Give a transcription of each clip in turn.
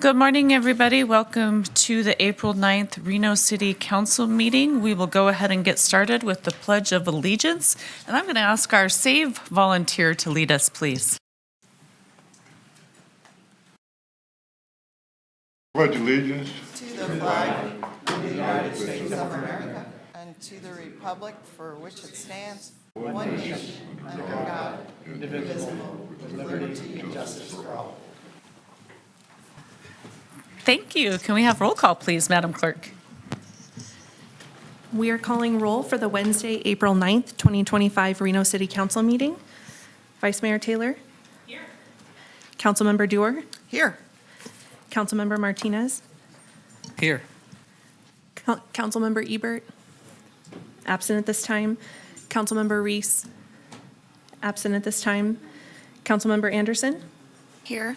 Good morning, everybody. Welcome to the April 9th Reno City Council meeting. We will go ahead and get started with the Pledge of Allegiance. And I'm going to ask our SAVE volunteer to lead us, please. Pledge allegiance to the flag of the United States of America and to the republic for which it stands, one nation, under God, indivisible, with liberty and justice for all. Thank you. Can we have roll call, please, Madam Clerk? We are calling roll for the Wednesday, April 9th, 2025 Reno City Council meeting. Vice Mayor Taylor? Here. Councilmember Dewar? Here. Councilmember Martinez? Here. Councilmember Ebert? Absent at this time. Councilmember Reese? Absent at this time. Councilmember Anderson? Here.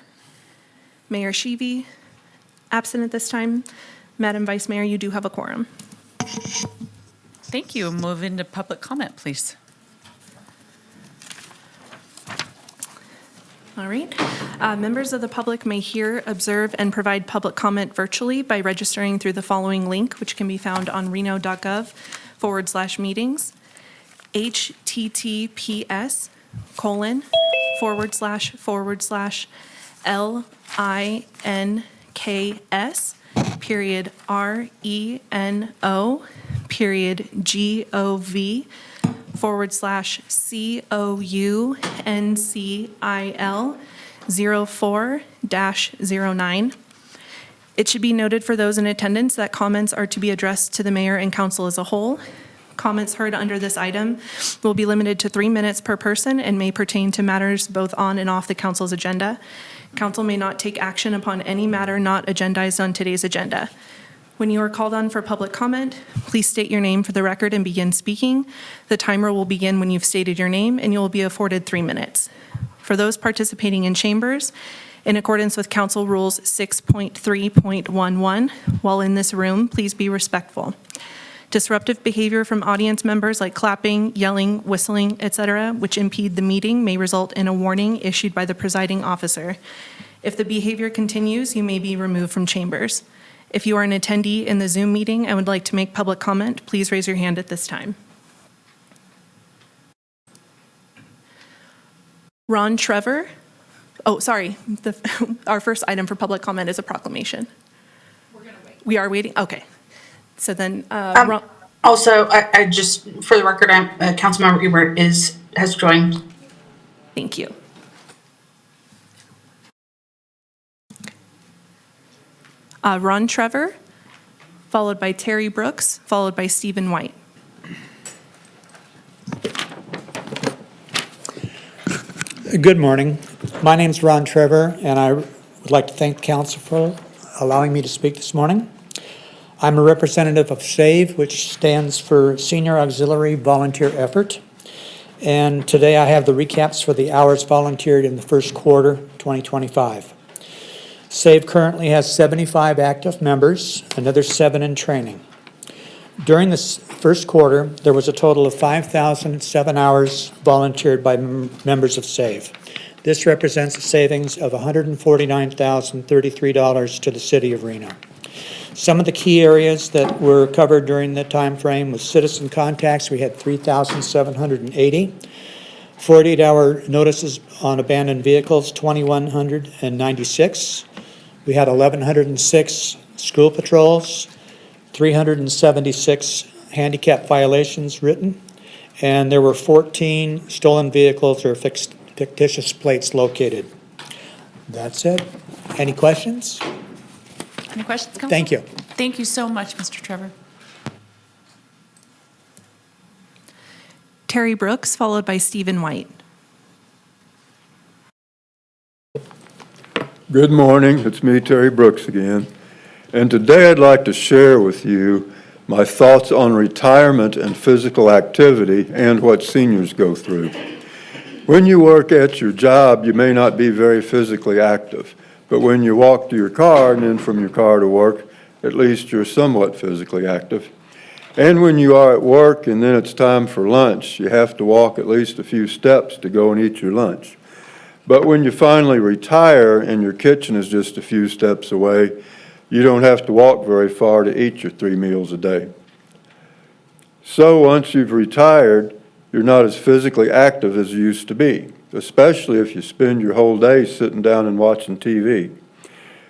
Mayor Sheevy? Absent at this time. Madam Vice Mayor, you do have a quorum. Thank you. Move into public comment, please. All right. Members of the public may hear, observe, and provide public comment virtually by registering through the following link, which can be found on reno.gov/meetings, https://LINK/gov/Reno/04-09. It should be noted for those in attendance that comments are to be addressed to the mayor and council as a whole. Comments heard under this item will be limited to 3 minutes per person and may pertain to matters both on and off the council's agenda. Council may not take action upon any matter not agendized on today's agenda. When you are called on for public comment, please state your name for the record and begin speaking. The timer will begin when you've stated your name, and you will be afforded 3 minutes. For those participating in chambers, in accordance with Council Rules 6.3.11, while in this room, please be respectful. Disruptive behavior from audience members like clapping, yelling, whistling, etc., which impede the meeting may result in a warning issued by the presiding officer. If the behavior continues, you may be removed from chambers. If you are an attendee in the Zoom meeting and would like to make public comment, please raise your hand at this time. Ron Trevor. Oh, sorry. Our first item for public comment is a proclamation. We're going to wait. We are waiting? Okay. So then, also, I just, for the record, Councilmember Ebert has joined. Thank you. Ron Trevor, followed by Terry Brooks, followed by Stephen White. Good morning. My name is Ron Trevor, and I would like to thank Council for allowing me to speak this morning. I'm a representative of SAVE, which stands for Senior Auxiliary Volunteer Effort. And today I have the recaps for the hours volunteered in the first quarter 2025. SAVE currently has 75 active members, another 7 in training. During this first quarter, there was a total of 5,007 hours volunteered by members of SAVE. This represents a savings of $149,033 to the city of Reno. Some of the key areas that were covered during the time frame was citizen contacts. We had 3,780. 48-hour notices on abandoned vehicles, 2,196. We had 1,106 school patrols, 376 handicap violations written, and there were 14 stolen vehicles or fictitious plates located. That's it. Any questions? Any questions, Council? Thank you. Thank you so much, Mr. Trevor. Terry Brooks, followed by Stephen White. Good morning. It's me, Terry Brooks, again. And today I'd like to share with you my thoughts on retirement and physical activity and what seniors go through. When you work at your job, you may not be very physically active. But when you walk to your car and then from your car to work, at least you're somewhat physically active. And when you are at work and then it's time for lunch, you have to walk at least a few steps to go and eat your lunch. But when you finally retire and your kitchen is just a few steps away, you don't have to walk very far to eat your 3 meals a day. So once you've retired, you're not as physically active as you used to be, especially if you spend your whole day sitting down and watching TV.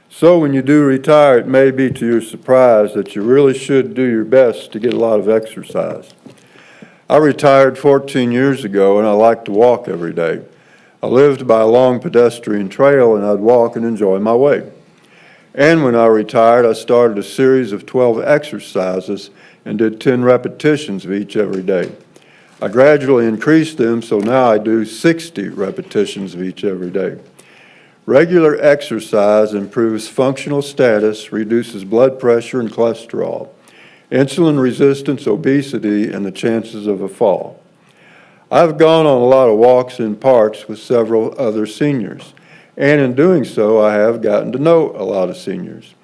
So when you do retire, it may be to your surprise that you really should do your best to get a lot of exercise. I retired 14 years ago, and I like to walk every day. I lived by a long pedestrian trail, and I'd walk and enjoy my way. And when I retired, I started a series of 12 exercises and did 10 repetitions of each every day. I gradually increased them, so now I do 60 repetitions of each every day. Regular exercise improves functional status, reduces blood pressure and cholesterol, insulin resistance, obesity, and the chances of a fall. I've gone on a lot of walks in parks with several other seniors, and in doing so, I have gotten to know a lot of seniors.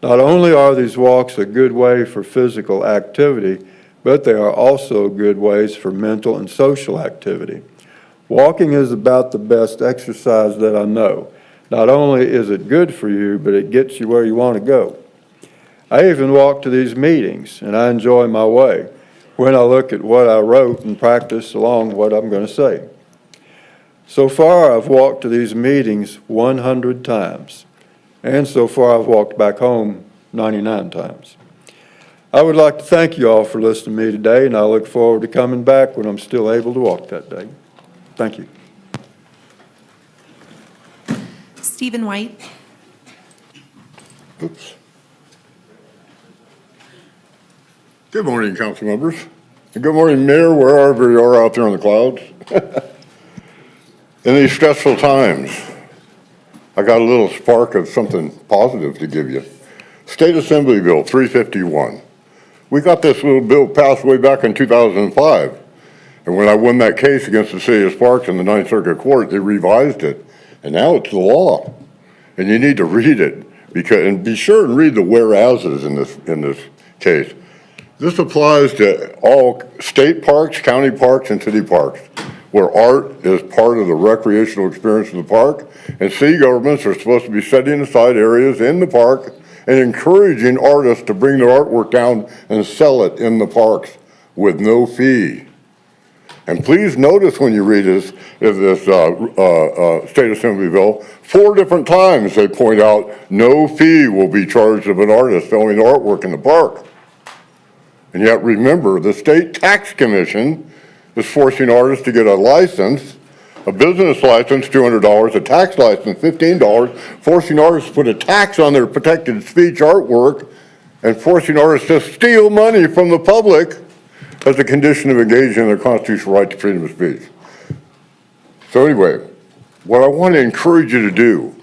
Not only are these walks a good way for physical activity, but they are also good ways for mental and social activity. Walking is about the best exercise that I know. Not only is it good for you, but it gets you where you want to go. I even walk to these meetings, and I enjoy my way when I look at what I wrote and practice along what I'm going to say. So far, I've walked to these meetings 100 times, and so far I've walked back home 99 times. I would like to thank you all for listening to me today, and I look forward to coming back when I'm still able to walk that day. Thank you. Stephen White. Oops. Good morning, council members. And good morning, Mayor, wherever you are out there in the clouds. In these stressful times, I got a little spark of something positive to give you. State Assembly Bill 351. We got this little bill passed way back in 2005. And when I won that case against the city of Sparks in the Ninth Circuit Court, they revised it. And now it's the law. And you need to read it and be sure and read the whereases in this case. This applies to all state parks, county parks, and city parks, where art is part of the recreational experience of the park, and city governments are supposed to be setting aside areas in the park and encouraging artists to bring their artwork down and sell it in the parks with no fee. And please notice when you read this State Assembly bill, 4 different times they point out no fee will be charged of an artist selling artwork in the park. And yet remember, the State Tax Commission is forcing artists to get a license, a business license, $200, a tax license, $15, forcing artists to put a tax on their protected speech artwork, and forcing artists to steal money from the public as a condition of engaging in their constitutional right to freedom of speech. So anyway, what I want to encourage you to do,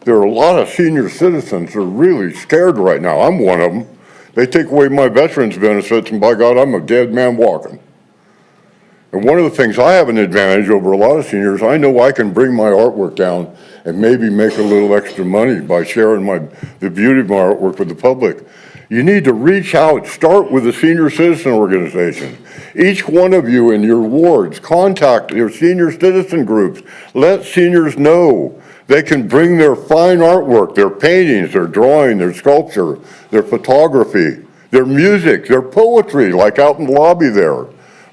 there are a lot of senior citizens who are really scared right now. I'm one of them. They take away my veterans benefits, and by God, I'm a dead man walking. And one of the things I have an advantage over a lot of seniors, I know I can bring my artwork down and maybe make a little extra money by sharing the beauty of my artwork with the public. You need to reach out, start with the senior citizen organization. Each one of you in your wards, contact your senior citizen groups. Let seniors know they can bring their fine artwork, their paintings, their drawing, their sculpture, their photography, their music, their poetry, like out in the lobby there.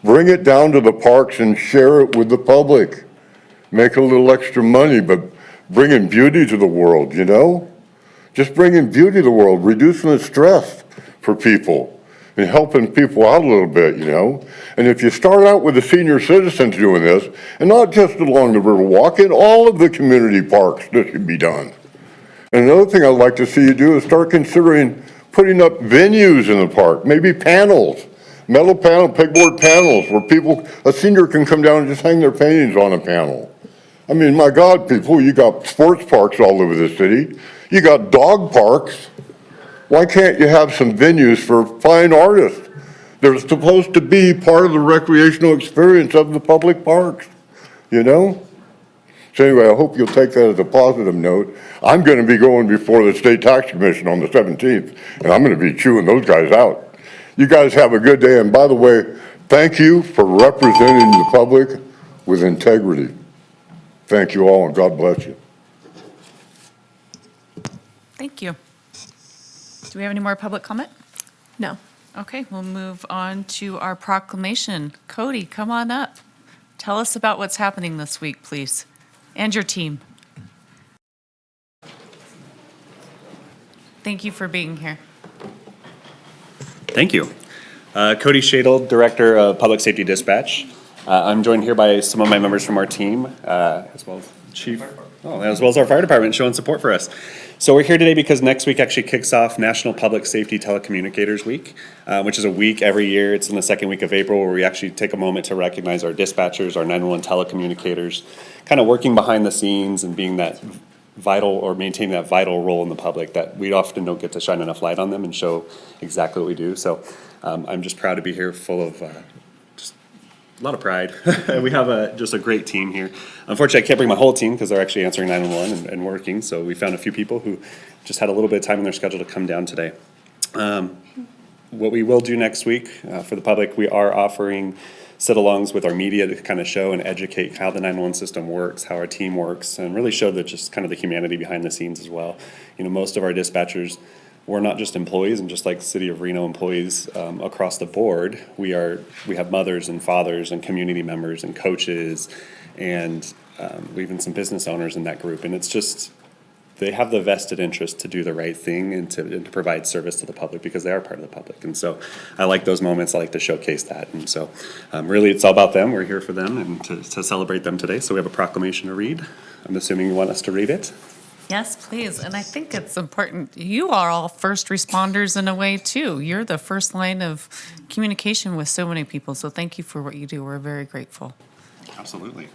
Bring it down to the parks and share it with the public. Make a little extra money, but bringing beauty to the world, you know? Just bringing beauty to the world, reducing the stress for people and helping people out a little bit, you know? And if you start out with the senior citizens doing this, and not just along the Riverwalk, in all of the community parks, this should be done. And another thing I'd like to see you do is start considering putting up venues in the park, maybe panels, metal panel, pegboard panels, where a senior can come down and just hang their paintings on a panel. I mean, my God, people, you got sports parks all over the city. You got dog parks. Why can't you have some venues for fine artists? They're supposed to be part of the recreational experience of the public parks, you know? So anyway, I hope you'll take that as a positive note. I'm going to be going before the State Tax Commission on the 17th, and I'm going to be chewing those guys out. You guys have a good day, and by the way, thank you for representing the public with integrity. Thank you all, and God bless you. Thank you. Do we have any more public comment? No. Okay, we'll move on to our proclamation. Cody, come on up. Tell us about what's happening this week, please, and your team. Thank you for being here. Thank you. Cody Shadle, Director of Public Safety Dispatch. I'm joined here by some of my members from our team, as well as Chief, as well as our fire department showing support for us. So we're here today because next week actually kicks off National Public Safety Telecommunicators Week, which is a week every year. It's in the second week of April where we actually take a moment to recognize our dispatchers, our 911 telecommunicators, kind of working behind the scenes and being that vital or maintaining that vital role in the public that we often don't get to shine enough light on them and show exactly what we do. So I'm just proud to be here, full of just a lot of pride. We have just a great team here. Unfortunately, I can't bring my whole team because they're actually answering 911 and working. So we found a few people who just had a little bit of time in their schedule to come down today. What we will do next week for the public, we are offering sit-alongs with our media to kind of show and educate how the 911 system works, how our team works, and really show that just kind of the humanity behind the scenes as well. You know, most of our dispatchers, we're not just employees, and just like City of Reno employees across the board, we have mothers and fathers and community members and coaches, and even some business owners in that group. And it's just, they have the vested interest to do the right thing and to provide service to the public because they are part of the public. And so I like those moments. I like to showcase that. And so really it's all about them. We're here for them and to celebrate them today. So we have a proclamation to read. I'm assuming you want us to read it. Yes, please. And I think it's important. You are all first responders in a way, too. You're the first line of communication with so many people. So thank you for what you do. We're very grateful. Absolutely.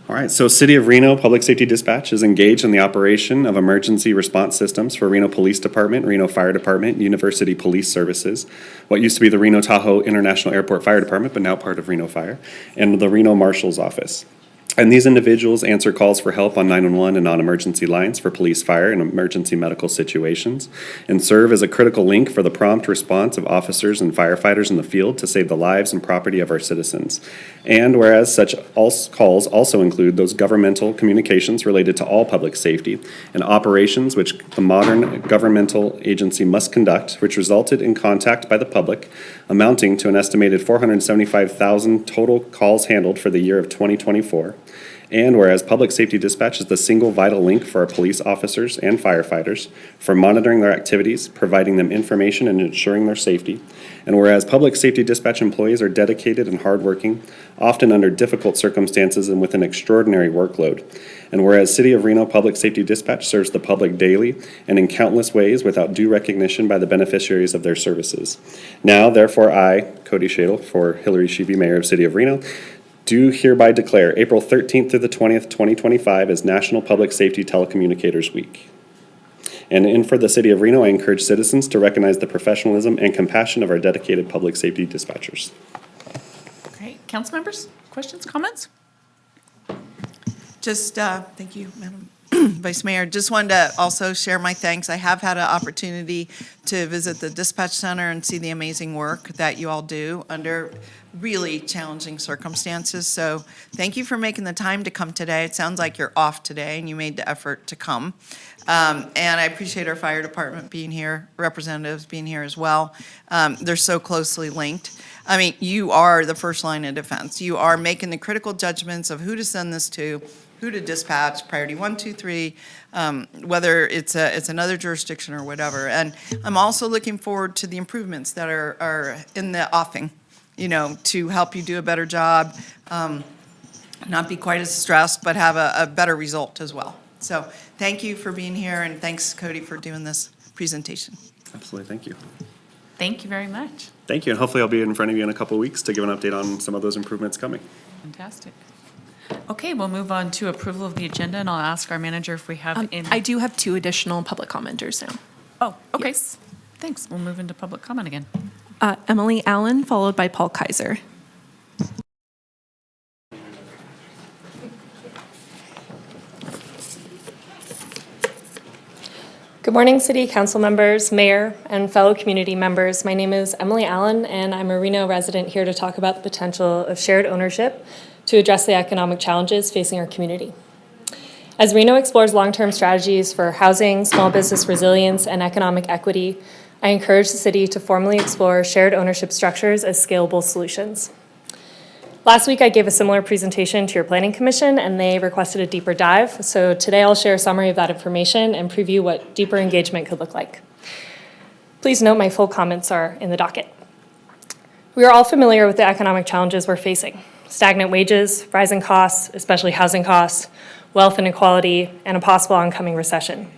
All right, so City of Reno Public Safety Dispatch is engaged in the operation of emergency response systems for Reno Police Department, Reno Fire Department, University Police Services, what used to be the Reno Tahoe International Airport Fire Department, but now part of Reno Fire, and the Reno Marshal's Office. And these individuals answer calls for help on 911 and non-emergency lines for police, fire, and emergency medical situations, and serve as a critical link for the prompt response of officers and firefighters in the field to save the lives and property of our citizens. And whereas such calls also include those governmental communications related to all public safety and operations which the modern governmental agency must conduct, which resulted in contact by the public amounting to an estimated 475,000 total calls handled for the year of 2024. And whereas Public Safety Dispatch is the single vital link for our police officers and firefighters for monitoring their activities, providing them information, and ensuring their safety. And whereas Public Safety Dispatch employees are dedicated and hardworking, often under difficult circumstances and with an extraordinary workload. And whereas City of Reno Public Safety Dispatch serves the public daily and in countless ways without due recognition by the beneficiaries of their services. Now, therefore, I, Cody Shadle, for Hillary Sheeby, Mayor of City of Reno, do hereby declare April 13th through the 20th, 2025 as National Public Safety Telecommunicators Week. And for the City of Reno, I encourage citizens to recognize the professionalism and compassion of our dedicated public safety dispatchers. Great. Council members, questions, comments? Just, thank you, Madam Vice Mayor. Just wanted to also share my thanks. I have had an opportunity to visit the dispatch center and see the amazing work that you all do under really challenging circumstances. So thank you for making the time to come today. It sounds like you're off today and you made the effort to come. And I appreciate our fire department being here, representatives being here as well. They're so closely linked. I mean, you are the first line of defense. You are making the critical judgments of who to send this to, who to dispatch, priority 1, 2, 3, whether it's another jurisdiction or whatever. And I'm also looking forward to the improvements that are in the offing, you know, to help you do a better job, not be quite as stressed, but have a better result as well. So thank you for being here, and thanks, Cody, for doing this presentation. Absolutely, thank you. Thank you very much. Thank you, and hopefully I'll be in front of you in a couple of weeks to give an update on some of those improvements coming. Fantastic. Okay, we'll move on to approval of the agenda, and I'll ask our manager if we have any. I do have 2 additional public commenters now. Oh, okay. Yes. Thanks. We'll move into public comment again. Emily Allen, followed by Paul Kaiser. Good morning, City Council members, Mayor, and fellow community members. My name is Emily Allen, and I'm a Reno resident here to talk about the potential of shared ownership to address the economic challenges facing our community. As Reno explores long-term strategies for housing, small business resilience, and economic equity, I encourage the city to formally explore shared ownership structures as scalable solutions. Last week, I gave a similar presentation to your Planning Commission, and they requested a deeper dive. So today, I'll share a summary of that information and preview what deeper engagement could look like. Please note my full comments are in the docket. We are all familiar with the economic challenges we're facing: stagnant wages, rising costs, especially housing costs, wealth inequality, and a possible oncoming recession.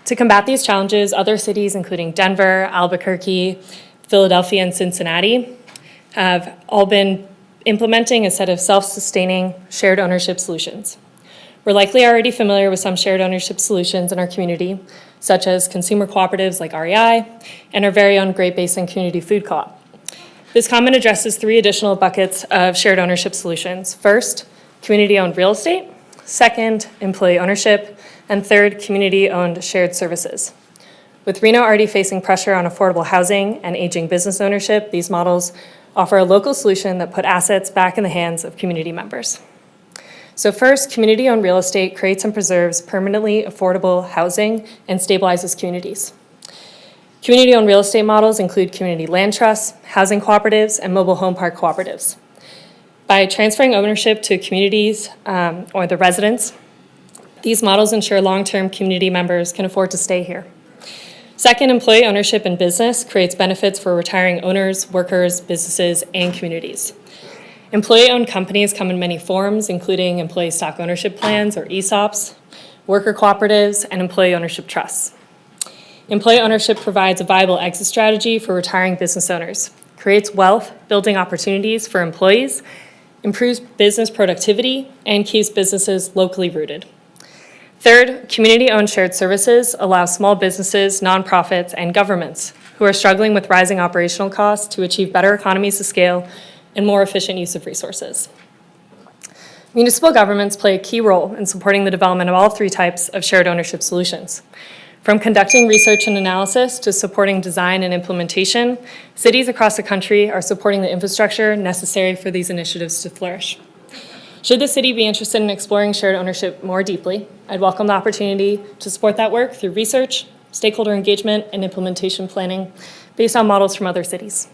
To combat these challenges, other cities, including Denver, Albuquerque, Philadelphia, and Cincinnati, have all been implementing a set of self-sustaining shared ownership solutions. We're likely already familiar with some shared ownership solutions in our community, such as consumer cooperatives like REI and our very own Great Basin Community Food Co-op. This comment addresses 3 additional buckets of shared ownership solutions. First, community-owned real estate. Second, employee ownership. And third, community-owned shared services. With Reno already facing pressure on affordable housing and aging business ownership, these models offer a local solution that put assets back in the hands of community members. So first, community-owned real estate creates and preserves permanently affordable housing and stabilizes communities. Community-owned real estate models include community land trusts, housing cooperatives, and mobile home park cooperatives. By transferring ownership to communities or the residents, these models ensure long-term community members can afford to stay here. Second, employee ownership in business creates benefits for retiring owners, workers, businesses, and communities. Employee-owned companies come in many forms, including employee stock ownership plans, or ESOPs, worker cooperatives, and employee ownership trusts. Employee ownership provides a viable exit strategy for retiring business owners, creates wealth, building opportunities for employees, improves business productivity, and keeps businesses locally rooted. Third, community-owned shared services allow small businesses, nonprofits, and governments who are struggling with rising operational costs to achieve better economies of scale and more efficient use of resources. Municipal governments play a key role in supporting the development of all 3 types of shared ownership solutions. From conducting research and analysis to supporting design and implementation, cities across the country are supporting the infrastructure necessary for these initiatives to flourish. Should the city be interested in exploring shared ownership more deeply, I'd welcome the opportunity to support that work through research, stakeholder engagement, and implementation planning based on models from other cities.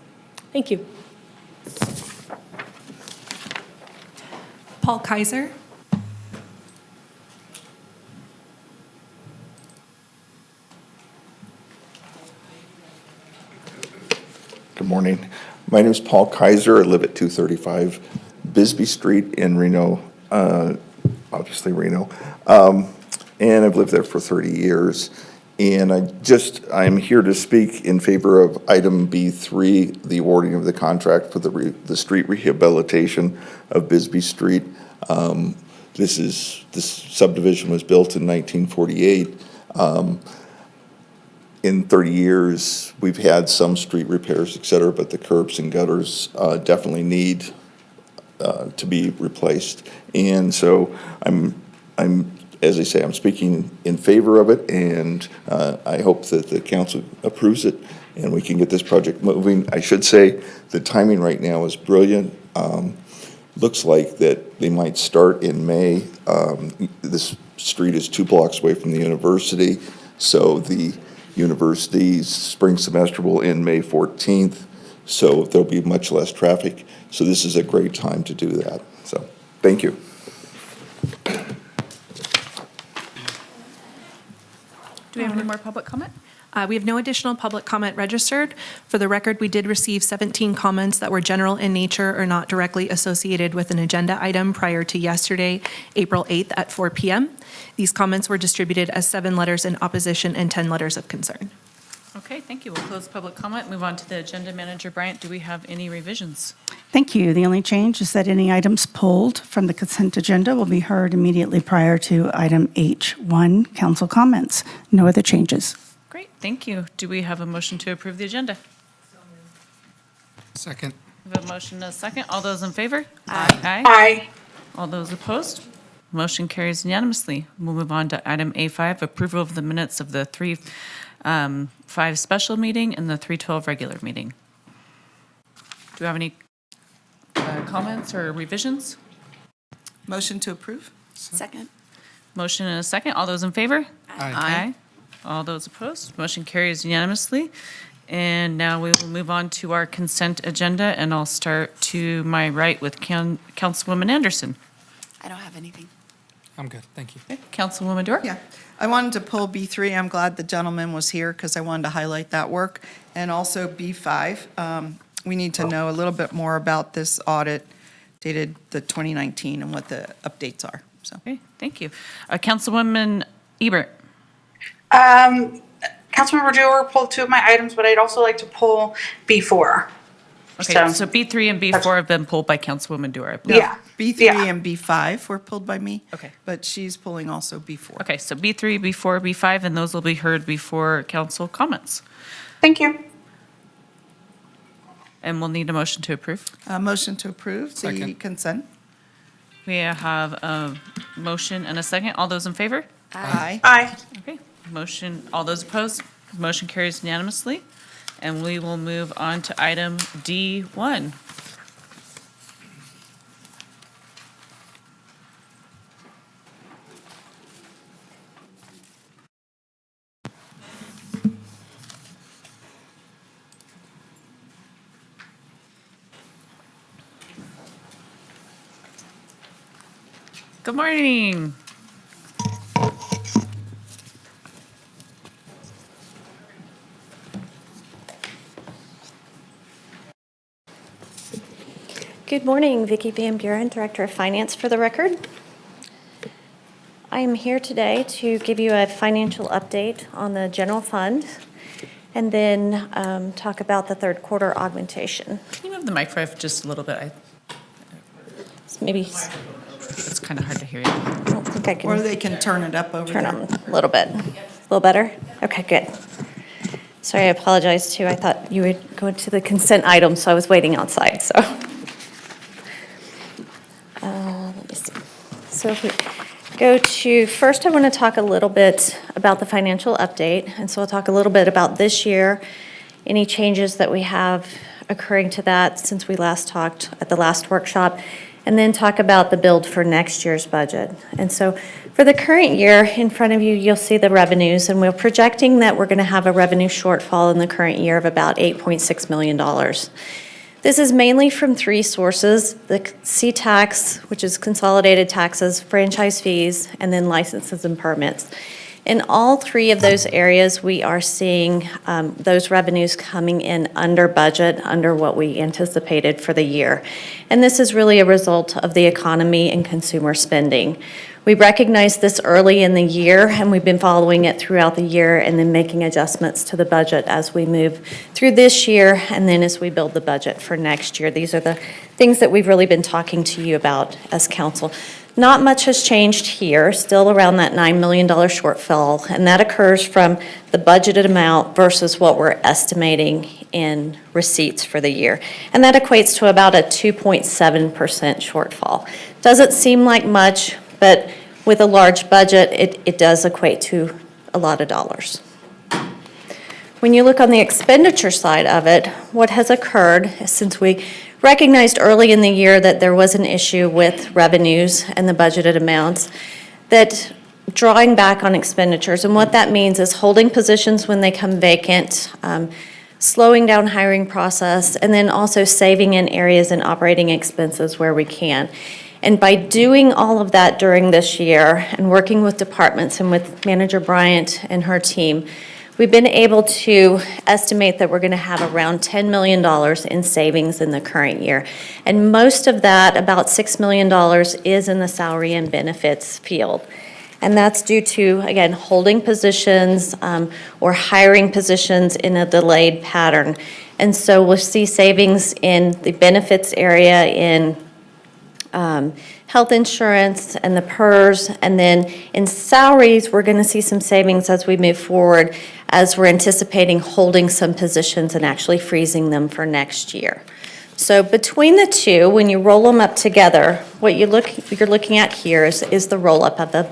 Thank you. Paul Kaiser. Good morning. My name is Paul Kaiser. I live at 235 Bisbee Street in Reno, obviously Reno. And I've lived there for 30 years. And I'm here to speak in favor of item B3, the awarding of the contract for the street rehabilitation of Bisbee Street. This subdivision was built in 1948. In 30 years, we've had some street repairs, et cetera, but the curbs and gutters definitely need to be replaced. And so as I say, I'm speaking in favor of it, and I hope that the council approves it and we can get this project moving. I should say the timing right now is brilliant. Looks like that they might start in May. This street is 2 blocks away from the university, so the university's spring semester will end May 14th, so there'll be much less traffic. So this is a great time to do that. So thank you. Do we have any more public comment? We have no additional public comment registered. For the record, we did receive 17 comments that were general in nature or not directly associated with an agenda item prior to yesterday, April 8th at 4 p.m. These comments were distributed as 7 letters in opposition and 10 letters of concern. Okay, thank you. We'll close public comment, move on to the agenda. Manager Bryant, do we have any revisions? Thank you. The only change is that any items pulled from the consent agenda will be heard immediately prior to item H1, council comments. No other changes. Great, thank you. Do we have a motion to approve the agenda? Second. We have a motion and a second. All those in favor? Aye. Aye. All those opposed? Motion carries unanimously. We'll move on to item A5, approval of the minutes of the 3/5 special meeting and the 3/12 regular meeting. Do we have any comments or revisions? Motion to approve? Second. Motion and a second. All those in favor? Aye. All those opposed? Motion carries unanimously. And now we will move on to our consent agenda, and I'll start to my right with Councilwoman Anderson. I don't have anything. I'm good, thank you. Councilwoman Dorr? Yeah, I wanted to pull B3. I'm glad the gentleman was here because I wanted to highlight that work. And also B5, we need to know a little bit more about this audit dated the 2019 and what the updates are, so. Okay, thank you. Councilwoman Ebert? Councilmember Dewar pulled two of my items, but I'd also like to pull B4. Okay, so B3 and B4 have been pulled by Councilwoman Dewar, I believe. Yeah. B3 Yeah. and B5 were pulled by me. Okay. But she's pulling also B4. Okay, so B3, B4, B5, and those will be heard before council comments. Thank you. And we'll need a motion to approve. Motion to approve the Second. consent? We have a motion and a second. All those in favor? Aye. Aye. Okay, motion, all those opposed? Motion carries unanimously. And we will move on to item D1. Good morning. Good morning, Vicki Van Buren, Director of Finance for the record. I am here today to give you a financial update on the general fund and then talk about the third quarter augmentation. Can you move the microphone just a little bit? Maybe, It's kind of hard to hear you. I don't think I Or can they can turn it up over turn there. on a little bit. A little better? Okay, good. Sorry, I apologize too. I thought you would go into the consent item, so I was waiting outside, so. Let me see. So if we go to, first I want to talk a little bit about the financial update. And so I'll talk a little bit about this year, any changes that we have occurring to that since we last talked at the last workshop, and then talk about the build for next year's budget. And so for the current year, in front of you, you'll see the revenues, and we're projecting that we're going to have a revenue shortfall in the current year of about $8.6 million. This is mainly from three sources: the C-tax, which is consolidated taxes, franchise fees, and then licenses and permits. In all three of those areas, we are seeing those revenues coming in under budget, under what we anticipated for the year. And this is really a result of the economy and consumer spending. We recognized this early in the year, and we've been following it throughout the year and then making adjustments to the budget as we move through this year and then as we build the budget for next year. These are the things that we've really been talking to you about as council. Not much has changed here, still around that $9 million shortfall, and that occurs from the budgeted amount versus what we're estimating in receipts for the year. And that equates to about a 2.7% shortfall. Doesn't seem like much, but with a large budget, it does equate to a lot of dollars. When you look on the expenditure side of it, what has occurred since we recognized early in the year that there was an issue with revenues and the budgeted amounts, that drawing back on expenditures, and what that means is holding positions when they come vacant, slowing down hiring process, and then also saving in areas in operating expenses where we can. And by doing all of that during this year and working with departments and with Manager Bryant and her team, we've been able to estimate that we're going to have around $10 million in savings in the current year. And most of that, about $6 million, is in the salary and benefits field. And that's due to, again, holding positions or hiring positions in a delayed pattern. And so we'll see savings in the benefits area, in health insurance and the PERS, and then in salaries, we're going to see some savings as we move forward, as we're anticipating holding some positions and actually freezing them for next year. So between the two, when you roll them up together, what you're looking at here is the roll-up of them.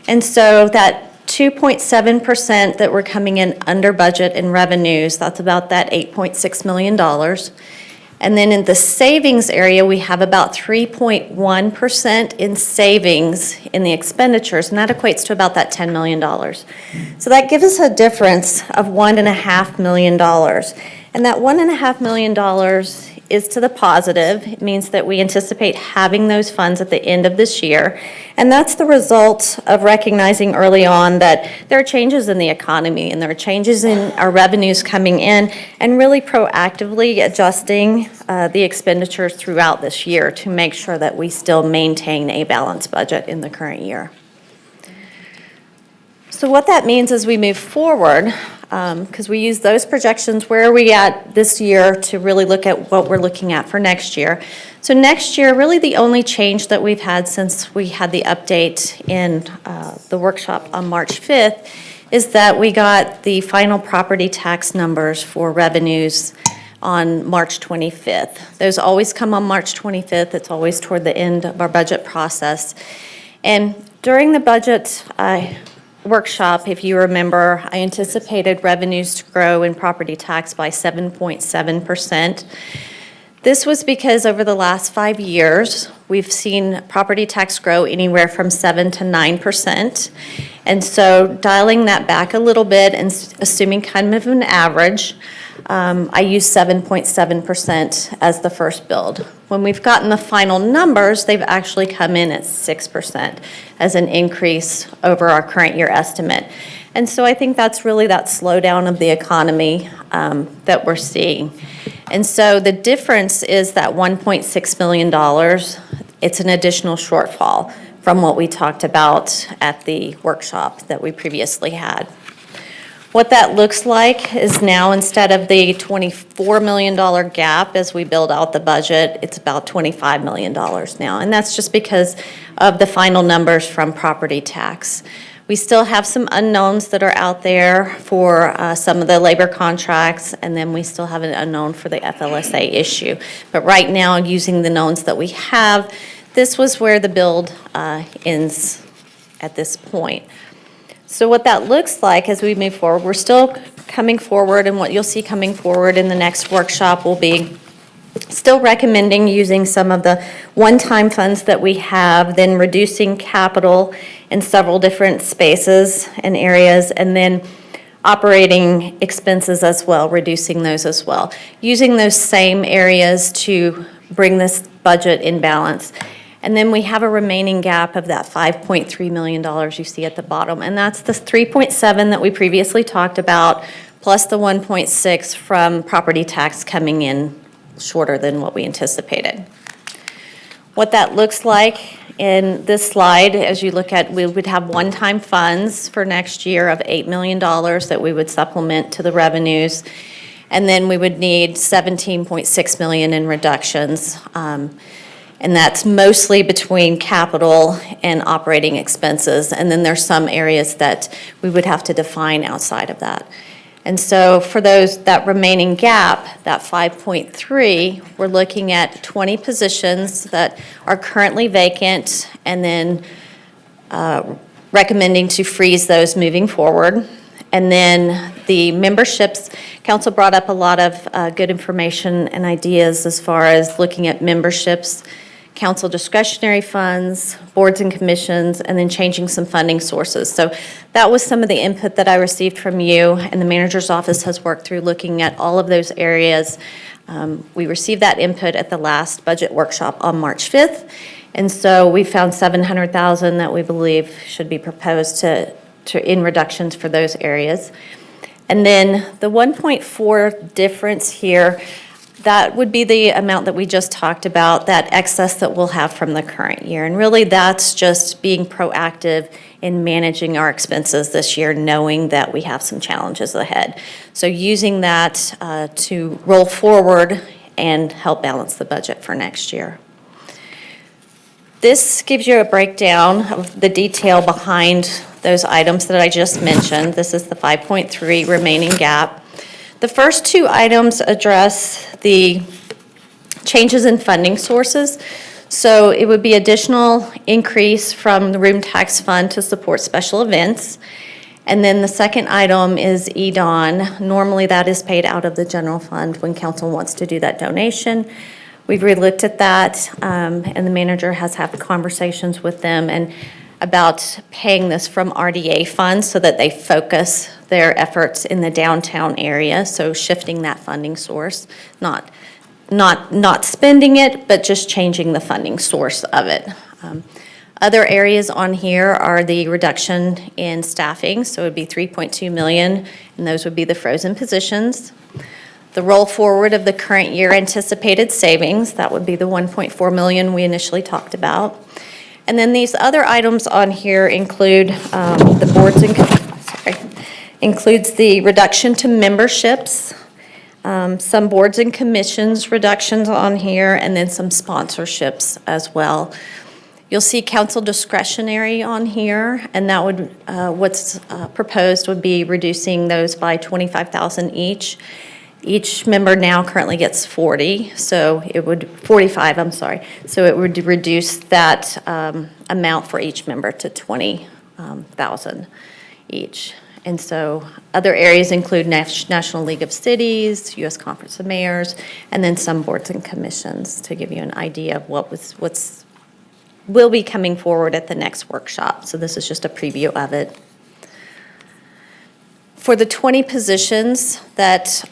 And so that 2.7% that we're coming in under budget in revenues, that's about that $8.6 million. And then in the savings area, we have about 3.1% in savings in the expenditures, and that equates to about that $10 million. So that gives us a difference of $1.5 million. And that $1.5 million is to the positive. It means that we anticipate having those funds at the end of this year. And that's the result of recognizing early on that there are changes in the economy and there are changes in our revenues coming in, and really proactively adjusting the expenditures throughout this year to make sure that we still maintain a balanced budget in the current year. So what that means as we move forward, because we use those projections, where are we at this year, to really look at what we're looking at for next year. So next year, really the only change that we've had since we had the update in the workshop on March 5th is that we got the final property tax numbers for revenues on March 25th. Those always come on March 25th. It's always toward the end of our budget process. And during the budget workshop, if you remember, I anticipated revenues to grow in property tax by 7.7%. This was because over the last 5 years, we've seen property tax grow anywhere from 7 to 9%. And so dialing that back a little bit and assuming kind of an average, I use 7.7% as the first build. When we've gotten the final numbers, they've actually come in at 6% as an increase over our current year estimate. And so I think that's really that slowdown of the economy that we're seeing. And so the difference is that $1.6 million. It's an additional shortfall from what we talked about at the workshop that we previously had. What that looks like is now, instead of the $24 million gap as we build out the budget, it's about $25 million now. And that's just because of the final numbers from property tax. We still have some unknowns that are out there for some of the labor contracts, and then we still have an unknown for the FLSA issue. But right now, using the knowns that we have, this was where the build ends at this point. So what that looks like as we move forward, we're still coming forward, and what you'll see coming forward in the next workshop will be still recommending using some of the one-time funds that we have, then reducing capital in several different spaces and areas, and then operating expenses as well, reducing those as well. Using those same areas to bring this budget in balance. And then we have a remaining gap of that $5.3 million you see at the bottom. And that's the 3.7 that we previously talked about, plus the 1.6 from property tax coming in shorter than what we anticipated. What that looks like in this slide, as you look at, we would have one-time funds for next year of $8 million that we would supplement to the revenues. And then we would need $17.6 million in reductions. And that's mostly between capital and operating expenses. And then there's some areas that we would have to define outside of that. And so for that remaining gap, that 5.3, we're looking at 20 positions that are currently vacant, and then recommending to freeze those moving forward. And then the memberships, council brought up a lot of good information and ideas as far as looking at memberships, council discretionary funds, boards and commissions, and then changing some funding sources. So that was some of the input that I received from you, and the manager's office has worked through looking at all of those areas. We received that input at the last budget workshop on March 5th, and so we found $700,000 that we believe should be proposed in reductions for those areas. And then the 1.4 difference here, that would be the amount that we just talked about, that excess that we'll have from the current year. And really that's just being proactive in managing our expenses this year, knowing that we have some challenges ahead. So using that to roll forward and help balance the budget for next year. This gives you a breakdown of the detail behind those items that I just mentioned. This is the 5.3 remaining gap. The first two items address the changes in funding sources. So it would be additional increase from the room tax fund to support special events. And then the second item is EDON. Normally, that is paid out of the general fund when council wants to do that donation. We've relooked at that, and the manager has had conversations with them and about paying this from RDA funds so that they focus their efforts in the downtown area, so shifting that funding source, not spending it, but just changing the funding source of it. Other areas on here are the reduction in staffing, so it would be 3.2 million, and those would be the frozen positions. The roll forward of the current year anticipated savings, that would be the 1.4 million we initially talked about. And then these other items on here include the boards and, includes the reduction to memberships, some boards and commissions reductions on here, and then some sponsorships as well. You'll see council discretionary on here, and that would, what's proposed would be reducing those by $25,000 each. Each member now currently gets 40, so it would, 45, I'm sorry. So it would reduce that amount for each member to 20,000 each. And so other areas include National League of Cities, U.S. Conference of Mayors, and then some boards and commissions to give you an idea of will be coming forward at the next workshop. So this is just a preview of it. For the 20 positions that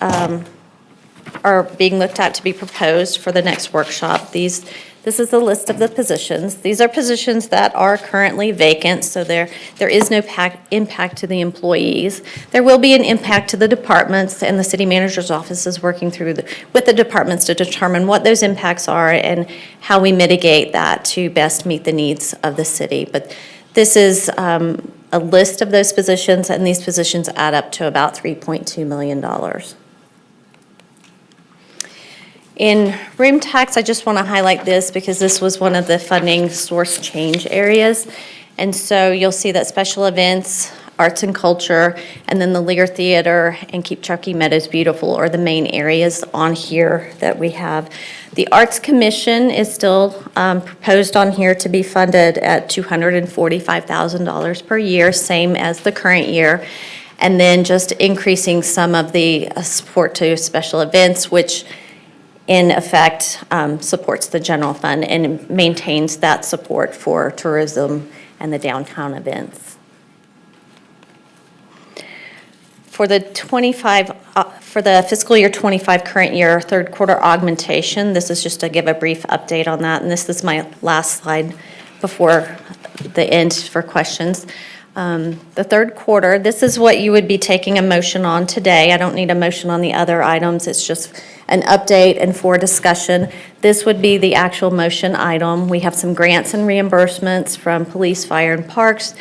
are being looked at to be proposed for the next workshop, this is the list of the positions. These are positions that are currently vacant, so there is no impact to the employees. There will be an impact to the departments, and the city manager's office is working through with the departments to determine what those impacts are and how we mitigate that to best meet the needs of the city. But this is a list of those positions, and these positions add up to about $3.2 million. In room tax, I just want to highlight this because this was one of the funding source change areas. And so you'll see that special events, arts and culture, and then the Lear Theater and Keep Chucky Meadows Beautiful are the main areas on here that we have. The Arts Commission is still proposed on here to be funded at $245,000 per year, same as the current year. And then just increasing some of the support to special events, which in effect supports the general fund and maintains that support for tourism and the downtown events. For the fiscal year 25 current year third quarter augmentation, this is just to give a brief update on that, and this is my last slide before the end for questions. The third quarter, this is what you would be taking a motion on today. I don't need a motion on the other items. It's just an update and for discussion. This would be the actual motion item. We have some grants and reimbursements from police, fire, and parks.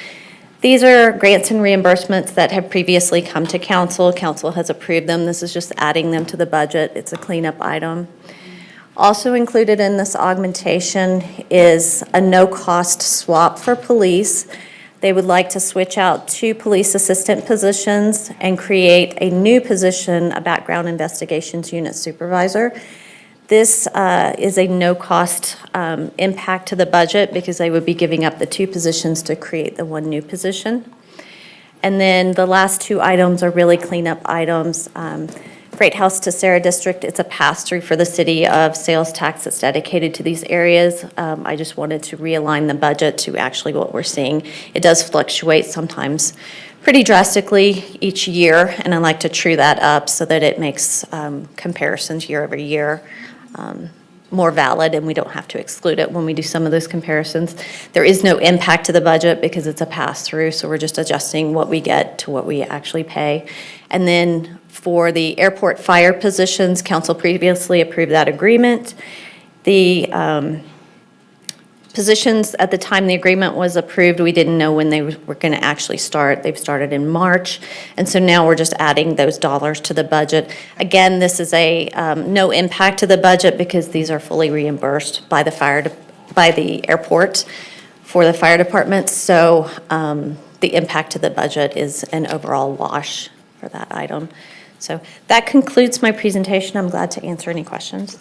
These are grants and reimbursements that have previously come to council. Council has approved them. This is just adding them to the budget. It's a cleanup item. Also included in this augmentation is a no-cost swap for police. They would like to switch out 2 police assistant positions and create a new position, a background investigations unit supervisor. This is a no-cost impact to the budget because they would be giving up the 2 positions to create the 1 new position. And then the last 2 items are really cleanup items. Freight House to Sarah District, it's a pass-through for the city of sales tax that's dedicated to these areas. I just wanted to realign the budget to actually what we're seeing. It does fluctuate sometimes pretty drastically each year, and I like to true that up so that it makes comparisons year over year more valid, and we don't have to exclude it when we do some of those comparisons. There is no impact to the budget because it's a pass-through, so we're just adjusting what we get to what we actually pay. And then for the airport fire positions, council previously approved that agreement. The positions at the time the agreement was approved, we didn't know when they were going to actually start. They've started in March, and so now we're just adding those dollars to the budget. Again, this is a no impact to the budget because these are fully reimbursed by the airport for the fire department. So the impact to the budget is an overall wash for that item. So that concludes my presentation. I'm glad to answer any questions.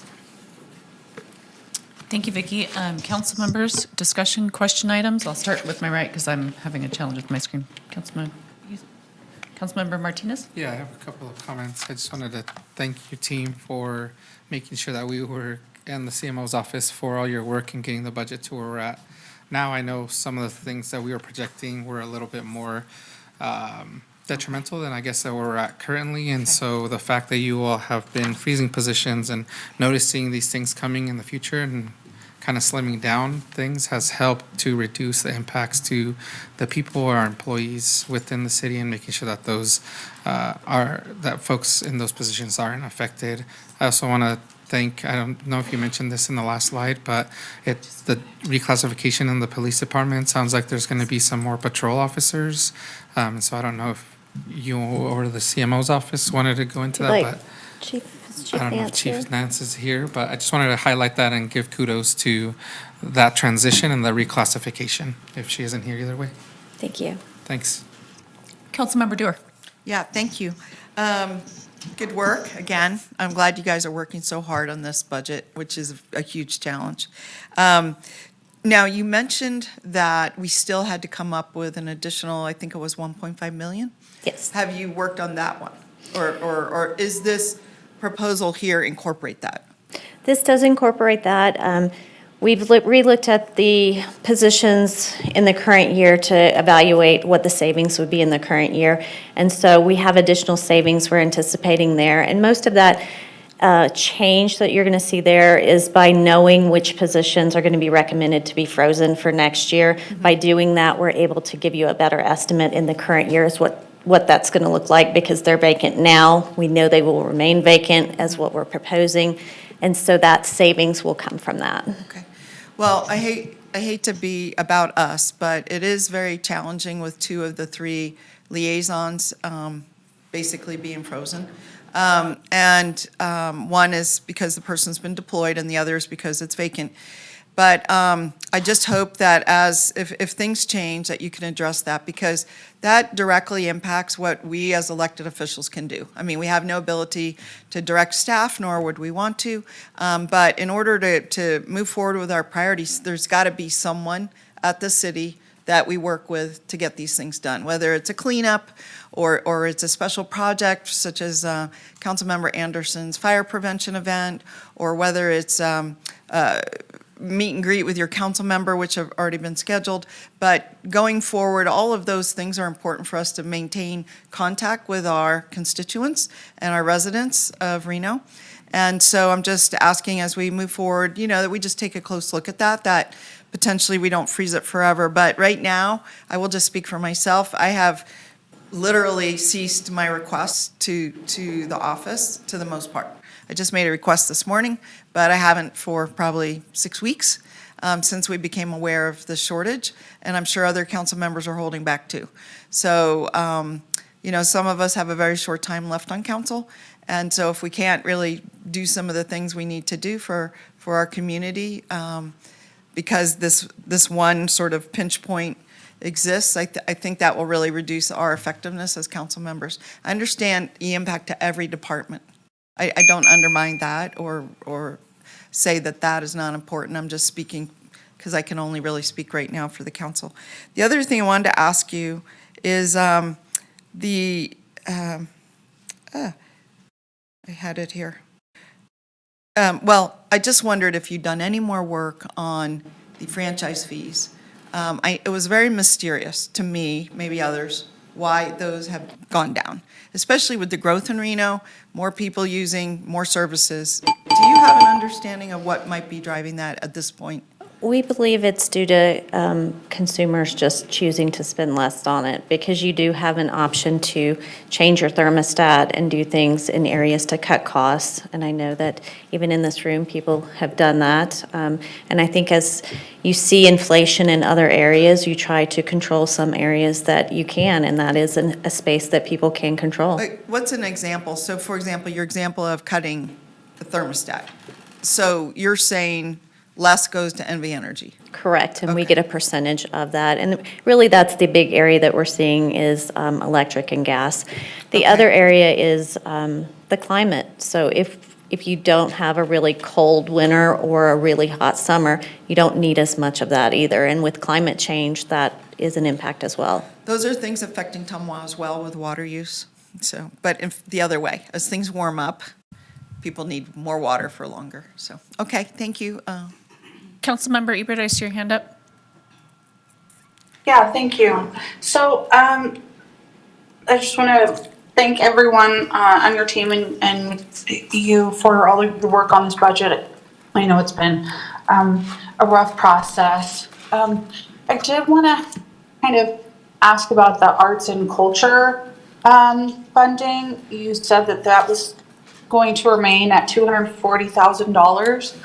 Thank you, Vicki. Council members, discussion question items. I'll start with my right because I'm having a challenge with my screen. Councilman. Councilmember Martinez? Yeah, I have a couple of comments. I just wanted to thank your team for making sure that we were in the CMO's office for all your work and getting the budget to where we're at. Now I know some of the things that we were projecting were a little bit more detrimental than I guess that we're at currently. And so the fact that you all have been freezing positions and noticing these things coming in the future and kind of slimming down things has helped to reduce the impacts to the people or our employees within the city and making sure that those that folks in those positions aren't affected. I also want to thank, I don't know if you mentioned this in the last slide, but it's the reclassification in the police department. Sounds like there's going to be some more patrol officers. So I don't know if you or the CMO's office wanted to go into that, Like, but Chief I don't know if Nance here? Chief Nance is here, but I just wanted to highlight that and give kudos to that transition and the reclassification, if she isn't here either way. Thank you. Thanks. Councilmember Dewar? Yeah, thank you. Good work, again. I'm glad you guys are working so hard on this budget, which is a huge challenge. Now, you mentioned that we still had to come up with an additional, I think it was 1.5 million? Yes. Have you worked on that one? Or is this proposal here incorporate that? This does incorporate that. We've relooked at the positions in the current year to evaluate what the savings would be in the current year. And so we have additional savings we're anticipating there. And most of that change that you're going to see there is by knowing which positions are going to be recommended to be frozen for next year. By doing that, we're able to give you a better estimate in the current year as what that's going to look like, because they're vacant now. We know they will remain vacant as what we're proposing. And so that savings will come from that. Okay. Well, I hate to be about us, but it is very challenging with two of the three liaisons basically being frozen. One is because the person's been deployed and the other is because it's vacant. But I just hope that if things change, that you can address that, because that directly impacts what we as elected officials can do. I mean, we have no ability to direct staff, nor would we want to. But in order to move forward with our priorities, there's got to be someone at the city that we work with to get these things done, whether it's a cleanup or it's a special project such as Councilmember Anderson's fire prevention event, or whether it's meet and greet with your council member, which have already been scheduled. But going forward, all of those things are important for us to maintain contact with our constituents and our residents of Reno. And so I'm just asking, as we move forward, that we just take a close look at that potentially we don't freeze it forever. But right now, I will just speak for myself. I have literally ceased my requests to the office, to the most part. I just made a request this morning, but I haven't for probably 6 weeks since we became aware of the shortage, and I'm sure other council members are holding back too. So, some of us have a very short time left on council, and so if we can't really do some of the things we need to do for our community, because this one sort of pinch point exists, I think that will really reduce our effectiveness as council members. I understand the impact to every department. I don't undermine that or say that is not important. I'm just speaking because I can only really speak right now for the council. The other thing I wanted to ask you is I had it here. I just wondered if you'd done any more work on the franchise fees. It was very mysterious to me, maybe others, why those have gone down, especially with the growth in Reno, more people using more services. Do you have an understanding of what might be driving that at this point? We believe it's due to consumers just choosing to spend less on it, because you do have an option to change your thermostat and do things in areas to cut costs. And I know that even in this room, people have done that. And I think as you see inflation in other areas, you try to control some areas that you can, and that is a space that people can control. Like, what's an example? So, for example, your example of cutting the thermostat. So you're saying less goes to NV Energy. Correct, and we Okay. get a percentage of that. And really, that's the big area that we're seeing is electric and gas. The Okay. other area is the climate. So if you don't have a really cold winter or a really hot summer, you don't need as much of that either. And with climate change, that is an impact as well. Those are things affecting Tumwa as well with water use. So, but if the other way, as things warm up, people need more water for longer. So, okay, thank you. Councilmember Ebert, I see your hand up. Yeah, thank you. So I just want to thank everyone on your team and you for all of the work on this budget. I know it's been a rough process. I did want to kind of ask about the arts and culture funding. You said that that was going to remain at $240,000.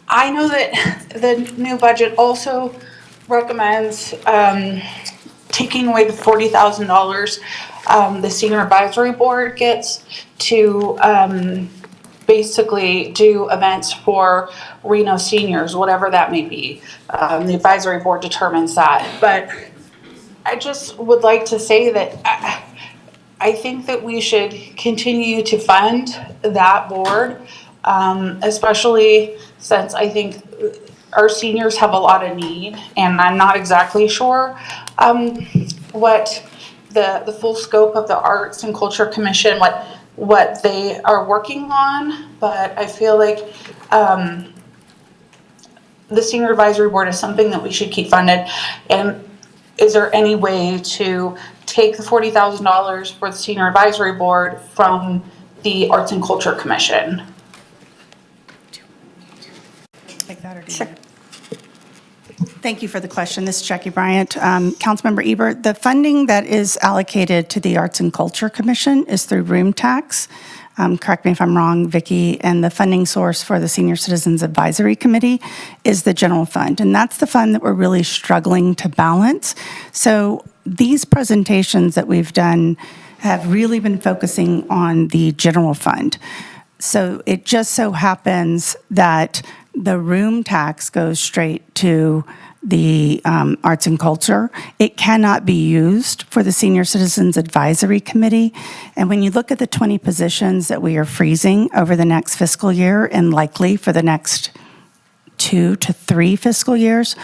I know that the new budget also recommends taking away the $40,000 the senior advisory board gets to basically do events for Reno seniors, whatever that may be. The advisory board determines that. But I just would like to say that I think that we should continue to fund that board, especially since I think our seniors have a lot of need, and I'm not exactly sure what the full scope of the Arts and Culture Commission, what they are working on, but I feel like the Senior Advisory Board is something that we should keep funded. And is there any way to take the $40,000 for the Senior Advisory Board from the Arts and Culture Commission? Take that or do you? Thank you for the question. This is Jackie Bryant. Councilmember Ebert, the funding that is allocated to the Arts and Culture Commission is through room tax. Correct me if I'm wrong, Vicki, and the funding source for the Senior Citizens Advisory Committee is the general fund, and that's the fund that we're really struggling to balance. So these presentations that we've done have really been focusing on the general fund. So it just so happens that the room tax goes straight to the arts and culture. It cannot be used for the Senior Citizens Advisory Committee. And when you look at the 20 positions that we are freezing over the next fiscal year and likely for the next 2 to 3 fiscal years,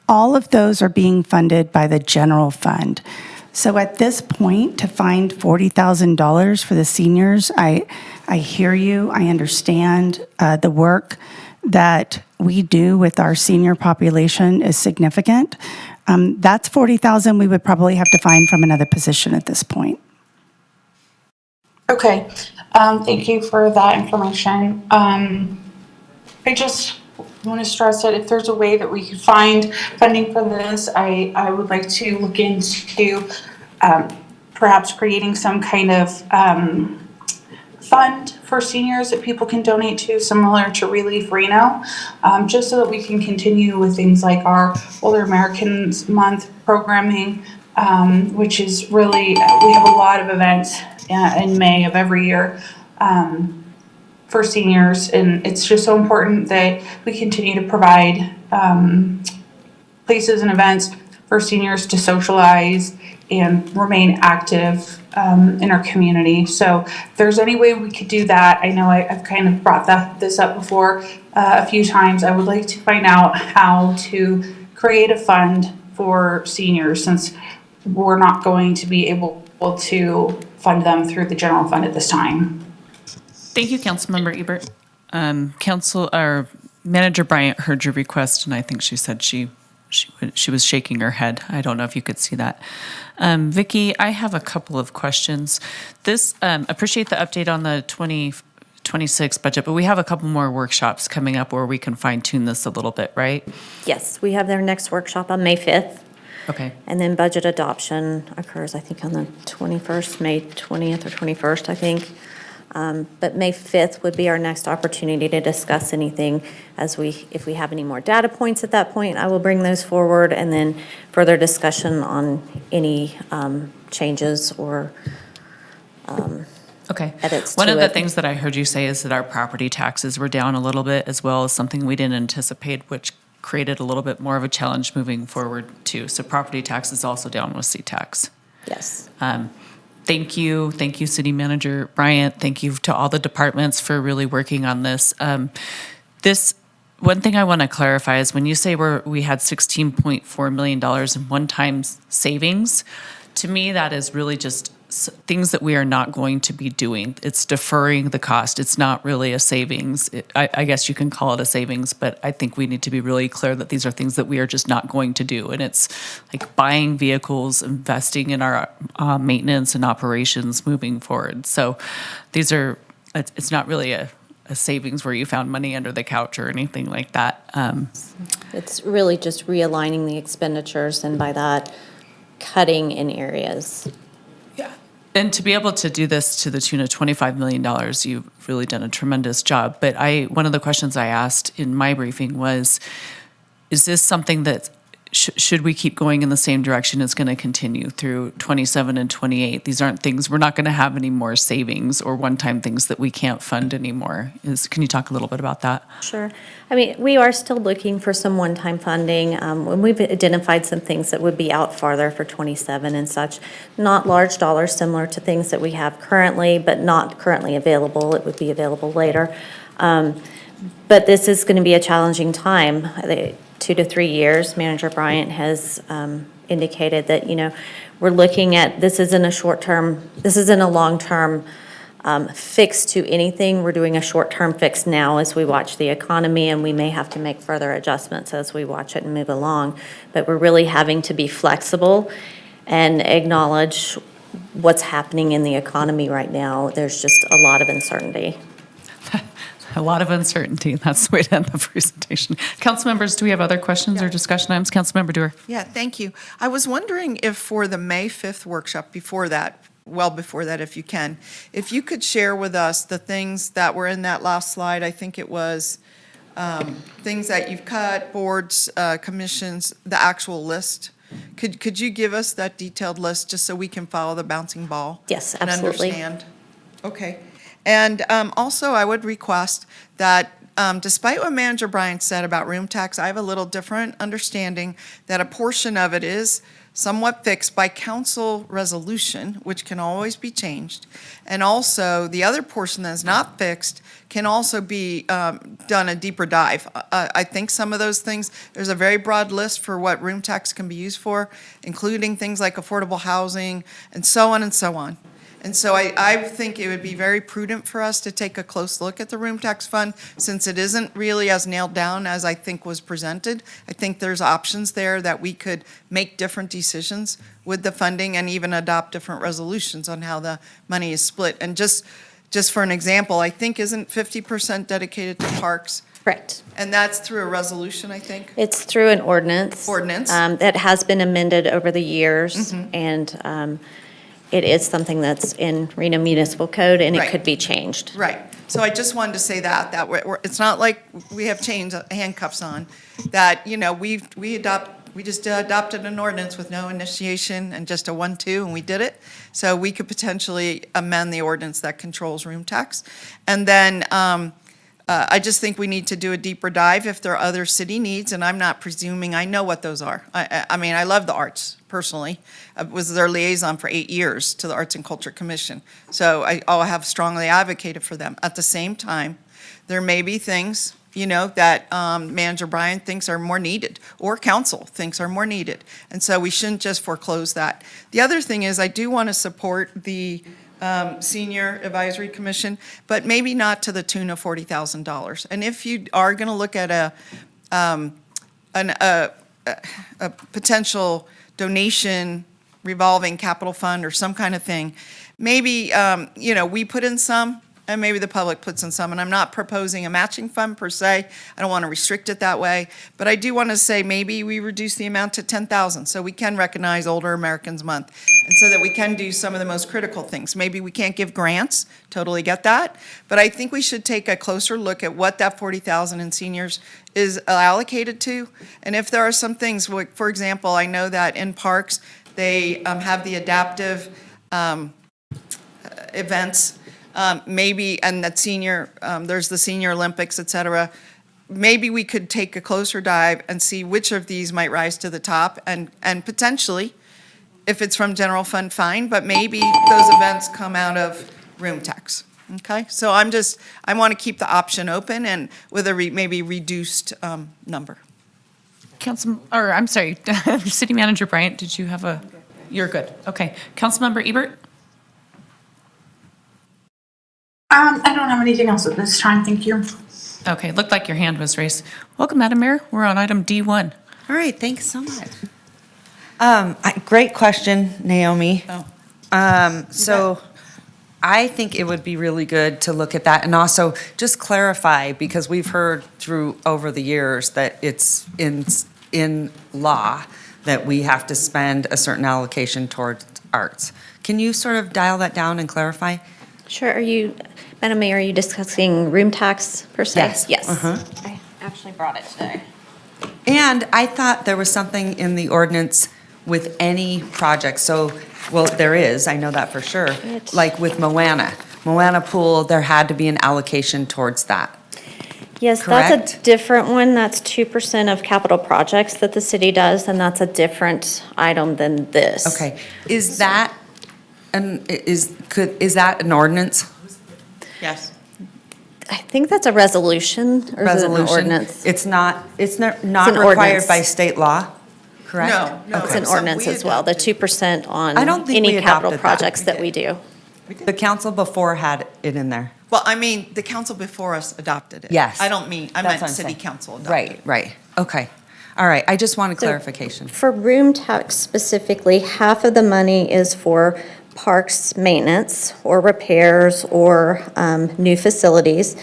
all of those are being funded by the general fund. So at this point, to find $40,000 for the seniors, I hear you, I understand the work that we do with our senior population is significant. That's $40,000 we would probably have to find from another position at this point. Okay, thank you for that information. I just want to stress that if there's a way that we could find funding for this, I would like to look into perhaps creating some kind of fund for seniors that people can donate to, similar to Relief Reno, just so that we can continue with things like our Older Americans Month programming, which is really, we have a lot of events in May of every year for seniors, and it's just so important that we continue to provide places and events for seniors to socialize and remain active in our community. So if there's any way we could do that, I know I've kind of brought this up before a few times. I would like to find out how to create a fund for seniors, since we're not going to be able to fund them through the general fund at this time. Thank you, Councilmember Ebert. Manager Bryant heard your request, and I think she said she was shaking her head. I don't know if you could see that. Vicki, I have a couple of questions. Appreciate the update on the 2026 budget, but we have a couple more workshops coming up where we can fine tune this a little bit, right? Yes, we have their next workshop on May 5th. Okay. And then budget adoption occurs, I think, on the 21st, May 20th or 21st, I think. But May 5th would be our next opportunity to discuss anything if we have any more data points at that point, I will bring those forward, and then further discussion on any changes or edits to One of the it. things that I heard you say is that our property taxes were down a little bit, as well as something we didn't anticipate, which created a little bit more of a challenge moving forward too. So property tax is also down with C-Tax. Yes. Thank you, City Manager Bryant. Thank you to all the departments for really working on this. One thing I want to clarify is when you say we had $16.4 million in one-time savings, to me, that is really just things that we are not going to be doing. It's deferring the cost. It's not really a savings. I guess you can call it a savings, but I think we need to be really clear that these are things that we are just not going to do. And it's like buying vehicles, investing in our maintenance and operations moving forward. So it's not really a savings where you found money under the couch or anything like that. It's really just realigning the expenditures, and by that, cutting in areas. And to be able to do this to the tune of $25 million, you've really done a tremendous job. But one of the questions I asked in my briefing was, is this something that should we keep going in the same direction? It's going to continue through 27 and 28. These aren't things, we're not going to have any more savings or one-time things that we can't fund anymore. Can you talk a little bit about that? Sure. I mean, we are still looking for some one-time funding. When we've identified some things that would be out farther for 27 and such, not large dollars similar to things that we have currently, but not currently available. It would be available later. But this is going to be a challenging time. 2 to 3 years, Manager Bryant has indicated that, we're looking at, this isn't a long-term fix to anything. We're doing a short-term fix now as we watch the economy, and we may have to make further adjustments as we watch it and move along. But we're really having to be flexible and acknowledge what's happening in the economy right now. There's just a lot of uncertainty. A lot of uncertainty. That's the way to end the presentation. Council members, do we have other questions or discussion items? Councilmember Dewar. Yeah, thank you. I was wondering if for the May 5th workshop, before that, if you can, if you could share with us the things that were in that last slide. I think it was things that you've cut, boards, commissions, the actual list. Could you give us that detailed list just so we can follow the bouncing ball? Yes, And absolutely. understand? Okay. And also, I would request that, despite what Manager Bryant said about room tax, I have a little different understanding that a portion of it is somewhat fixed by council resolution, which can always be changed. And also, the other portion that is not fixed can also be done a deeper dive. I think some of those things, there's a very broad list for what room tax can be used for, including things like affordable housing and so on and so on. And so I think it would be very prudent for us to take a close look at the room tax fund, since it isn't really as nailed down as I think was presented. I think there's options there that we could make different decisions with the funding and even adopt different resolutions on how the money is split. And just for an example, I think isn't 50% dedicated to parks? Correct. And that's through a resolution, I think? It's through an ordinance. Ordinance. That has been amended over the years, and it is something that's in Reno Municipal Code, and it Right. could be changed. Right. So I just wanted to say that it's not like we have chains, handcuffs on, that, we just adopted an ordinance with no initiation and just a 1-2, and we did it. So we could potentially amend the ordinance that controls room tax. And then I just think we need to do a deeper dive if there are other city needs, and I'm not presuming I know what those are. I mean, I love the arts, personally. I was their liaison for 8 years to the Arts and Culture Commission, so I'll have strongly advocated for them. At the same time, there may be things, that Manager Bryan thinks are more needed, or council thinks are more needed, and so we shouldn't just foreclose that. The other thing is, I do want to support the Senior Advisory Commission, but maybe not to the tune of $40,000. And if you are going to look at a potential donation revolving capital fund or some kind of thing, maybe, we put in some, and maybe the public puts in some. And I'm not proposing a matching fund per se. I don't want to restrict it that way. But I do want to say maybe we reduce the amount to $10,000 so we can recognize Older Americans Month, and so that we can do some of the most critical things. Maybe we can't give grants, totally get that. But I think we should take a closer look at what that $40,000 in seniors is allocated to. And if there are some things, like, for example, I know that in parks, they have the adaptive events. Maybe, and that senior, there's the Senior Olympics, et cetera. Maybe we could take a closer dive and see which of these might rise to the top, and potentially, if it's from general fund, fine, but maybe those events come out of room tax. Okay, so I want to keep the option open and with a maybe reduced number. I'm sorry, City Manager Bryant, did you have you're good. Okay. Councilmember Ebert? I don't have anything else at this time, thank you. Okay, looked like your hand was raised. Welcome, Madam Mayor. We're on item D1. All right, thanks so much. Great question, Naomi. So I think it would be really good to look at that and also just clarify, because we've heard over the years that it's in law that we have to spend a certain allocation towards arts. Can you sort of dial that down and clarify? Sure. Madam Mayor, are you discussing room tax per se? Yes. Yes. Uh-huh. I actually brought it today. And I thought there was something in the ordinance with any project, well, there is, I know that for sure. Like with Moana Pool, there had to be an allocation towards that. Yes, Correct? that's a different one. That's 2% of capital projects that the city does, and that's a different item than this. Okay, is that an ordinance? Yes. I think that's a resolution, or is it an ordinance? It's not an required ordinance. by state law, correct? No, It's an ordinance as well, the 2% on I don't think any we capital adopted that. projects that we do. The council before had it in there. Well, I mean, the council before us adopted it. Yes. I That's meant what I'm city saying. council adopted it. Right, okay. All right, I just wanted So- clarification. For room tax specifically, half of the money is for parks maintenance or repairs or new facilities.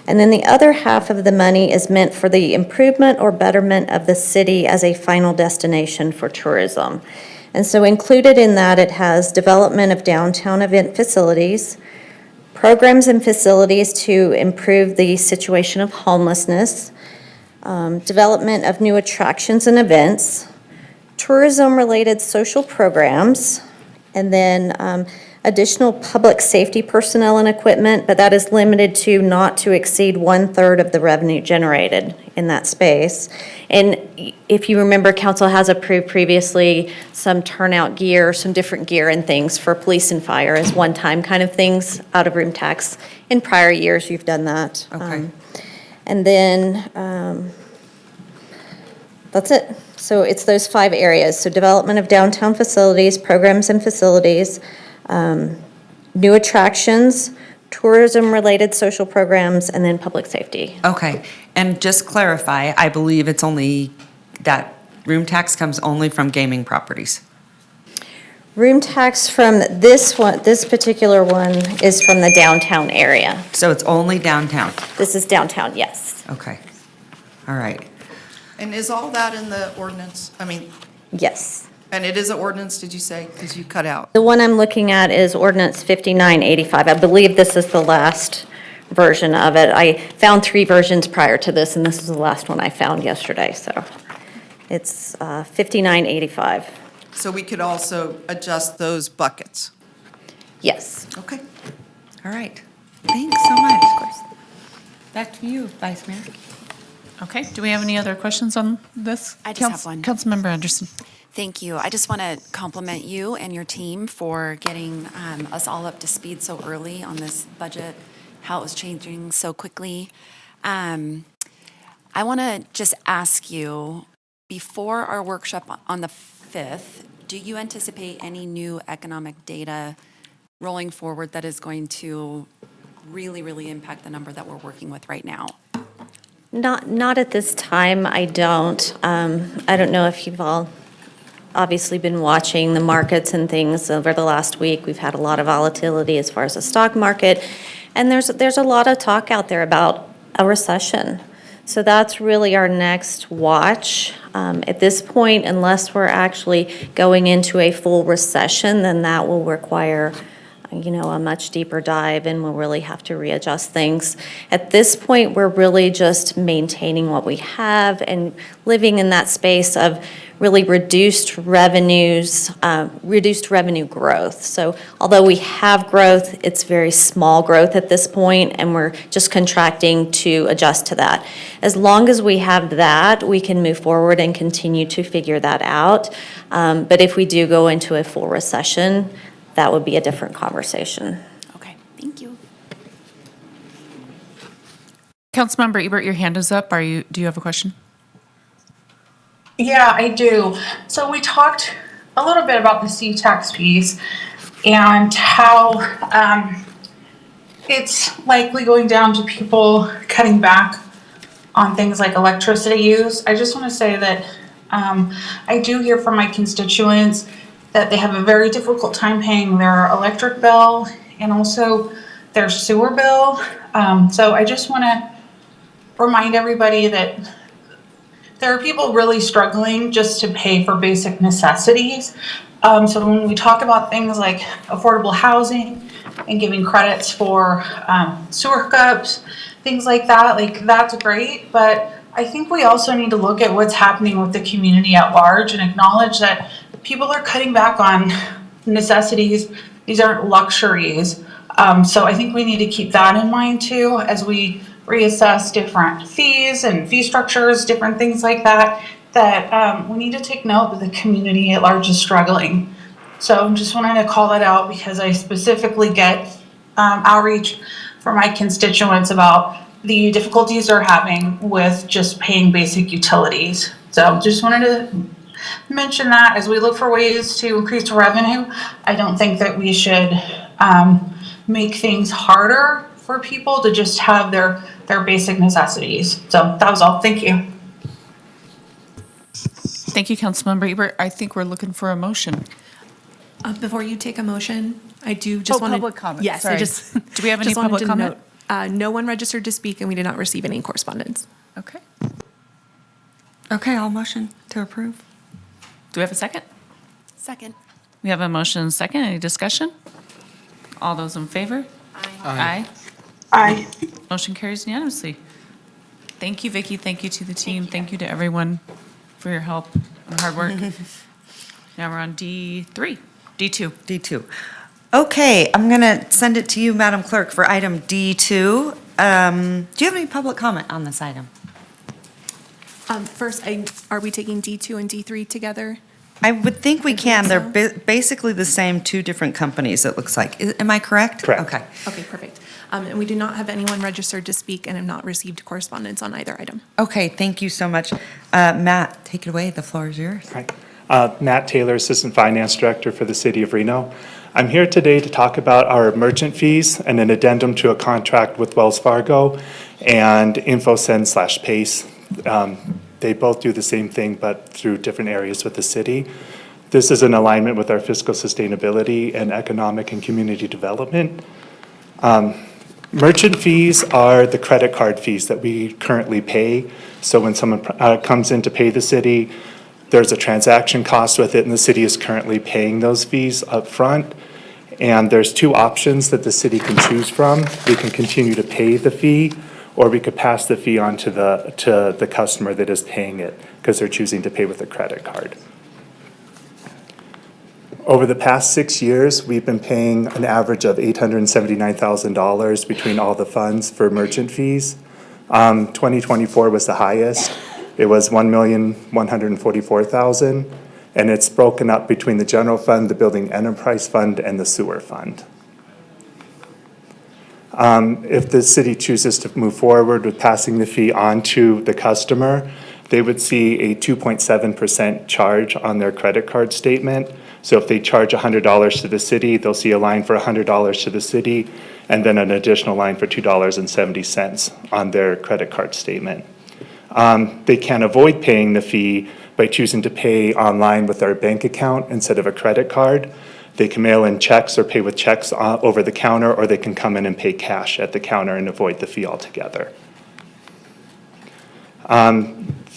And then the other half of the money is meant for the improvement or betterment of the city as a final destination for tourism. And so included in that, it has development of downtown event facilities, programs and facilities to improve the situation of homelessness, development of new attractions and events, tourism-related social programs, and then additional public safety personnel and equipment, but that is limited to not to exceed 1/3 of the revenue generated in that space. And if you remember, council has approved previously some turnout gear, some different gear and things for police and fire as one-time kind of things out of room tax. In prior years, you've done that. Okay. And then, that's it. So it's those 5 areas. So development of downtown facilities, programs and facilities, new attractions, tourism-related social programs, and then public safety. Okay, and just clarify, I believe it's only, that room tax comes only from gaming properties. Room tax from this one, this particular one is from the downtown area. So it's only downtown? This is downtown, yes. Okay, all right. And is all that in the ordinance? I mean, Yes. and it is an ordinance, did you say? Because you cut out. The one I'm looking at is ordinance 5985. I believe this is the last version of it. I found 3 versions prior to this, and this is the last one I found yesterday, so it's 5985. So we could also adjust those buckets. Yes. Okay, all right. Thanks so much. Back to you, Vice Mayor. Okay, do we have any other questions on this? I just have one. Councilmember Anderson. Thank you. I just want to compliment you and your team for getting us all up to speed so early on this budget, how it was changing so quickly. I want to just ask you, before our workshop on the 5th, do you anticipate any new economic data rolling forward that is going to really, really impact the number that we're working with right now? Not at this time, I don't. I don't know if you've all obviously been watching the markets and things over the last week. We've had a lot of volatility as far as the stock market, and there's a lot of talk out there about a recession. So that's really our next watch. At this point, unless we're actually going into a full recession, then that will require a much deeper dive, and we'll really have to readjust things. At this point, we're really just maintaining what we have and living in that space of really reduced revenues, reduced revenue growth. So although we have growth, it's very small growth at this point, and we're just contracting to adjust to that. As long as we have that, we can move forward and continue to figure that out. But if we do go into a full recession, that would be a different conversation. Okay, thank you. Councilmember Ebert, your hand is up. Do you have a question? Yeah, I do. So we talked a little bit about the C-tax piece and how it's likely going down to people cutting back on things like electricity use. I just want to say that I do hear from my constituents that they have a very difficult time paying their electric bill and also their sewer bill. So I just want to remind everybody that there are people really struggling just to pay for basic necessities. So when we talk about things like affordable housing and giving credits for sewer hookups, things like that, like that's great. But I think we also need to look at what's happening with the community at large and acknowledge that people are cutting back on necessities. These aren't luxuries. So I think we need to keep that in mind too as we reassess different fees and fee structures, different things like that, that we need to take note that the community at large is struggling. So just wanted to call that out because I specifically get outreach from my constituents about the difficulties they're having with just paying basic utilities. So just wanted to mention that as we look for ways to increase revenue. I don't think that we should make things harder for people to just have their basic necessities. So that was all. Thank you. Thank you, Councilmember Ebert. I think we're looking for a motion. Before you take a motion, I do just want to. Public comment. Yes, Sorry. I just. Do we have any just wanted public to comment? note, no one registered to speak and we did not receive any correspondence. Okay. Okay, I'll motion to approve. Do we have a second? Second. We have a motion and a second. Any discussion? All those in favor? Aye. Aye. Motion carries unanimously. Thank you, Vicki. Thank you to the team. Thank you to everyone for your help and hard work. Now we're on D2. D2. Okay, I'm going to send it to you, Madam Clerk, for item D2. Do you have any public comment on this item? First, are we taking D2 and D3 together? I would think we can. believe They're basically the same two different companies, it looks like. Am I correct? Correct. Okay. Okay, perfect. And we do not have anyone registered to speak and have not received correspondence on either item. Okay, thank you so much. Matt, take it away. The floor is yours. Hi. Matt Taylor, Assistant Finance Director for the City of Reno. I'm here today to talk about our merchant fees and an addendum to a contract with Wells Fargo and InfoSend/PACE. They both do the same thing, but through different areas with the city. This is in alignment with our fiscal sustainability and economic and community development. Merchant fees are the credit card fees that we currently pay. So when someone comes in to pay the city, there's a transaction cost with it, and the city is currently paying those fees up front. And there's two options that the city can choose from. We can continue to pay the fee, or we could pass the fee on to the customer that is paying it because they're choosing to pay with a credit card. Over the past 6 years, we've been paying an average of $879,000 between all the funds for merchant fees. 2024 was the highest. It was $1,144,000, and it's broken up between the general fund, the building enterprise fund, and the sewer fund. If the city chooses to move forward with passing the fee on to the customer, they would see a 2.7% charge on their credit card statement. So if they charge $100 to the city, they'll see a line for $100 to the city, and then an additional line for $2.70 on their credit card statement. They can avoid paying the fee by choosing to pay online with their bank account instead of a credit card. They can mail in checks or pay with checks over the counter, or they can come in and pay cash at the counter and avoid the fee altogether.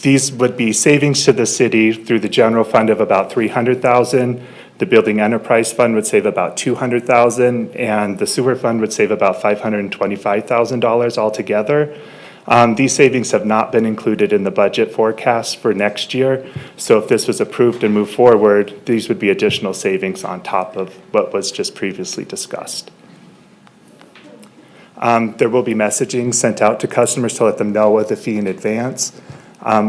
These would be savings to the city through the general fund of about $300,000. The building enterprise fund would save about $200,000, and the sewer fund would save about $525,000 altogether. These savings have not been included in the budget forecast for next year. So if this was approved and moved forward, these would be additional savings on top of what was just previously discussed. There will be messaging sent out to customers to let them know of the fee in advance.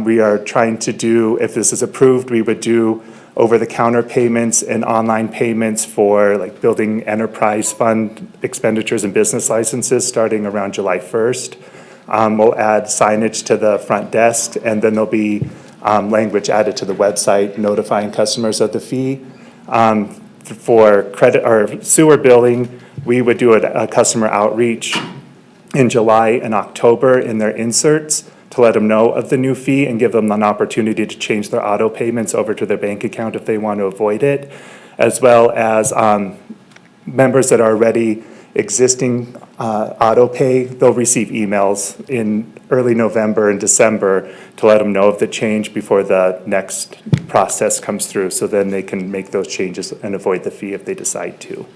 We are trying to do, if this is approved, we would do over-the-counter payments and online payments for like building enterprise fund expenditures and business licenses starting around July 1st. We'll add signage to the front desk, and then there'll be language added to the website notifying customers of the fee. For credit or sewer billing, we would do a customer outreach in July and October in their inserts to let them know of the new fee and give them an opportunity to change their auto payments over to their bank account if they want to avoid it, as well as members that are already existing auto pay, they'll receive emails in early November and December to let them know of the change before the next process comes through, so then they can make those changes and avoid the fee if they decide to.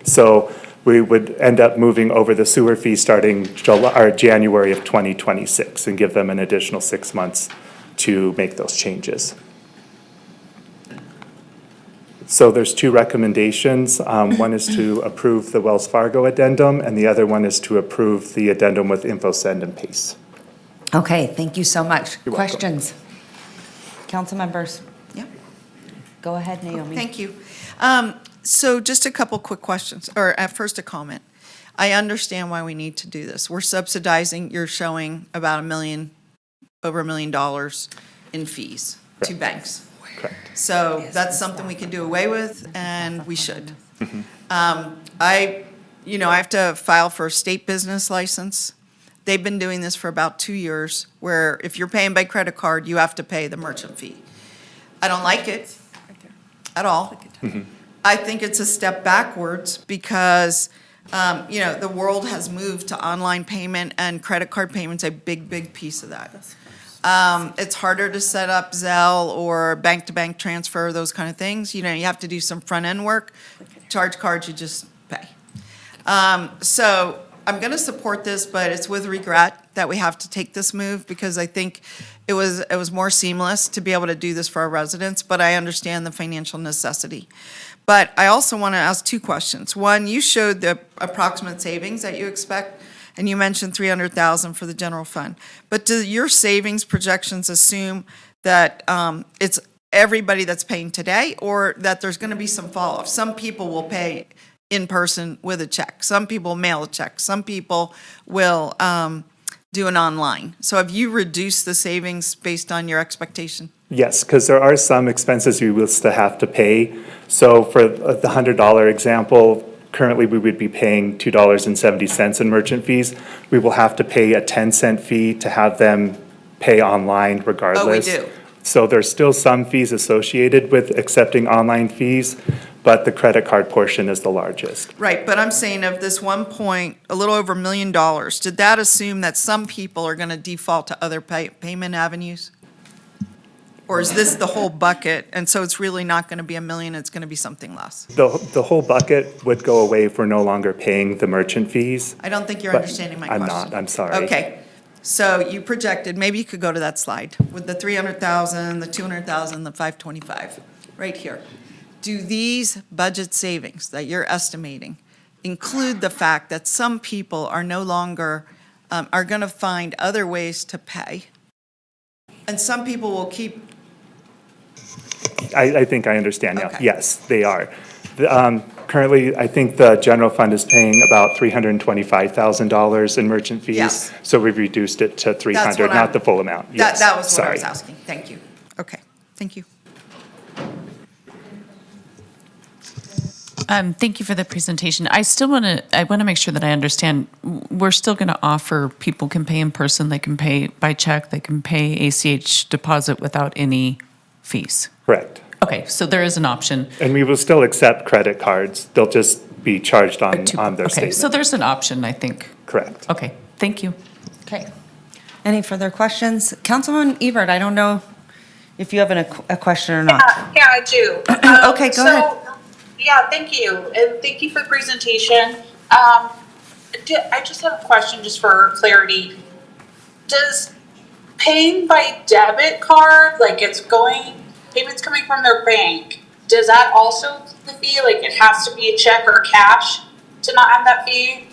So we would end up moving over the sewer fee starting January of 2026 and give them an additional 6 months to make those changes. So there's two recommendations. One is to approve the Wells Fargo addendum, and the other one is to approve the addendum with InfoSend and PACE. Okay, thank you so much. You're welcome. Questions? Council members? Yeah. Go ahead, Naomi. Thank you. So just a couple quick questions, or at first a comment. I understand why we need to do this. We're subsidizing, you're showing about over $1 million in fees to banks. Correct. So that's something we can do away with, and we should. I have to file for a state business license. They've been doing this for about 2 years, where if you're paying by credit card, you have to pay the merchant fee. I don't like it at all. I think it's a step backwards because, the world has moved to online payment, and credit card payment's a big, big piece of that. It's harder to set up Zelle or bank-to-bank transfer, those kind of things. You have to do some front-end work. Charge cards, you just pay. So I'm going to support this, but it's with regret that we have to take this move because I think it was more seamless to be able to do this for our residents, but I understand the financial necessity. But I also want to ask two questions. One, you showed the approximate savings that you expect, and you mentioned $300,000 for the general fund. But do your savings projections assume that it's everybody that's paying today, or that there's going to be some fall off? Some people will pay in person with a check. Some people mail a check. Some people will do an online. So have you reduced the savings based on your expectation? Yes, because there are some expenses we will still have to pay. So for the $100 example, currently we would be paying $2.70 in merchant fees. We will have to pay a 10-cent fee to have them pay online regardless. Oh, we do? So there's still some fees associated with accepting online fees, but the credit card portion is the largest. Right, but I'm saying of this a little over $1 million, did that assume that some people are going to default to other payment avenues? Or is this the whole bucket, and so it's really not going to be $1 million, it's going to be something less? The whole bucket would go away if we're no longer paying the merchant fees. I don't think you're but understanding my I'm question. not, I'm sorry. Okay, so you projected, maybe you could go to that slide, with the 300,000, the 200,000, the 525, right here. Do these budget savings that you're estimating include the fact that some people are no longer, are going to find other ways to pay? And some people will keep. I think I understand now. Okay. Yes, they are. Currently, I think the general fund is paying about $325,000 in merchant fees. Yes. So we've reduced it to 300, not the full amount. Yes, That was what I sorry. was asking. Thank you. Okay, thank you. Thank you for the presentation. I want to make sure that I understand. We're still going to offer, people can pay in person, they can pay by check, they can pay ACH deposit without any fees. Correct. Okay, so there is an option. And we will still accept credit cards. They'll just be charged on their Okay, statement. so there's an option, I think. Correct. Okay, thank you. Okay. Any further questions? Councilman Ebert, I don't know if you have a question or not. Yeah, I do. Okay, go ahead. Yeah, thank you, and thank you for the presentation. I just have a question just for clarity. Does paying by debit card, like payments coming from their bank, does that also the fee? Like it has to be a check or cash to not have that fee?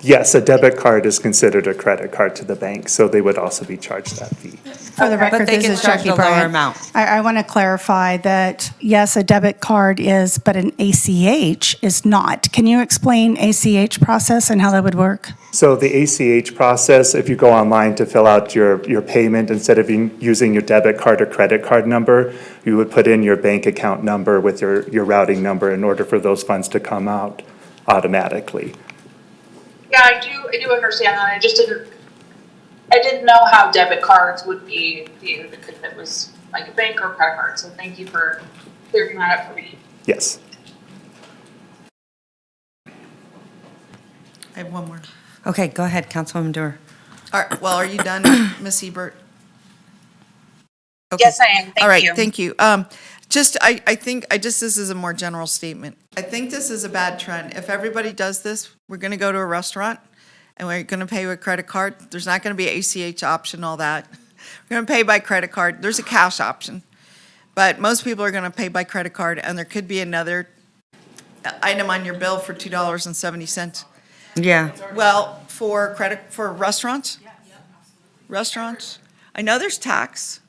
Yes, a debit card is considered a credit card to the bank, so they would also be charged that fee. For the But record, they this get is charged Jackie a lower Bryant. amount. I want to clarify that, yes, a debit card is, but an ACH is not. Can you explain ACH process and how that would work? So the ACH process, if you go online to fill out your payment, instead of using your debit card or credit card number, you would put in your bank account number with your routing number in order for those funds to come out automatically. Yeah, I do understand that. I didn't know how debit cards would be viewed if it was like a bank or credit card. So thank you for clearing that up for me. Yes. I have one more. Okay, go ahead, Councilwoman Dewar. Well, are you done, Ms. Ebert? Okay. Yes, I am. Thank All right, you. thank you. I think, this is a more general statement. I think this is a bad trend. If everybody does this, we're gonna go to a restaurant and we're gonna pay with credit card. There's not gonna be ACH option, all that. We're gonna pay by credit card. There's a cash option. But most people are gonna pay by credit card, and there could be another item on your bill for $2.70. Yeah. Well, for restaurants? Restaurants? I know there's tax.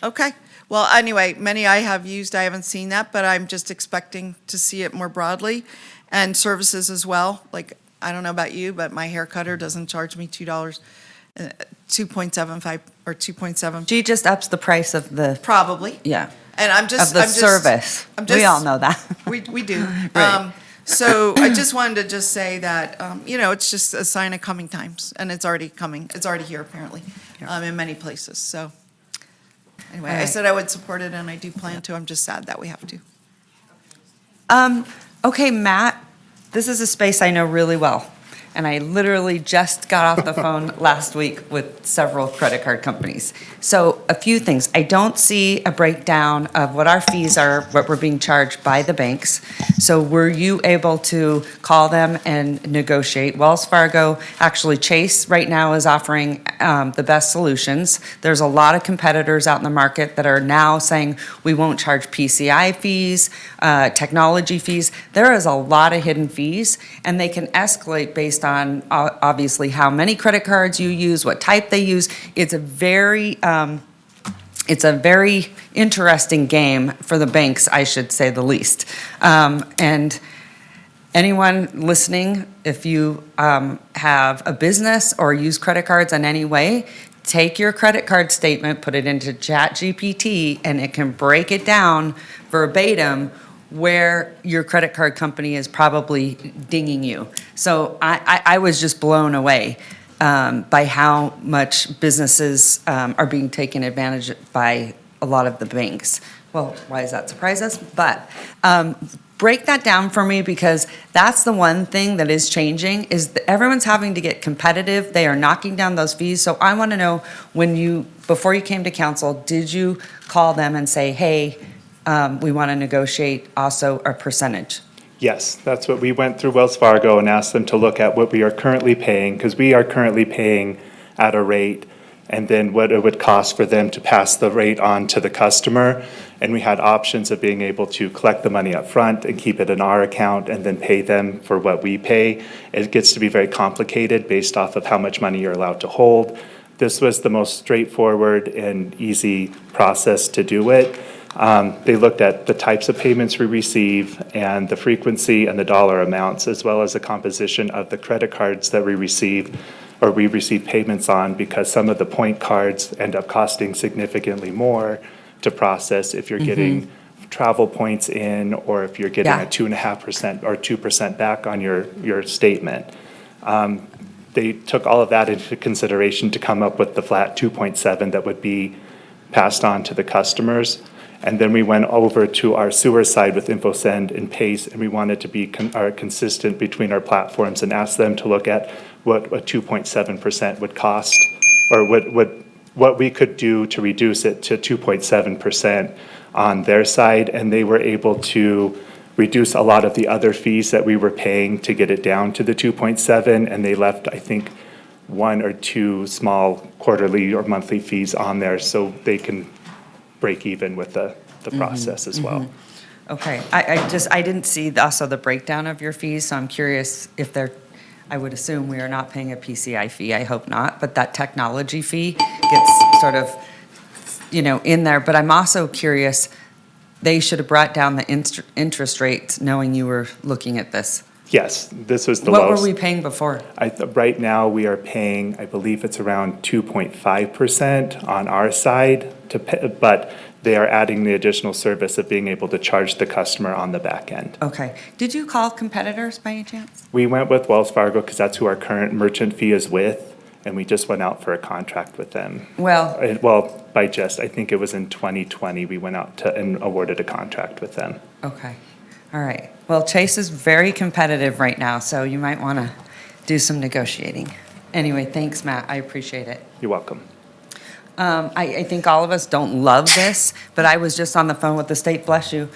Okay. Well, anyway, many I have used, I haven't seen that, but I'm just expecting to see it more broadly. And services as well. Like, I don't know about you, but my hair cutter doesn't charge me $2, 2.75 or 2.7. She just ups the price of the, Probably. yeah, And of the service. We all know that. We do. Right. So I just wanted to say that, it's just a sign of coming times, and it's already coming. It's already here, apparently, in many places. So anyway, I said I would support it, and I do plan to. I'm just sad that we have to. Okay, Matt, this is a space I know really well. And I literally just got off the phone last week with several credit card companies. So a few things. I don't see a breakdown of what our fees are, what we're being charged by the banks. So were you able to call them and negotiate? Wells Fargo, actually Chase right now is offering the best solutions. There's a lot of competitors out in the market that are now saying we won't charge PCI fees, technology fees. There is a lot of hidden fees, and they can escalate based on obviously how many credit cards you use, what type they use. It's a very interesting game for the banks, I should say the least. And anyone listening, if you have a business or use credit cards in any way, take your credit card statement, put it into ChatGPT, and it can break it down verbatim where your credit card company is probably dinging you. So I was just blown away by how much businesses are being taken advantage of by a lot of the banks. Well, why does that surprise us? But break that down for me, because that's the one thing that is changing, is that everyone's having to get competitive. They are knocking down those fees. So I want to know, before you came to council, did you call them and say, hey, we want to negotiate also a percentage? Yes, that's what we went through Wells Fargo and asked them to look at what we are currently paying, because we are currently paying at a rate, and then what it would cost for them to pass the rate on to the customer. And we had options of being able to collect the money up front and keep it in our account and then pay them for what we pay. It gets to be very complicated based off of how much money you're allowed to hold. This was the most straightforward and easy process to do it. They looked at the types of payments we receive and the frequency and the dollar amounts, as well as the composition of the credit cards that we receive payments on, because some of the point cards end up costing significantly more to process if you're getting travel points in, or if you're getting a 2.5% or 2% back on your statement. They took all of that into consideration to come up with the flat 2.7 that would be passed on to the customers. And then we went over to our sewer side with InfoSend and Pace, and we wanted to be consistent between our platforms and asked them to look at what a 2.7% would cost, or what we could do to reduce it to 2.7% on their side. And they were able to reduce a lot of the other fees that we were paying to get it down to the 2.7, and they left, I think, 1 or 2 small quarterly or monthly fees on there, so they can break even with the process as well. Okay, I didn't see also the breakdown of your fees, so I'm curious if they're I would assume we are not paying a PCI fee, I hope not, but that technology fee gets sort of, in there. But I'm also curious, they should have brought down the interest rates knowing you were looking at this. Yes, this was the What lowest. were we paying before? Right now, we are paying, I believe it's around 2.5% on our side, but they are adding the additional service of being able to charge the customer on the back end. Okay. Did you call competitors by any chance? We went with Wells Fargo because that's who our current merchant fee is with, and we just went out for a contract with them. Well, I think it was in 2020, we went out and awarded a contract with them. okay. All right. Well, Chase is very competitive right now, so you might want to do some negotiating. Anyway, thanks, Matt. I appreciate it. You're welcome. I think all of us don't love this, but I was just on the phone with the state, bless you,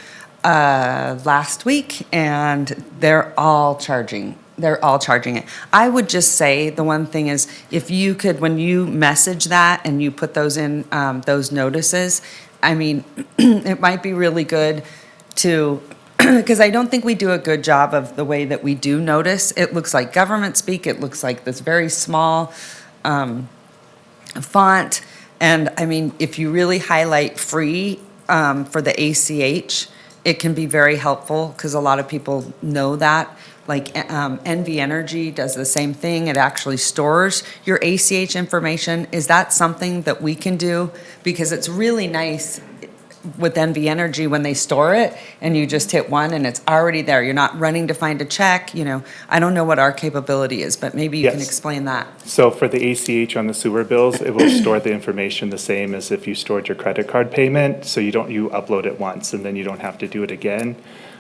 last week, and they're all charging. They're all charging it. I would just say, the one thing is, if you could, when you message that and you put those in, those notices, I mean, it might be really good to, because I don't think we do a good job of the way that we do notice. It looks like government speak. It looks like this very small font. And I mean, if you really highlight free for the ACH, it can be very helpful because a lot of people know that. Like NV Energy does the same thing. It actually stores your ACH information. Is that something that we can do? Because it's really nice with NV Energy when they store it and you just hit one and it's already there. You're not running to find a check. I don't know what our capability is, but maybe you can Yes. explain that. So for the ACH on the sewer bills, it will store the information the same as if you stored your credit card payment. So you upload it once and then you don't have to do it again.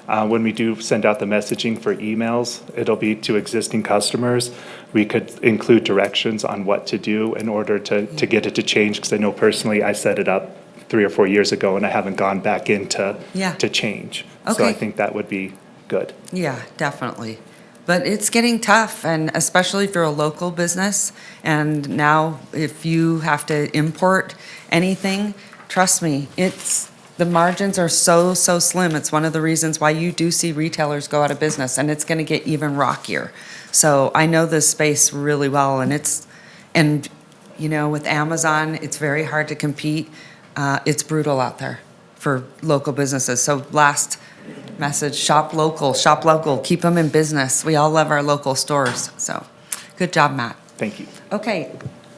When we do send out the messaging for emails, it'll be to existing customers. We could include directions on what to do in order to get it to change, because I know personally I set it up 3 or 4 years ago and I haven't gone back in to change. So I Okay. think that would be good. Yeah, definitely. But it's getting tough, and especially if you're a local business, and now if you have to import anything, trust me, the margins are so slim. It's one of the reasons why you do see retailers go out of business, and it's gonna get even rockier. So I know this space really well, and with Amazon, it's very hard to compete. It's brutal out there for local businesses. So last message, shop local, keep them in business. We all love our local stores. So good job, Matt. Thank you. Okay,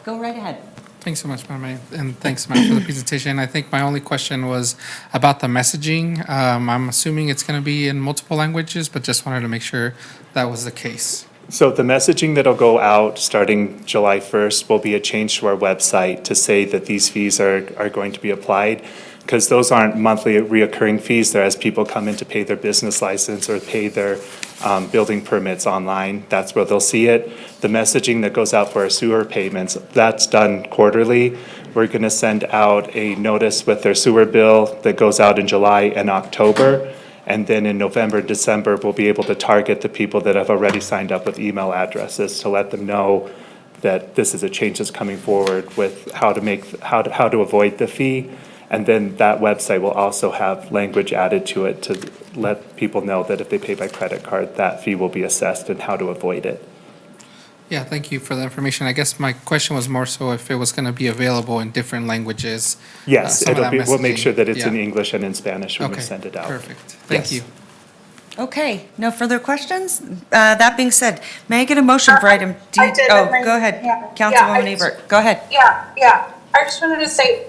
go right ahead. Thanks so much, Madam Mayor, and thanks, Matt, for the presentation. I think my only question was about the messaging. I'm assuming it's going to be in multiple languages, but just wanted to make sure that was the case. So the messaging that'll go out starting July 1st will be a change to our website to say that these fees are going to be applied, because those aren't monthly reoccurring fees. They're as people come in to pay their business license or pay their building permits online. That's where they'll see it. The messaging that goes out for our sewer payments, that's done quarterly. We're going to send out a notice with their sewer bill that goes out in July and October. And then in November, December, we'll be able to target the people that have already signed up with email addresses to let them know that this is a change that's coming forward with how to avoid the fee. And then that website will also have language added to it to let people know that if they pay by credit card, that fee will be assessed and how to avoid it. Yeah, thank you for the information. I guess my question was more so if it was going to be available in different languages. Yes, some of that we'll make messaging. sure that it's in Yeah. English and in Spanish when we Okay, send it out. perfect. Thank Yes. you. Okay, no further questions? That being said, may I get a motion for item D? I did, Oh, but go ahead, yeah, Councilwoman I- Ebert, go ahead. Yeah. I just wanted to say,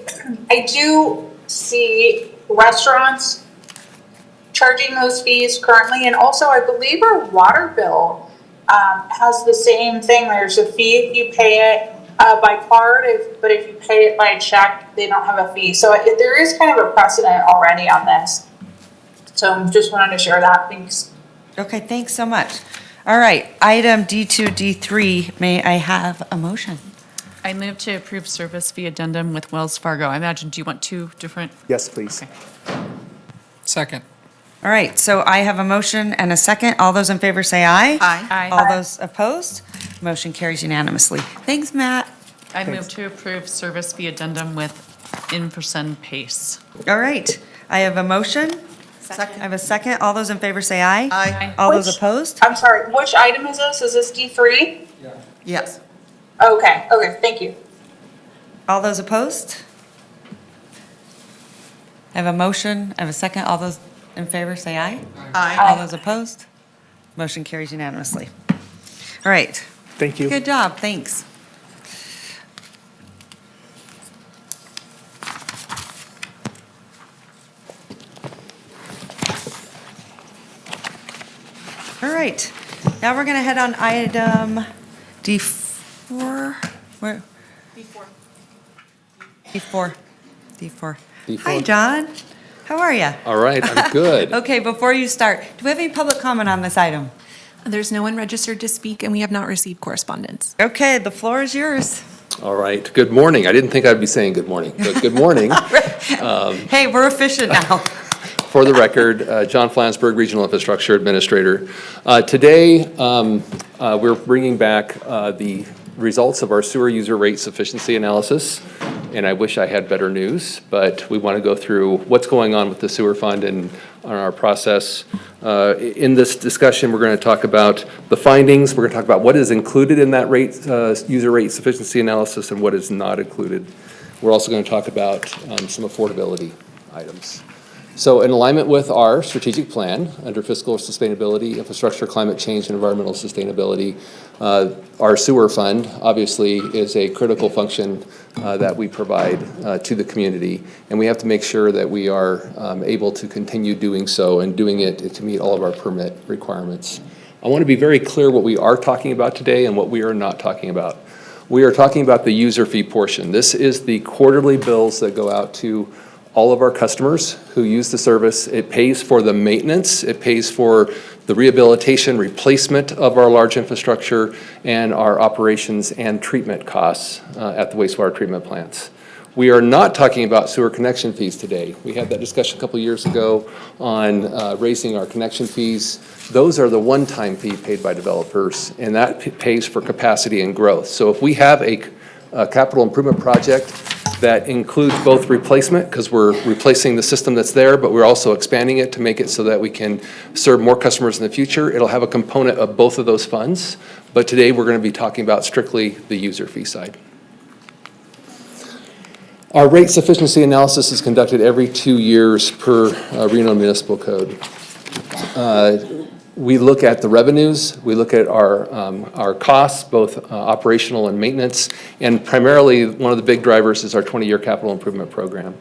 I do see restaurants charging those fees currently, and also I believe our water bill has the same thing. There's a fee if you pay it by card, but if you pay it by check, they don't have a fee. So there is kind of a precedent already on this. So just wanted to share that. Thanks. Okay, thanks so much. All right, item D2, D3, may I have a motion? I move to approve service fee addendum with Wells Fargo. I imagine, do you want two different? Yes, please. Okay. Second. All right, so I have a motion and a second. All those in favor say aye. Aye. All those opposed? Motion carries unanimously. Thanks, Matt. I move to approve service fee addendum with in% pace. All right, I have a motion. Second. I have a second. All those in favor say aye. Aye. All those Which- opposed? I'm sorry, which item is this? Is this D3? Yes. Okay, thank you. All those opposed? I have a motion, I have a second. All those in favor say aye. Aye. All those opposed? Motion carries unanimously. All right. Thank you. Good job, thanks. All right, now we're gonna head on item D4. Where? D4. D4. Hi, John. How are you? All right, I'm good. Okay, before you start, do we have any public comment on this item? There's no one registered to speak, and we have not received correspondence. Okay, the floor is yours. All right, good morning. I didn't think I'd be saying good morning, but good morning. Hey, we're efficient now. For the record, John Flansburgh, Regional Infrastructure Administrator. Today, we're bringing back the results of our sewer user rate sufficiency analysis, and I wish I had better news, but we want to go through what's going on with the sewer fund and on our process. In this discussion, we're going to talk about the findings. We're going to talk about what is included in that rate, user rate sufficiency analysis and what is not included. We're also going to talk about some affordability items. So in alignment with our strategic plan under fiscal sustainability, infrastructure, climate change, and environmental sustainability, our sewer fund obviously is a critical function that we provide to the community. And we have to make sure that we are able to continue doing so and doing it to meet all of our permit requirements. I want to be very clear what we are talking about today and what we are not talking about. We are talking about the user fee portion. This is the quarterly bills that go out to all of our customers who use the service. It pays for the maintenance, it pays for the rehabilitation, replacement of our large infrastructure, and our operations and treatment costs at the wastewater treatment plants. We are not talking about sewer connection fees today. We had that discussion a couple years ago on raising our connection fees. Those are the one-time fee paid by developers, and that pays for capacity and growth. So if we have a capital improvement project that includes both replacement, because we're replacing the system that's there, but we're also expanding it to make it so that we can serve more customers in the future. It'll have a component of both of those funds, but today we're going to be talking about strictly the user fee side. Our rate sufficiency analysis is conducted every 2 years per Reno Municipal Code. We look at the revenues, we look at our costs, both operational and maintenance, and primarily one of the big drivers is our 20-year capital improvement program.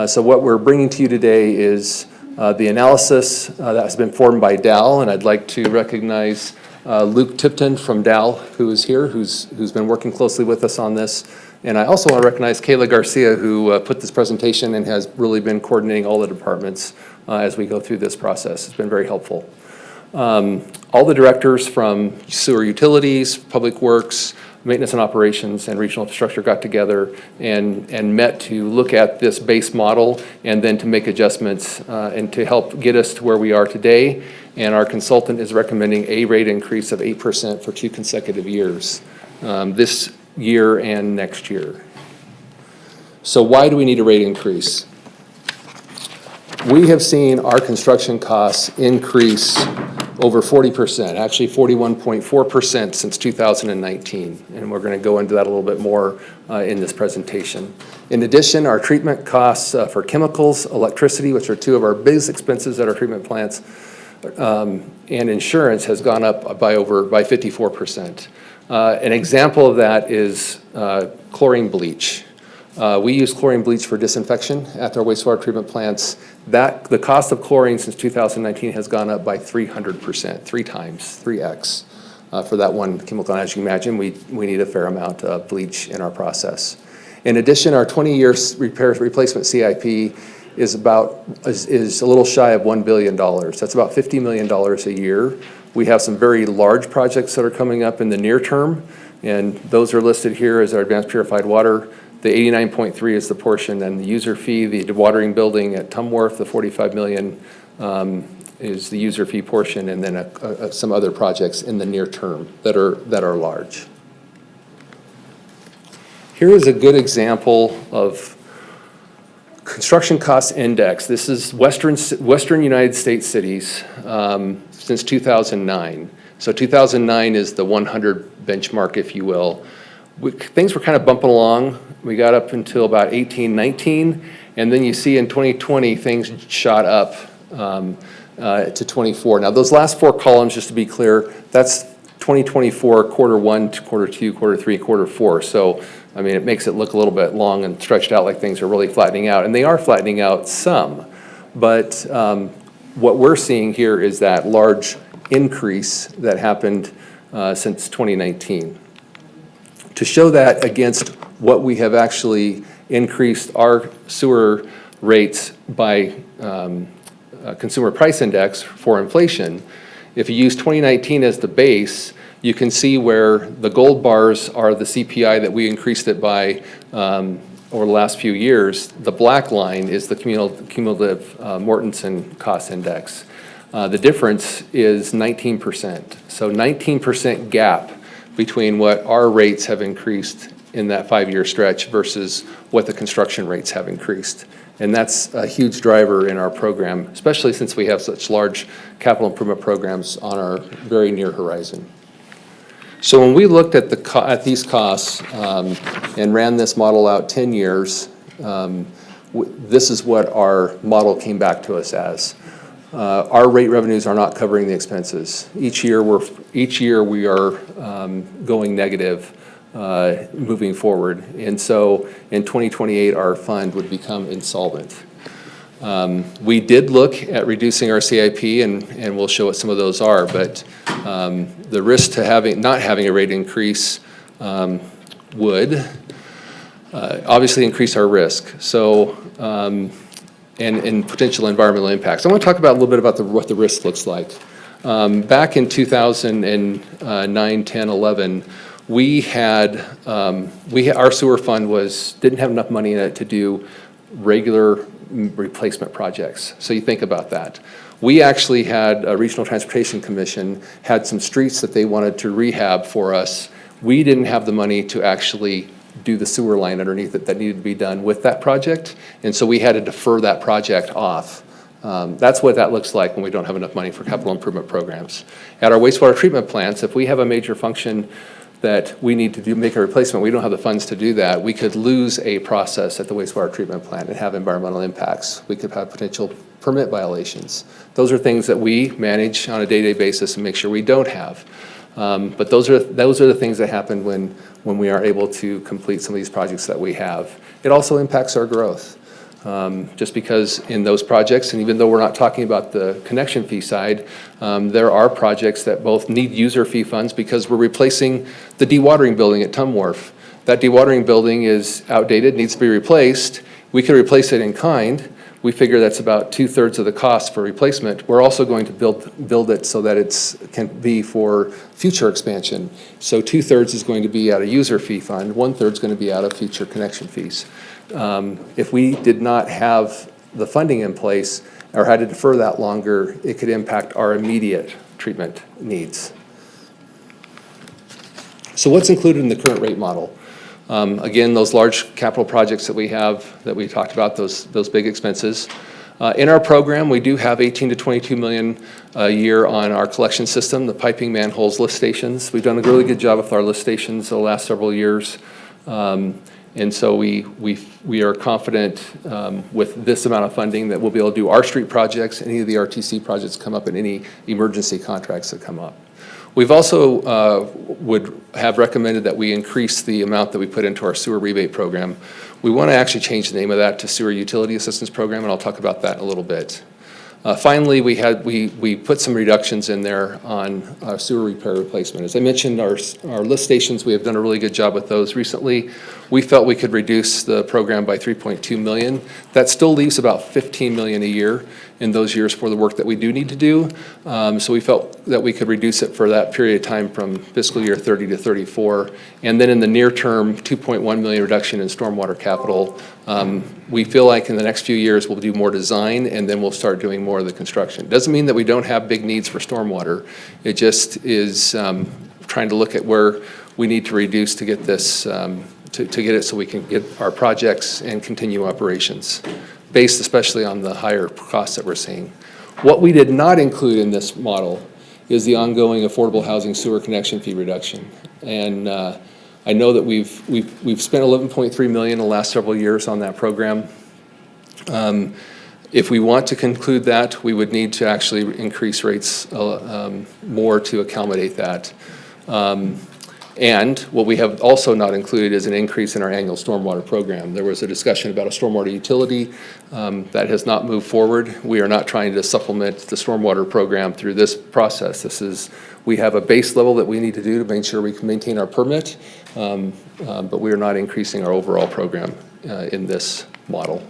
So what we're bringing to you today is the analysis that has been formed by Dal, and I'd like to recognize Luke Tipton from Dal, who is here, who's been working closely with us on this. And I also want to recognize Kayla Garcia, who put this presentation and has really been coordinating all the departments as we go through this process. It's been very helpful. All the directors from sewer utilities, public works, maintenance and operations, and regional infrastructure got together and met to look at this base model and then to make adjustments and to help get us to where we are today. And our consultant is recommending a rate increase of 8% for 2 consecutive years, this year and next year. So why do we need a rate increase? We have seen our construction costs increase over 40%, actually 41.4% since 2019. And we're going to go into that a little bit more in this presentation. In addition, our treatment costs for chemicals, electricity, which are 2 of our biggest expenses at our treatment plants, and insurance has gone up by 54%. An example of that is chlorine bleach. We use chlorine bleach for disinfection at our wastewater treatment plants. The cost of chlorine since 2019 has gone up by 300%, 3 times, 3x for that one chemical. And as you can imagine, we need a fair amount of bleach in our process. In addition, our 20-year replacement CIP is a little shy of $1 billion. That's about $50 million a year. We have some very large projects that are coming up in the near term, and those are listed here as our advanced purified water. The 89.3 is the portion, and the user fee, the dewatering building at Tumworth, the 45 million is the user fee portion, and then some other projects in the near term that are large. Here is a good example of Construction Cost Index, this is Western United States cities since 2009. So 2009 is the 100 benchmark, if you will. Things were kind of bumping along. We got up until about 18, 19, and then you see in 2020, things shot up to 24. Now, those last four columns, just to be clear, that's 2024, quarter one, quarter two, quarter three, quarter four. So, I mean, it makes it look a little bit long and stretched out like things are really flattening out, and they are flattening out some. But what we're seeing here is that large increase that happened since 2019. To show that against what we have actually increased our sewer rates by consumer price index for inflation, if you use 2019 as the base, you can see where the gold bars are the CPI that we increased it by over the last few years. The black line is the cumulative Mortenson cost index. The difference is 19%. So 19% gap between what our rates have increased in that 5-year stretch versus what the construction rates have increased. And that's a huge driver in our program, especially since we have such large capital improvement programs on our very near horizon. So when we looked at these costs and ran this model out 10 years, this is what our model came back to us as. Our rate revenues are not covering the expenses. Each year we are going negative moving forward. And so in 2028, our fund would become insolvent. We did look at reducing our CIP, and we'll show what some of those are, but the risk to not having a rate increase would obviously increase our risk. So, and potential environmental impacts. I want to talk about a little bit about what the risk looks like. Back in 2009, 10, 11, our sewer fund didn't have enough money in it to do regular replacement projects. So you think about that. We actually had a Regional Transportation Commission had some streets that they wanted to rehab for us. We didn't have the money to actually do the sewer line underneath it that needed to be done with that project. And so we had to defer that project off. That's what that looks like when we don't have enough money for capital improvement programs. At our wastewater treatment plants, if we have a major function that we need to make a replacement, we don't have the funds to do that, we could lose a process at the wastewater treatment plant and have environmental impacts. We could have potential permit violations. Those are things that we manage on a day-to-day basis and make sure we don't have. But those are the things that happen when we are able to complete some of these projects that we have. It also impacts our growth. Just because in those projects, and even though we're not talking about the connection fee side, there are projects that both need user fee funds because we're replacing the dewatering building at Tum Wharf. That dewatering building is outdated, needs to be replaced. We could replace it in kind. We figure that's about 2/3 of the cost for replacement. We're also going to build it so that it can be for future expansion. So 2/3 is going to be out of user fee fund, 1/3 is going to be out of future connection fees. If we did not have the funding in place or had to defer that longer, it could impact our immediate treatment needs. So what's included in the current rate model? Again, those large capital projects that we have, that we talked about, those big expenses. In our program, we do have 18 to 22 million a year on our collection system, the piping, manholes, lift stations. We've done a really good job with our lift stations the last several years. And so we are confident with this amount of funding that we'll be able to do our street projects, any of the RTC projects come up, and any emergency contracts that come up. We've also would have recommended that we increase the amount that we put into our sewer rebate program. We want to actually change the name of that to Sewer Utility Assistance Program, and I'll talk about that in a little bit. Finally, we put some reductions in there on sewer repair replacement. As I mentioned, our lift stations, we have done a really good job with those recently. We felt we could reduce the program by 3.2 million. That still leaves about 15 million a year in those years for the work that we do need to do. So we felt that we could reduce it for that period of time from fiscal year 30 to 34. And then in the near term, 2.1 million reduction in stormwater capital. We feel like in the next few years we'll do more design and then we'll start doing more of the construction. Doesn't mean that we don't have big needs for stormwater. It just is trying to look at where we need to reduce to get this, to get it so we can get our projects and continue operations. based especially on the higher costs that we're seeing. What we did not include in this model is the ongoing affordable housing sewer connection fee reduction. And I know that we've spent $11.3 million in the last several years on that program. If we want to conclude that, we would need to actually increase rates more to accommodate that. And what we have also not included is an increase in our annual stormwater program. There was a discussion about a stormwater utility that has not moved forward. We are not trying to supplement the stormwater program through this process. We have a base level that we need to do to make sure we can maintain our permit, but we are not increasing our overall program in this model.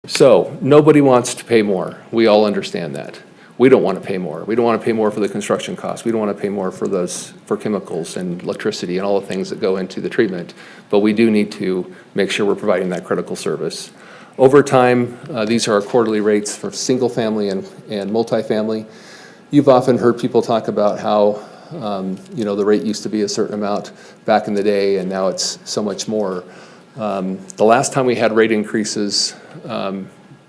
So nobody wants to pay more. We all understand that. We don't want to pay more. We don't want to pay more for the construction costs. We don't want to pay more for chemicals and electricity and all the things that go into the treatment. But we do need to make sure we're providing that critical service. Over time, these are our quarterly rates for single family and multifamily. You've often heard people talk about how the rate used to be a certain amount back in the day, and now it's so much more. The last time we had rate increases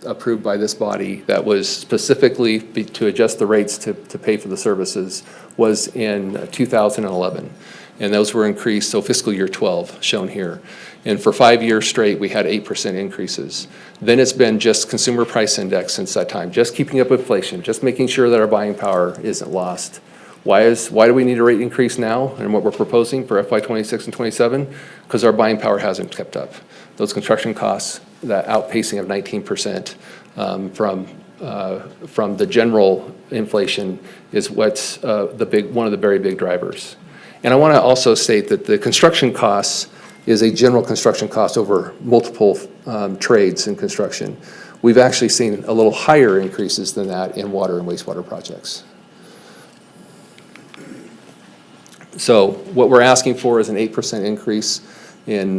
approved by this body that was specifically to adjust the rates to pay for the services was in 2011. And those were increased, so fiscal year 12 shown here. And for 5 years straight, we had 8% increases. Then it's been just consumer price index since that time, just keeping up with inflation, just making sure that our buying power isn't lost. Why do we need a rate increase now and what we're proposing for FY 26 and 27? Because our buying power hasn't kept up. Those construction costs, that outpacing of 19% from the general inflation is what's one of the very big drivers. And I want to also state that the construction costs is a general construction cost over multiple trades in construction. We've actually seen a little higher increases than that in water and wastewater projects. So what we're asking for is an 8% increase in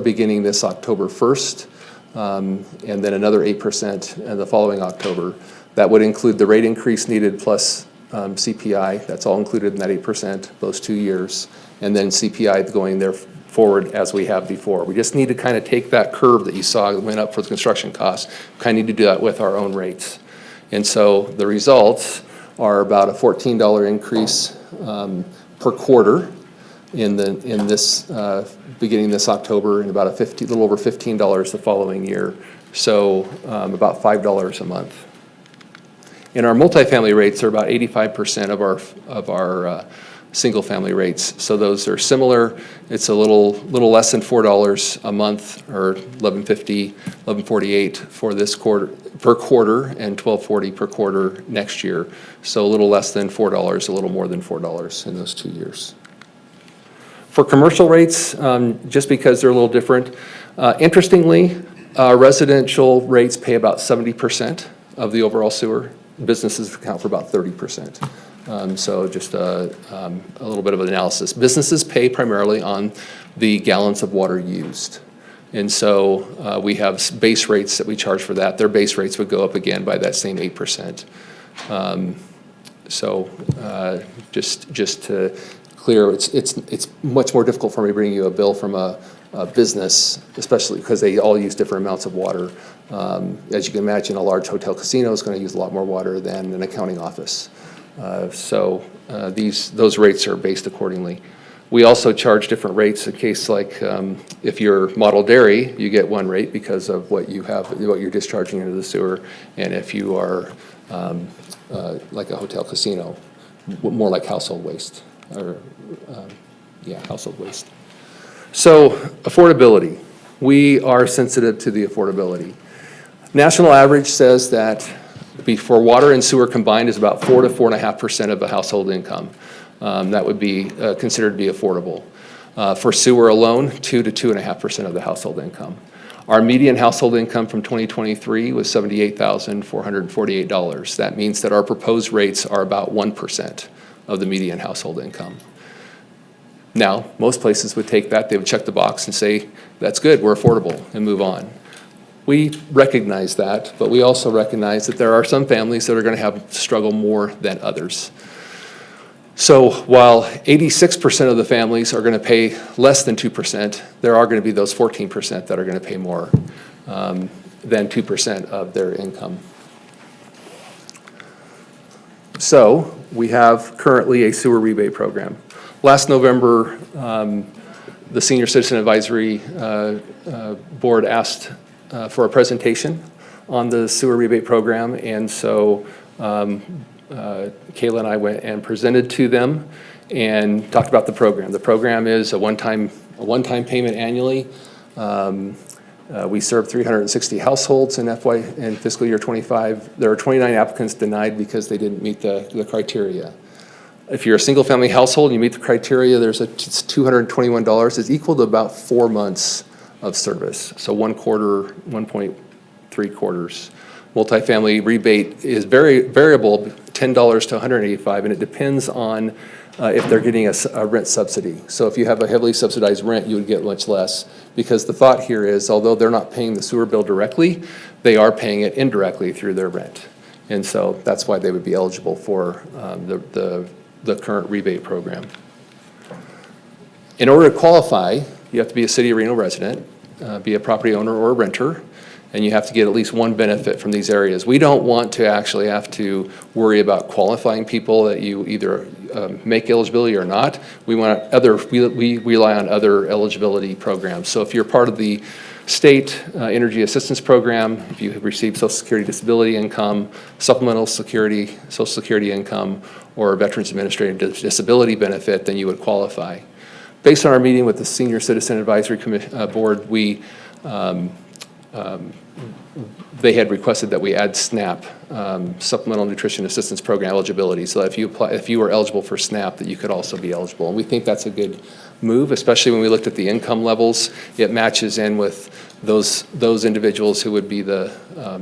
beginning this October 1st, and then another 8% in the following October. That would include the rate increase needed plus CPI. That's all included in that 8%, those 2 years, and then CPI going there forward as we have before. We just need to kind of take that curve that you saw that went up for the construction costs, kind of need to do that with our own rates. And so the results are about a $14 increase per quarter in this beginning this October, and about a little over $15 the following year. So about $5 a month. And our multifamily rates are about 85% of our single-family rates. So those are similar. It's a little less than $4 a month, or $11.50, $11.48 for this quarter per quarter, and $12.40 per quarter next year. So a little less than $4, a little more than $4 in those 2 years. For commercial rates, just because they're a little different, interestingly, residential rates pay about 70% of the overall sewer. Businesses account for about 30%. So just a little bit of an analysis. Businesses pay primarily on the gallons of water used. And so we have base rates that we charge for that. Their base rates would go up again by that same 8%. Just to clear, it's much more difficult for me to bring you a bill from a business, especially because they all use different amounts of water. As you can imagine, a large hotel casino is going to use a lot more water than an accounting office. Those rates are based accordingly. We also charge different rates in case, like if you're model dairy, you get one rate because of what you're discharging into the sewer, and if you are like a hotel casino, more like household waste, household waste. So affordability, we are sensitive to the affordability. National average says that for water and sewer combined is about 4 to 4.5% of the household income. That would be considered to be affordable. For sewer alone, 2 to 2.5% of the household income. Our median household income from 2023 was $78,448. That means that our proposed rates are about 1% of the median household income. Now, most places would take that, they would check the box and say, that's good, we're affordable, and move on. We recognize that, but we also recognize that there are some families that are going to struggle more than others. So while 86% of the families are going to pay less than 2%, there are going to be those 14% that are going to pay more than 2% of their income. So we have currently a sewer rebate program. Last November, the Senior Citizen Advisory Board asked for a presentation on the sewer rebate program, and so Kayla and I went and presented to them and talked about the program. The program is a one-time payment annually. We serve 360 households in fiscal year 25. There are 29 applicants denied because they didn't meet the criteria. If you're a single-family household and you meet the criteria, it's $221. It's equal to about 4 months of service. So 1 quarter, 1.3 quarters. Multifamily rebate is very variable, $10 to $185, and it depends on if they're getting a rent subsidy. So if you have a heavily subsidized rent, you would get much less, because the thought here is, although they're not paying the sewer bill directly, they are paying it indirectly through their rent. And so that's why they would be eligible for the current rebate program. In order to qualify, you have to be a City of Reno resident, be a property owner or a renter, and you have to get at least one benefit from these areas. We don't want to actually have to worry about qualifying people that you either make eligibility or not. We rely on other eligibility programs. So if you're part of the state energy assistance program, if you have received Social Security disability income, supplemental security, Social Security income, or Veterans Administrative Disability benefit, then you would qualify. Based on our meeting with the Senior Citizen Advisory Board, they had requested that we add SNAP, Supplemental Nutrition Assistance Program eligibility, so that if you were eligible for SNAP, that you could also be eligible. And we think that's a good move, especially when we looked at the income levels. It matches in with those individuals who would be the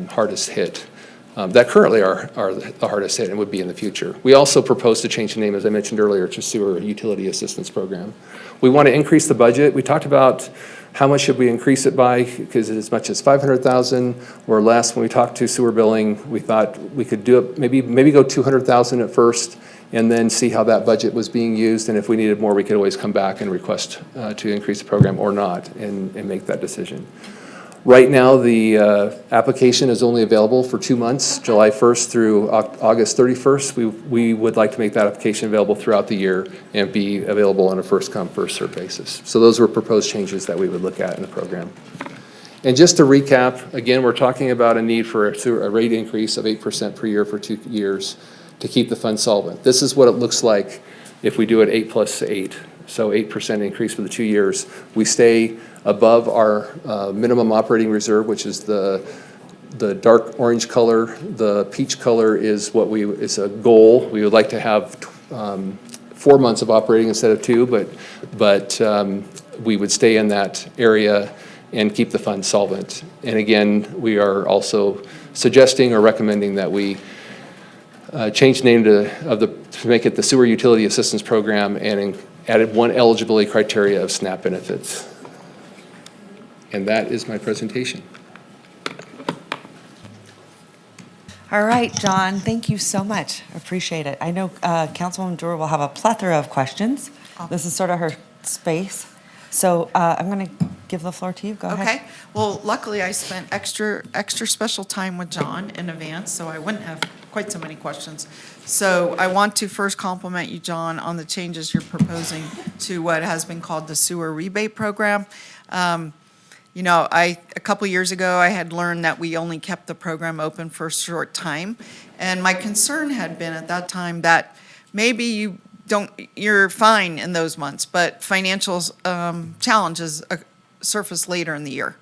hardest hit, that currently are the hardest hit and would be in the future. We also propose to change the name, as I mentioned earlier, to Sewer Utility Assistance Program. We want to increase the budget. We talked about how much should we increase it by, because as much as 500,000 or less. When we talked to sewer billing, we thought we could do it, maybe go 200,000 at first, and then see how that budget was being used, and if we needed more, we could always come back and request to increase the program or not, and make that decision. Right now, the application is only available for 2 months, July 1st through August 31st. We would like to make that application available throughout the year and be available on a first-come, first-served basis. So those were proposed changes that we would look at in the program. And just to recap, again, we're talking about a need for a rate increase of 8% per year for 2 years to keep the fund solvent. This is what it looks like if we do it 8 plus 8. So 8% increase for the 2 years. We stay above our minimum operating reserve, which is the dark orange color. The peach color is is a goal. We would like to have 4 months of operating instead of 2, but we would stay in that area and keep the fund solvent. And again, we are also suggesting or recommending that we change the name to make it the Sewer Utility Assistance Program, and added one eligibility criteria of SNAP benefits. And that is my presentation. All right, John, thank you so much. Appreciate it. I know Councilwoman Dewar will have a plethora of questions. This is sort of her space. So I'm going to give the floor to you. Go ahead. Okay. Well, luckily I spent extra special time with John in advance, so I wouldn't have quite so many questions. So I want to first compliment you, John, on the changes you're proposing to what has been called the sewer rebate program. You know, a couple years ago, I had learned that we only kept the program open for a short time. And my concern had been at that time that maybe you're fine in those months, but financial challenges surface later in the year.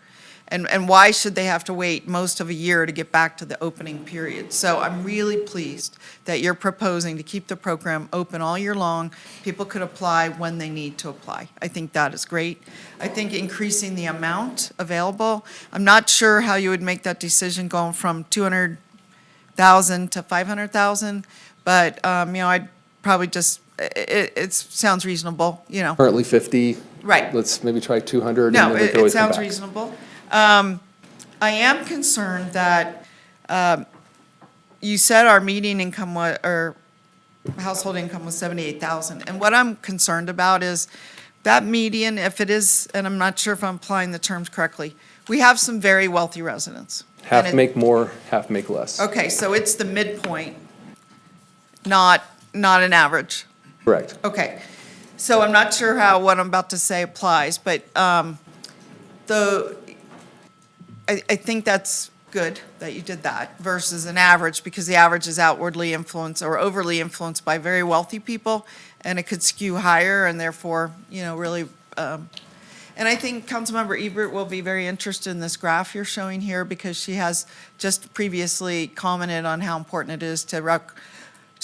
And why should they have to wait most of a year to get back to the opening period? So I'm really pleased that you're proposing to keep the program open all year long. People could apply when they need to apply. I think that is great. I think increasing the amount available, I'm not sure how you would make that decision going from 200,000 to 500,000, but you know, I'd probably just, it sounds reasonable, you know. Currently 50. Right. Let's maybe try 200. No, and then we can it always come sounds back. reasonable. I am concerned that you said our median income household income was 78,000. And what I'm concerned about is that median, if it is, and I'm not sure if I'm applying the terms correctly, we have some very wealthy residents. And Half it- make more, half make less. Okay, so it's the midpoint, not an average. Correct. Okay, so I'm not sure how what I'm about to say applies, but I think that's good that you did that versus an average, because the average is outwardly influenced or overly influenced by very wealthy people, and it could skew higher and therefore, really, and I think Councilmember Ebert will be very interested in this graph you're showing here, because she has just previously commented on how important it is to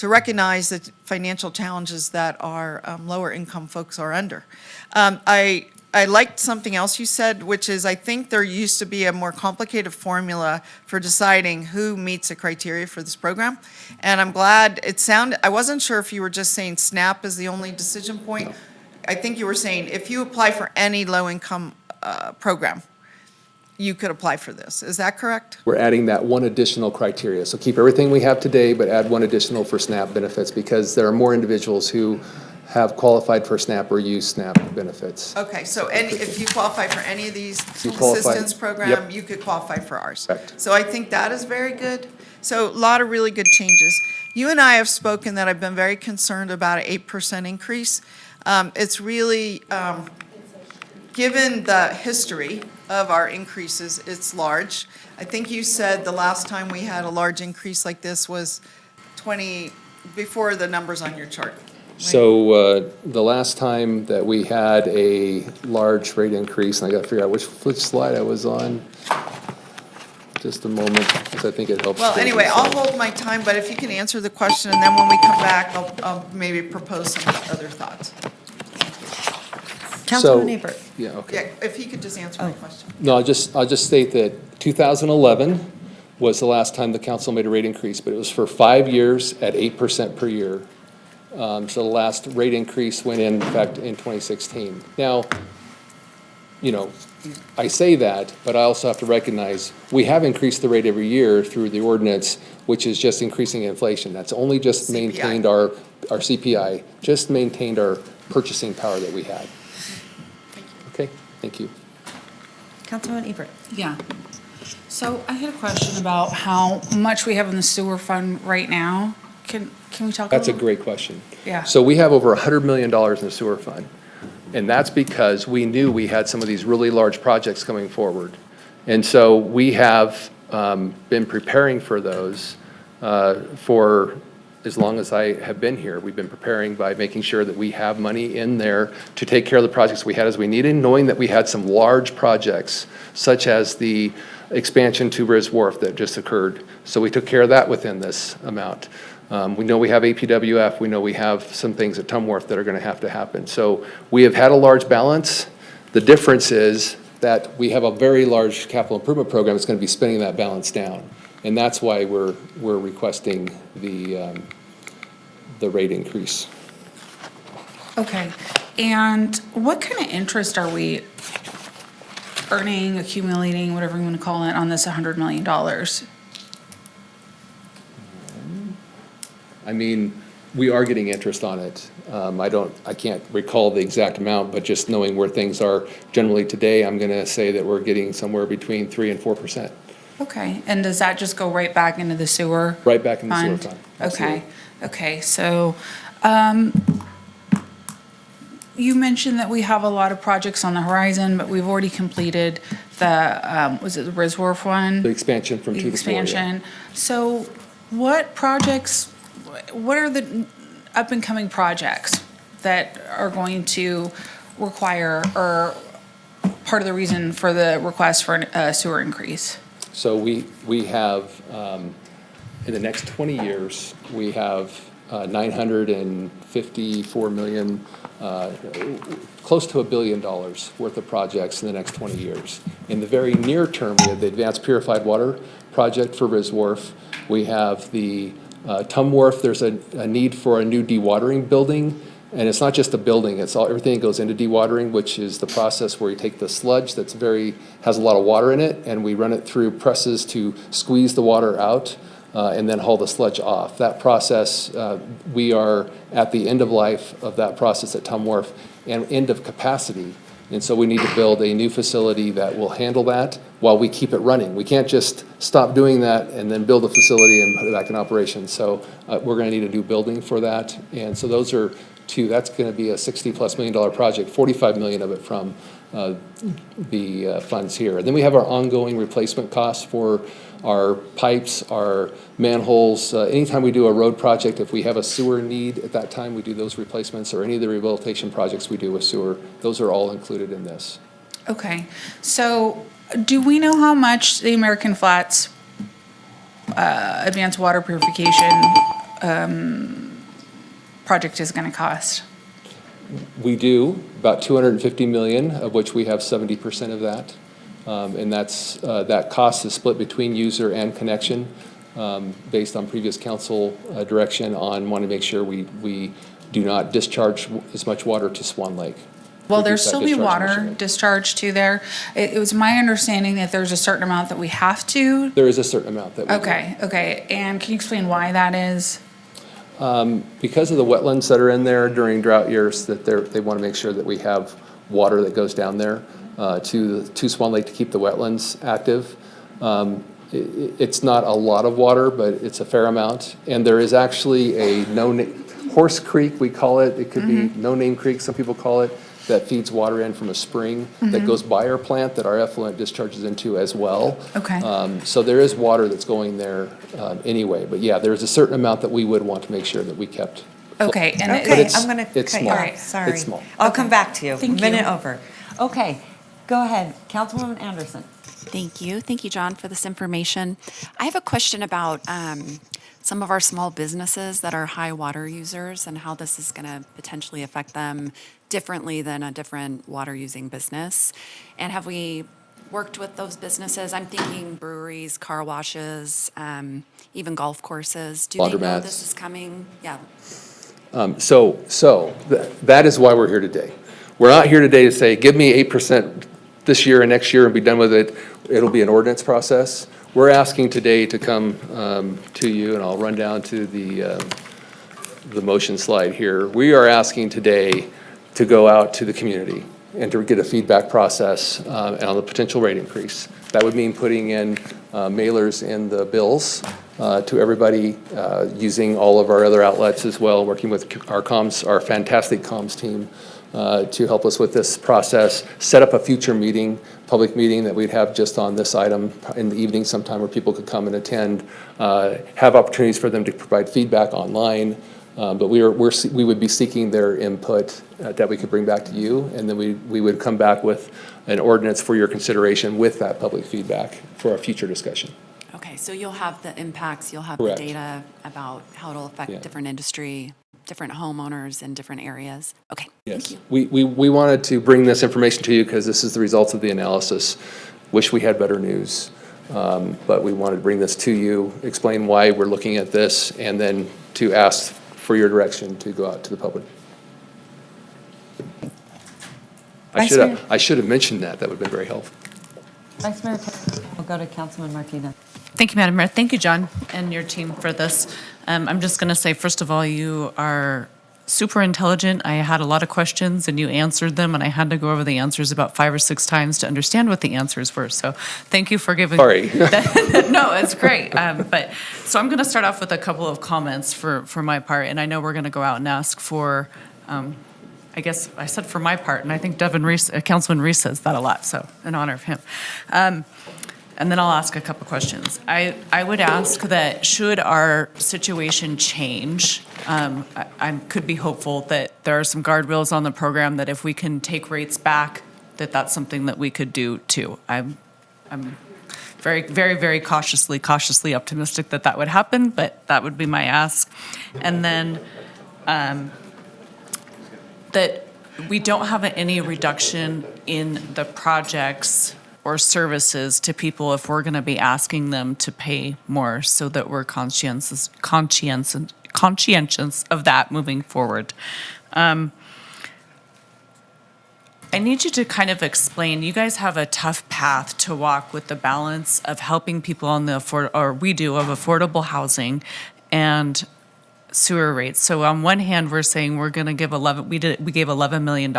recognize the financial challenges that our lower income folks are under. I liked something else you said, which is I think there used to be a more complicated formula for deciding who meets the criteria for this program. And I'm glad I wasn't sure if you were just saying SNAP is the only decision point. I think you were saying if you apply for any low-income program, you could apply for this. Is that correct? We're adding that one additional criteria. So keep everything we have today, but add one additional for SNAP benefits, because there are more individuals who have qualified for SNAP or use SNAP benefits. Okay, so if you qualify for any of these You qualify- assistance program, Yep. you could qualify for ours. Correct. So I think that is very good. So a lot of really good changes. You and I have spoken that I've been very concerned about an 8% increase. It's really, given the history of our increases, it's large. I think you said the last time we had a large increase like this was before the numbers on your chart. So the last time that we had a large rate increase, and I got to figure out which slide I was on, just a moment, because I think it helps. Well, anyway, I'll hold my time, but if you can answer the question, and then when we come back, I'll maybe propose some other thoughts. Councilman Ebert. Yeah, okay. Yeah, if he could just answer my question. No, I'll just state that 2011 was the last time the council made a rate increase, but it was for 5 years at 8% per year. So the last rate increase went in effect in 2016. Now, I say that, but I also have to recognize, we have increased the rate every year through the ordinance, which is just increasing inflation. That's only just maintained our CPI, just maintained our purchasing power that we had. Okay, thank you. Councilman Ebert. Yeah. So I had a question about how much we have in the sewer fund right now. Can we talk? That's a great question. Yeah. So we have over $100 million in the sewer fund. And that's because we knew we had some of these really large projects coming forward. And so we have been preparing for those for as long as I have been here. We've been preparing by making sure that we have money in there to take care of the projects we had as we needed, knowing that we had some large projects, such as the expansion to Riz Wharf that just occurred. So we took care of that within this amount. We know we have APWF. We know we have some things at Tumworth that are going to happen. So we have had a large balance. The difference is that we have a very large capital improvement program that's going to be spending that balance down. And that's why we're requesting the rate increase. Okay. And what kind of interest are we earning, accumulating, whatever you want to call it, on this $100 million? I mean, we are getting interest on it. I can't recall the exact amount, but just knowing where things are generally today, I'm going to say that we're getting somewhere between 3% and 4%. Okay. And does that just go right back into the sewer? Right back in the sewer fund. Okay. Okay. So, you mentioned that we have a lot of projects on the horizon, but we've already completed the, was it the Riz Wharf one? The expansion from 2 to 4. Expansion. So what are the up and coming projects that are going to require, or part of the reason for the request for a sewer increase? So we have, in the next 20 years, we have $954 million, close to $1 billion worth of projects in the next 20 years. In the very near term, we have the Advanced Purified Water Project for Riz Wharf. We have the Tumworth. There's a need for a new dewatering building. And it's not just a building, it's everything that goes into dewatering, which is the process where you take the sludge has a lot of water in it, and we run it through presses to squeeze the water out. and then haul the sludge off. That process, we are at the end of life of that process at Tom Wharf and end of capacity. And so we need to build a new facility that will handle that while we keep it running. We can't just stop doing that and then build a facility and put it back in operation. So we're going to need a new building for that. And so those are two. That's going to be a $60+ million project, $45 million of it from the funds here. And then we have our ongoing replacement costs for our pipes, our manholes. Anytime we do a road project, if we have a sewer need at that time, we do those replacements, or any of the rehabilitation projects we do with sewer. Those are all included in this. Okay, so do we know how much the American Flats advanced water purification project is going to cost? We do, about $250 million, of which we have 70% of that. And that cost is split between user and connection, based on previous council direction on wanting to make sure we do not discharge as much water to Swan Lake. Will there Reduce that still be discharge water emission. discharged to there? It was my understanding that there's a certain amount that we have to. There is a certain amount that we do. Okay, and can you explain why that is? Because of the wetlands that are in there during drought years, that they want to make sure that we have water that goes down there to Swan Lake to keep the wetlands active. It's not a lot of water, but it's a fair amount. And there is actually a Horse Creek, we call it. It could be No Name Creek, some people call it, that feeds water in from a spring that goes by our plant that our effluent discharges into as well. Okay. So there is water that's going there anyway. But yeah, there's a certain amount that we would want to make sure that we kept. Okay, and But it's- I'm going to it's cut you small. off, sorry. It's small. I'll come back to you. Thank Minute you. over. Okay, go ahead, Councilwoman Anderson. Thank you. Thank you, John, for this information. I have a question about some of our small businesses that are high water users and how this is going to potentially affect them differently than a different water using business. And have we worked with those businesses? I'm thinking breweries, car washes, even golf courses. Do they know Laundromats. this is coming? Yeah. That is why we're here today. We're not here today to say, give me 8% this year and next year and be done with it. It'll be an ordinance process. We're asking today to come to you, and I'll run down to the motion slide here. We are asking today to go out to the community and to get a feedback process on the potential rate increase. That would mean putting in mailers in the bills to everybody, using all of our other outlets as well, working with our fantastic comms team to help us with this process, set up a future meeting, public meeting that we'd have just on this item in the evening sometime where people could come and attend, have opportunities for them to provide feedback online. But we would be seeking their input that we could bring back to you, and then we would come back with an ordinance for your consideration with that public feedback for a future discussion. Okay, so you'll have the impacts, you'll have Correct. the data about how it'll affect different industry, different homeowners in different areas. Okay, thank you. We wanted to bring this information to you because this is the results of the analysis. Wish we had better news, but we wanted to bring this to you, explain why we're looking at this, and then to ask for your direction to go out to the public. I should have mentioned that. That would have been very helpful. Vice Mayor, we'll go to Councilman Martinez. Thank you, Madam Mayor. Thank you, John, and your team for this. I'm just going to say, first of all, you are super intelligent. I had a lot of questions, and you answered them, and I had to go over the answers about 5 or 6 times to understand what the answers were. So thank you for giving. Sorry. No, it's great. So I'm going to start off with a couple of comments for my part, and I know we're going to go out and ask for, I guess I said for my part, and I think Councilman Reese says that a lot, so in honor of him. And then I'll ask a couple questions. I would ask that should our situation change, I could be hopeful that there are some guardrails on the program that if we can take rates back, that's something that we could do too. I'm very, very, very cautiously optimistic that would happen, but that would be my ask. And then that we don't have any reduction in the projects or services to people if we're going to be asking them to pay more, so that we're conscientious of that moving forward. I need you to kind of explain, you guys have a tough path to walk with the balance of helping people on the of affordable housing and sewer rates. So on one hand, we're saying we're going to give we gave $11 million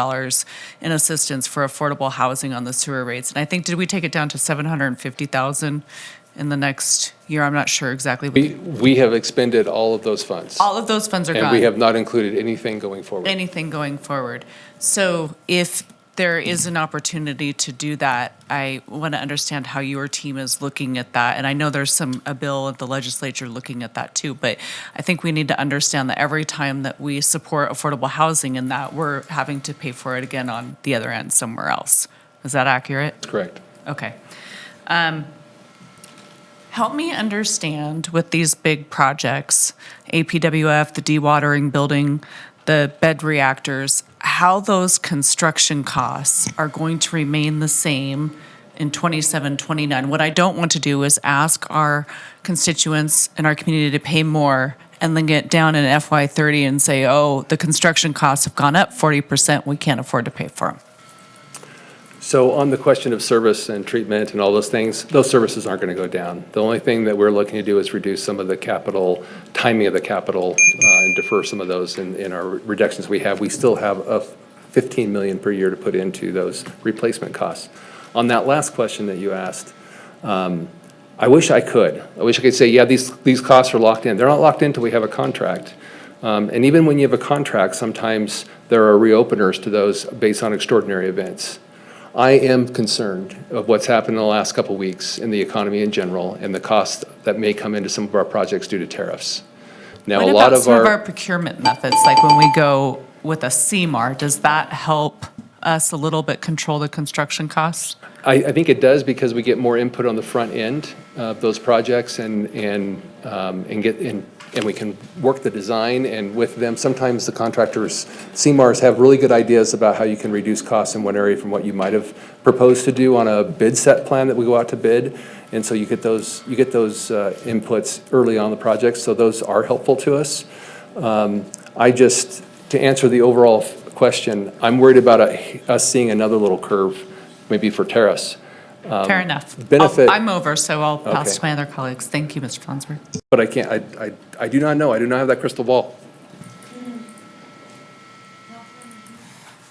in assistance for affordable housing on the sewer rates. And I think, did we take it down to 750,000 in the next year? I'm not sure exactly. We have expended all of those funds. All of those funds are gone. And we have not included anything going forward. Anything going forward. So if there is an opportunity to do that, I want to understand how your team is looking at that. And I know there's a bill at the legislature looking at that too, but I think we need to understand that every time that we support affordable housing and that, we're having to pay for it again on the other end somewhere else. Is that accurate? Correct. Okay. Help me understand with these big projects, APWF, the dewatering building, the bed reactors, how those construction costs are going to remain the same in 27, 29. What I don't want to do is ask our constituents in our community to pay more and then get down in FY30 and say, oh, the construction costs have gone up 40%, we can't afford to pay for them. So on the question of service and treatment and all those things, those services aren't going to go down. The only thing that we're looking to do is reduce some of the capital, timing of the capital, and defer some of those in our reductions we have. We still have $15 million per year to put into those replacement costs. On that last question that you asked, I wish I could. I wish I could say, yeah, these costs are locked in. They're not locked in until we have a contract. And even when you have a contract, sometimes there are reopeners to those based on extraordinary events. I am concerned of what's happened in the last couple of weeks in the economy in general and the cost that may come into some of our projects due to tariffs. Now, What a lot about of some of our procurement methods, like when we go with a CMAR, does that help us a little bit control the construction costs? I think it does because we get more input on the front end of those projects and we can work the design and with them. Sometimes the contractors, CMARs have really good ideas about how you can reduce costs in one area from what you might have proposed to do on a bid set plan that we go out to bid. And so you get those inputs early on the project. So those are helpful to us. To answer the overall question, I'm worried about us seeing another little curve, maybe for tariffs. Fair enough. Benefit. I'm over, so I'll pass Okay. to my other colleagues. Thank you, Mr. Fonsberg. But I can't, I do not know. I do not have that crystal ball.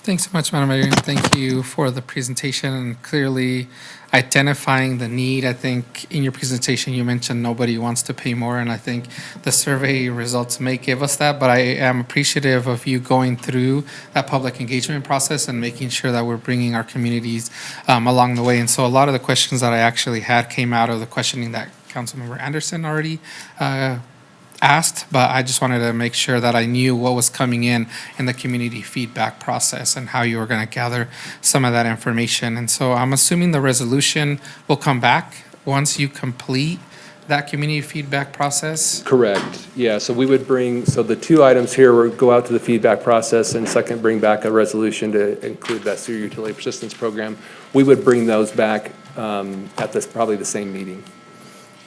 Thanks so much, Madam Mayor, and thank you for the presentation and clearly identifying the need. I think in your presentation, you mentioned nobody wants to pay more, and I think the survey results may give us that, but I am appreciative of you going through that public engagement process and making sure that we're bringing our communities along the way. And so a lot of the questions that I actually had came out of the questioning that Councilmember Anderson already asked, but I just wanted to make sure that I knew what was coming in the community feedback process and how you were going to gather some of that information. And so I'm assuming the resolution will come back once you complete that community feedback process? Correct. Yeah, so we would so the two items here would go out to the feedback process and second, bring back a resolution to include that sewer utility persistence program. We would bring those back at probably the same meeting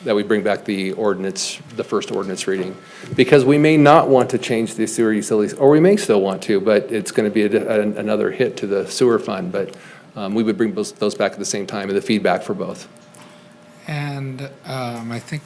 that we bring back the ordinance, the first ordinance reading. Because we may not want to change the sewer utilities, or we may still want to, but it's going to be another hit to the sewer fund. But we would bring those back at the same time and the feedback for both. And I think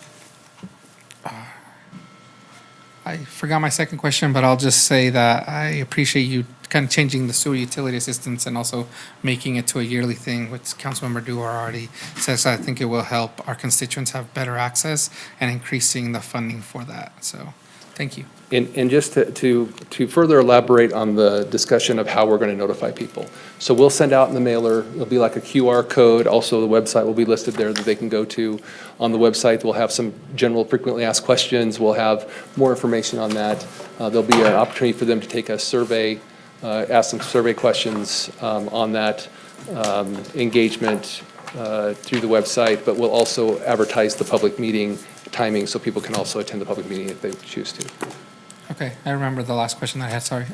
I forgot my second question, but I'll just say that I appreciate you kind of changing the sewer utility assistance and also making it to a yearly thing, which Councilmember Duar already says. I think it will help our constituents have better access and increasing the funding for that. So, thank you. And just to further elaborate on the discussion of how we're going to notify people. So we'll send out in the mailer, it'll be like a QR code. Also, the website will be listed there that they can go to. On the website, we'll have some general frequently asked questions. We'll have more information on that. There'll be an opportunity for them to take a survey, ask some survey questions on that engagement through the website, but we'll also advertise the public meeting timing so people can also attend the public meeting if they choose to. Okay, I remember the last question I had, sorry.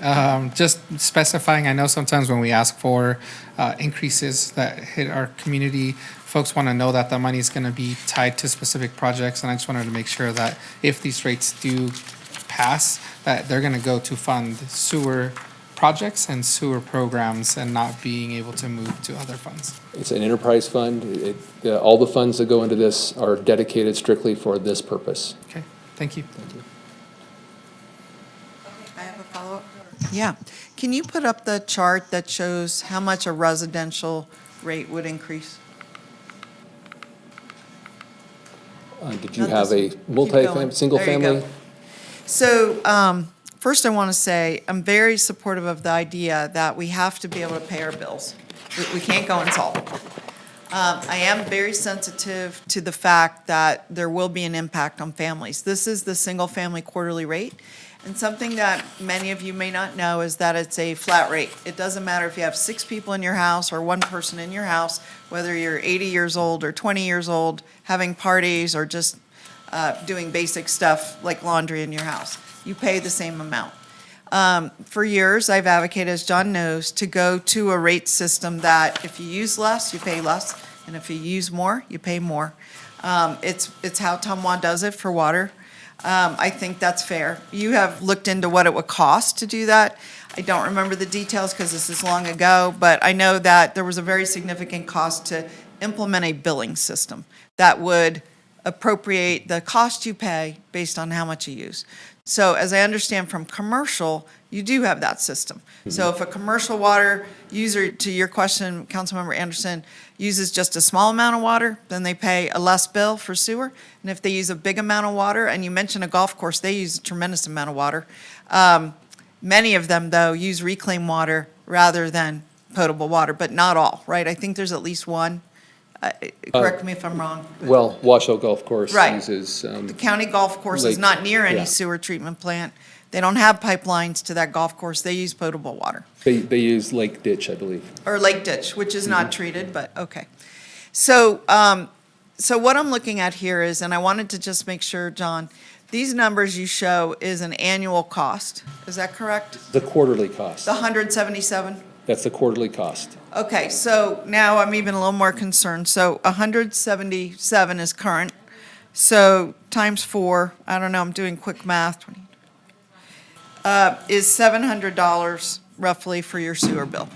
Just specifying, I know sometimes when we ask for increases that hit our community, folks want to know that the money is going to be tied to specific projects, and I just wanted to make sure that if these rates do pass, that they're going to go to fund sewer projects and sewer programs and not being able to move to other funds. It's an enterprise fund. All the funds that go into this are dedicated strictly for this purpose. Okay, thank you. I have a follow-up. Yeah. Can you put up the chart that shows how much a residential rate would increase? Did you Not have a this one. Keep going. multi-family, single There you family? go. So, first I want to say, I'm very supportive of the idea that we have to be able to pay our bills. We can't go insolvent. I am very sensitive to the fact that there will be an impact on families. This is the single-family quarterly rate, and something that many of you may not know is that it's a flat rate. It doesn't matter if you have 6 people in your house or 1 person in your house, whether you're 80 years old or 20 years old, having parties or just doing basic stuff like laundry in your house. You pay the same amount. For years, I've advocated, as John knows, to go to a rate system that if you use less, you pay less, and if you use more, you pay more. It's how Tumwa does it for water. I think that's fair. You have looked into what it would cost to do that. I don't remember the details because this is long ago, but I know that there was a very significant cost to implement a billing system that would appropriate the cost you pay based on how much you use. So as I understand from commercial, you do have that system. So if a commercial water user, to your question, Councilmember Anderson, uses just a small amount of water, then they pay a less bill for sewer. And if they use a big amount of water, and you mentioned a golf course, they use a tremendous amount of water. Many of them, though, use reclaimed water rather than potable water, but not all, right? I think there's at least one. Correct me if I'm wrong. Well, Washoe Golf Course Right. uses. The county golf course is Lake- not near any yeah. sewer treatment plant. They don't have pipelines to that golf course. They use potable water. They use Lake Ditch, I believe. Or lake ditch, which is not treated, but okay. So, so what I'm looking at here is, and I wanted to just make sure, John, these numbers you show is an annual cost. Is that correct? The quarterly cost. The 177? That's the quarterly cost. Okay, so now I'm even a little more concerned. So 177 is current. So times 4, I don't know, I'm doing quick math, is $700 roughly for your sewer bill.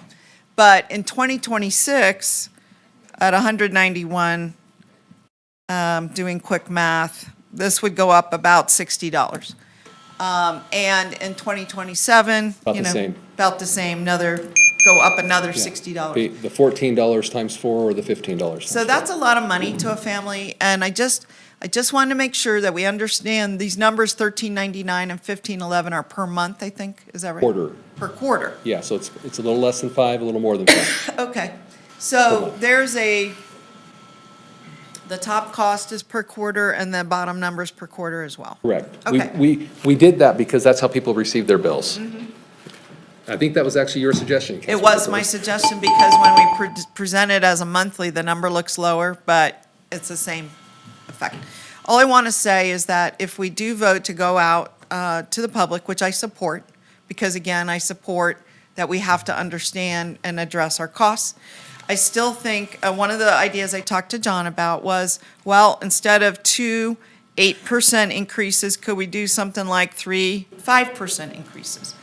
But in 2026, at 191, doing quick math, this would go up about $60. And in 2027, About the same. about the same, go up another $60. The $14 times 4 or the $15 So times that's a lot of money to a family, and I just wanted to make sure that we understand these numbers, $13.99 and $15.11 are per month, I think, is that right? Quarter. Per quarter. Yeah, so it's a little less than 5, a little more than 5. Okay, so there's the top cost is per quarter, and the bottom number's per quarter as well. Correct. Okay. We did that because that's how people receive their bills. I think that was actually your suggestion. It was my suggestion, because when we present it as a monthly, the number looks lower, but it's the same effect. All I want to say is that if we do vote to go out to the public, which I support, because again, I support that we have to understand and address our costs, I still think one of the ideas I talked to John about was, well, instead of 2 8% increases, could we do something like 3 5% increases?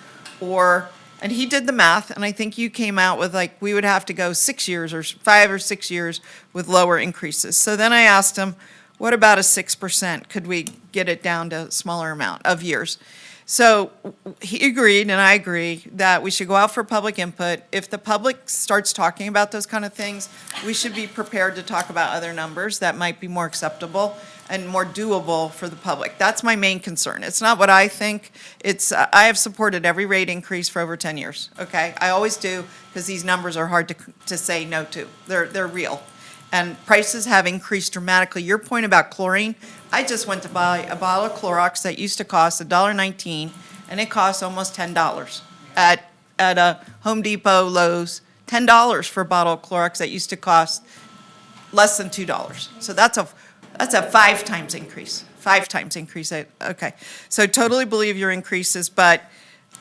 And he did the math, and I think you came out with we would have to go 6 years or 5 or 6 years with lower increases. So then I asked him, what about a 6%? Could we get it down to a smaller amount of years? So he agreed, and I agree, that we should go out for public input. If the public starts talking about those kind of things, we should be prepared to talk about other numbers that might be more acceptable and more doable for the public. That's my main concern. It's not what I think. I have supported every rate increase for over 10 years, okay? I always do, because these numbers are hard to say no to. They're real. And prices have increased dramatically. Your point about chlorine, I just went to buy a bottle of Clorox that used to cost $1.19, and it costs almost $10 at a Home Depot, Lowe's. $10 for a bottle of Clorox that used to cost less than $2. So that's a 5 times increase. 5 times increase. Okay. So totally believe your increases, but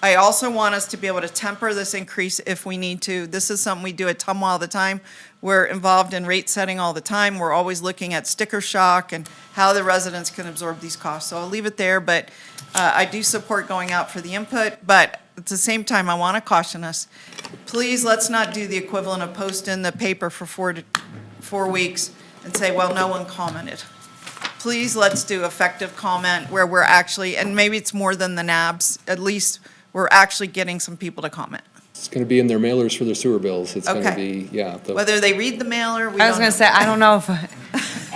I also want us to be able to temper this increase if we need to. This is something we do at Tumwa all the time. We're involved in rate setting all the time. We're always looking at sticker shock and how the residents can absorb these costs. So I'll leave it there, but I do support going out for the input. But at the same time, I want to caution us, please, let's not do the equivalent of post in the paper for 4 weeks and say, well, no one commented. Please, let's do effective comment where we're actually, and maybe it's more than the nabs, at least we're actually getting some people to comment. It's going to be in their mailers for their sewer bills. It's going to Okay. be, yeah. Whether they read the mailer, we don't know. I was gonna say, I don't know if,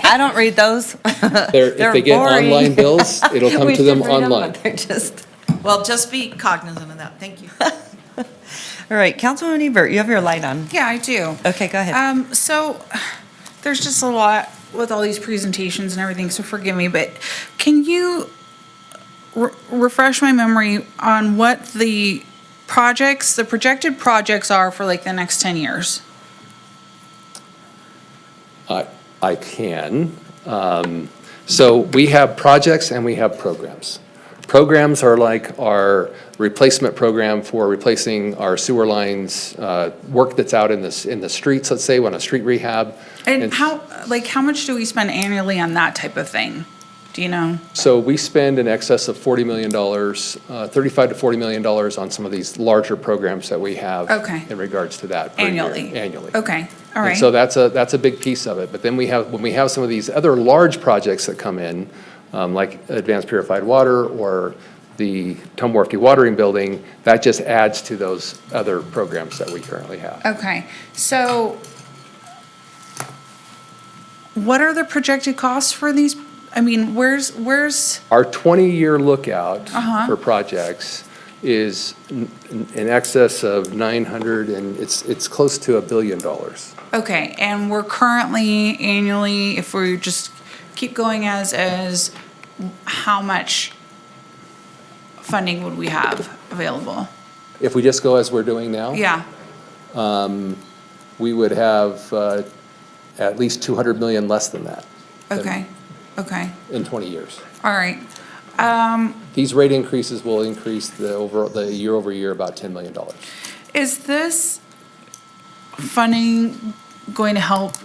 I don't read those. If They're they get boring. online bills, it'll come We to them should read online. but they're just. Well, just be cognizant of that. Thank you. All right, Councilwoman Ebert, you have your light on. Yeah, I do. Okay, go ahead. So there's just a lot with all these presentations and everything, so forgive me, but can you refresh my memory on what the projected projects are for like the next 10 years? I can. So we have projects and we have programs. Programs are like our replacement program for replacing our sewer lines, work that's out in the streets, let's say, on a street rehab. And how much do we spend annually on that type of thing? Do you know? So we spend in excess of $40 million, $35 to $40 million on some of these larger programs that we have. Okay. In regards to that. per year, Annually? Annually. Okay, all And right. so that's a big piece of it. But then when we have some of these other large projects that come in, like advanced purified water or the Tom Wharf dewatering building, that just adds to those other programs that we currently have. Okay, so what are the projected costs for these? I mean, where's, Our 20-year lookout Uh-huh. for projects is in excess of 900, and it's close to $1 billion. okay, and we're currently annually, if we just keep going as how much funding would we have available? If we just go as we're doing now? Yeah, We would have at least 200 million less than that. okay, okay, In 20 years. all right. These rate increases will increase the year over year about $10 million. Is this funding going to help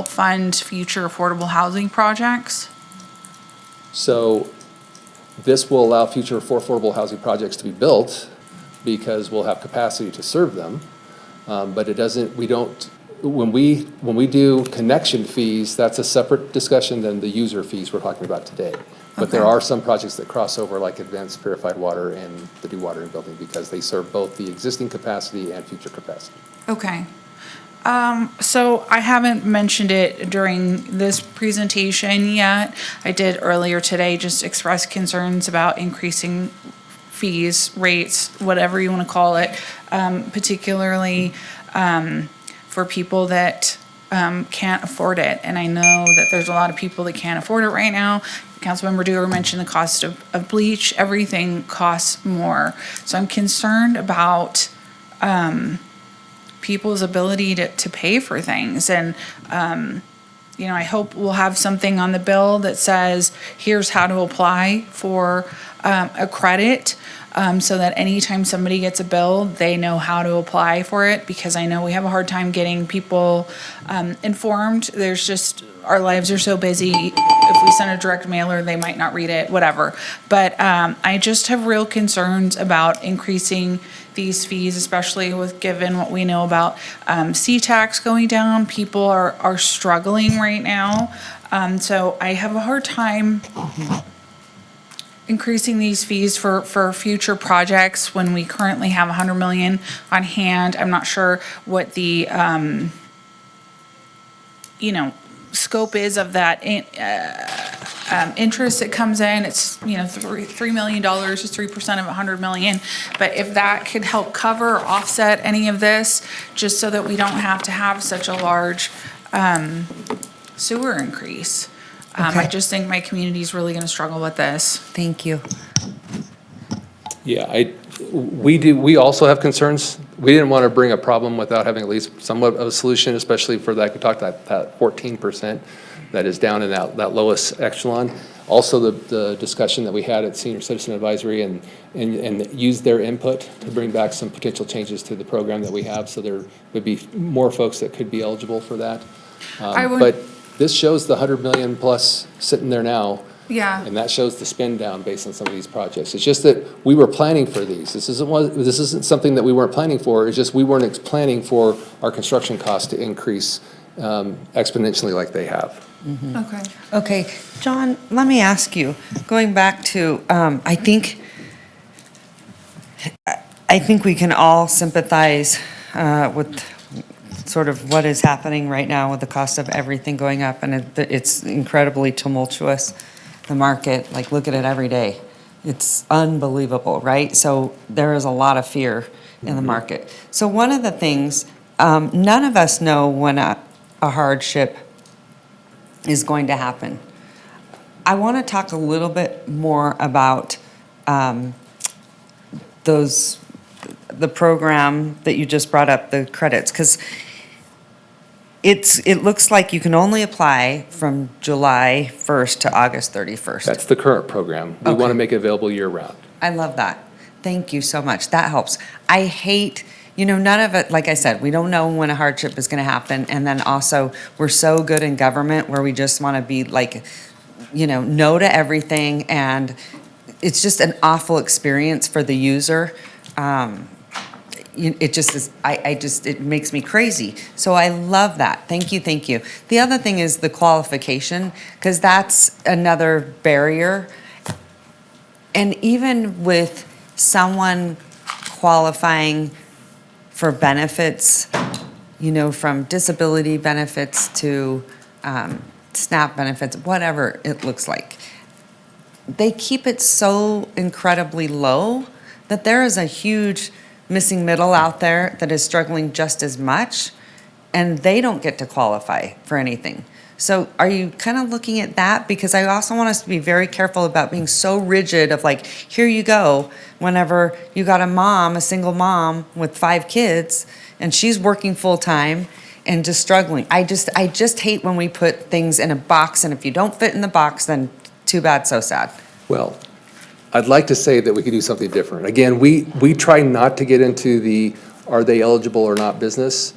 fund future affordable housing projects? So this will allow future affordable housing projects to be built because we'll have capacity to serve them. But it doesn't, when we do connection fees, that's a separate discussion than the user fees we're talking about today. But there Okay. are some projects that cross over, like advanced purified water and the dewatering building, because they serve both the existing capacity and future capacity. Okay. So I haven't mentioned it during this presentation yet. I did earlier today, just express concerns about increasing fees, rates, whatever you want to call it, particularly for people that can't afford it. And I know that there's a lot of people that can't afford it right now. Councilmember Dewar mentioned the cost of bleach. Everything costs more. So I'm concerned about people's ability to pay for things. And, I hope we'll have something on the bill that says, here's how to apply for a credit, so that anytime somebody gets a bill, they know how to apply for it, because I know we have a hard time getting people informed. There's just, our lives are so busy. If we send a direct mailer, they might not read it, whatever. But I just have real concerns about increasing these fees, especially given what we know about C-tax going down. People are struggling right now. So I have a hard time increasing these fees for future projects when we currently have 100 million on hand. I'm not sure what the, scope is of that interest that comes in. It's, $3 million is 3% of 100 million. But if that could help cover or offset any of this, just so that we don't have to have such a large sewer increase. I just think my community is really going to struggle with this. Thank you. Yeah, we also have concerns. We didn't want to bring a problem without having at least somewhat of a solution, especially for that, we talked about that 14% that is down in that lowest echelon. Also, the discussion that we had at Senior Citizen Advisory and use their input to bring back some potential changes to the program that we have, so there would be more folks that could be eligible for that. But this shows the 100 million plus sitting there now. Yeah. And that shows the spend down based on some of these projects. It's just that we were planning for these. This isn't something that we weren't planning for. It's just we weren't planning for our construction costs to increase exponentially like they have. Okay. Okay, John, let me ask you, going back to, I think we can all sympathize with sort of what is happening right now with the cost of everything going up, and it's incredibly tumultuous, the market, like, look at it every day. It's unbelievable, right? So there is a lot of fear in the market. So one of the things, none of us know when a hardship is going to happen. I want to talk a little bit more about the program that you just brought up, the credits, because it looks like you can only apply from July 1st to August 31st. That's the current program. We want to make it available year-round. I love that. Thank you so much. That helps. I hate, none of it, like I said, we don't know when a hardship is going to happen. And then also, we're so good in government where we just want to be like, no to everything. And it's just an awful experience for the user. It just is, it makes me crazy. So I love that. Thank you, thank you. The other thing is the qualification, because that's another barrier. And even with someone qualifying for benefits, from disability benefits to SNAP benefits, whatever it looks like, they keep it so incredibly low that there is a huge missing middle out there that is struggling just as much, and they don't get to qualify for anything. So are you kind of looking at that? Because I also want us to be very careful about being so rigid of like, here you go, whenever you got a single mom with 5 kids, and she's working full-time and just struggling. I just hate when we put things in a box, and if you don't fit in the box, then too bad, so sad. Well, I'd like to say that we could do something different. Again, we try not to get into the are they eligible or not business.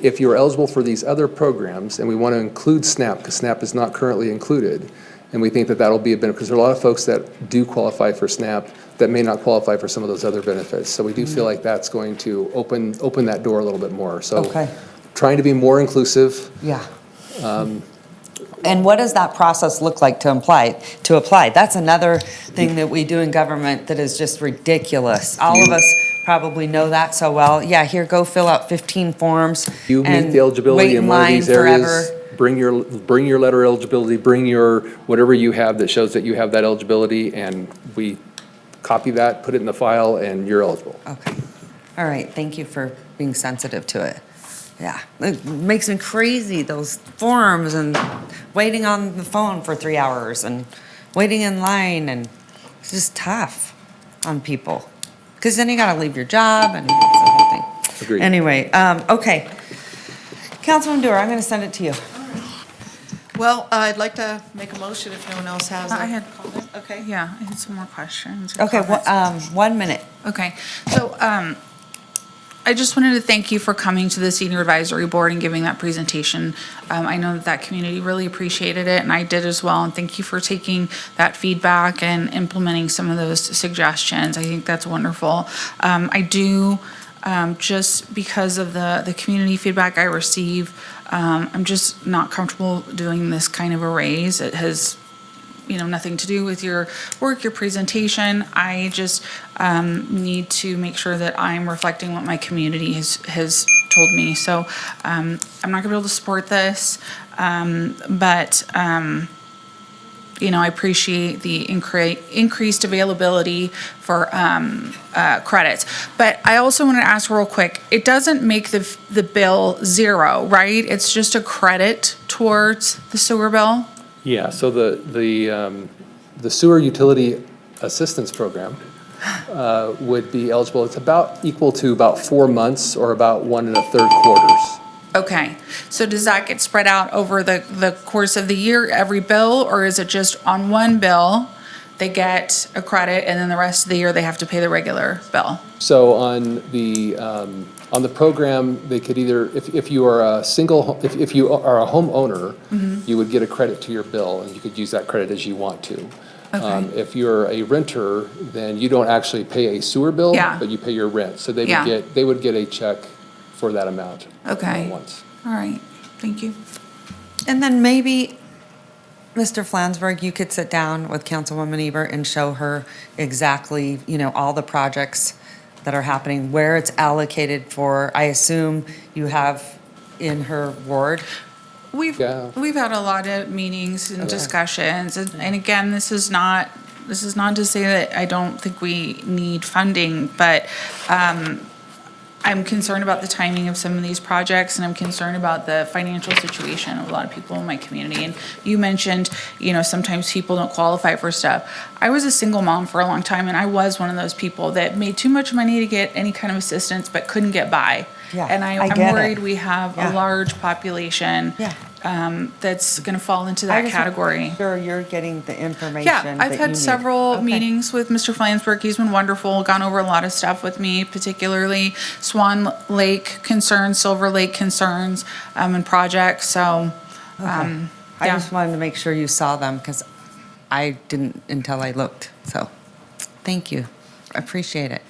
If you're eligible for these other programs, and we want to include SNAP, because SNAP is not currently included, and we think that that'll be a benefit, because there are a lot of folks that do qualify for SNAP that may not qualify for some of those other benefits. So we do feel like that's going to open that door a little bit more. So trying to be more inclusive. Yeah. And what does that process look like to apply? That's another thing that we do in government that is just ridiculous. All of us probably know that so well. Yeah, here, go fill out 15 forms. You meet and the eligibility wait in one of line these areas. forever. Bring your letter of eligibility, bring your whatever you have that shows that you have that eligibility, and we copy that, put it in the file, and you're eligible. Okay. All right, thank you for being sensitive to it. Yeah, it makes me crazy, those forms and waiting on the phone for 3 hours and waiting in line, and it's just tough on people. Because then you gotta leave your job and it's the whole thing. Agreed. Anyway, okay. Councilman Dewar, I'm gonna send it to you. Well, I'd like to make a motion if no one else has I a had, comment. Okay. yeah, I had some more questions. or Okay, comments. 1 minute. Okay, so I just wanted to thank you for coming to the Senior Advisory Board and giving that presentation. I know that community really appreciated it, and I did as well, and thank you for taking that feedback and implementing some of those suggestions. I think that's wonderful. I do, just because of the community feedback I receive, I'm just not comfortable doing this kind of a raise. It has nothing to do with your work, your presentation. I just need to make sure that I'm reflecting what my community has told me. So I'm not gonna be able to support this, but I appreciate the increased availability for credits. But I also want to ask real quick, it doesn't make the bill zero, right? It's just a credit towards the sewer bill? Yeah, so the sewer utility assistance program would be eligible. It's about equal to about 4 months or about 1 1/3 quarters. Okay, so does that get spread out over the course of the year, every bill, or is it just on one bill they get a credit, and then the rest of the year they have to pay the regular bill? So on the program, they could either, if you are a single, if you are a homeowner, you would get a credit to your bill, and you could use that credit as you want to. Okay. If you're a renter, then you don't actually pay a sewer bill, Yeah. but you pay your rent. So they Yeah. would get a check for that amount. Okay. Once. All right, thank you. And then maybe, Mr. Flansburgh, you could sit down with Councilwoman Ebert and show her exactly, all the projects that are happening, where it's allocated for. I assume you have in her ward. We've had a lot of meetings and discussions, and again, this is not to say that I don't think we need funding, but I'm concerned about the timing of some of these projects, and I'm concerned about the financial situation of a lot of people in my community. And you mentioned, sometimes people don't qualify for stuff. I was a single mom for a long time, and I was one of those people that made too much money to get any kind of assistance, but couldn't get by. Yeah, And I I'm get it. worried we have Yeah. a large population that's going to fall into that category. Sure, you're getting the information. Yeah, I've that you had need. several Okay. meetings with Mr. Flansburgh. He's been wonderful, gone over a lot of stuff with me, particularly Swan Lake concerns, Silver Lake concerns, and projects, so, I yeah. just wanted to make sure you saw them, because I didn't until I looked. So, thank you. I appreciate it.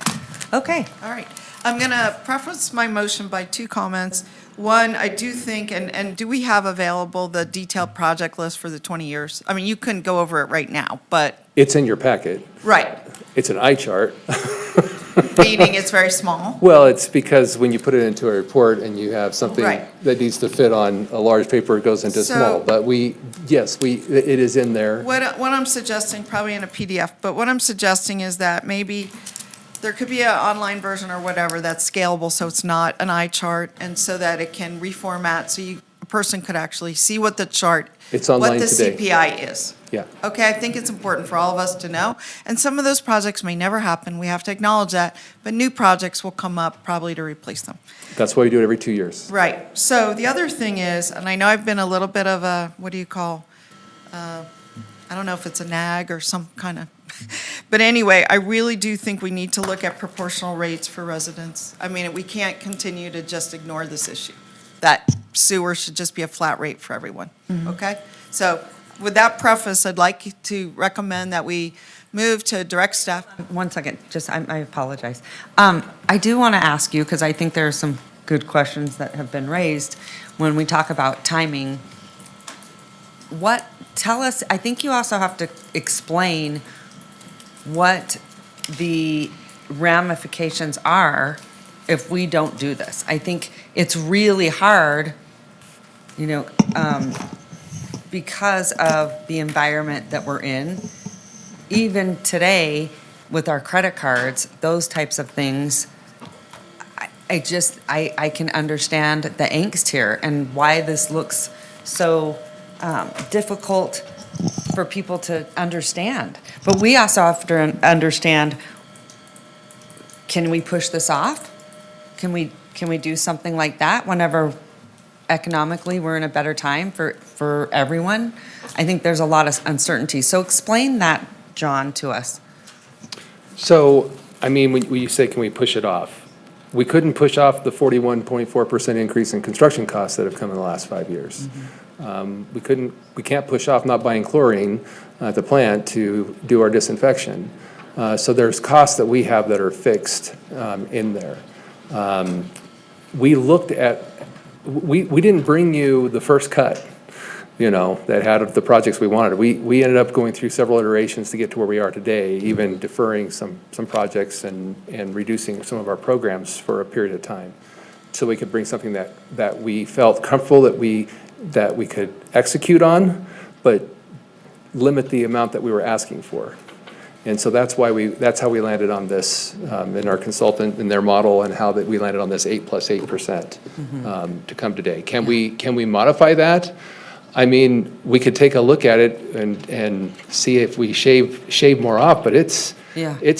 Okay. All right. I'm going to preface my motion by two comments. One, I do think, and do we have available the detailed project list for the 20 years? I mean, you couldn't go over it right now, but, It's in your packet. right, It's an eye chart. meaning it's very small. Well, it's because when you put it into a report and you have something Right. that needs to fit on a large paper, it goes into So- small. But it is in there. What I'm suggesting, probably in a PDF, but what I'm suggesting is that maybe there could be an online version or whatever that's scalable, so it's not an eye chart, and so that it can reformat, so a person could actually see what the chart, It's online what the today. CPI is. Yeah. Okay, I think it's important for all of us to know, and some of those projects may never happen, we have to acknowledge that, but new projects will come up probably to replace them. That's why we do it every 2 years. Right, so the other thing is, and I know I've been a little bit of a, what do you call, I don't know if it's a nag or some kind of, but anyway, I really do think we need to look at proportional rates for residents. I mean, we can't continue to just ignore this issue, that sewer should just be a flat rate for everyone, okay? So with that preface, I'd like to recommend that we move to direct staff. 1 second, I apologize. I do want to ask you, because I think there are some good questions that have been raised when we talk about timing. Tell us, I think you also have to explain what the ramifications are if we don't do this. I think it's really hard, because of the environment that we're in. Even today, with our credit cards, those types of things, I can understand the angst here and why this looks so difficult for people to understand. But we also have to understand, can we push this off? Can we do something like that whenever economically we're in a better time for everyone? I think there's a lot of uncertainty. So explain that, John, to us. So, I mean, when you say, can we push it off? We couldn't push off the 41.4% increase in construction costs that have come in the last 5 years. We can't push off not buying chlorine at the plant to do our disinfection. So there's costs that we have that are fixed in there. We looked at, we didn't bring you the first cut, that had the projects we wanted. We ended up going through several iterations to get to where we are today, even deferring some projects and reducing some of our programs for a period of time, so we could bring something that we felt comfortable that we could execute on, but limit the amount that we were asking for. And so that's how we landed on this in our consultant, in their model, and how that we landed on this 8 plus 8% to come today. Can we modify that? I mean, we could take a look at it and see if we shave more off, but it's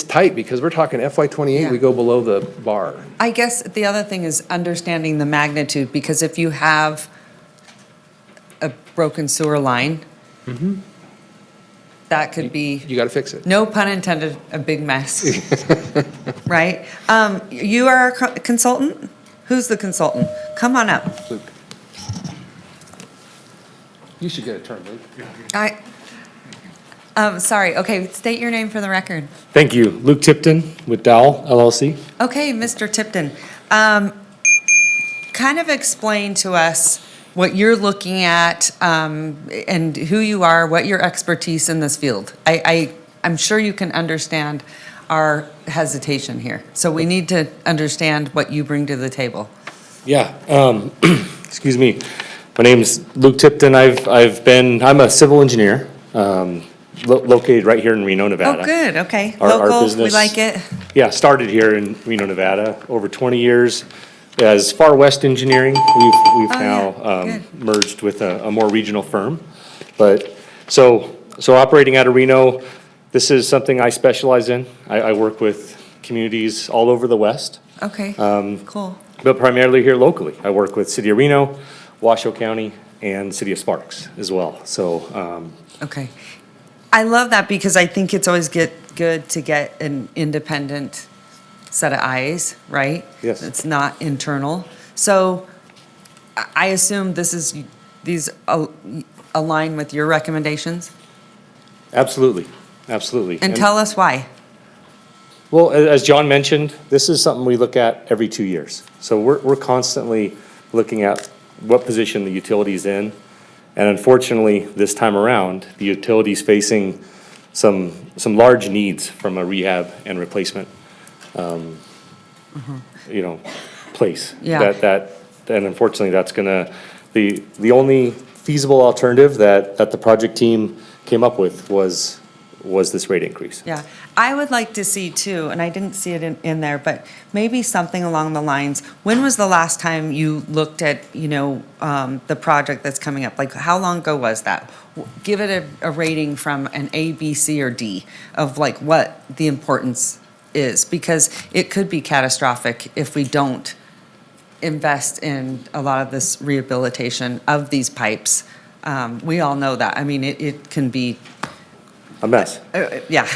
tight, because we're talking FY '28, we go below the bar. I guess the other thing is understanding the magnitude, because if you have a broken sewer line, that could be, You got to fix it. no pun intended, a big mess. Right? You are a consultant? Who's the consultant? Come on up. Luke. You should get a turn, Luke. Sorry, okay, state your name for the record. Thank you. Luke Tipton with Dowell LLC. Okay, Mr. Tipton, kind of explain to us what you're looking at, and who you are, what your expertise in this field. I'm sure you can understand our hesitation here. So we need to understand what you bring to the table. Yeah. Excuse me. My name's Luke Tipton. I'm a civil engineer, located right here in Reno, Nevada. Oh, good, okay. Our Local, we business- like it. Yeah, started here in Reno, Nevada, over 20 years as Far West Engineering. We've now good. merged with a more regional firm. But, so operating out of Reno, this is something I specialize in. I work with communities all over the West, Okay, cool. but primarily here locally. I work with City of Reno, Washoe County, and City of Sparks as well. So, Okay. I love that because I think it's always good to get an independent set of eyes, right? Yes. It's not internal. So I assume these align with your recommendations? absolutely, absolutely. And tell us why. Well, as John mentioned, this is something we look at every 2 years. So we're constantly looking at what position the utility's in. And unfortunately, this time around, the utility's facing some large needs from a rehab and replacement, place. Yeah. And unfortunately, that's gonna, the only feasible alternative that the project team came up with was this rate increase. Yeah, I would like to see too, and I didn't see it in there, but maybe something along the lines, when was the last time you looked at, the project that's coming up? Like, how long ago was that? Give it a rating from an A, B, C, or D of like what the importance is, because it could be catastrophic if we don't invest in a lot of this rehabilitation of these pipes. We all know that. I mean, it can be A mess. yeah,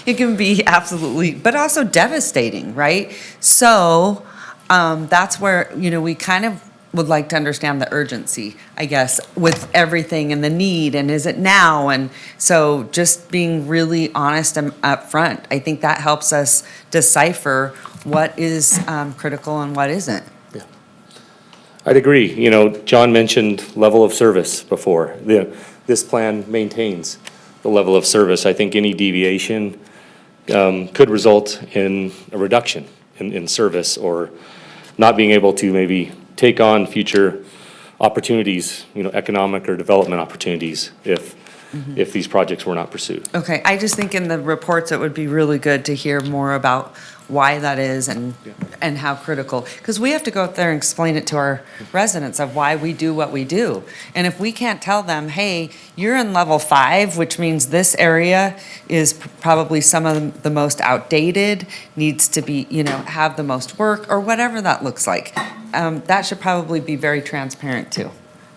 it can be absolutely, but also devastating, right? So that's where, we kind of would like to understand the urgency, I guess, with everything and the need, and is it now? And so just being really honest and upfront, I think that helps us decipher what is critical and what isn't. I'd agree. John mentioned level of service before. This plan maintains the level of service. I think any deviation could result in a reduction in service or not being able to maybe take on future opportunities, economic or development opportunities if these projects were not pursued. Okay, I just think in the reports, it would be really good to hear more about why that is and how critical. Because we have to go out there and explain it to our residents of why we do what we do. And if we can't tell them, hey, you're in level 5, which means this area is probably some of the most outdated, needs to be, have the most work, or whatever that looks like. That should probably be very transparent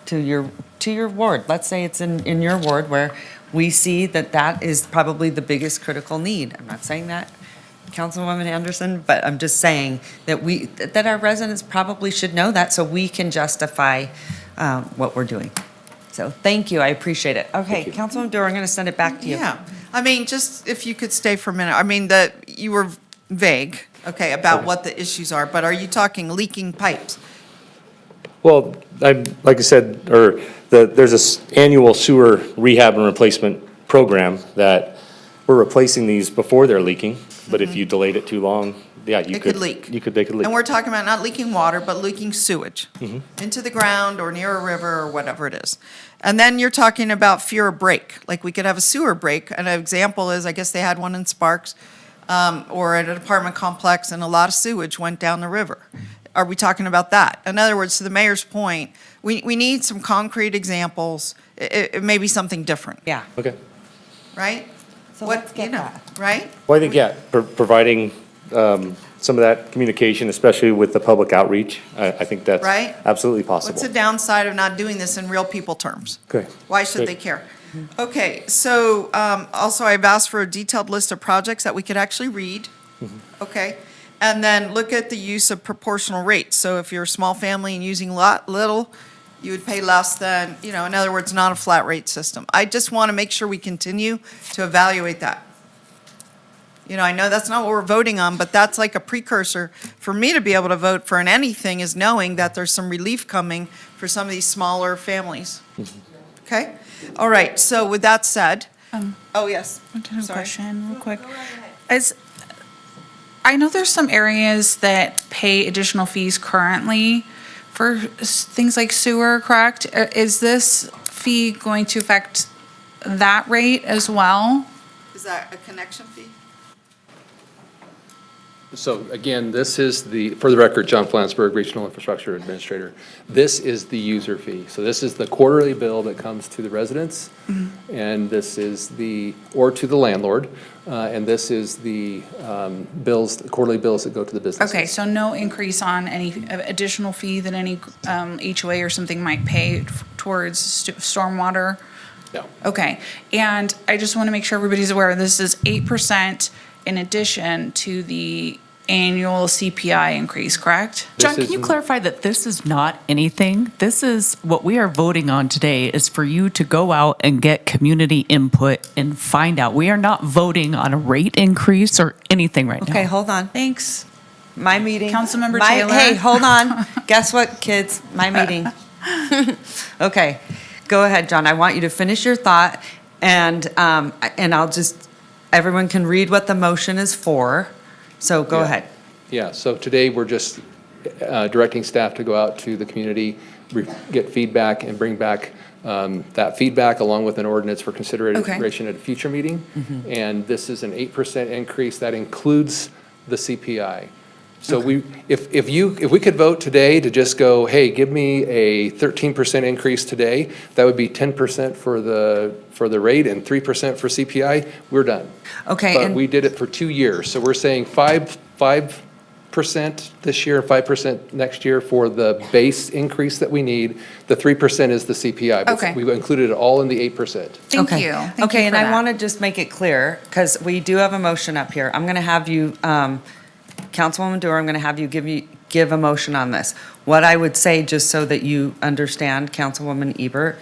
to your ward. Let's say it's in your ward where we see that is probably the biggest critical need. I'm not saying that, Councilwoman Anderson, but I'm just saying that our residents probably should know that so we can justify what we're doing. So thank you, I appreciate it. Okay, Councilwoman Dorr, I'm going to send it back to you. Yeah, I mean, just if you could stay for a minute, I mean, you were vague, okay, about what the issues are, but are you talking leaking pipes? Well, like I said, there's this annual sewer rehab and replacement program that we're replacing these before they're leaking. But if you delayed it too long, yeah, They could leak. They could leak. And we're talking about not leaking water, but leaking sewage into the ground or near a river or whatever it is. And then you're talking about fear of break, like we could have a sewer break. And an example is, I guess they had one in Sparks or at an apartment complex, and a lot of sewage went down the river. Are we talking about that? In other words, to the mayor's point, we need some concrete examples. It may be something different. Yeah. Okay. Right? So let's get that. Right? Well, I think, yeah, providing some of that communication, especially with the public outreach, I think that's Right? absolutely possible. What's the downside of not doing this in real people terms? Okay. Why should Good. they care? Okay, so also I've asked for a detailed list of projects that we could actually read, okay? And then look at the use of proportional rates. So if you're a small family and using little, you would pay less than, in other words, not a flat rate system. I just want to make sure we continue to evaluate that. I know that's not what we're voting on, but that's like a precursor for me to be able to vote for anything, is knowing that there's some relief coming for some of these smaller families. Okay? All right, so with that said, oh, yes. I have a Sorry. question real quick. I know there's some areas that pay additional fees currently for things like sewer, correct? Is this fee going to affect that rate as well? Is that a connection fee? So again, this is for the record, John Flansburgh, Regional Infrastructure Administrator. This is the user fee. So this is the quarterly bill that comes to the residents, and this is or to the landlord, and this is the quarterly bills that go to the businesses. Okay, so no increase on any additional fee that any HOA or something might pay towards stormwater? No. Okay, and I just want to make sure everybody's aware, this is 8% in addition to the annual CPI increase, correct? John, can you clarify that this is not anything? This is, what we are voting on today is for you to go out and get community input and find out. We are not voting on a rate increase or anything right now. Okay, hold on. Thanks. My meeting. Councilmember Taylor. Hey, hold on. Guess what, kids? My meeting. Okay, go ahead, John. I want you to finish your thought, and I'll just, everyone can read what the motion is for. So go ahead. Yeah, so today we're just directing staff to go out to the community, get feedback, and bring back that feedback along with an ordinance for consideration at a future meeting. And this is an 8% increase. That includes the CPI. So if we could vote today to just go, hey, give me a 13% increase today, that would be 10% for the rate and 3% for CPI, we're done. Okay. But we did it for 2 years, so we're saying 5% this year, 5% next year for the base increase that we need. The 3% is the CPI. but Okay. We've included it all in the 8%. Thank you. Thank you Okay, and for I that. want to just make it clear, because we do have a motion up here. I'm going to have you, Councilwoman Dewar, I'm going to have you give a motion on this. What I would say, just so that you understand, Councilwoman Ebert,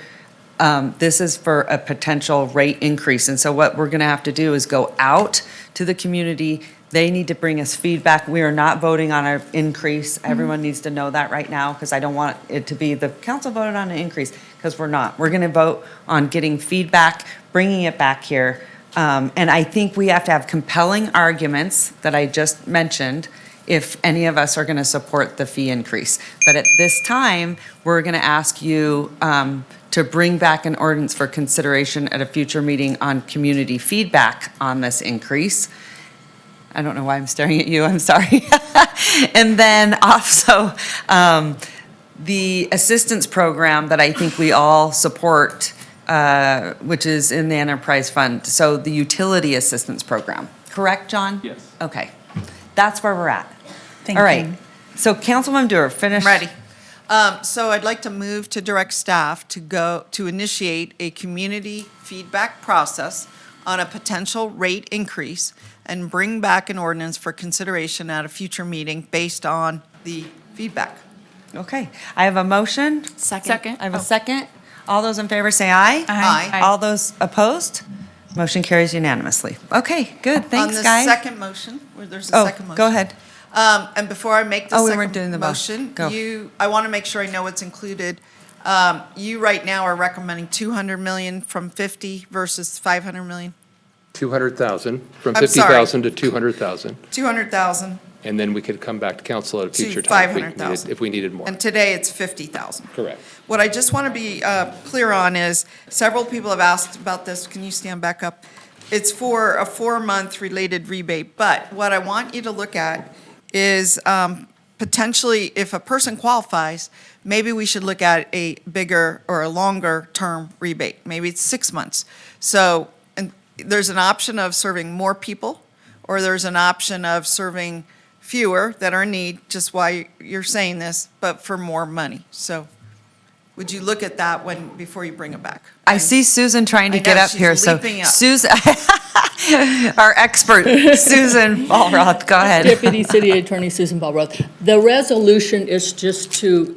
this is for a potential rate increase. And so what we're going to have to do is go out to the community. They need to bring us feedback. We are not voting on an increase. Everyone needs to know that right now, because I don't want it to be the council voted on an increase, because we're not. We're going to vote on getting feedback, bringing it back here. And I think we have to have compelling arguments that I just mentioned if any of us are going to support the fee increase. But at this time, we're going to ask you to bring back an ordinance for consideration at a future meeting on community feedback on this increase. I don't know why I'm staring at you, I'm sorry. And then also, the assistance program that I think we all support, which is in the enterprise fund. So the utility assistance program, correct, John? Yes. Okay, that's where we're at. Thank All right, you. so Councilwoman Dewar, finish. Ready. So I'd like to move to direct staff to initiate a community feedback process on a potential rate increase and bring back an ordinance for consideration at a future meeting based on the feedback. Okay, I have a motion. Second. I have a second. All those in favor say aye. Aye. All those opposed? Motion carries unanimously. Okay, good, thanks, On the guys. second motion, there's a second motion. Go ahead. And before I make the Oh, we weren't doing second the motion, Go. I want to make sure I know what's included. You right now are recommending 200 million from 50 versus 500 million? 200,000, from I'm sorry. 50,000 to 200,000. 200,000, And then we could come back to council at a To future time if we 500,000. if we needed more. and today it's 50,000. Correct. What I just want to be clear on is, several people have asked about this. Can you stand back up? It's for a 4-month related rebate, but what I want you to look at is potentially, if a person qualifies, maybe we should look at a bigger or a longer term rebate. Maybe it's 6 months. So, and there's an option of serving more people, or there's an option of serving fewer that are in need, just why you're saying this, but for more money. So would you look at that before you bring it back? I see Susan trying to I know, get up she's here, so leaping up. Susan, our expert, Susan Ballroth, go ahead. Deputy City Attorney Susan Ballroth. The resolution is just to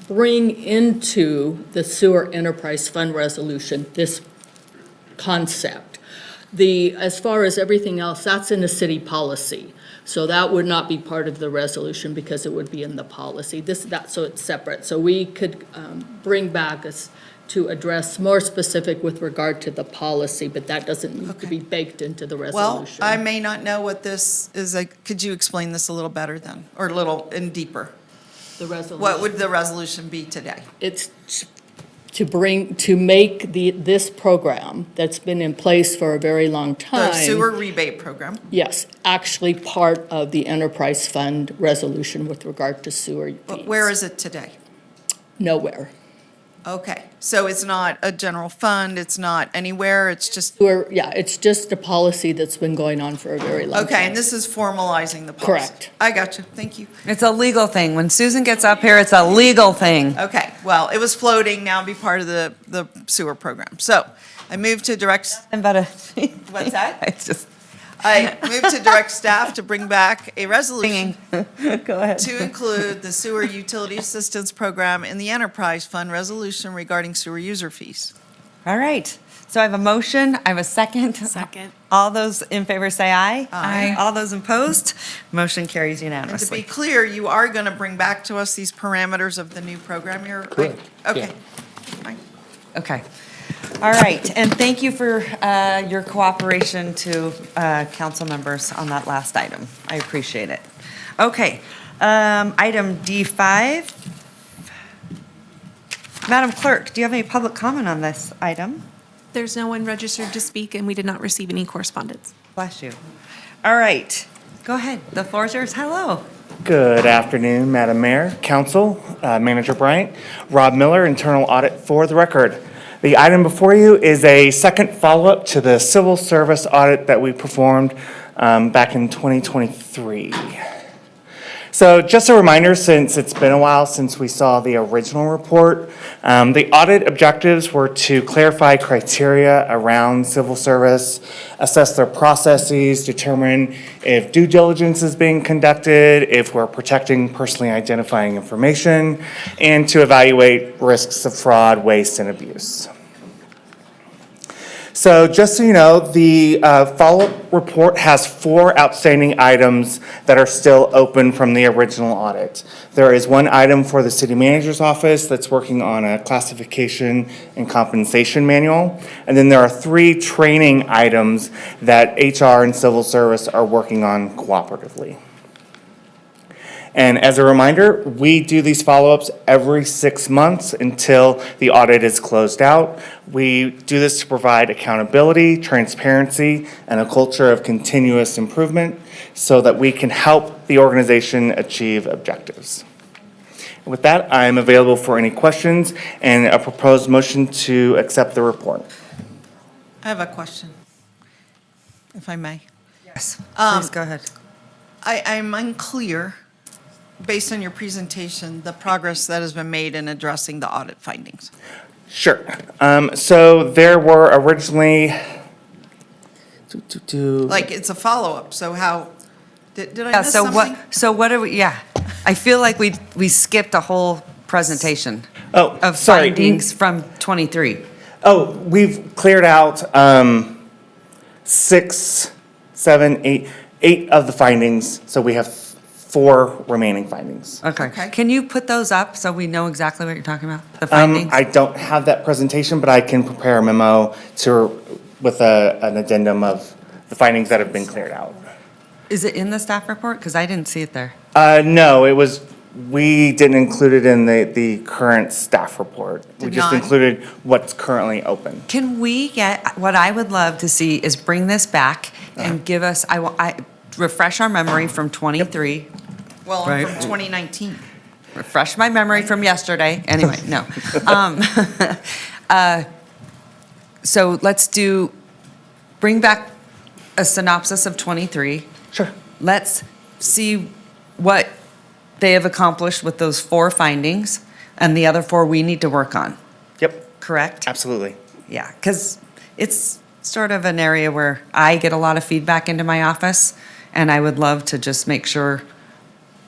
bring into the Sewer Enterprise Fund resolution this concept. As far as everything else, that's in the city policy. So that would not be part of the resolution because it would be in the policy. So it's separate. So we could bring back to address more specific with regard to the policy, but that doesn't need to be baked into the Well, resolution. I may not know what this is like. Could you explain this a little better then, or a little and deeper? The resolution. What would the resolution be today? It's to make this program that's been in place for a very long time. The sewer rebate program? Yes, actually part of the enterprise fund resolution with regard to sewer fees. But where is it today? Nowhere. Okay, so it's not a general fund, it's not anywhere, it's just, Yeah, it's just a policy that's been going on for a very long time. okay, and this is formalizing the policy? Correct. I got you, thank you. It's a legal thing. When Susan gets up here, it's a legal thing. Okay, well, it was floating, now be part of the sewer program. So I move to direct. What's that? It's just. I move to direct staff to bring back a resolution Go ahead. to include the sewer utility assistance program in the enterprise fund resolution regarding sewer user fees. All right. So I have a motion. I have a second. Second. All those in favor say aye. Aye. All those opposed, motion carries And to be unanimously. clear, you are going to bring back to us these parameters of the new program you're. Correct. Okay. Fine. Okay. All right. And thank you for your cooperation to council members on that last item. I appreciate it. Okay. Item D5. Madam Clerk, do you have any public comment on this item? There's no one registered to speak, and we did not receive any correspondence. Bless you. All right. Go ahead. The floor is yours. Hello. Good afternoon, Madam Mayor, Council, Manager Bryant. Rob Miller, Internal Audit for the record. The item before you is a second follow-up to the civil service audit that we performed back in 2023. So just a reminder, since it's been a while since we saw the original report, the audit objectives were to clarify criteria around civil service, assess their processes, determine if due diligence is being conducted, if we're protecting personally identifying information, and to evaluate risks of fraud, waste, and abuse. So just so you know, the follow-up report has 4 outstanding items that are still open from the original audit. There is one item for the city manager's office that's working on a classification and compensation manual. And then there are 3 training items that HR and civil service are working on cooperatively. And as a reminder, we do these follow-ups every 6 months until the audit is closed out. We do this to provide accountability, transparency, and a culture of continuous improvement so that we can help the organization achieve objectives. With that, I am available for any questions and a proposed motion to accept the report. I have a question, if I may. Yes, please go ahead. I'm unclear, based on your presentation, the progress that has been made in addressing the audit findings. Sure. So there were originally, Like, it's a follow-up, so how, did I miss so something? what are we, I feel like we skipped a whole presentation of sorry. findings from 23. Oh, we've cleared out 6, 7, 8 of the findings, so we have 4 remaining findings. Okay. Can you put those up so we know exactly what you're talking about, the findings? I don't have that presentation, but I can prepare a memo with an addendum of the findings that have been cleared out. Is it in the staff report? Because I didn't see it there. No, we didn't include it in the current staff report. We Did just not? included what's currently open. Can we get, what I would love to see is bring this back and give us, refresh our memory from 23. Well, Right. from 2019. Refresh my memory from yesterday. Anyway, no. So let's bring back a synopsis of 23. Sure. Let's see what they have accomplished with those 4 findings. And the other 4 we need to work on, Yep, correct? absolutely. Yeah, because it's sort of an area where I get a lot of feedback into my office, and I would love to just make sure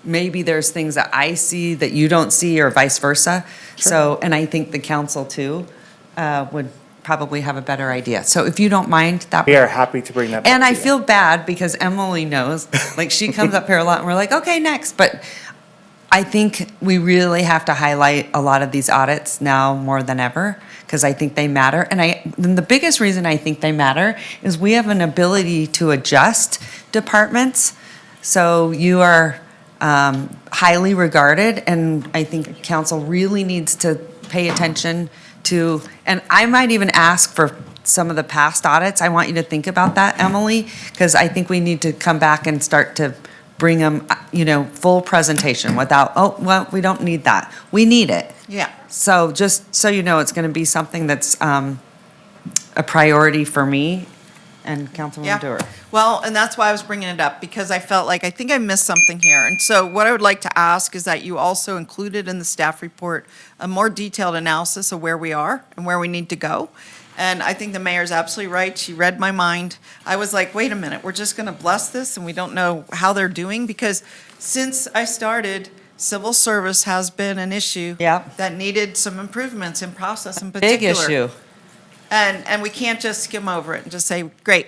maybe there's things that I see that you don't see, or vice versa. So, and I think the council too would probably have a better idea. So if you don't mind, that. We are happy to bring that back And to I you. feel bad because Emily knows, like she comes up here a lot and we're like, okay, next. But I think we really have to highlight a lot of these audits now more than ever, because I think they matter. And the biggest reason I think they matter is we have an ability to adjust departments. So you are highly regarded, and I think council really needs to pay attention to, and I might even ask for some of the past audits. I want you to think about that, Emily, because I think we need to come back and start to bring them, full presentation without, oh, well, we don't need that. We need it. Yeah. So just so you know, it's going to be something that's a priority for me and Councilwoman Yeah. Dewar. Well, and that's why I was bringing it up, because I felt like I think I missed something here. And so what I would like to ask is that you also included in the staff report a more detailed analysis of where we are and where we need to go. And I think the mayor's absolutely right. She read my mind. I was like, wait a minute, we're just going to bless this and we don't know how they're doing? Because since I started, civil service has been an issue that needed some improvements in process in Big particular. issue. And we can't just skim over it and just say, great,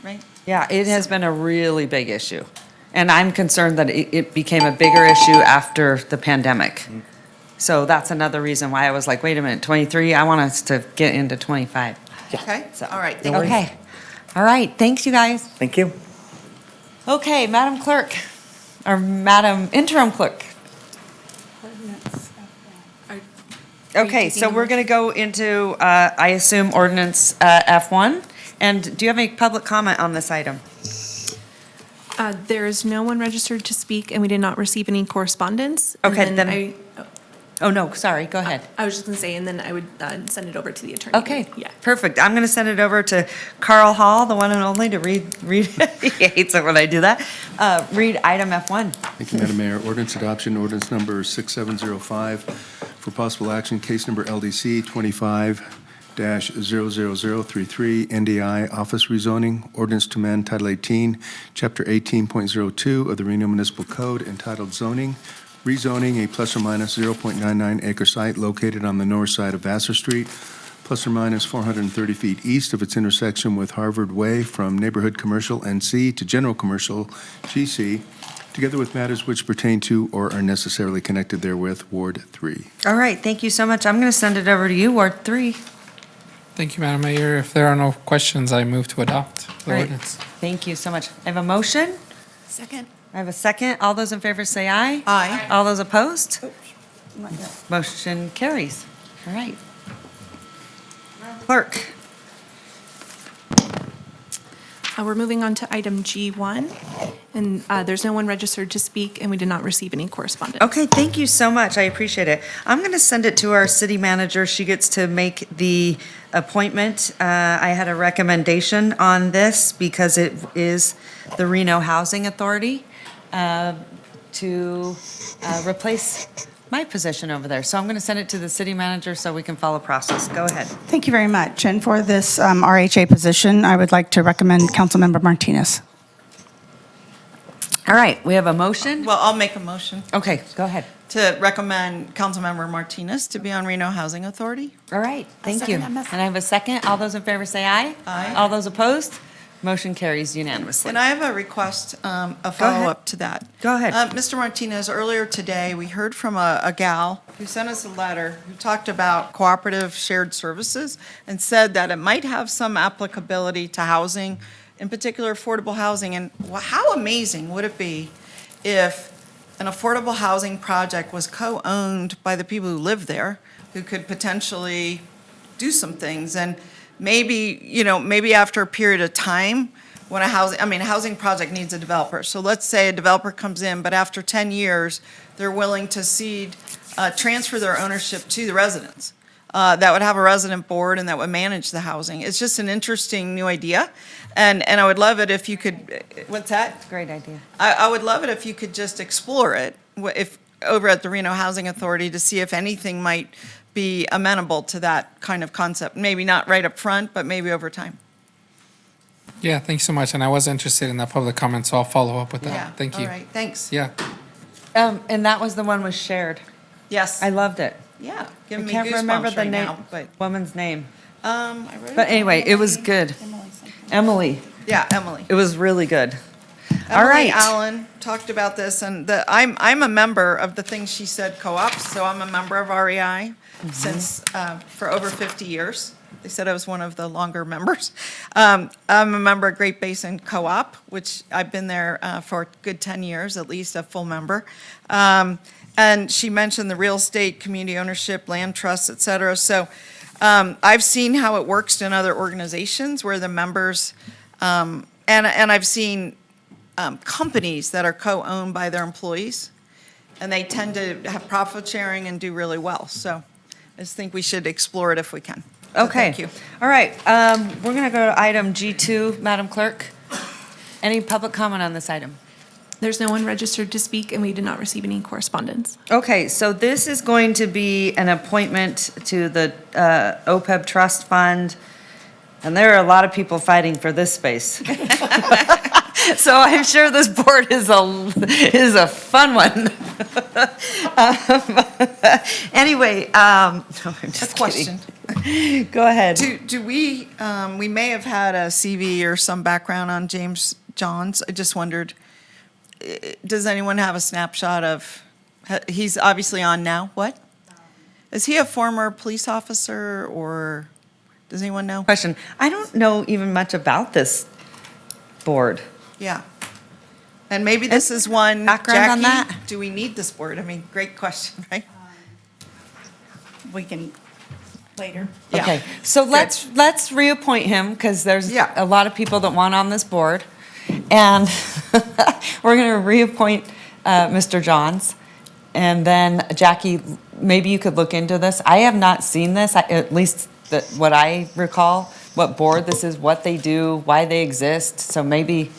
right? Yeah, it has been a really big issue. And I'm concerned that it became a bigger issue after the pandemic. So that's another reason why I was like, wait a minute, 23, I want us to get into 25. Okay, all right, thank No you. Okay. All right, thanks, you guys. Thank you. Okay, Madam Clerk, or Madam Interim Clerk. Okay, so we're going to go into, I assume, ordinance F1. And do you have any public comment on this item? There is no one registered to speak, and we did not receive any correspondence. And Okay, then I- Oh, no, sorry, go ahead. I was just going to say, and then I would send it over to the attorney. Okay, Yeah. perfect. I'm going to send it over to Carl Hall, the one and only, to read, he hates it when I do that. Read item F1. Thank you, Madam Mayor. Ordinance adoption, ordinance number 6705 for possible action, case number LDC 25-00033, NDI office rezoning, ordinance to amend Title 18, Chapter 18.02 of the Reno Municipal Code entitled Zoning, rezoning a plus or minus 0.99 acre site located on the north side of Vassar Street, plus or minus 430 feet east of its intersection with Harvard Way from neighborhood commercial NC to general commercial GC, together with matters which pertain to or are necessarily connected therewith, Ward 3. All right, thank you so much. I'm going to send it over to you, Ward 3. Thank you, Madam Mayor. If there are no questions, I move to adopt the Great. ordinance. Thank you so much. I have a motion. Second. I have a second. All those in favor say aye. Aye. All those opposed? Motion carries. All right. Clerk. We're moving on to item G1, and there's no one registered to speak, and we did not receive any correspondence. Okay, thank you so much. I appreciate it. I'm going to send it to our city manager. She gets to make the appointment. I had a recommendation on this because it is the Reno Housing Authority to replace my position over there. So I'm going to send it to the city manager so we can follow process. Go ahead. Thank you very much. And for this RHA position, I would like to recommend Councilmember Martinez. All right, we have a motion. Well, I'll make a motion Okay, go ahead. to recommend Councilmember Martinez to be on Reno Housing Authority. All right, thank you. second And that I have a second. All those in favor say aye. Aye. All those opposed? Motion carries unanimously. And I have a request, a follow-up to that. Go ahead. Mr. Martinez, earlier today, we heard from a gal who sent us a letter who talked about cooperative shared services and said that it might have some applicability to housing, in particular affordable housing. And how amazing would it be if an affordable housing project was co-owned by the people who live there, who could potentially do some things? And maybe, maybe after a period of time, when a housing project needs a developer. So let's say a developer comes in, but after 10 years, they're willing to transfer their ownership to the residents. That would have a resident board and that would manage the housing. It's just an interesting new idea. And I would love it if you could, what's that? Great idea. I would love it if you could just explore it. over at the Reno Housing Authority to see if anything might be amenable to that kind of concept. Maybe not right up front, but maybe over time. Yeah, thanks so much. And I was interested in that public comment, so I'll follow up with that. Yeah. Thank you. All right, thanks. Yeah. And that was the one was shared. Yes. I loved it. Yeah, I giving me can't remember goosebumps the right name, now, but. woman's name. I wrote it But down. anyway, it was good. Emily. Yeah, Emily. It was really good. All Emily right. Allen talked about this, and I'm a member of the Things She Said Co-op, so I'm a member of REI since, for over 50 years. They said I was one of the longer members. I'm a member of Great Basin Co-op, which I've been there for a good 10 years, at least a full member. And she mentioned the real estate, community ownership, land trusts, et cetera. So I've seen how it works in other organizations where the members, and I've seen companies that are co-owned by their employees, and they tend to have profit sharing and do really well. So I just think we should explore it if we can. So Okay. Thank you. All right. We're going to go to item G2, Madam Clerk. Any public comment on this item? There's no one registered to speak, and we did not receive any correspondence. Okay, so this is going to be an appointment to the OPEB Trust Fund, and there are a lot of people fighting for this space. So I'm sure this board is a fun one. Anyway, I'm just A question. kidding. Go ahead. Do we may have had a CV or some background on James Johns. I just wondered, does anyone have a snapshot of, he's obviously on now, what? Is he a former police officer, or does anyone know? Question. I don't know even much about this board. Yeah. And maybe this is one, Background on Jackie, that? do we need this board? I mean, great question, right? We can later. Yeah. Okay, so let's reappoint him, because there's Yeah. a lot of people that want on this board. And we're going to reappoint Mr. Johns. And then, Jackie, maybe you could look into this. I have not seen this, at least what I recall, what board this is, what they do, why they exist. So maybe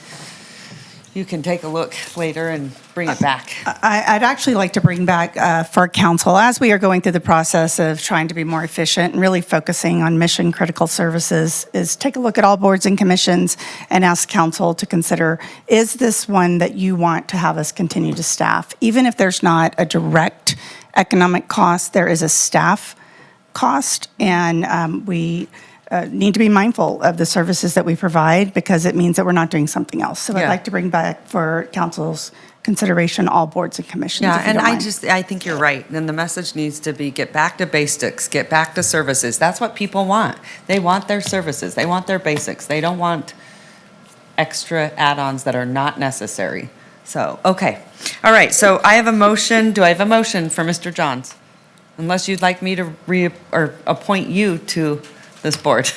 you can take a look later and bring it back. I'd actually like to bring back for council, as we are going through the process of trying to be more efficient and really focusing on mission-critical services, is take a look at all boards and commissions and ask council to consider, is this one that you want to have us continue to staff? Even if there's not a direct economic cost, there is a staff cost, and we need to be mindful of the services that we provide, because it means that we're not doing something else. So I'd Yeah. like to bring back for council's consideration all boards and commissions. Yeah, if you and don't mind. I think you're right. Then the message needs to be, get back to basics, get back to services. That's what people want. They want their services. They want their basics. They don't want extra add-ons that are not necessary. So, okay. All right, so I have a motion. Do I have a motion for Mr. Johns? Unless you'd like me to appoint you to this board.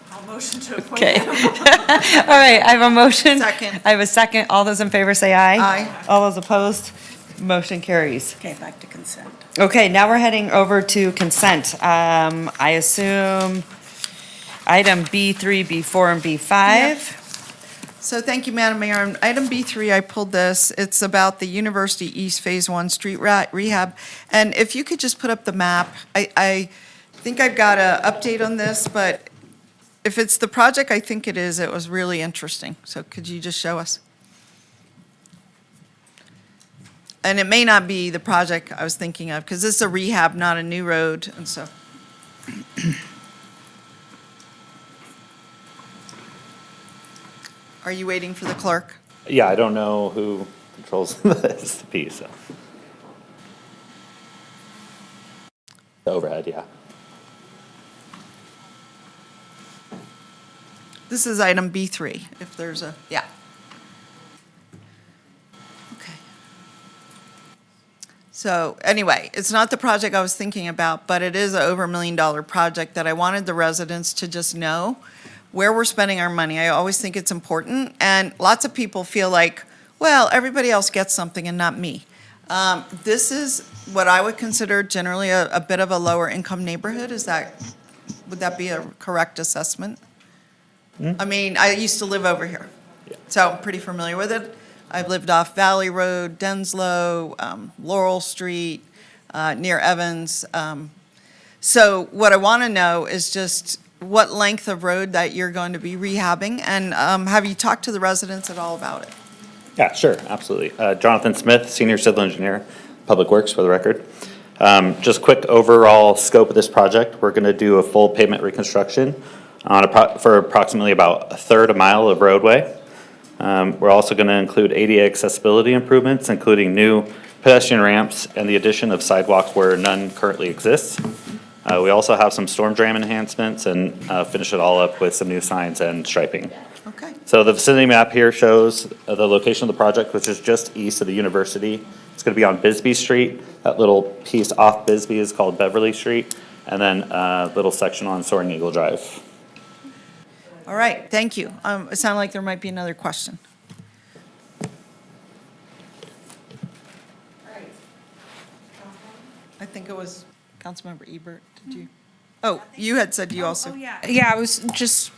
I'll motion to appoint Okay. him. All right, I have a motion. Second. I have a second. All those in favor say aye. Aye. All those opposed? Motion carries. Okay, back to consent. Okay, now we're heading over to consent. I assume item B3, B4, and B5. So thank you, Madam Mayor. On item B3, I pulled this. It's about the University East Phase 1 street rehab. And if you could just put up the map, I think I've got an update on this, but if it's the project I think it is, it was really interesting. So could you just show us? And it may not be the project I was thinking of, because this is a rehab, not a new road, and so. Are you waiting for the clerk? Yeah, I don't know who controls this piece, so. The overhead, yeah. This is item B3, if there's a, yeah. Okay. So anyway, it's not the project I was thinking about, but it is an over $1 million project that I wanted the residents to just know where we're spending our money. I always think it's important, and lots of people feel like, well, everybody else gets something and not me. This is what I would consider generally a bit of a lower income neighborhood. Would that be a correct assessment? I mean, I used to live over here, so I'm pretty familiar with it. I've lived off Valley Road, Denslow, Laurel Street, near Evans. So what I want to know is just what length of road that you're going to be rehabbing, and have you talked to the residents at all about it? Yeah, sure, absolutely. Jonathan Smith, Senior Civil Engineer, Public Works, for the record. Just quick overall scope of this project. We're going to do a full pavement reconstruction for approximately about a third a mile of roadway. We're also going to include ADA accessibility improvements, including new pedestrian ramps and the addition of sidewalk where none currently exists. We also have some storm drain enhancements and finish it all up with some new signs and striping. Okay. So the vicinity map here shows the location of the project, which is just east of the university. It's going to be on Bisbee Street. That little piece off Bisbee is called Beverly Street, and then a little section on Soaring Eagle Drive. All right, thank you. It sounded like there might be another question. I think it was Councilmember Ebert. Did you? Oh, you had said you also. Yeah, it was just,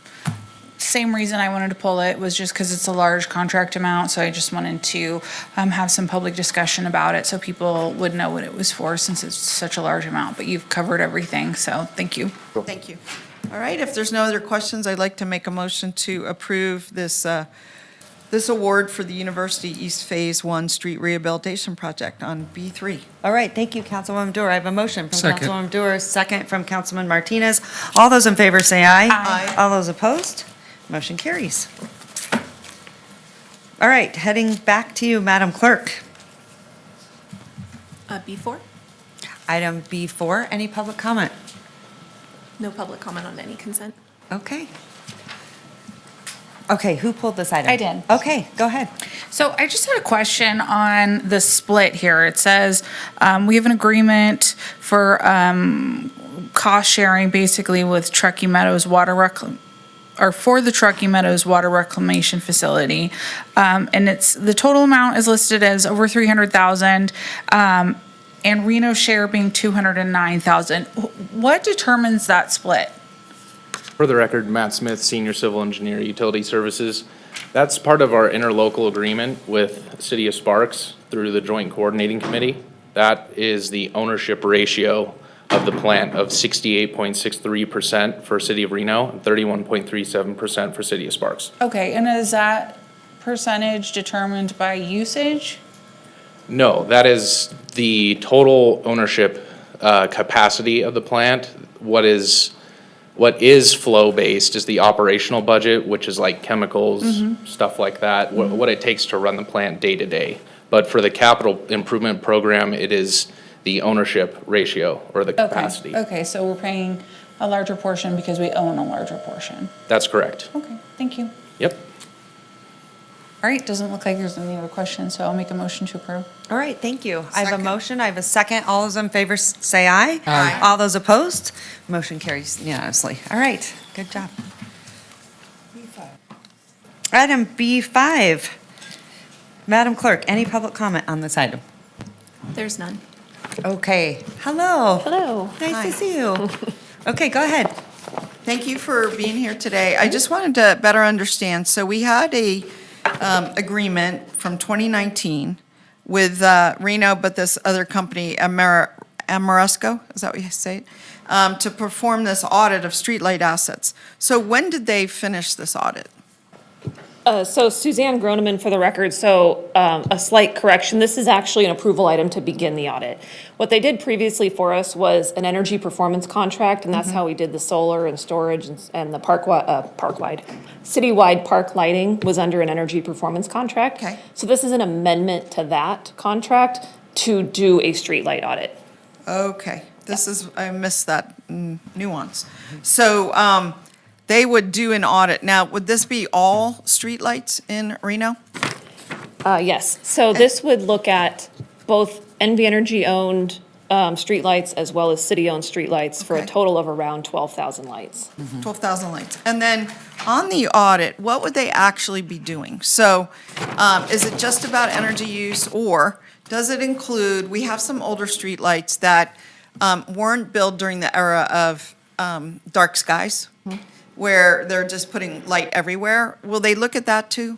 same reason I wanted to pull it was just because it's a large contract amount, so I just wanted to have some public discussion about it so people would know what it was for since it's such a large amount, but you've covered everything, so thank you. Thank you. All right, if there's no other questions, I'd like to make a motion to approve this, this award for the University East Phase 1 Street Rehabilitation Project on B3. All right, thank you, Councilwoman Dewar. I have a motion from Second. Councilwoman Dewar, second from Councilman Martinez. All those in favor say aye. Aye. All those opposed? Motion carries. All right, heading back to you, Madam Clerk. B4? Item B4, any public comment? No public comment on any consent. Okay. Okay, who pulled this item? I did. Okay, go ahead. So I just had a question on the split here. It says we have an agreement for cost sharing basically with Truckee Meadows for the Truckee Meadows Water Reclamation Facility. And the total amount is listed as over 300,000. And Reno share being 209,000. What determines that split? For the record, Matt Smith, Senior Civil Engineer, Utility Services. That's part of our interlocal agreement with City of Sparks through the Joint Coordinating Committee. That is the ownership ratio of the plant of 68.63% for City of Reno and 31.37% for City of Sparks. Okay, and is that percentage determined by usage? No, that is the total ownership capacity of the plant. What is flow-based is the operational budget, which is like chemicals, stuff like that, what it takes to run the plant day to day. But for the capital improvement program, it is the ownership ratio or the capacity. Okay, so we're paying a larger portion because we own a larger portion. That's correct. Okay, thank you. Yep. All right, doesn't look like there's any other questions, so I'll make a motion to approve. All right, thank you. I have a motion, I have a second. All those in favor say aye. Aye. All those opposed? Motion carries unanimously. All right, good job. Item B5. Madam Clerk, any public comment on this item? There's none. Okay, hello. Hello. Nice to see you. Okay, go ahead. Thank you for being here today. I just wanted to better understand. So we had a agreement from 2019 with Reno, but this other company, Amoresco, is that what you say it? To perform this audit of streetlight assets. So when did they finish this audit? So Suzanne Groneman for the record, so a slight correction, this is actually an approval item to begin the audit. What they did previously for us was an energy performance contract, and that's how we did the solar and storage and the citywide park lighting was under an energy performance contract. Okay. So this is an amendment to that contract to do a streetlight audit. Okay, I missed that nuance. So they would do an audit. Now, would this be all streetlights in Reno? Yes, so this would look at both NV Energy-owned streetlights as well as city-owned streetlights for a total of around 12,000 lights. 12,000 lights. And then on the audit, what would they actually be doing? So is it just about energy use, or does it include, we have some older streetlights that weren't built during the era of dark skies, where they're just putting light everywhere. Will they look at that too?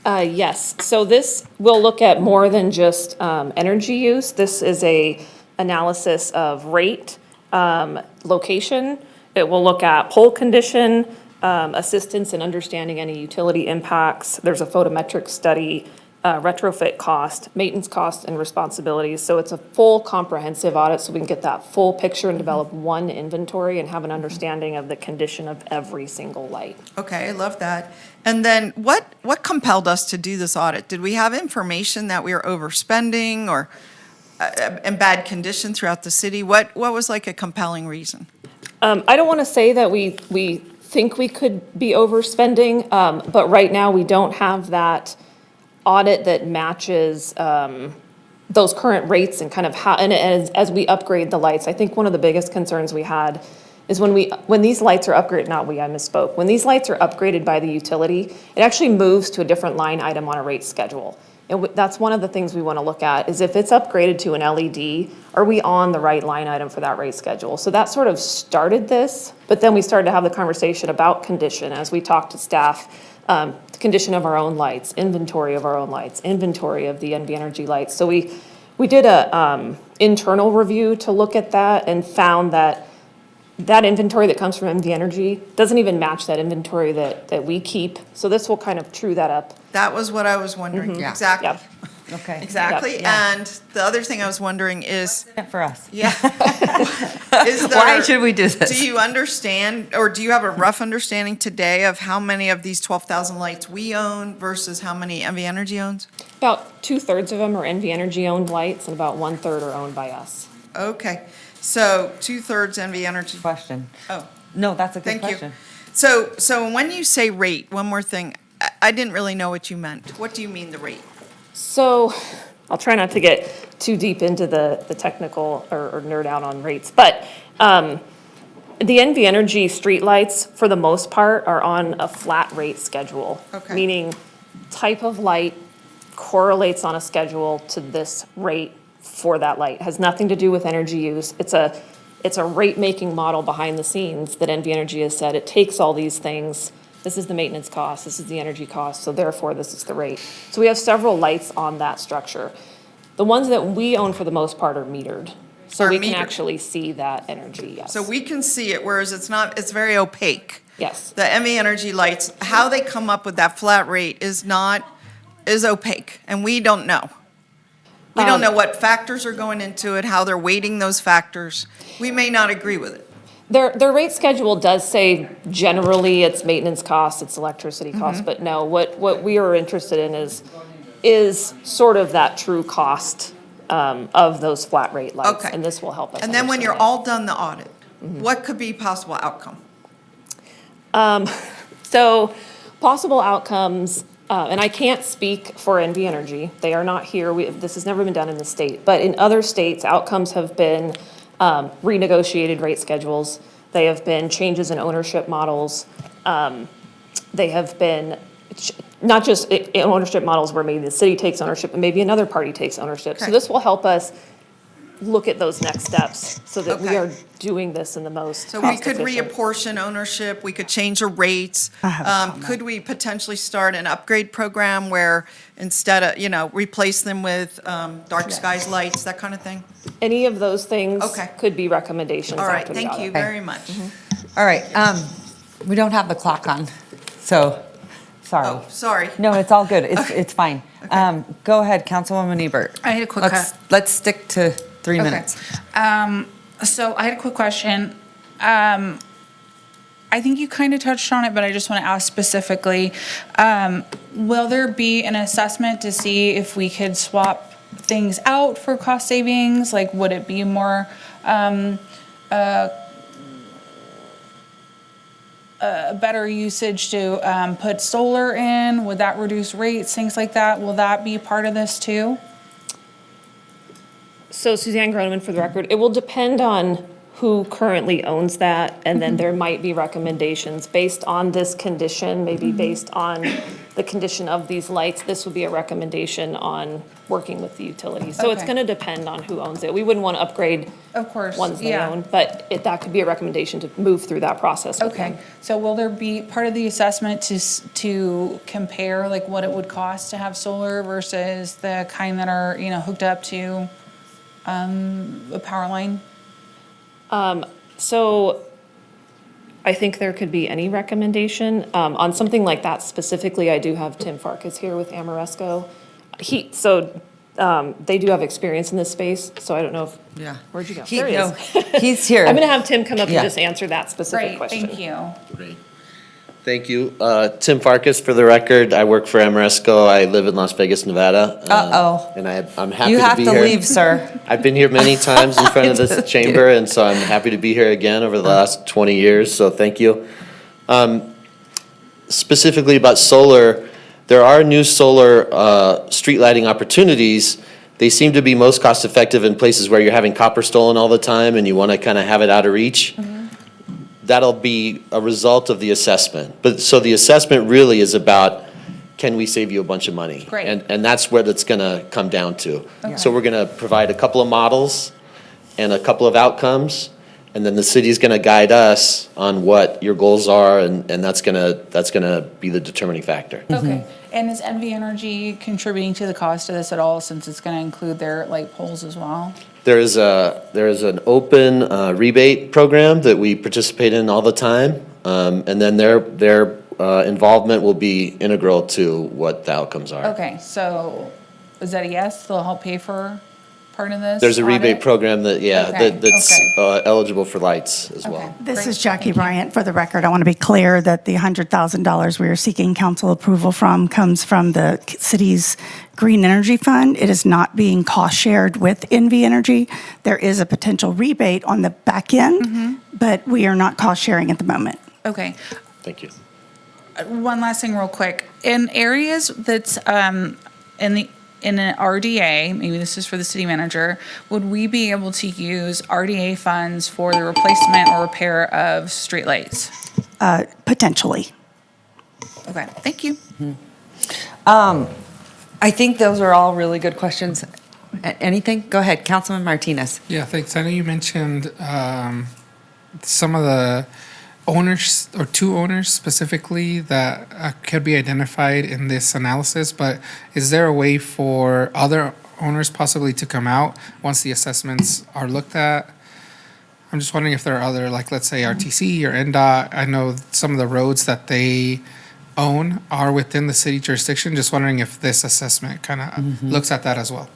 Yes, so this will look at more than just energy use. This is a analysis of rate, location. It will look at pole condition, assistance in understanding any utility impacts. There's a photometric study, retrofit cost, maintenance cost, and responsibilities. So it's a full comprehensive audit, so we can get that full picture and develop one inventory and have an understanding of the condition of every single light. Okay, I love that. And then what compelled us to do this audit? Did we have information that we were overspending or in bad condition throughout the city? What was like a compelling reason? I don't want to say that we think we could be overspending, but right now we don't have that audit that matches those current rates and kind of how, and as we upgrade the lights. I think one of the biggest concerns we had is when these lights are upgraded, I misspoke. When these lights are upgraded by the utility, it actually moves to a different line item on a rate schedule. And that's one of the things we want to look at, is if it's upgraded to an LED, are we on the right line item for that rate schedule? So that sort of started this, but then we started to have the conversation about condition as we talked to staff, the condition of our own lights, inventory of our own lights, inventory of the NV Energy lights. So we did a internal review to look at that and found that inventory that comes from NV Energy doesn't even match that inventory that we keep. So this will kind of true that up. That was what I was wondering. Yeah. Exactly. Yep. Okay. Exactly. Yep. Yeah. And the other thing I was wondering is, For us. yeah. Is there, Why should we do this? Do you understand, or do you have a rough understanding today of how many of these 12,000 lights we own versus how many NV Energy owns? About 2/3 of them are NV Energy owned lights and about 1/3 are owned by us. Okay. So 2/3 NV Energy. Question. Oh, No, that's a good thank you. question. So when you say rate, one more thing, I didn't really know what you meant. What do you mean the rate? So I'll try not to get too deep into the technical or nerd out on rates, but the NV Energy streetlights, for the most part, are on a flat rate schedule. Okay. Meaning type of light correlates on a schedule to this rate for that light. It has nothing to do with energy use. It's a rate-making model behind the scenes that NV Energy has said. It takes all these things. This is the maintenance cost, this is the energy cost, so therefore this is the rate. So we have several lights on that structure. The ones that we own for the most part are metered. So Are we can metered. actually see that energy, yes. So we can see it, whereas it's very opaque. Yes. The NV Energy lights, how they come up with that flat rate is opaque, and we don't know. We don't know what factors are going into it, how they're weighting those factors. We may not agree with it. Their rate schedule does say generally it's maintenance costs, it's electricity costs, but no, what we are interested in is sort of that true cost of those flat rate lights. Okay. And this will help us. And then when you're understand all done the audit, what could be possible outcome? that. So possible outcomes, and I can't speak for NV Energy. They are not here. This has never been done in the state. But in other states, outcomes have been renegotiated rate schedules. They have been changes in ownership models. They have been not just ownership models where maybe the city takes ownership, but maybe another party takes ownership. So Okay. this will help us look at those next steps so that we Okay. are doing this in the most So we could cost-efficient. reapportion ownership, we could change the rates. Could we potentially start an upgrade program where instead of, replace them with dark skies lights, that kind of thing? Any of those things Okay. could be recommendations All right, after the thank audit. you very much. All right, we don't have the clock on, so, sorry. Oh, sorry. No, it's all good, it's fine. Go ahead, Councilwoman Ebert. I had a quick Let's stick to 3 Okay. minutes. So I had a quick question. I think you kind of touched on it, but I just want to ask specifically, will there be an assessment to see if we could swap things out for cost savings? Like, would it be more, better usage to put solar in? Would that reduce rates, things like that? Will that be part of this too? So Suzanne Groneman, for the record, it will depend on who currently owns that, and then there might be recommendations based on this condition, maybe based on the condition of these lights. This would be a recommendation on working with the utilities. So it's Okay. gonna depend on who owns it. We wouldn't want to upgrade Of course, ones they yeah. own, but that could be a recommendation to move through that process with Okay, them. so will there be part of the assessment to compare like what it would cost to have solar versus the kind that are, hooked up to a power line? So I think there could be any recommendation. On something like that specifically, I do have Tim Farkas here with Amoresco. They do have experience in this space, so I don't know if, Yeah. where'd you go? He- There he no, is. he's here. I'm gonna have Tim come up and Yeah. just answer that specific Great, question. thank you. Great. Thank you. Tim Farkas, for the record. I work for Amoresco. I live in Las Vegas, Nevada. Uh-oh. And I'm happy You to have be to here. leave, sir. I've been here many times in front of I this just chamber, and so I'm happy to be here again over the last 20 years, so thank you. Specifically about solar, there are new solar street lighting opportunities. They seem to be most cost-effective in places where you're having copper stolen all the time and you want to kind of have it out of reach. That'll be a result of the assessment. But, so the assessment really is about, can we save you a bunch of money? Great. And that's what it's gonna come down to. Okay. So we're gonna provide a couple of models and a couple of outcomes, and then the city's gonna guide us on what your goals are, and that's gonna be the determining factor. Okay, and is NV Energy contributing to the cost of this at all, since it's gonna include their light poles as well? There is an open rebate program that we participate in all the time, and then their involvement will be integral to what the outcomes are. Okay, so is that a yes? They'll help pay for part of this? There's a rebate audit? program that, Okay, that's eligible for lights as well. Okay, This great, is Jackie thank you. Bryant. For the record, I want to be clear that the $100,000 we are seeking council approval from comes from the city's Green Energy Fund. It is not being cost-shared with NV Energy. There is a potential rebate on the back end, but we are not cost-sharing at the moment. Okay, Thank you. one last thing real quick. In areas that's in an RDA, maybe this is for the city manager, would we be able to use RDA funds for the replacement or repair of streetlights? Potentially. Okay, thank you. I think those are all really good questions. Anything? Go ahead, Councilman Martinez. Yeah, thanks. I know you mentioned some of the owners, or two owners specifically, that could be identified in this analysis, but is there a way for other owners possibly to come out once the assessments are looked at? I'm just wondering if there are other, like, let's say RTC or NDOT. I know some of the roads that they own are within the city jurisdiction. Just wondering if this assessment kind of looks at that as well.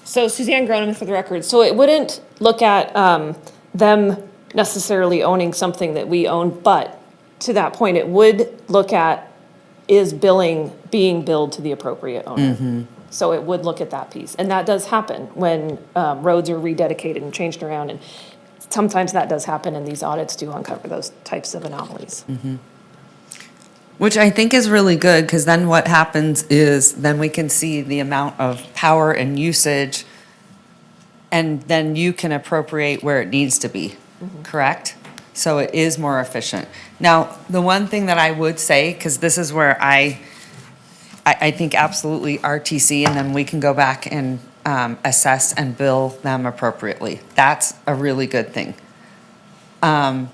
So Suzanne Groneman for the record. So it wouldn't look at them necessarily owning something that we own, but to that point, it would look at, is billing being billed to the appropriate owner? So it would look at that piece. And that does happen when roads are rededicated and changed around. And sometimes that does happen, and these audits do uncover those types of anomalies. Which I think is really good, because then what happens is then we can see the amount of power and usage, and then you can appropriate where it needs to be, correct? So it is more efficient. Now, the one thing that I would say, because this is where I think absolutely RTC, and then we can go back and assess and bill them appropriately. That's a really good thing. But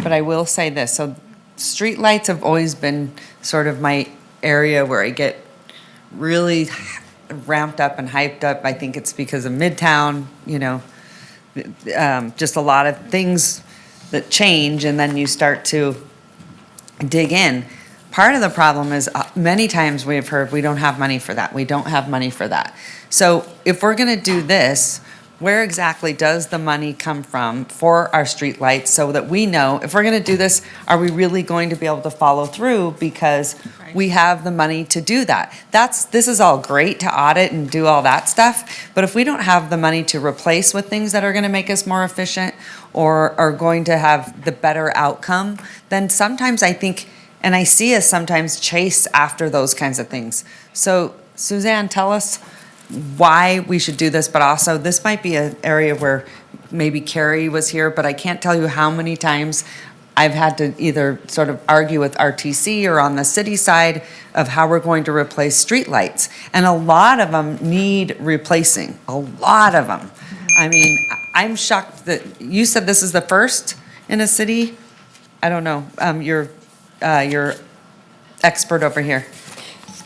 I will say this, so streetlights have always been sort of my area where I get really ramped up and hyped up. I think it's because of Midtown, you know, just a lot of things that change, and then you start to dig in. Part of the problem is many times we have heard we don't have money for that. We don't have money for that. So if we're going to do this, where exactly does the money come from for our streetlights, so that we know if we're going to do this, are we really going to be able to follow through because we have the money to do that? This is all great to audit and do all that stuff, but if we don't have the money to replace with things that are going to make us more efficient or are going to have the better outcome, then sometimes I think, and I see us sometimes chase after those kinds of things. So Suzanne, tell us why we should do this, but also this might be an area where maybe Carrie was here, but I can't tell you how many times I've had to either sort of argue with RTC or on the city side of how we're going to replace streetlights. And a lot of them need replacing, a lot of them. I mean, I'm shocked that you said this is the first in a city. I don't know, you're expert over here.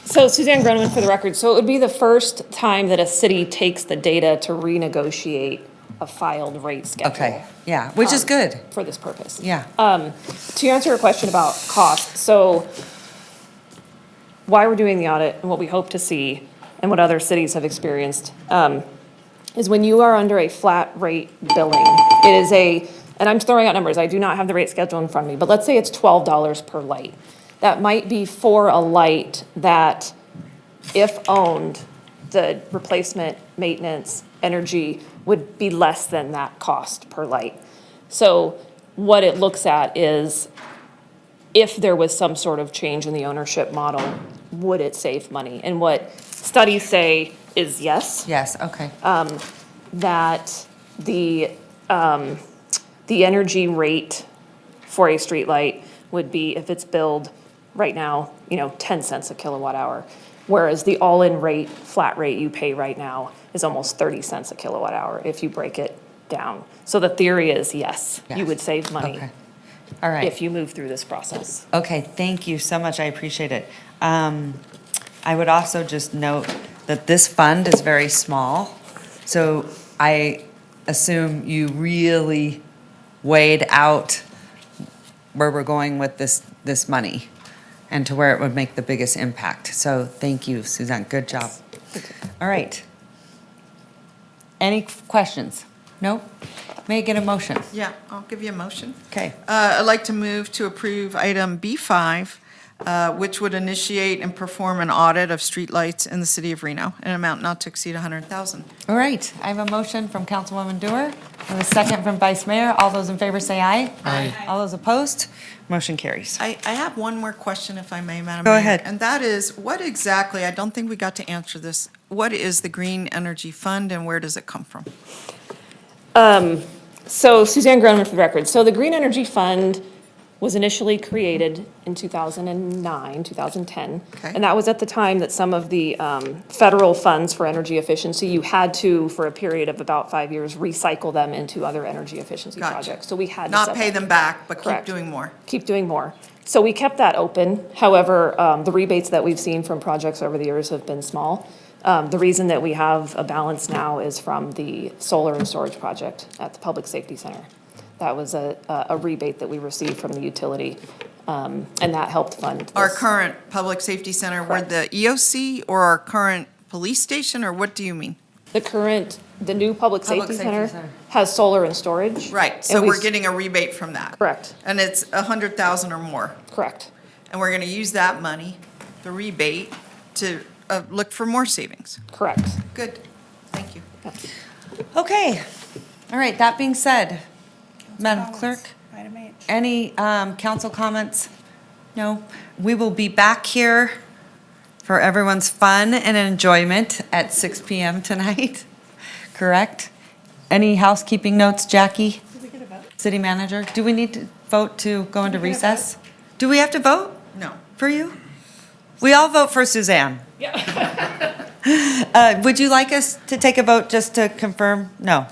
So Suzanne Groneman for the record. So it would be the first time that a city takes the data to renegotiate a filed rate schedule. Okay, yeah, which is good. For this purpose. Yeah. To answer your question about cost, so why we're doing the audit and what we hope to see and what other cities have experienced is when you are under a flat rate billing, it is and I'm throwing out numbers, I do not have the rate schedule in front of me, but let's say it's $12 per light. That might be for a light that, if owned, the replacement, maintenance, energy would be less than that cost per light. So what it looks at is if there was some sort of change in the ownership model, would it save money? And what studies say is yes. Yes, okay. That the energy rate for a streetlight would be, if it's billed right now, 10 cents a kilowatt hour. Whereas the all-in rate, flat rate you pay right now is almost 30 cents a kilowatt hour if you break it down. So the theory is, yes, you would save money. Okay. All right. If you move through this process. Okay, thank you so much, I appreciate it. I would also just note that this fund is very small, so I assume you really weighed out where we're going with this money and to where it would make the biggest impact. So thank you, Suzanne, good job. All right. Any questions? No? May I get a motion? Yeah, I'll give you a motion. Okay. I'd like to move to approve item B5, which would initiate and perform an audit of streetlights in the city of Reno, an amount not to exceed $100,000. All right, I have a motion from Councilwoman Dewar and a second from Vice Mayor. All those in favor say aye. Aye. All those opposed? Motion carries. I have one more question, if I may, Madam Go Mayor. ahead. And that is, what exactly, I don't think we got to answer this, what is the Green Energy Fund and where does it come from? So Suzanne Groneman for the record. So the Green Energy Fund was initially created in 2009, 2010. Okay. And that was at the time that some of the federal funds for energy efficiency, you had to, for a period of about 5 years, recycle them into other energy efficiency Gotcha. projects. So we had to Not set pay that. them back, but keep Correct. doing more. Keep doing more. So we kept that open. However, the rebates that we've seen from projects over the years have been small. The reason that we have a balance now is from the solar and storage project at the Public Safety Center. That was a rebate that we received from the utility, and that helped fund this. Our current Public Safety Center, where the EOC or our current police station, or what do you mean? The new Public Public Safety Safety Center Center. has solar and storage. Right, so and we're getting a rebate from that. Correct. And it's 100,000 or more. Correct. And we're going to use that money, the rebate, to look for more savings. Correct. Good, thank you. Okay, all right, that being said, Madam Clerk, Item H. any council comments? No? We will be back here for everyone's fun and enjoyment at 6 PM tonight, correct? Any housekeeping notes, Jackie? Did we get a vote? City Manager, do we need to vote to go into recess? Do we have to vote No. for you? We all vote for Suzanne. Would you like us to take a vote just to confirm? No,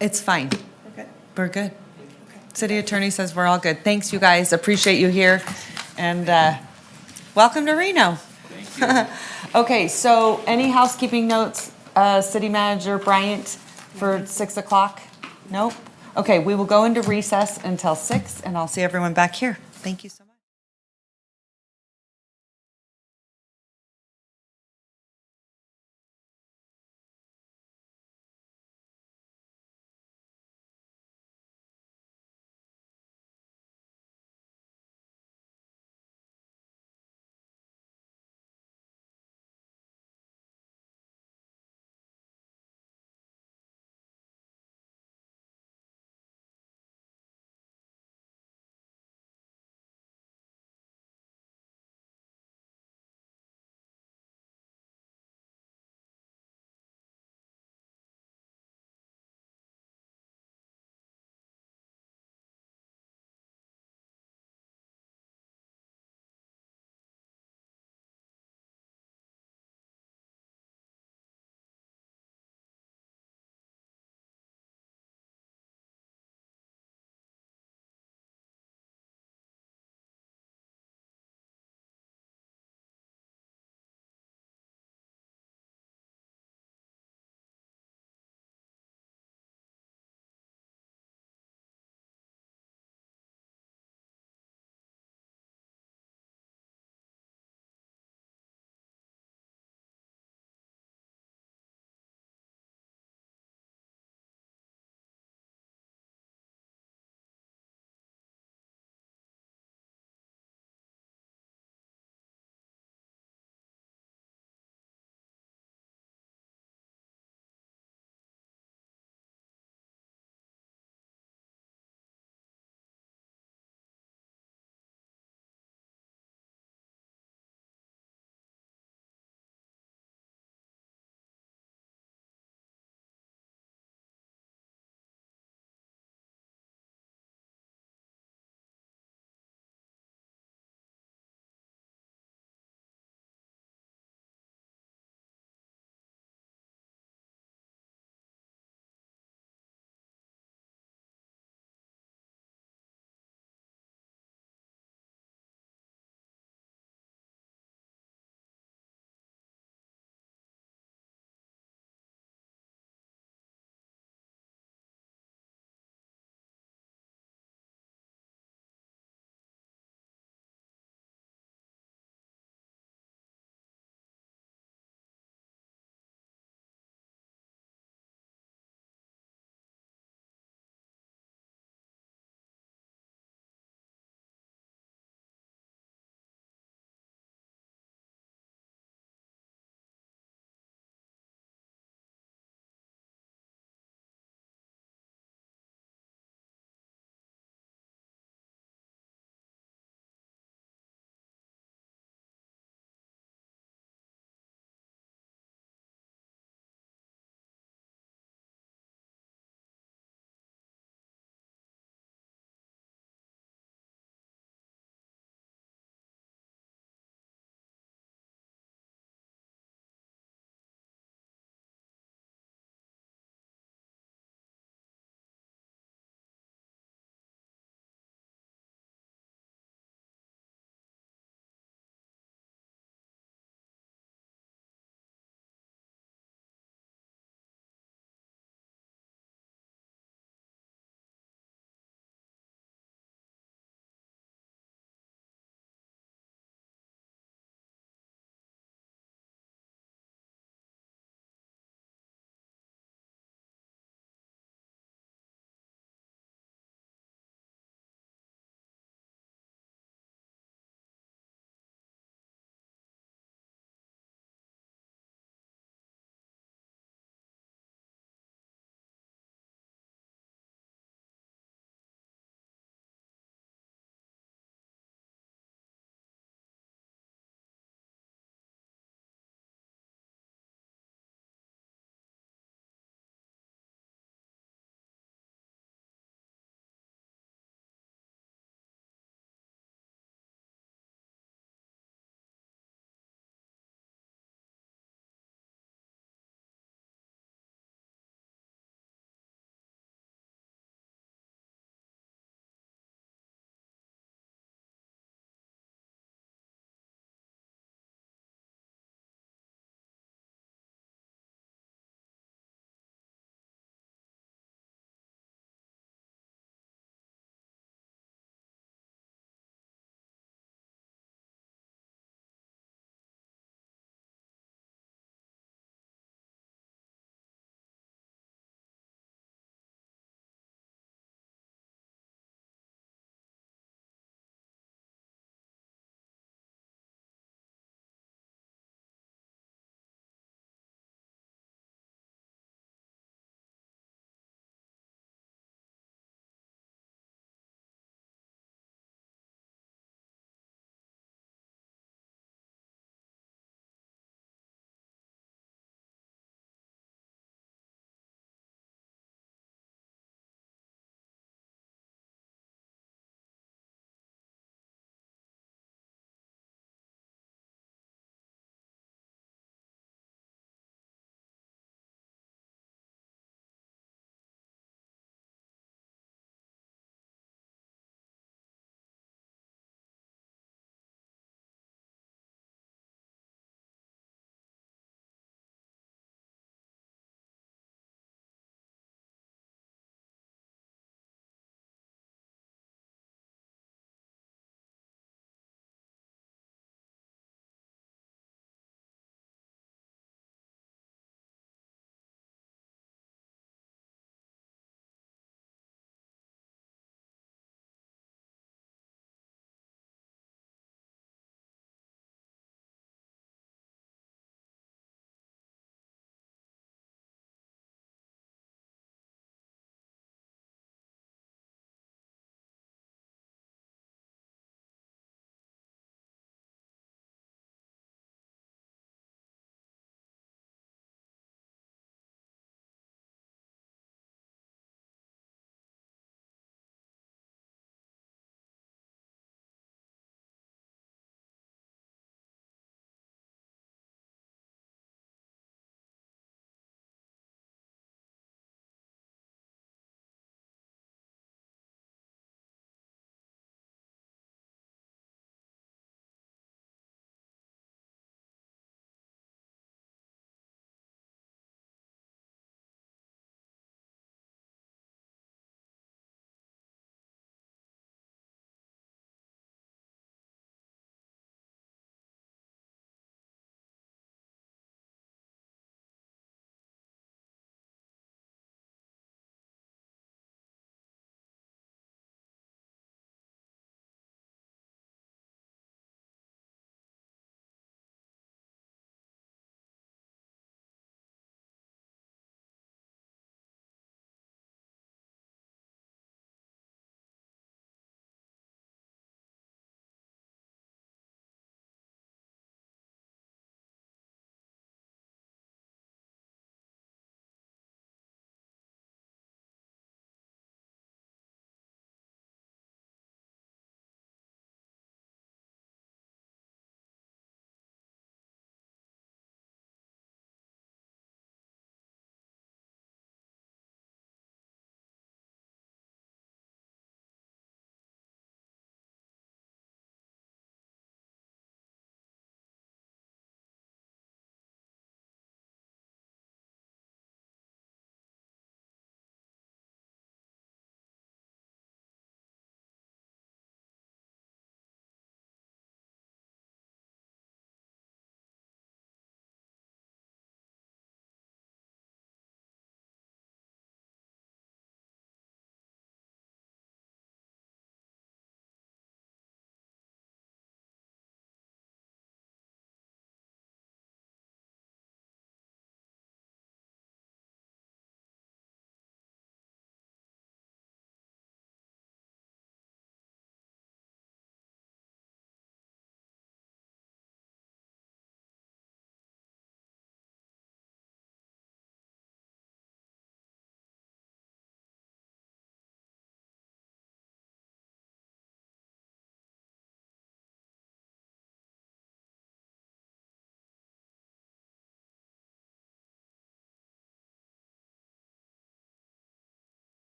it's fine. We're good. We're good. City Attorney says we're all good. Thanks, you guys. Appreciate you here. And welcome to Reno. Okay, so any housekeeping notes, City Manager Bryant, for 6 o'clock? Nope? Okay, we will go into recess until 6, and I'll see everyone back here. Thank you so much.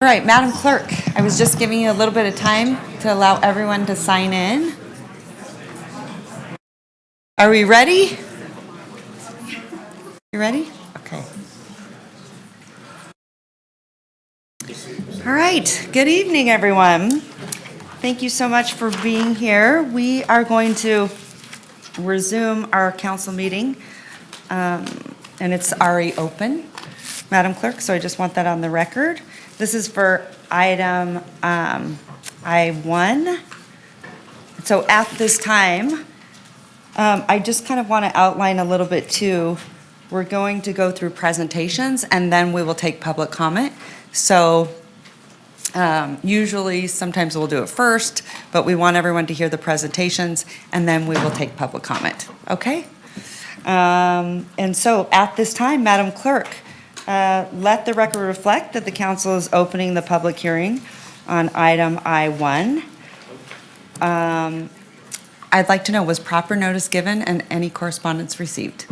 All right, Madam Clerk, I was just giving you a little bit of time to allow everyone to sign in. Are we ready? You ready? Okay. All right, good evening, everyone. Thank you so much for being here. We are going to resume our council meeting, and it's already open, Madam Clerk, so I just want that on the record. This is for item I-1. So at this time, I just kind of want to outline a little bit too. We're going to go through presentations and then we will take public comment. So usually, sometimes we'll do it first, but we want everyone to hear the presentations and then we will take public comment, okay? And so at this time, Madam Clerk, let the record reflect that the council is opening the public hearing on item I-1. I'd like to know, was proper notice given and any correspondence received?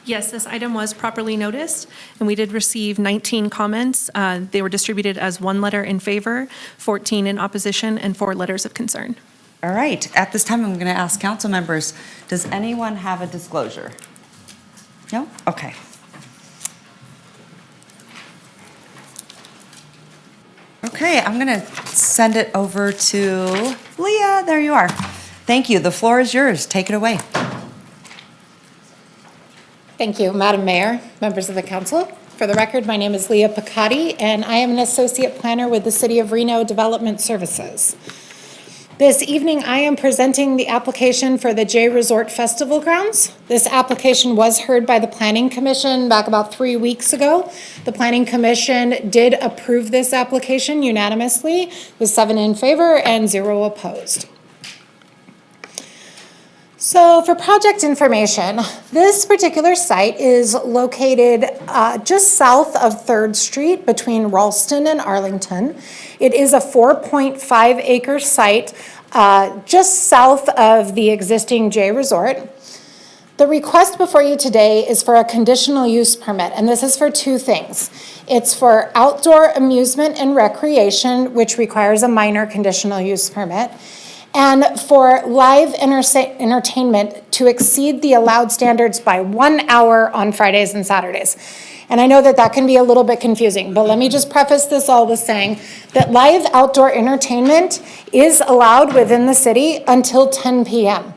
Yes, this item was properly noticed, and we did receive 19 comments. They were distributed as 1 letter in favor, 14 in opposition, and 4 letters of concern. All right, at this time, I'm going to ask council members, does anyone have a disclosure? No? Okay. Okay, I'm going to send it over to Leah. There you are. Thank you. The floor is yours. Take it away. Thank you, Madam Mayor, members of the council. For the record, my name is Leah Picotti, and I am an associate planner with the City of Reno Development Services. This evening, I am presenting the application for the J Resort Festival Grounds. This application was heard by the Planning Commission back about 3 weeks ago. The Planning Commission did approve this application unanimously with 7 in favor and 0 opposed. So for project information, this particular site is located just south of 3rd Street between Ralston and Arlington. It is a 4.5 acre site just south of the existing J Resort. The request before you today is for a conditional use permit, and this is for 2 things. It's for outdoor amusement and recreation, which requires a minor conditional use permit, and for live entertainment to exceed the allowed standards by 1 hour on Fridays and Saturdays. And I know that that can be a little bit confusing, but let me just preface this all with saying that live outdoor entertainment is allowed within the city until 10 p.m.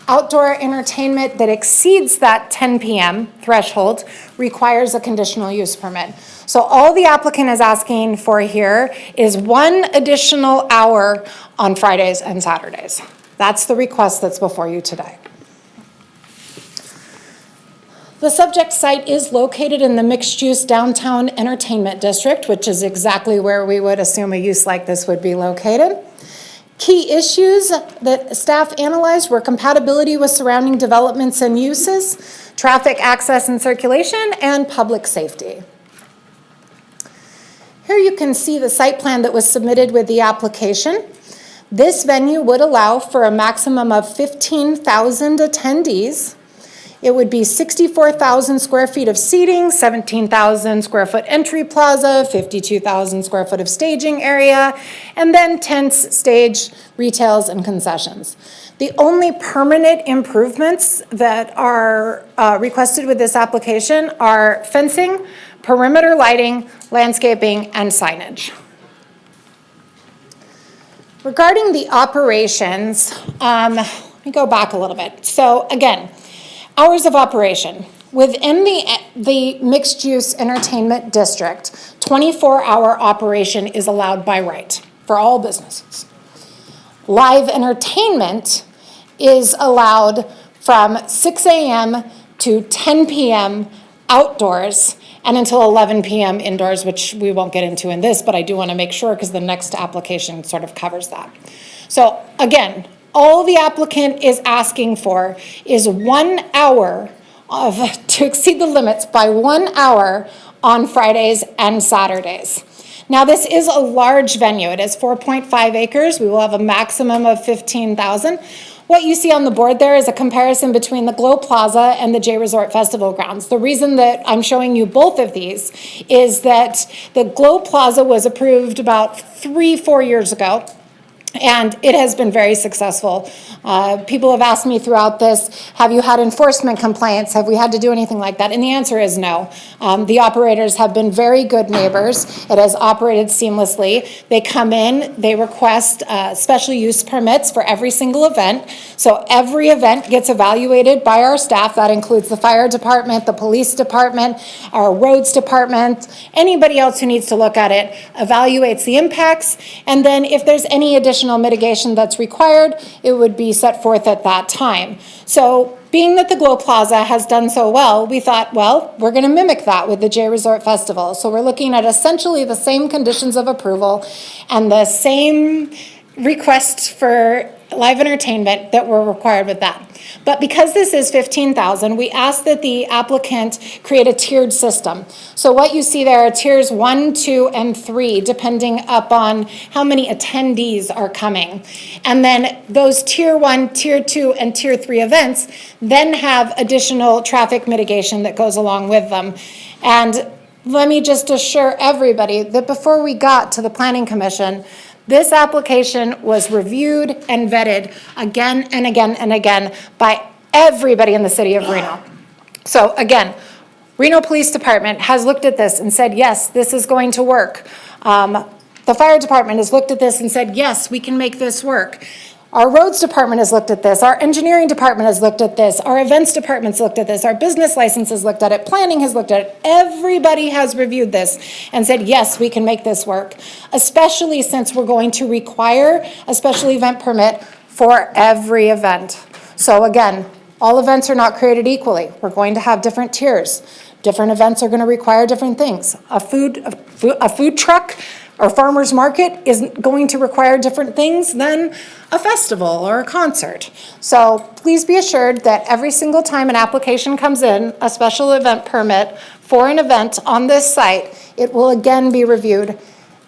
Outdoor entertainment that exceeds that 10 p.m. threshold requires a conditional use permit. So all the applicant is asking for here is 1 additional hour on Fridays and Saturdays. That's the request that's before you today. The subject site is located in the mixed-use downtown entertainment district, which is exactly where we would assume a use like this would be located. Key issues that staff analyzed were compatibility with surrounding developments and uses, traffic access and circulation, and public safety. Here you can see the site plan that was submitted with the application. This venue would allow for a maximum of 15,000 attendees. It would be 64,000 square feet of seating, 17,000 square foot entry plaza, 52,000 square foot of staging area, and then tents, stage, retails, and concessions. The only permanent improvements that are requested with this application are fencing, perimeter lighting, landscaping, and signage. Regarding the operations, let me go back a little bit. So again, hours of operation. Within the mixed-use entertainment district, 24-hour operation is allowed by right for all businesses. Live entertainment is allowed from 6 a.m. to 10 p.m. outdoors and until 11 p.m. indoors, which we won't get into in this, but I do want to make sure because the next application sort of covers that. So again, all the applicant is asking for is 1 hour to exceed the limits by 1 hour on Fridays and Saturdays. Now this is a large venue. It is 4.5 acres. We will have a maximum of 15,000. What you see on the board there is a comparison between the Glow Plaza and the J Resort Festival grounds. The reason that I'm showing you both of these is that the Glow Plaza was approved about 3-4 years ago. And it has been very successful. People have asked me throughout this, have you had enforcement complaints? Have we had to do anything like that? And the answer is no. The operators have been very good neighbors. It has operated seamlessly. They come in, they request special use permits for every single event. So every event gets evaluated by our staff. That includes the fire department, the police department, our roads department, anybody else who needs to look at it, evaluates the impacts. And then if there's any additional mitigation that's required, it would be set forth at that time. So being that the Glow Plaza has done so well, we thought, well, we're going to mimic that with the J Resort Festival. So we're looking at essentially the same conditions of approval and the same requests for live entertainment that were required with that. But because this is $15,000, we asked that the applicant create a tiered system. So what you see there are tiers 1, 2, and 3, depending upon how many attendees are coming. And then those tier 1, tier 2, and tier 3 events then have additional traffic mitigation that goes along with them. And let me just assure everybody that before we got to the Planning Commission, this application was reviewed and vetted again and again and again by everybody in the city of Reno. So again, Reno Police Department has looked at this and said, yes, this is going to work. The fire department has looked at this and said, yes, we can make this work. Our roads department has looked at this. Our engineering department has looked at this. Our events department's looked at this. Our business license has looked at it. Planning has looked at it. Everybody has reviewed this and said, yes, we can make this work, especially since we're going to require a special event permit for every event. So again, all events are not created equally. We're going to have different tiers. Different events are going to require different things. A food truck or farmer's market is going to require different things than a festival or a concert. So please be assured that every single time an application comes in, a special event permit for an event on this site, it will again be reviewed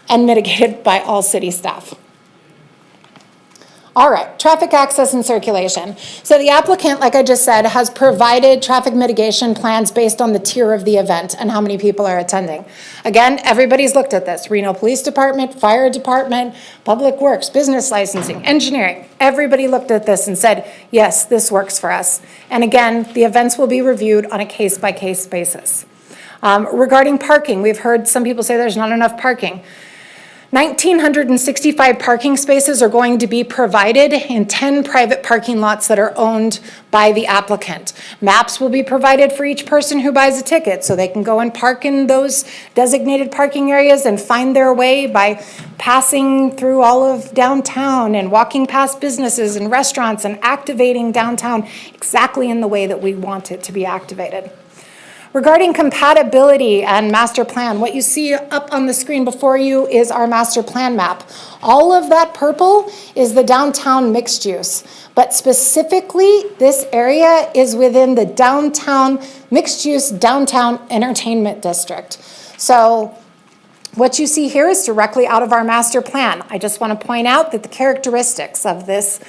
and mitigated by all city staff. All right, traffic access and circulation. So the applicant, like I just said, has provided traffic mitigation plans based on the tier of the event and how many people are attending. Again, everybody's looked at this. Reno Police Department, Fire Department, Public Works, Business Licensing, Engineering. Everybody looked at this and said, yes, this works for us. And again, the events will be reviewed on a case-by-case basis. Regarding parking, we've heard some people say there's not enough parking. 1,965 parking spaces are going to be provided in 10 private parking lots that are owned by the applicant. Maps will be provided for each person who buys a ticket so they can go and park in those designated parking areas and find their way by passing through all of downtown and walking past businesses and restaurants and activating downtown exactly in the way that we want it to be activated. Regarding compatibility and master plan, what you see up on the screen before you is our master plan map. All of that purple is the downtown mixed use, but specifically this area is within the downtown mixed use downtown entertainment district. So what you see here is directly out of our master plan. I just want to point out that the characteristics of this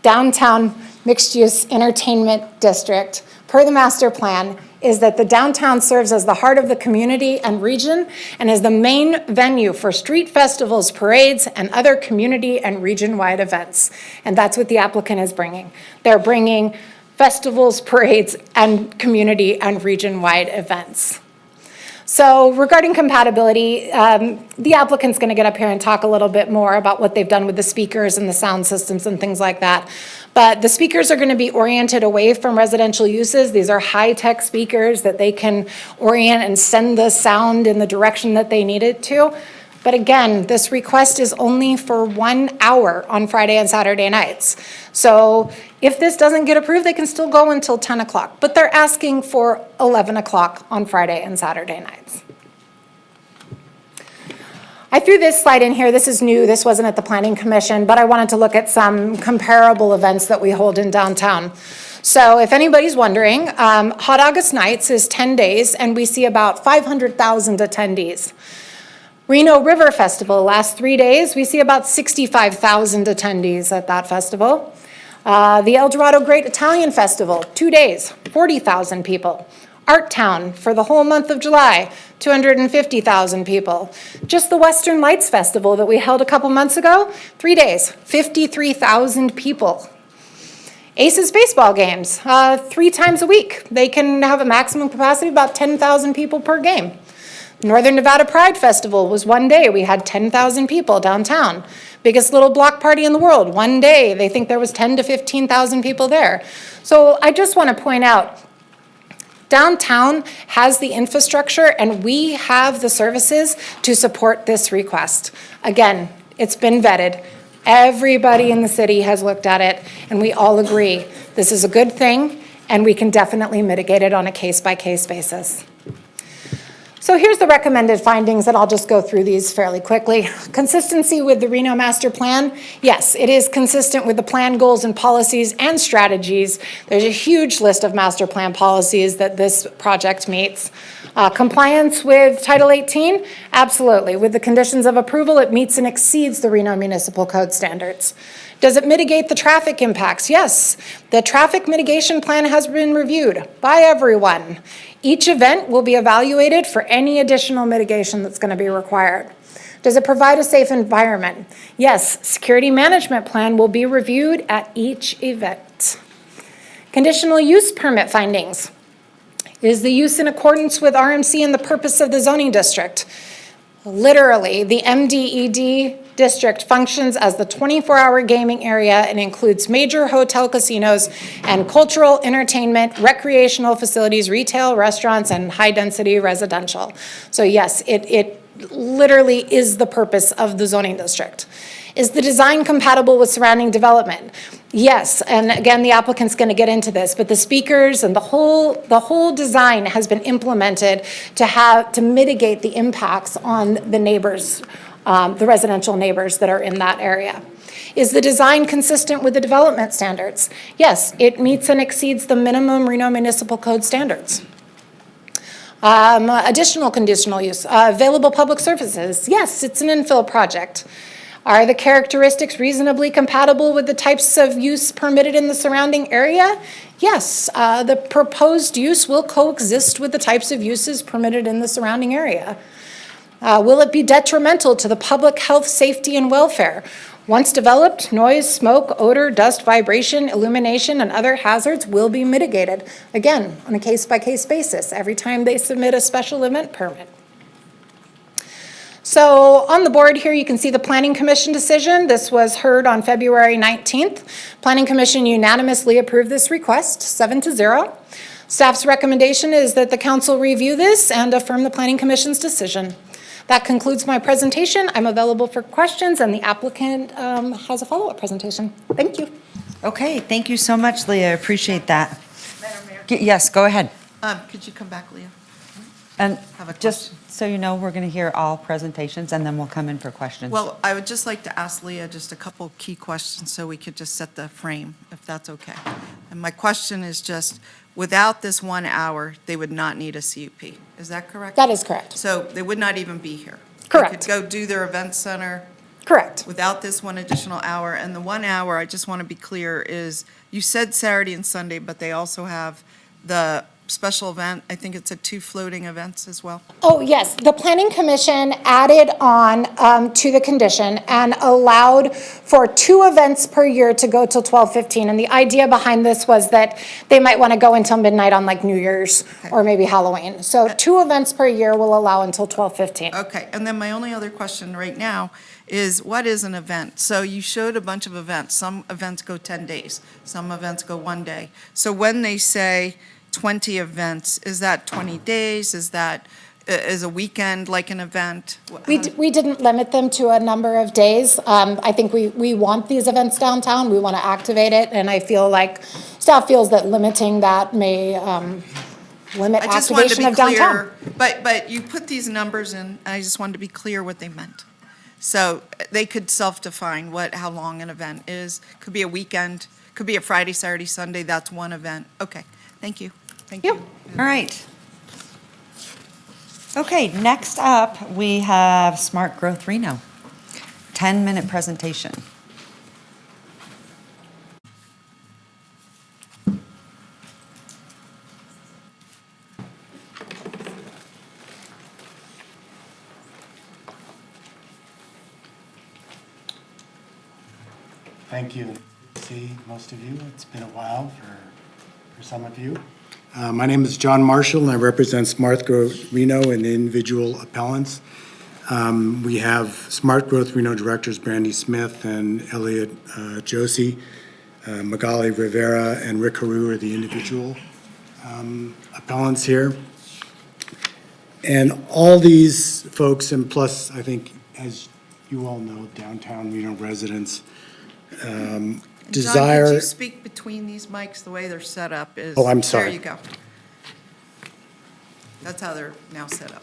downtown mixed use entertainment district per the master plan is that the downtown serves as the heart of the community and region and is the main venue for street festivals, parades, and other community and region-wide events. And that's what the applicant is bringing. They're bringing festivals, parades, and community and region-wide events. So regarding compatibility, the applicant's going to get up here and talk a little bit more about what they've done with the speakers and the sound systems and things like that. But the speakers are going to be oriented away from residential uses. These are high-tech speakers that they can orient and send the sound in the direction that they need it to. But again, this request is only for 1 hour on Friday and Saturday nights. So if this doesn't get approved, they can still go until 10 o'clock. But they're asking for 11 o'clock on Friday and Saturday nights. I threw this slide in here. This is new. This wasn't at the Planning Commission, but I wanted to look at some comparable events that we hold in downtown. So if anybody's wondering, Hot August Nights is 10 days, and we see about 500,000 attendees. Reno River Festival, last 3 days, we see about 65,000 attendees at that festival. The El Dorado Great Italian Festival, 2 days, 40,000 people. Art Town for the whole month of July, 250,000 people. Just the Western Lights Festival that we held a couple months ago, 3 days, 53,000 people. Aces baseball games, 3 times a week. They can have a maximum capacity of about 10,000 people per game. Northern Nevada Pride Festival was 1 day. We had 10,000 people downtown. Biggest little block party in the world, 1 day. They think there was 10 to 15,000 people there. So I just want to point out, downtown has the infrastructure and we have the services to support this request. Again, it's been vetted. Everybody in the city has looked at it and we all agree this is a good thing and we can definitely mitigate it on a case-by-case basis. So here's the recommended findings, and I'll just go through these fairly quickly. Consistency with the Reno Master Plan. Yes, it is consistent with the plan goals and policies and strategies. There's a huge list of master plan policies that this project meets. Compliance with Title 18? Absolutely. With the conditions of approval, it meets and exceeds the Reno Municipal Code standards. Does it mitigate the traffic impacts? Yes. The traffic mitigation plan has been reviewed by everyone. Each event will be evaluated for any additional mitigation that's going to be required. Does it provide a safe environment? Yes. Security management plan will be reviewed at each event. Conditional use permit findings. Is the use in accordance with RMC and the purpose of the zoning district? Literally, the MDED district functions as the 24-hour gaming area and includes major hotel casinos and cultural, entertainment, recreational facilities, retail, restaurants, and high-density residential. So yes, it literally is the purpose of the zoning district. Is the design compatible with surrounding development? Yes, and again, the applicant's going to get into this, but the speakers and the whole design has been implemented to mitigate the impacts on the neighbors, the residential neighbors that are in that area. Is the design consistent with the development standards? Yes, it meets and exceeds the minimum Reno Municipal Code standards. Additional conditional use, available public services. Yes, it's an infill project. Are the characteristics reasonably compatible with the types of use permitted in the surrounding area? Yes, the proposed use will coexist with the types of uses permitted in the surrounding area. Will it be detrimental to the public health, safety, and welfare? Once developed, noise, smoke, odor, dust, vibration, illumination, and other hazards will be mitigated. Again, on a case-by-case basis, every time they submit a special event permit. So on the board here, you can see the Planning Commission decision. This was heard on February 19th. Planning Commission unanimously approved this request, 7-0. Staff's recommendation is that the council review this and affirm the Planning Commission's decision. That concludes my presentation. I'm available for questions, and the applicant has a follow-up presentation. Thank you. Okay, thank you so much, Leah. I appreciate that. Madam Mayor, Yes, go ahead. could you come back, Leah? And Have a just so you know, we're going to hear all presentations and then we'll come in for questions. Well, I would just like to ask Leah just a couple key questions so we could just set the frame, if that's okay. And my question is just, without this 1 hour, they would not need a CUP. Is that correct? That is correct. So they would not even be here? Correct. They could go do their event center? Correct. Without this 1 additional hour? And the 1 hour, I just want to be clear, is, you said Saturday and Sunday, but they also have the special event. I think it's 2 floating events as well. Oh, yes. The Planning Commission added on to the condition and allowed for 2 events per year to go till 12:15. And the idea behind this was that they might want to go until midnight on like New Year's or maybe Halloween. So 2 events per year will allow until 12:15. Okay, and then my only other question right now is, what is an event? So you showed a bunch of events. Some events go 10 days. Some events go 1 day. So when they say 20 events, is that 20 days? Is a weekend like an event? We didn't limit them to a number of days. I think we want these events downtown. We want to activate it, and I feel like staff feels that limiting that may limit I just wanted to activation be of downtown. clear, but you put these numbers in, and I just wanted to be clear what they meant. So they could self-define how long an event is. Could be a weekend, could be a Friday, Saturday, Sunday, that's one event. Okay, thank you. Thank you. All right. Okay, next up, we have Smart Growth Reno. 10-minute presentation. Thank you. See most of you. It's been a while for some of you. My name is John Marshall, and I represent Smart Growth Reno and the individual appellants. We have Smart Growth Reno directors Brandy Smith and Elliot Josie, Magali Rivera, and Rick Haru are the individual appellants here. And all these folks, and plus, I think, as you all know, downtown Reno residents desire. John, could you speak between these mics? The way they're set up is. Oh, I'm sorry. There you go. That's how they're now set up.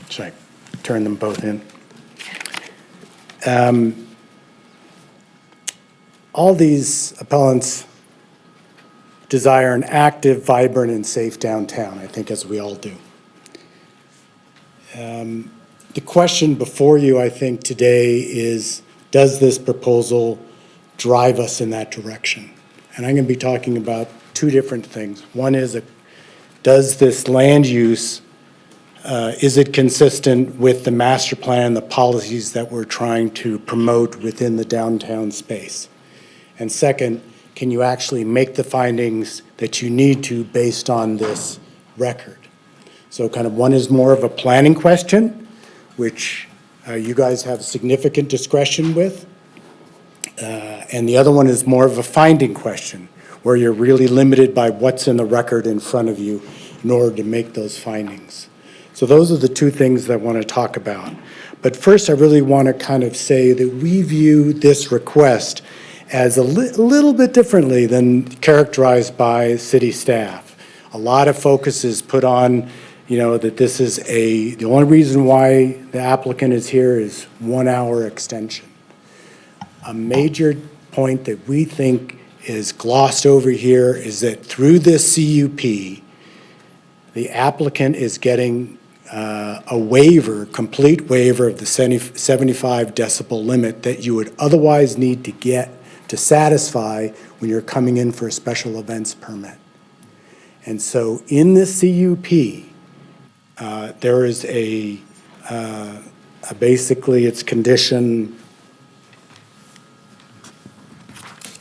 Should I turn them both in? All these appellants desire an active, vibrant, and safe downtown, I think, as we all do. The question before you, I think, today is, does this proposal drive us in that direction? And I'm going to be talking about two different things. One is, does this land use, is it consistent with the master plan, the policies that we're trying to promote within the downtown space? And second, can you actually make the findings that you need to based on this record? So kind of one is more of a planning question, which you guys have significant discretion with. And the other one is more of a finding question, where you're really limited by what's in the record in front of you in order to make those findings. So those are the two things that I want to talk about. But first, I really want to kind of say that we view this request as a little bit differently than characterized by city staff. A lot of focus is put on, that this is the only reason why the applicant is here is 1 hour extension. A major point that we think is glossed over here is that through this CUP, the applicant is getting a waiver, complete waiver of the 75 decibel limit that you would otherwise need to get to satisfy when you're coming in for a special events permit. And so in this CUP, there is basically it's condition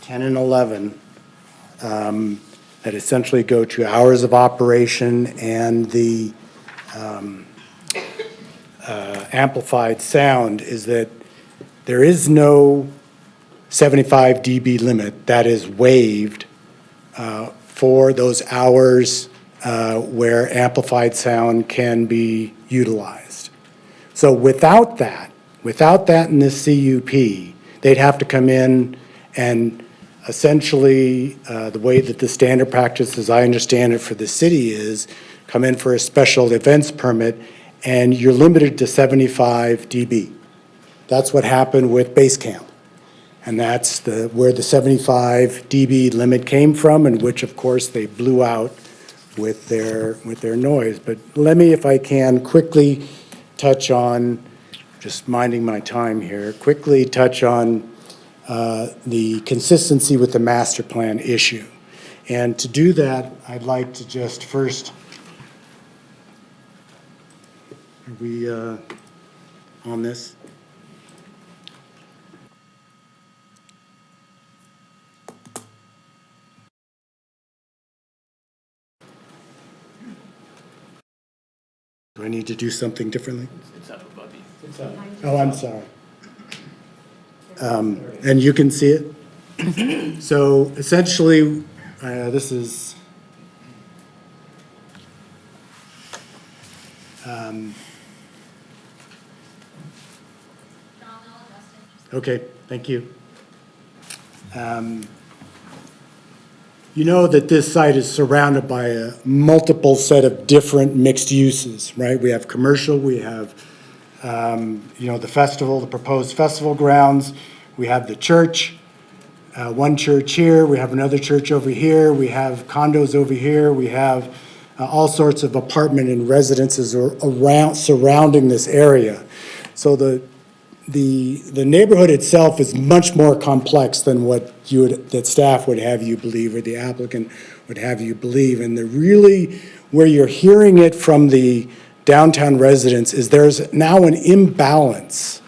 10 and 11 that essentially go to hours of operation and the amplified sound, is that there is no 75 dB limit that is waived for those hours where amplified sound can be utilized. So without that in this CUP, they'd have to come in and essentially, the way that the standard practice, as I understand it for the city, is come in for a special events permit and you're limited to 75 dB. That's what happened with Base Camp. And that's where the 75 dB limit came from, and which, of course, they blew out with their noise. But let me, if I can, quickly touch on, just minding my time here, quickly touch on the consistency with the master plan issue. And to do that, I'd like to just first, are we on this? Do I need to do something differently? It's up above you. It's up. Oh, I'm sorry. And you can see it? So essentially, this is, okay, thank you. You know that this site is surrounded by a multiple set of different mixed uses, right? We have commercial, we have, the festival, the proposed festival grounds, we have the church, one church here, we have another church over here, we have condos over here, we have all sorts of apartment and residences around surrounding this area. So the neighborhood itself is much more complex than what that staff would have you believe, or the applicant would have you believe. And where you're hearing it from the downtown residents is there's now an imbalance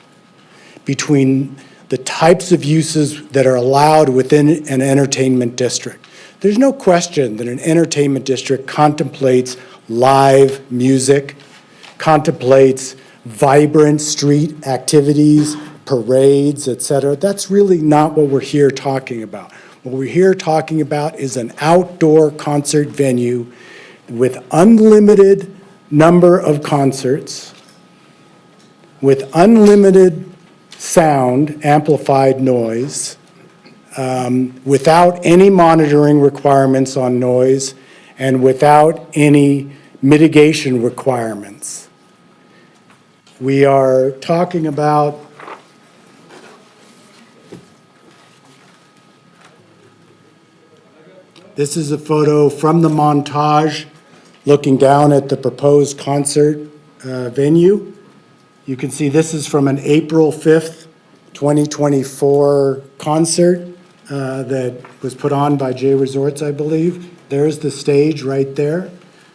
between the types of uses that are allowed within an entertainment district. There's no question that an entertainment district contemplates live music, contemplates vibrant street activities, parades, et cetera. That's really not what we're here talking about. What we're here talking about is an outdoor concert venue with unlimited number of concerts, with unlimited sound, amplified noise, without any monitoring requirements on noise, and without any mitigation requirements. We are talking about this is a photo from the montage looking down at the proposed concert venue. You can see this is from an April 5th, 2024 concert that was put on by J Resorts, I believe. There's the stage right there.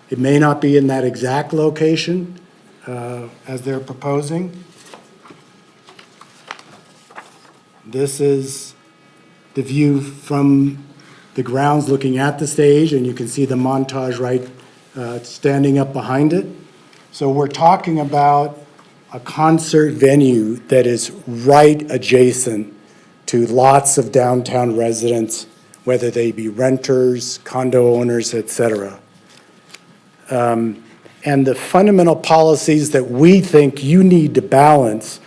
It may not be in that exact location as they're proposing. This is the view from the grounds looking at the stage, and you can see the montage right standing up behind it. So we're talking about a concert venue that is right adjacent to lots of downtown residents, whether they be renters, condo owners, et cetera. And the fundamental policies that we think you need to balance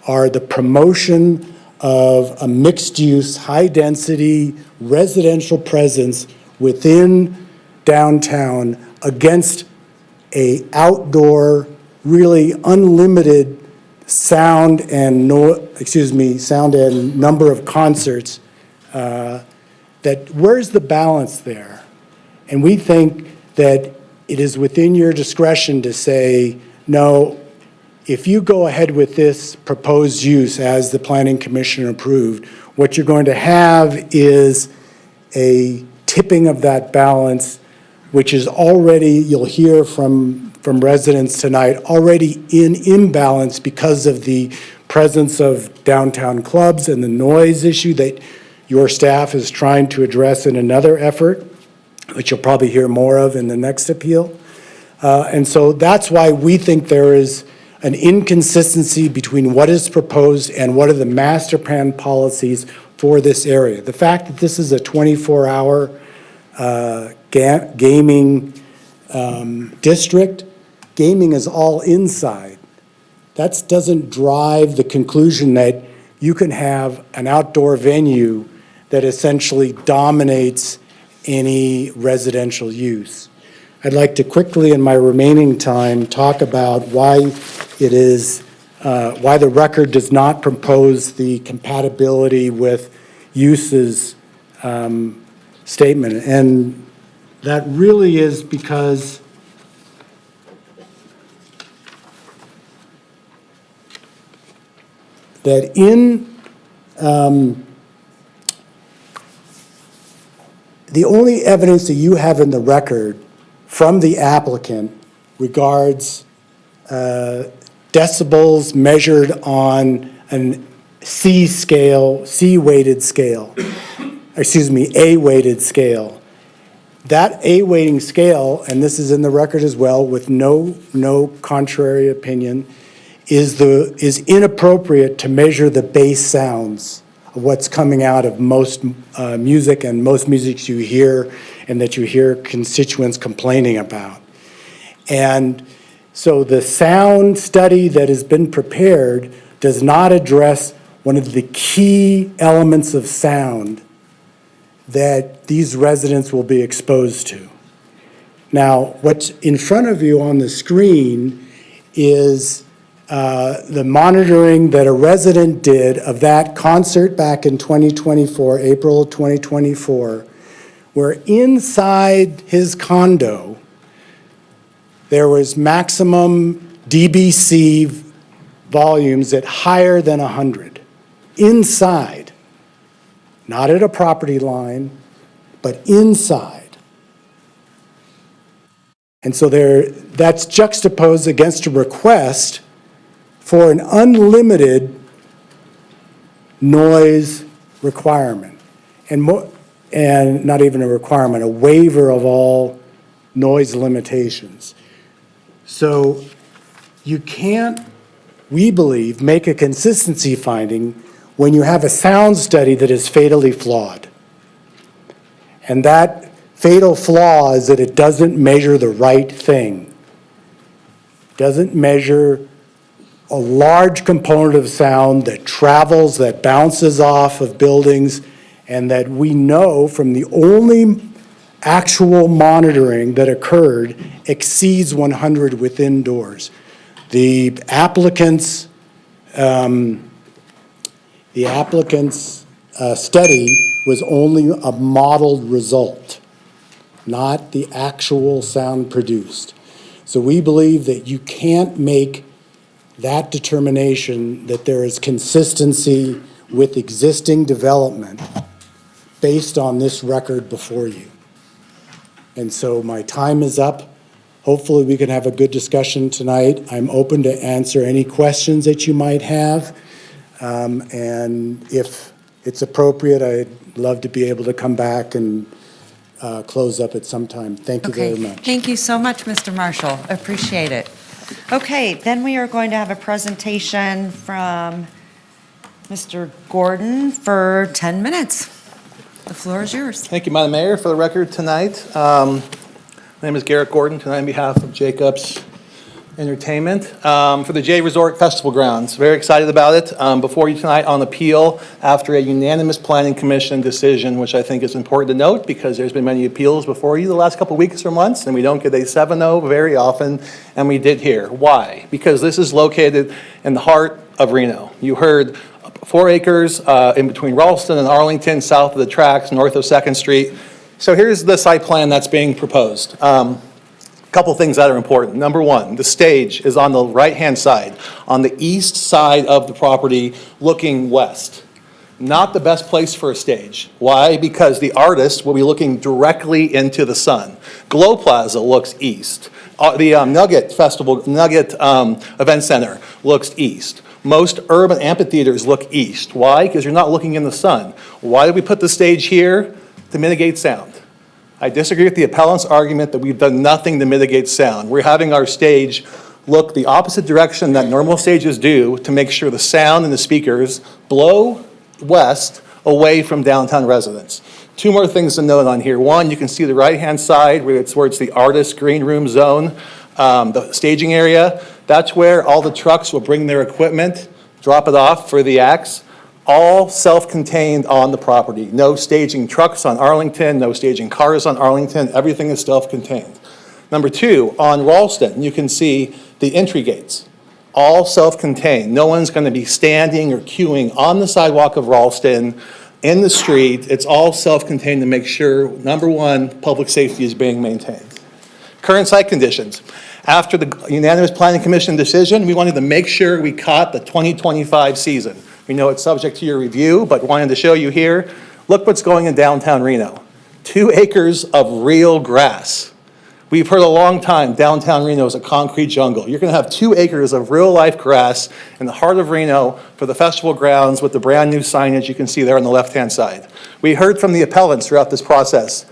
are the promotion of a mixed-use, high-density residential presence within downtown against a outdoor, really unlimited sound and sound and number of concerts. Where's the balance there? And we think that it is within your discretion to say, no, if you go ahead with this proposed use as the Planning Commission approved, what you're going to have is a tipping of that balance, which is already, you'll hear from residents tonight, already in imbalance because of the presence of downtown clubs and the noise issue that your staff is trying to address in another effort, which you'll probably hear more of in the next appeal. And so that's why we think there is an inconsistency between what is proposed and what are the master plan policies for this area. The fact that this is a 24-hour gaming district, gaming is all inside. That doesn't drive the conclusion that you can have an outdoor venue that essentially dominates any residential use. I'd like to quickly, in my remaining time, talk about why it is, why the record does not propose the compatibility with uses statement. And that really is because that in the only evidence that you have in the record from the applicant regards decibels measured on an A-weighted scale. That A-weighting scale, and this is in the record as well, with no contrary opinion, is inappropriate to measure the bass sounds of what's coming out of most music and most music you hear and that you hear constituents complaining about. And so the sound study that has been prepared does not address one of the key elements of sound that these residents will be exposed to. Now, what's in front of you on the screen is the monitoring that a resident did of that concert back in 2024, April 2024, where inside his condo, there was maximum DBC volumes at higher than 100. Inside, not at a property line, but inside. And so that's juxtaposed against a request for an unlimited noise requirement. And not even a requirement, a waiver of all noise limitations. So you can't, we believe, make a consistency finding when you have a sound study that is fatally flawed. And that fatal flaw is that it doesn't measure the right thing. Doesn't measure a large component of sound that travels, that bounces off of buildings, and that we know from the only actual monitoring that occurred exceeds 100 within doors. The applicant's study was only a modeled result, not the actual sound produced. So we believe that you can't make that determination that there is consistency with existing development based on this record before you. And so my time is up. Hopefully we can have a good discussion tonight. I'm open to answer any questions that you might have. And if it's appropriate, I'd love to be able to come back and close up at some time. Thank you very much. Thank you so much, Mr. Marshall. Appreciate it. Okay, then we are going to have a presentation from Mr. Gordon for 10 minutes. The floor is yours. Thank you, Madam Mayor. For the record tonight, my name is Garrett Gordon, tonight on behalf of Jacobs Entertainment for the J Resort Festival Grounds. Very excited about it. Before you tonight on appeal after a unanimous Planning Commission decision, which I think is important to note because there's been many appeals before you the last couple of weeks or months, and we don't get a 7-0 very often, and we did here. Why? Because this is located in the heart of Reno. You heard 4 acres in between Ralston and Arlington, south of the tracks, north of 2nd Street. So here's the site plan that's being proposed. Couple things that are important. Number one, the stage is on the right-hand side, on the east side of the property, looking west. Not the best place for a stage. Why? Because the artist will be looking directly into the sun. Glow Plaza looks east. The Nugget Event Center looks east. Most urban amphitheaters look east. Why? Because you're not looking in the sun. Why did we put the stage here? To mitigate sound. I disagree with the appellant's argument that we've done nothing to mitigate sound. We're having our stage look the opposite direction that normal stages do to make sure the sound and the speakers blow west away from downtown residents. 2 more things to note on here. One, you can see the right-hand side where it's the artist green room zone, the staging area. That's where all the trucks will bring their equipment, drop it off for the acts. All self-contained on the property. No staging trucks on Arlington, no staging cars on Arlington, everything is self-contained. Number 2, on Ralston, you can see the entry gates. All self-contained. No one's going to be standing or queuing on the sidewalk of Ralston, in the street. It's all self-contained to make sure, number 1, public safety is being maintained. Current site conditions. After the unanimous Planning Commission decision, we wanted to make sure we caught the 2025 season. We know it's subject to your review, but wanted to show you here. Look what's going in downtown Reno. 2 acres of real grass. We've heard a long time downtown Reno is a concrete jungle. You're going to have 2 acres of real life grass in the heart of Reno for the festival grounds with the brand new signage you can see there on the left-hand side. We heard from the appellants throughout this process.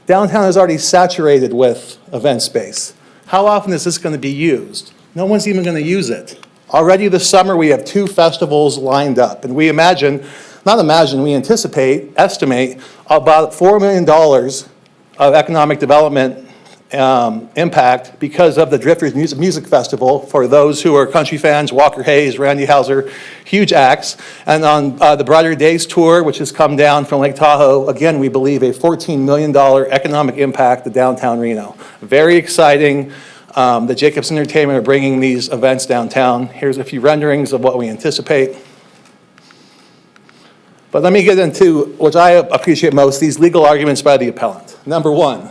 Downtown is already saturated with event space. How often is this going to be used? No one's even going to use it. Already this summer, we have 2 festivals lined up, and we estimate about $4 million of economic development impact because of the Drifters Music Festival for those who are country fans, Walker Hayes, Randy Hauser, huge acts. And on the Brighter Days Tour, which has come down from Lake Tahoe, again, we believe a $14 million economic impact to downtown Reno. Very exciting. The Jacobs Entertainment are bringing these events downtown. Here's a few renderings of what we anticipate. But let me get into, which I appreciate most, these legal arguments by the appellant. Number 1,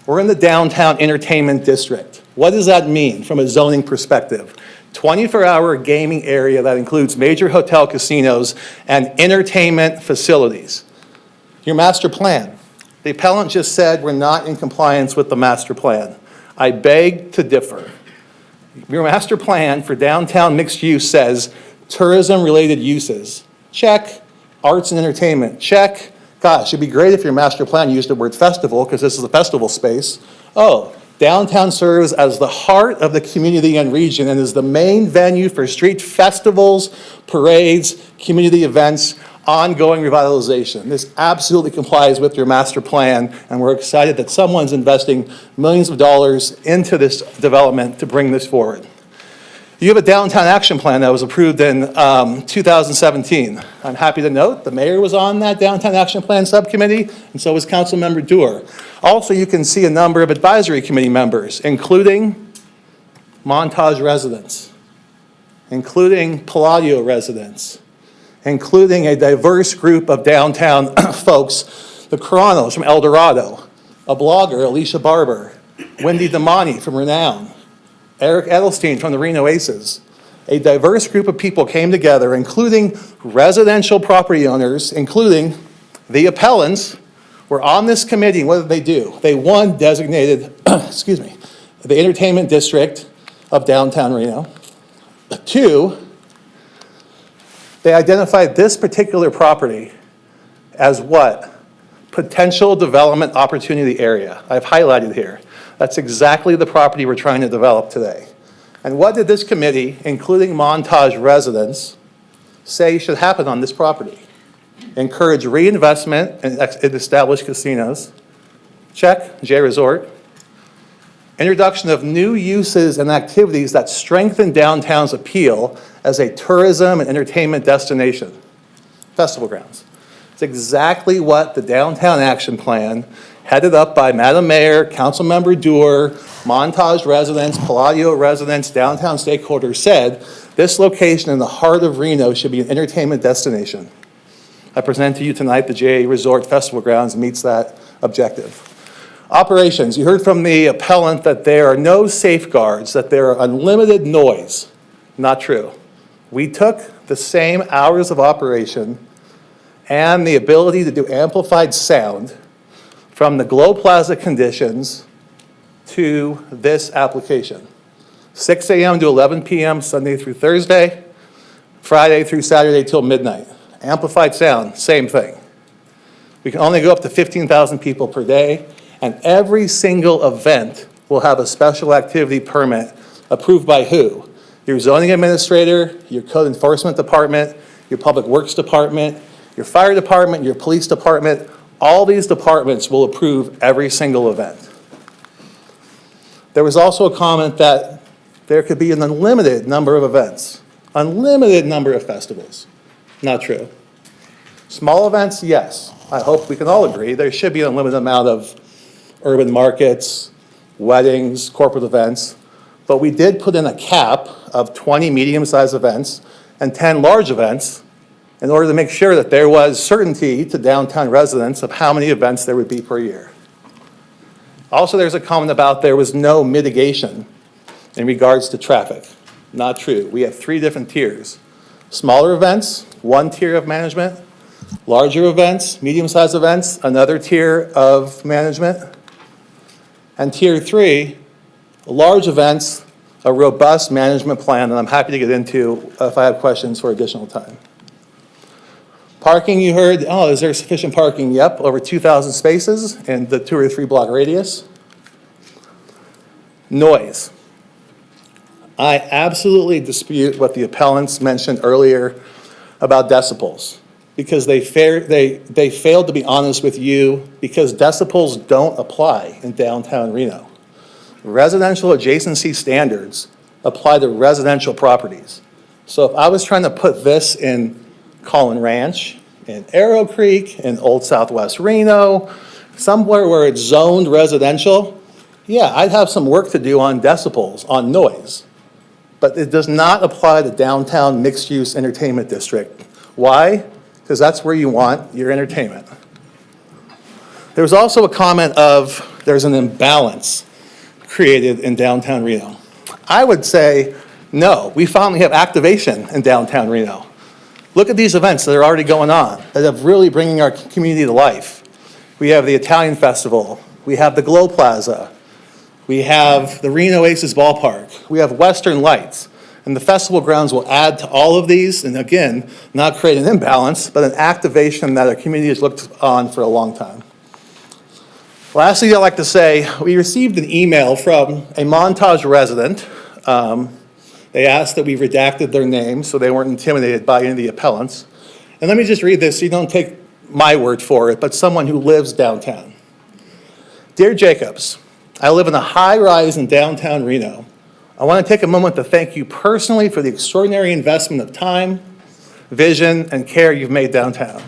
we're in the downtown entertainment district. What does that mean from a zoning perspective? 24-hour gaming area that includes major hotel casinos and entertainment facilities. Your master plan. The appellant just said we're not in compliance with the master plan. I beg to differ. Your master plan for downtown mixed use says tourism-related uses. Check. Arts and entertainment, check. Gosh, it'd be great if your master plan used the word festival, because this is a festival space. Oh, downtown serves as the heart of the community and region and is the main venue for street festivals, parades, community events, ongoing revitalization. This absolutely complies with your master plan, and we're excited that someone's investing millions of dollars into this development to bring this forward. You have a downtown action plan that was approved in 2017. I'm happy to note the mayor was on that downtown action plan subcommittee, and so was Councilmember Doer. Also, you can see a number of advisory committee members, including Montage residents, including Palladio residents, including a diverse group of downtown folks, the Coronos from El Dorado, a blogger, Alicia Barber, Wendy Damani from Renown, Eric Edelstein from the Reno Aces. A diverse group of people came together, including residential property owners, including the appellants, were on this committee. And what did they do? They, one, designated, excuse me, the entertainment district of downtown Reno. Two, they identified this particular property as what? Potential development opportunity area. I've highlighted here. That's exactly the property we're trying to develop today. And what did this committee, including Montage residents, say should happen on this property? Encourage reinvestment in established casinos. Check, J Resort. Introduction of new uses and activities that strengthen downtown's appeal as a tourism and entertainment destination. Festival grounds. It's exactly what the Downtown Action Plan, headed up by Madam Mayor, Councilmember Doer, Montage residents, Palladio residents, downtown stakeholders said, this location in the heart of Reno should be an entertainment destination. I present to you tonight the J Resort Festival Grounds meets that objective. Operations, you heard from the appellant that there are no safeguards, that there are unlimited noise. Not true. We took the same hours of operation and the ability to do amplified sound from the Glow Plaza conditions to this application. 6 a.m. to 11 p.m. Sunday through Thursday, Friday through Saturday till midnight. Amplified sound, same thing. We can only go up to 15,000 people per day, and every single event will have a special activity permit approved by who? Your zoning administrator, your code enforcement department, your public works department, your fire department, your police department. All these departments will approve every single event. There was also a comment that there could be an unlimited number of events, unlimited number of festivals. Not true. Small events, yes. I hope we can all agree there should be an unlimited amount of urban markets, weddings, corporate events, but we did put in a cap of 20 medium-sized events and 10 large events in order to make sure that there was certainty to downtown residents of how many events there would be per year. Also, there's a comment about there was no mitigation in regards to traffic. Not true. We have 3 different tiers. Smaller events, 1 tier of management. Larger events, medium-sized events, another tier of management. And tier 3, large events, a robust management plan that I'm happy to get into if I have questions for additional time. Parking, you heard, oh, is there sufficient parking? Yep, over 2,000 spaces in the 2 or 3 block radius. Noise. I absolutely dispute what the appellants mentioned earlier about decibels, because they failed to be honest with you, because decibels don't apply in downtown Reno. Residential adjacency standards apply to residential properties. So if I was trying to put this in Collin Ranch, in Arrow Creek, in Old Southwest Reno, somewhere where it's zoned residential, yeah, I'd have some work to do on decibels, on noise. But it does not apply to downtown mixed-use entertainment district. Why? Because that's where you want your entertainment. There was also a comment of there's an imbalance created in downtown Reno. I would say, no, we finally have activation in downtown Reno. Look at these events that are already going on, that are really bringing our community to life. We have the Italian Festival. We have the Glow Plaza. We have the Reno Aces Ballpark. We have Western Lights. And the festival grounds will add to all of these, and again, not create an imbalance, but an activation that our community has looked on for a long time. Lastly, I'd like to say, we received an email from a Montage resident. They asked that we redacted their names so they weren't intimidated by any of the appellants. And let me just read this so you don't take my word for it, but someone who lives downtown. Dear Jacobs, I live in a high-rise in downtown Reno. I want to take a moment to thank you personally for the extraordinary investment of time, vision, and care you've made downtown.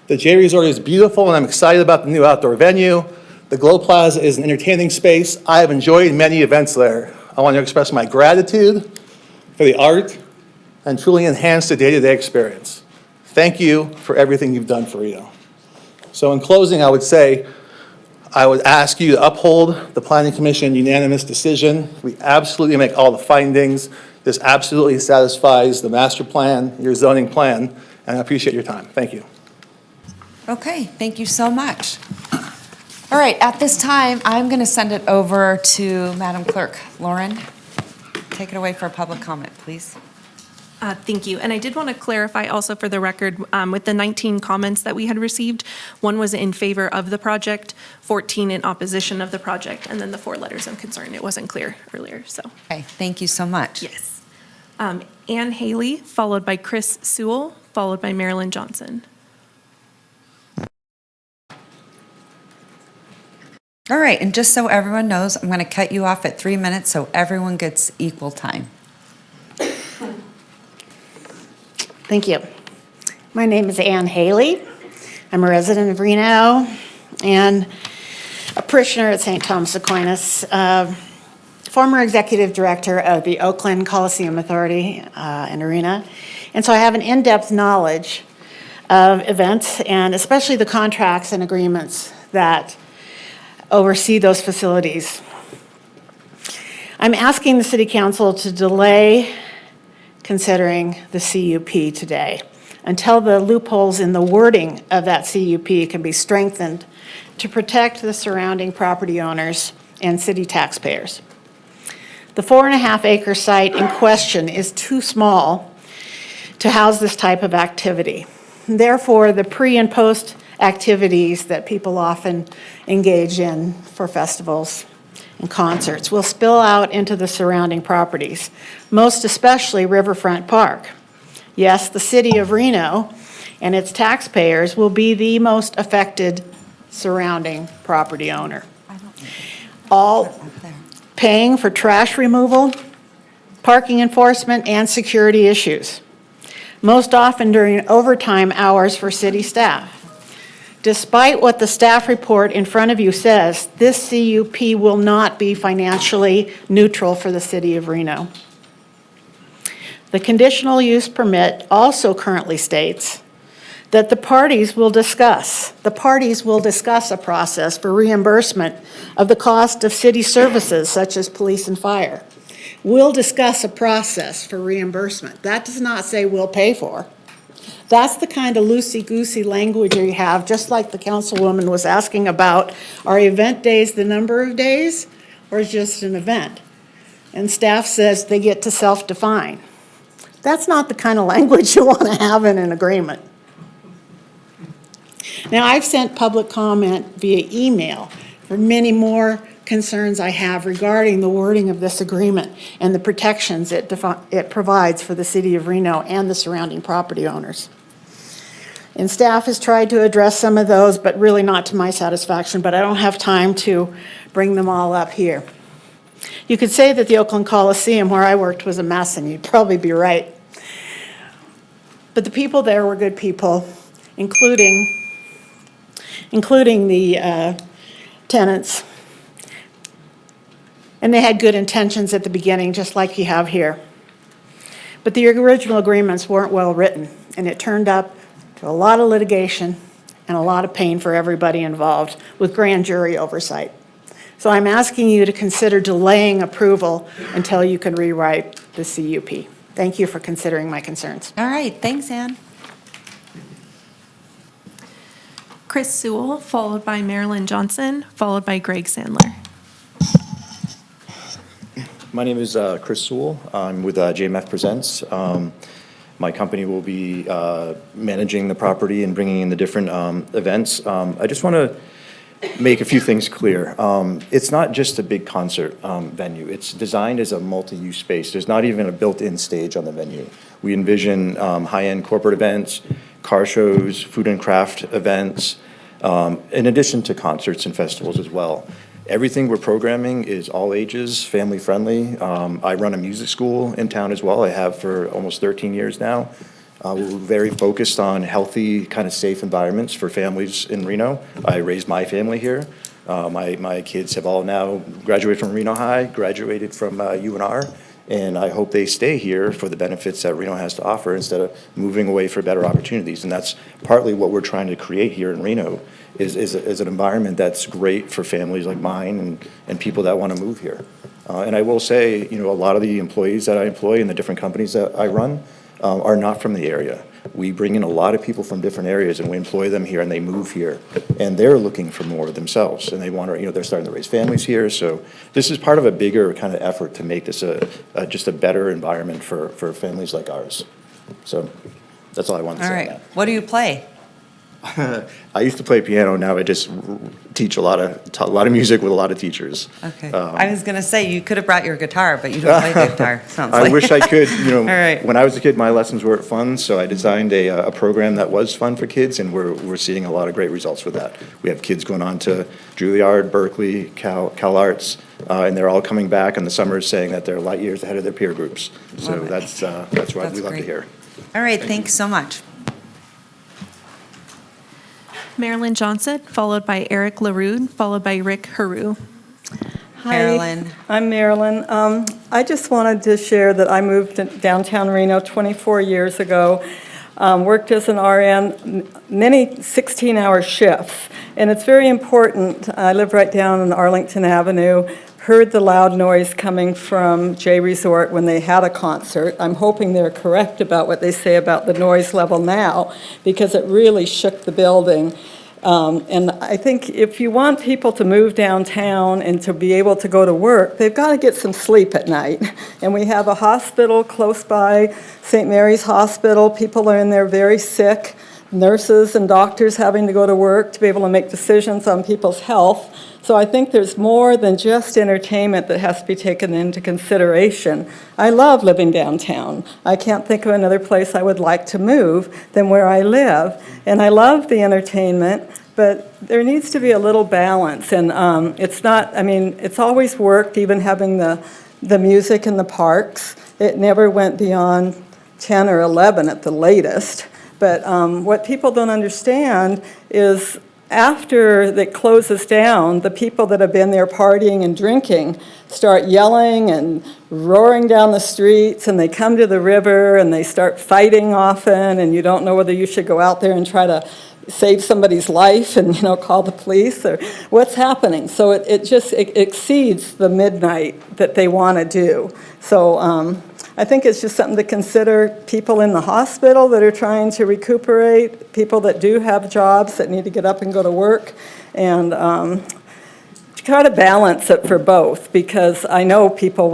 The J Resort is beautiful, and I'm excited about the new outdoor venue. The Glow Plaza is an entertaining space. I have enjoyed many events there. I want to express my gratitude for the art and truly enhance the day-to-day experience. Thank you for everything you've done for Reno. So in closing, I would say, I would ask you to uphold the Planning Commission unanimous decision. We absolutely make all the findings. This absolutely satisfies the master plan, your zoning plan, and I appreciate your time. Thank you. Okay, thank you so much. All right, at this time, I'm going to send it over to Madam Clerk. Lauren, take it away for public comment, please. Thank you. And I did want to clarify also for the record, with the 19 comments that we had received, one was in favor of the project, 14 in opposition of the project, and then the 4 letters of concern. It wasn't clear earlier, so. Okay, thank you so much. Yes. Ann Haley, followed by Chris Sewell, followed by Marilyn Johnson. All right, and just so everyone knows, I'm going to cut you off at 3 minutes so everyone gets equal time. Thank you. My name is Ann Haley. I'm a resident of Reno and a parishioner at St. Thomas Aquinas, former executive director of the Oakland Coliseum Authority in Arena. And so I have an in-depth knowledge of events and especially the contracts and agreements that oversee those facilities. I'm asking the City Council to delay considering the CUP today until the loopholes in the wording of that CUP can be strengthened to protect the surrounding property owners and city taxpayers. The 4.5-acre site in question is too small to house this type of activity. Therefore, the pre and post activities that people often engage in for festivals and concerts will spill out into the surrounding properties, most especially Riverfront Park. Yes, the city of Reno and its taxpayers will be the most affected surrounding property owner. All paying for trash removal, parking enforcement, and security issues, most often during overtime hours for city staff. Despite what the staff report in front of you says, this CUP will not be financially neutral for the city of Reno. The conditional use permit also currently states that the parties will discuss a process for reimbursement of the cost of city services such as police and fire. We'll discuss a process for reimbursement. That does not say we'll pay for. That's the kind of loosey-goosey language you have, just like the councilwoman was asking about, are event days the number of days or just an event? And staff says they get to self-define. That's not the kind of language you want to have in an agreement. Now, I've sent public comment via email for many more concerns I have regarding the wording of this agreement and the protections it provides for the city of Reno and the surrounding property owners. And staff has tried to address some of those, but really not to my satisfaction, but I don't have time to bring them all up here. You could say that the Oakland Coliseum, where I worked, was a mess, and you'd probably be right. But the people there were good people, including the tenants. And they had good intentions at the beginning, just like you have here. But the original agreements weren't well written, and it turned up to a lot of litigation and a lot of pain for everybody involved with grand jury oversight. So I'm asking you to consider delaying approval until you can rewrite the CUP. Thank you for considering my concerns. All right, thanks, Ann. Chris Sewell, followed by Marilyn Johnson, followed by Greg Sandler. My name is Chris Sewell. I'm with JMF Presents. My company will be managing the property and bringing in the different events. I just want to make a few things clear. It's not just a big concert venue. It's designed as a multi-use space. There's not even a built-in stage on the venue. We envision high-end corporate events, car shows, food and craft events, in addition to concerts and festivals as well. Everything we're programming is all ages, family-friendly. I run a music school in town as well. I have for almost 13 years now. We're very focused on healthy, kind of safe environments for families in Reno. I raised my family here. My kids have all now graduated from Reno High, graduated from UNR, and I hope they stay here for the benefits that Reno has to offer instead of moving away for better opportunities. And that's partly what we're trying to create here in Reno, is an environment that's great for families like mine and people that want to move here. And I will say, a lot of the employees that I employ in the different companies that I run are not from the area. We bring in a lot of people from different areas and we employ them here and they move here. And they're looking for more themselves and they want to, they're starting to raise families here. So this is part of a bigger kind of effort to make this just a better environment for families like ours. So that's all I wanted to say. All right. What do you play? I used to play piano. Now I just teach a lot of music with a lot of teachers. Okay. I was going to say, you could have brought your guitar, but you don't play the guitar, sounds like. I wish I could. All right. When I was a kid, my lessons were fun, so I designed a program that was fun for kids, and we're seeing a lot of great results with that. We have kids going on to Juilliard, Berkeley, Cal Arts, and they're all coming back in the summers saying that they're light years ahead of their peer groups. So that's what we love to hear. All right, thanks so much. Marilyn Johnson, followed by Eric LaRue, followed by Rick Haru. Hi, Marilyn. I'm Marilyn. I just wanted to share that I moved to downtown Reno 24 years ago, worked as an RN, many 16-hour shifts, and it's very important. I live right down on Arlington Avenue, heard the loud noise coming from J Resort when they had a concert. I'm hoping they're correct about what they say about the noise level now, because it really shook the building. And I think if you want people to move downtown and to be able to go to work, they've got to get some sleep at night. And we have a hospital close by, St. Mary's Hospital. People are in there very sick, nurses and doctors having to go to work to be able to make decisions on people's health. So I think there's more than just entertainment that has to be taken into consideration. I love living downtown. I can't think of another place I would like to move than where I live. And I love the entertainment, but there needs to be a little balance. And it's always worked, even having the music in the parks. It never went beyond 10 or 11 at the latest. But what people don't understand is after it closes down, the people that have been there partying and drinking start yelling and roaring down the streets, and they come to the river and they start fighting often, and you don't know whether you should go out there and try to save somebody's life and call the police or what's happening. So it exceeds the midnight that they want to do. So I think it's just something to consider. People in the hospital that are trying to recuperate, people that do have jobs that need to get up and go to work, and try to balance it for both, because I know people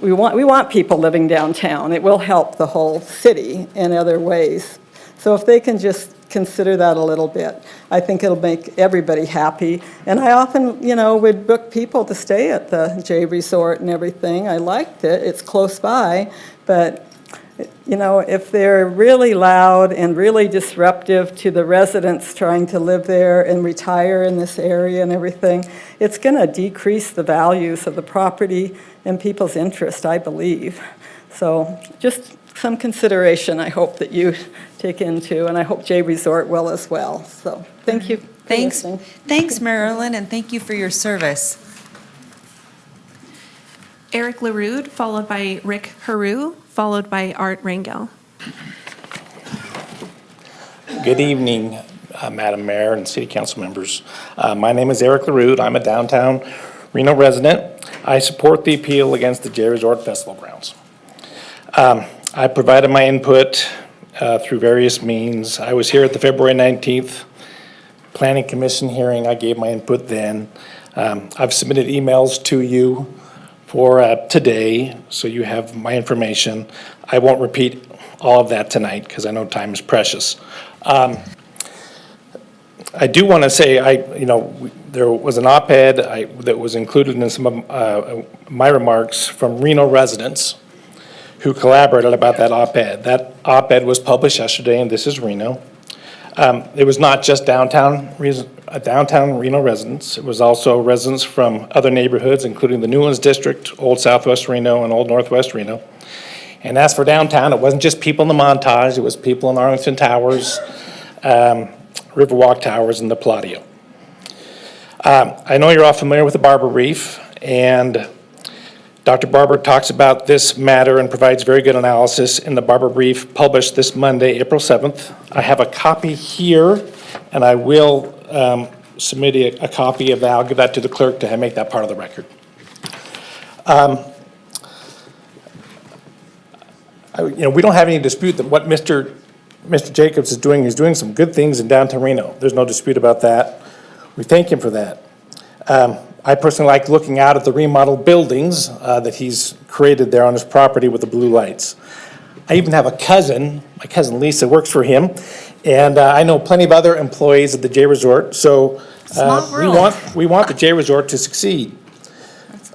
we want people living downtown. It will help the whole city in other ways. So if they can just consider that a little bit, I think it'll make everybody happy. And I often, would book people to stay at the J Resort and everything. I liked it. It's close by. But, if they're really loud and really disruptive to the residents trying to live there and retire in this area and everything, it's going to decrease the values of the property and people's interest, I believe. So just some consideration I hope that you take into, and I hope J Resort will as well. So thank you. Thanks, Marilyn, and thank you for your service. Eric LaRue, followed by Rick Haru, followed by Art Rangel. Good evening, Madam Mayor and City Council members. My name is Eric LaRue. I'm a downtown Reno resident. I support the appeal against the J Resort Festival grounds. I provided my input through various means. I was here at the February 19th Planning Commission hearing. I gave my input then. I've submitted emails to you for today, so you have my information. I won't repeat all of that tonight because I know time is precious. I do want to say, there was an op-ed that was included in some of my remarks from Reno residents who collaborated about that op-ed. That op-ed was published yesterday, and this is Reno. It was not just downtown Reno residents. It was also residents from other neighborhoods, including the Newlands District, Old Southwest Reno, and Old Northwest Reno. And as for downtown, it wasn't just people in the Montage, it was people in Arlington Towers, Riverwalk Towers, and the Palladio. I know you're all familiar with the Barber Reef, and Dr. Barber talks about this matter and provides very good analysis in the Barber Brief published this Monday, April 7th. I have a copy here, and I will submit a copy of that. I'll give that to the clerk to make that part of the record. We don't have any dispute that what Mr. Jacobs is doing some good things in downtown Reno. There's no dispute about that. We thank him for that. I personally like looking out at the remodeled buildings that he's created there on his property with the blue lights. I even have a cousin, my cousin Lisa works for him, and I know plenty of other employees at the J Resort, so we want the J Resort to succeed.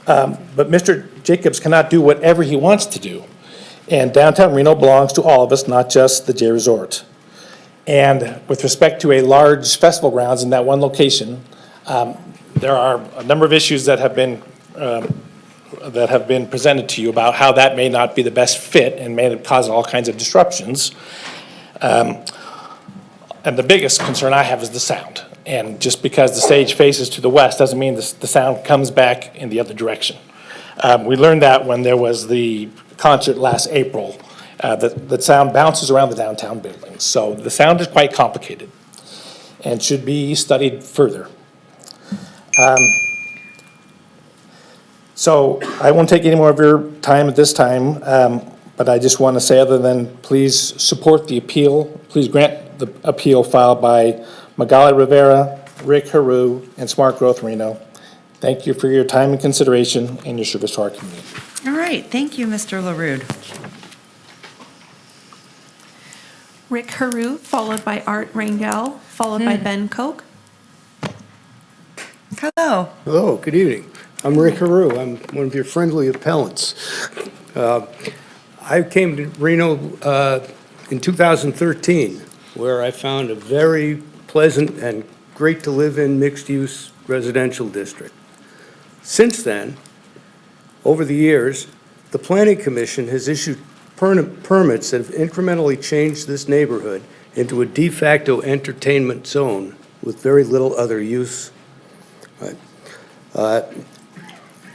But Mr. Jacobs cannot do whatever he wants to do. And downtown Reno belongs to all of us, not just the J Resort. And with respect to a large festival grounds in that one location, there are a number of issues that have been presented to you about how that may not be the best fit and may cause all kinds of disruptions. And the biggest concern I have is the sound. And just because the stage faces to the west doesn't mean the sound comes back in the other direction. We learned that when there was the concert last April, that sound bounces around the downtown buildings. So the sound is quite complicated and should be studied further. So I won't take any more of your time at this time, but I just want to say, other than please support the appeal, please grant the appeal filed by Magali Rivera, Rick Haru, and Smart Growth Reno. Thank you for your time and consideration and your service to our community. All right, thank you, Mr. LaRude. Rick Haru, followed by Art Rangel, followed by Ben Koch. Hello. Hello, good evening. I'm Rick Haru. I'm one of your friendly appellants. I came to Reno in 2013, where I found a very pleasant and great to live in mixed-use residential district. Since then, over the years, the Planning Commission has issued permits that have incrementally changed this neighborhood into a de facto entertainment zone with very little other use.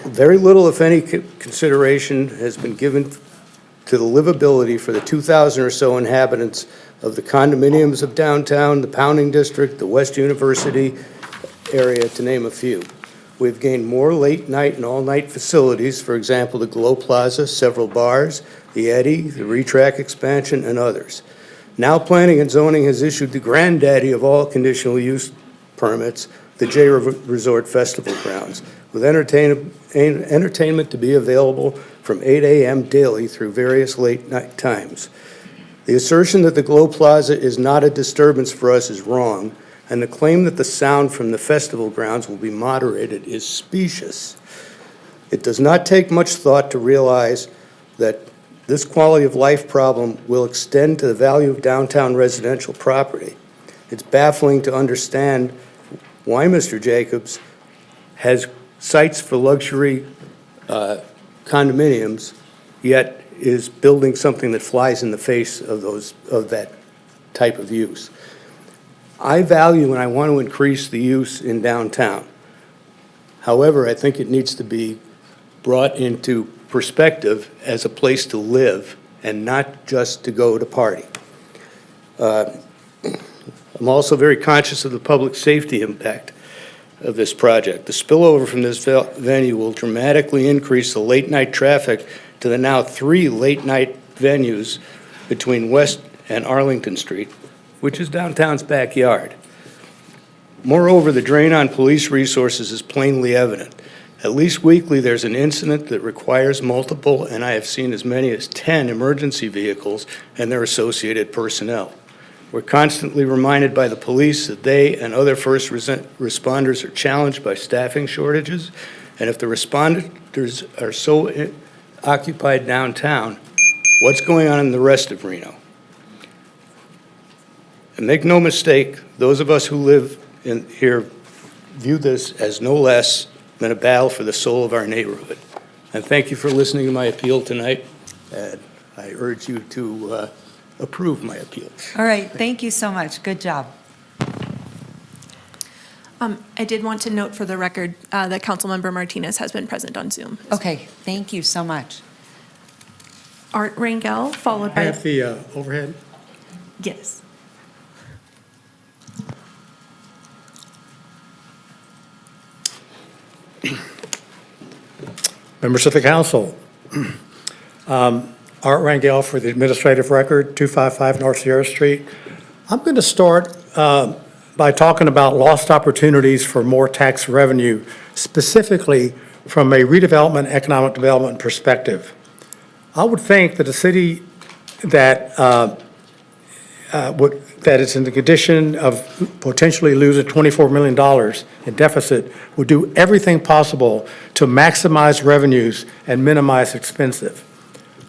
Very little, if any, consideration has been given to the livability for the 2,000 or so inhabitants of the condominiums of downtown, the Pounding District, the West University area, to name a few. We've gained more late-night and all-night facilities, for example, the Glow Plaza, several bars, the Eddy, the Retrack expansion, and others. Now Planning and Zoning has issued the granddaddy of all conditional use permits, the J Resort Festival Grounds, with entertainment to be available from 8 a.m. daily through various late-night times. The assertion that the Glow Plaza is not a disturbance for us is wrong, and the claim that the sound from the festival grounds will be moderated is specious. It does not take much thought to realize that this quality of life problem will extend to the value of downtown residential property. It's baffling to understand why Mr. Jacobs has sites for luxury condominiums, yet is building something that flies in the face of that type of use. I value and I want to increase the use in downtown. However, I think it needs to be brought into perspective as a place to live and not just to go to party. I'm also very conscious of the public safety impact of this project. The spillover from this venue will dramatically increase the late-night traffic to the now 3 late-night venues between West and Arlington Street, which is downtown's backyard. Moreover, the drain on police resources is plainly evident. At least weekly, there's an incident that requires multiple, and I have seen as many as 10 emergency vehicles and their associated personnel. We're constantly reminded by the police that they and other first responders are challenged by staffing shortages, and if the responders are so occupied downtown, what's going on in the rest of Reno? And make no mistake, those of us who live in here view this as no less than a battle for the soul of our neighborhood. And thank you for listening to my appeal tonight, and I urge you to approve my appeal. All right, thank you so much. Good job. I did want to note for the record that Councilmember Martinez has been present on Zoom. Okay, thank you so much. Art Rangel, followed by... Have the overhead? Yes. Members of the council, Art Rangel for the administrative record, 255 North Sierra Street. I'm going to start by talking about lost opportunities for more tax revenue, specifically from a redevelopment, economic development perspective. I would think that a city that that is in the condition of potentially losing $24 million in deficit would do everything possible to maximize revenues and minimize expenses.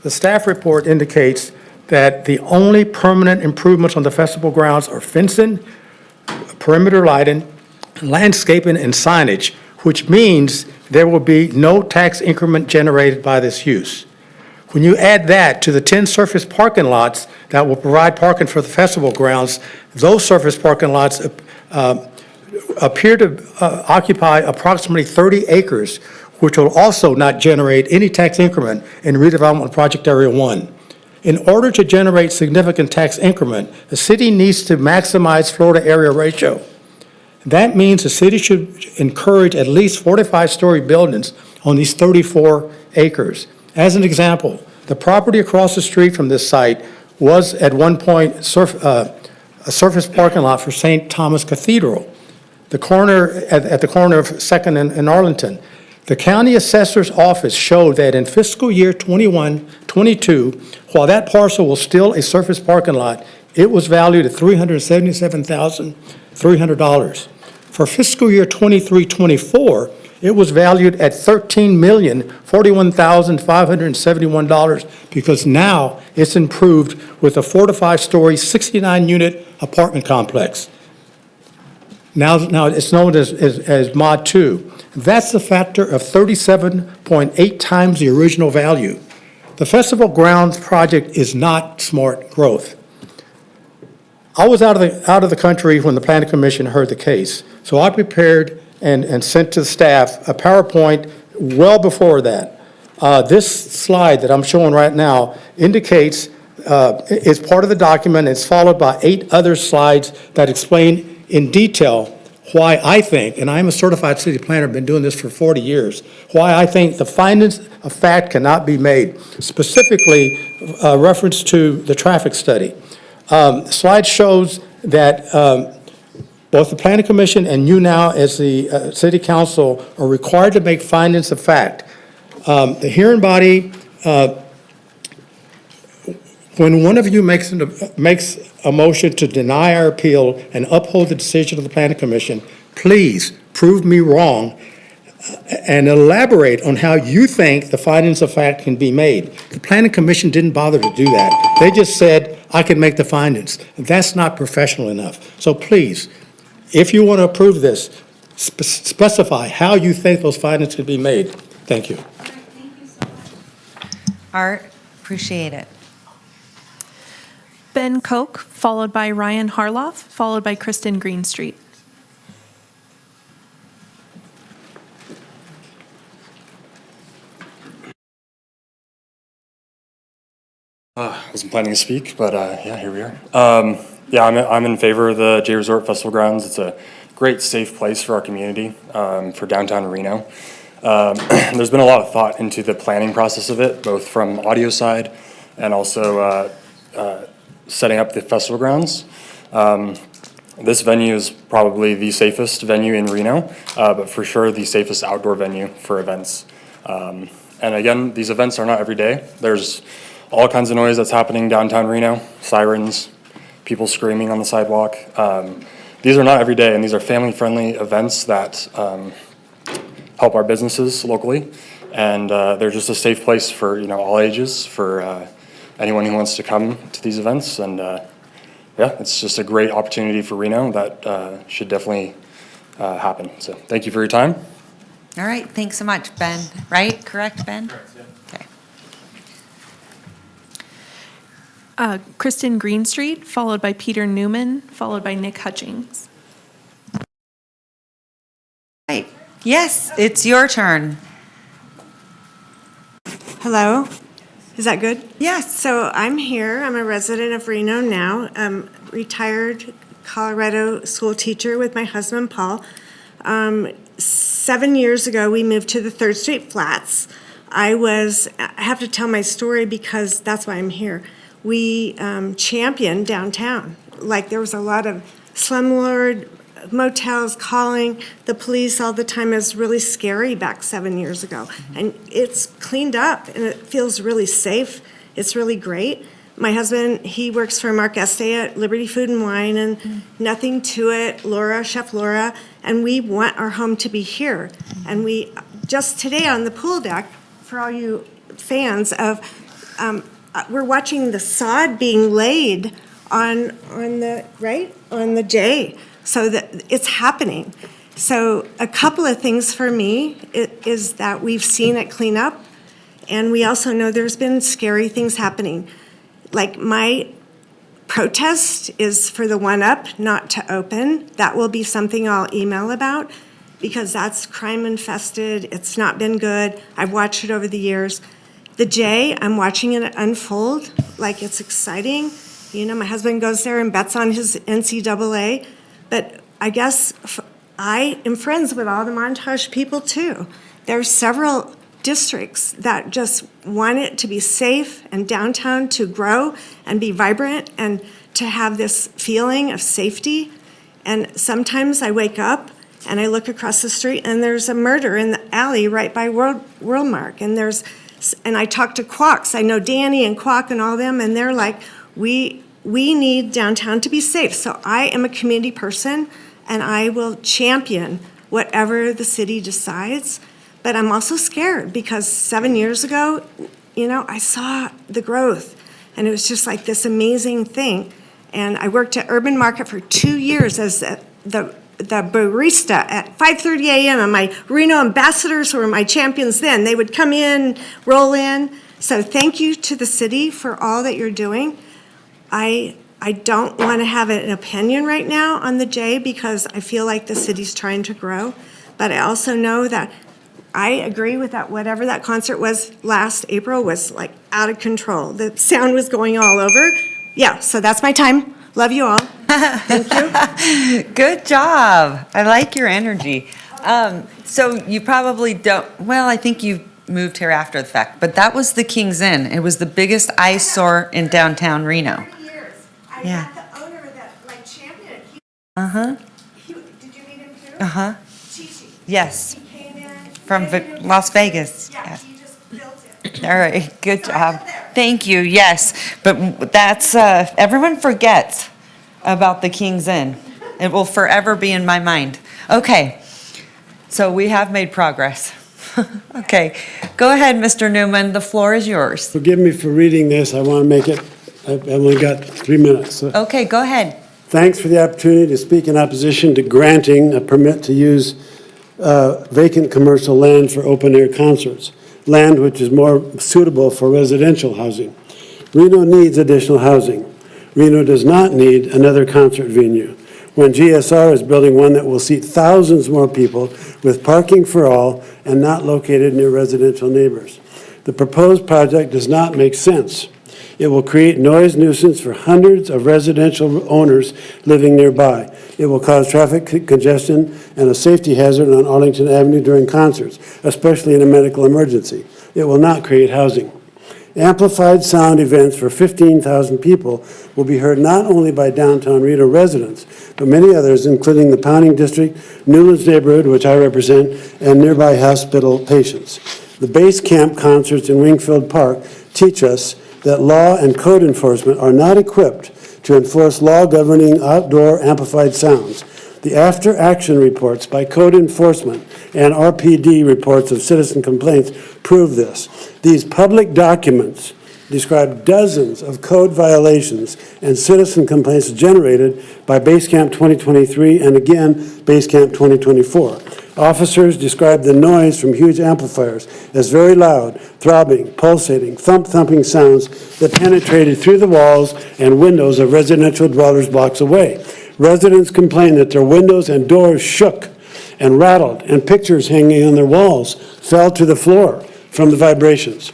The staff report indicates that the only permanent improvements on the festival grounds are fencing, perimeter lighting, landscaping, and signage, which means there will be no tax increment generated by this use. When you add that to the 10 surface parking lots that will provide parking for the festival grounds, those surface parking lots appear to occupy approximately 30 acres, which will also not generate any tax increment in redevelopment project area 1. In order to generate significant tax increment, the city needs to maximize Florida area ratio. That means the city should encourage at least 45-story buildings on these 34 acres. As an example, the property across the street from this site was at one point a surface parking lot for St. Thomas Cathedral, at the corner of 2nd and Arlington. The county assessor's office showed that in fiscal year 21-22, while that parcel was still a surface parking lot, it was valued at $377,300. For fiscal year 23-24, it was valued at $13,041,571 because now it's improved with a 4 to 5 story, 69-unit apartment complex. Now it's known as Mod 2. That's a factor of 37.8 times the original value. The festival grounds project is not smart growth. I was out of the country when the Planning Commission heard the case, so I prepared and sent to the staff a PowerPoint well before that. This slide that I'm showing right now indicates, is part of the document. It's followed by 8 other slides that explain in detail why I think, and I'm a certified city planner, been doing this for 40 years, why I think the findings of fact cannot be made, specifically reference to the traffic study. The slide shows that both the Planning Commission and you now as the City Council are required to make findings of fact. The hearing body, when one of you makes a motion to deny our appeal and uphold the decision of the Planning Commission, please prove me wrong and elaborate on how you think the findings of fact can be made. The Planning Commission didn't bother to do that. They just said, I can make the findings. That's not professional enough. So please, if you want to approve this, specify how you think those findings could be made. Thank you. Art, appreciate it. Ben Koch, followed by Ryan Harloff, followed by Kristen Greenstreet. Wasn't planning to speak, but yeah, here we are. Yeah, I'm in favor of the J Resort Festival Grounds. It's a great, safe place for our community, for downtown Reno. There's been a lot of thought into the planning process of it, both from audio side and also setting up the festival grounds. This venue is probably the safest venue in Reno, but for sure the safest outdoor venue for events. And again, these events are not every day. There's all kinds of noise that's happening downtown Reno, sirens, people screaming on the sidewalk. These are not every day, and these are family-friendly events that help our businesses locally. And they're just a safe place for, all ages, for anyone who wants to come to these events. And yeah, it's just a great opportunity for Reno that should definitely happen. So thank you for your time. All right, thanks so much, Ben. Right? Correct, Ben? Okay. Kristen Greenstreet, followed by Peter Newman, followed by Nick Hutchings. Right. Yes, it's your turn. Hello, is that good? Yes. So I'm here, I'm a resident of Reno now, retired Colorado school teacher with my husband Paul. 7 years ago, we moved to the 3rd Street Flats. I have to tell my story because that's why I'm here. We championed downtown. Like there was a lot of slumlord motels calling the police all the time. It was really scary back 7 years ago. And it's cleaned up and it feels really safe. It's really great. My husband, he works for Mark Estee at Liberty Food and Wine and Nothing to It, Chef Laura, and we want our home to be here. And we, just today on the pool deck, for all you fans of, we're watching the sod being laid on the J. So that it's happening. So a couple of things for me is that we've seen it clean up, and we also know there's been scary things happening. Like my protest is for the 1-Up not to open. That will be something I'll email about because that's crime infested. It's not been good. I've watched it over the years. The J, I'm watching it unfold like it's exciting. My husband goes there and bets on his NCAA. But I guess I am friends with all the Montage people too. There's several districts that just want it to be safe and downtown to grow and be vibrant and to have this feeling of safety. And sometimes I wake up and I look across the street and there's a murder in the alley right by Worldmark. And I talk to Quacks. I know Danny and Quack and all them, and they're like, we need downtown to be safe. So I am a community person, and I will champion whatever the city decides. But I'm also scared because 7 years ago, I saw the growth, and it was just like this amazing thing. And I worked at Urban Market for 2 years as the barista at 5:30 a.m. And my Reno ambassadors were my champions then. They would come in, roll in. So thank you to the city for all that you're doing. I don't want to have an opinion right now on the J because I feel like the city's trying to grow. But I also know that I agree with that whatever that concert was last April was like out of control. The sound was going all over. Yeah, so that's my time. Love you all. Thank you. Good job. I like your energy. So you probably don't, well, I think you moved here after the fact, but that was the King's Inn. It was the biggest eyesore in downtown Reno. Yeah. The owner that championed it. Uh-huh. Did you meet him too? Uh-huh. Chichi. Yes. He came in. From Las Vegas. Yeah, Yes. he just built it. All right, good job. Thank you, yes. But that's, everyone forgets about the King's Inn. It will forever be in my mind. Okay, so we have made progress. Okay, go ahead, Mr. Newman, the floor is yours. Forgive me for reading this. I want to make it, I've only got 3 minutes. So Okay, go ahead. thanks for the opportunity to speak in opposition to granting a permit to use vacant commercial land for open-air concerts, land which is more suitable for residential housing. Reno needs additional housing. Reno does not need another concert venue. When GSR is building one that will seat thousands more people with parking for all and not located near residential neighbors. The proposed project does not make sense. It will create noise nuisance for hundreds of residential owners living nearby. It will cause traffic congestion and a safety hazard on Arlington Avenue during concerts, especially in a medical emergency. It will not create housing. Amplified sound events for 15,000 people will be heard not only by downtown Reno residents, but many others, including the Pounding District, Newlands neighborhood, which I represent, and nearby hospital patients. The base camp concerts in Wingfield Park teach us that law and code enforcement are not equipped to enforce law governing outdoor amplified sounds. The after-action reports by code enforcement and RPD reports of citizen complaints prove this. These public documents describe dozens of code violations and citizen complaints generated by Basecamp 2023 and again Basecamp 2024. Officers describe the noise from huge amplifiers as very loud, throbbing, pulsating, thumping sounds that penetrated through the walls and windows of residential dwellers blocks away. Residents complained that their windows and doors shook and rattled, and pictures hanging on their walls fell to the floor from the vibrations.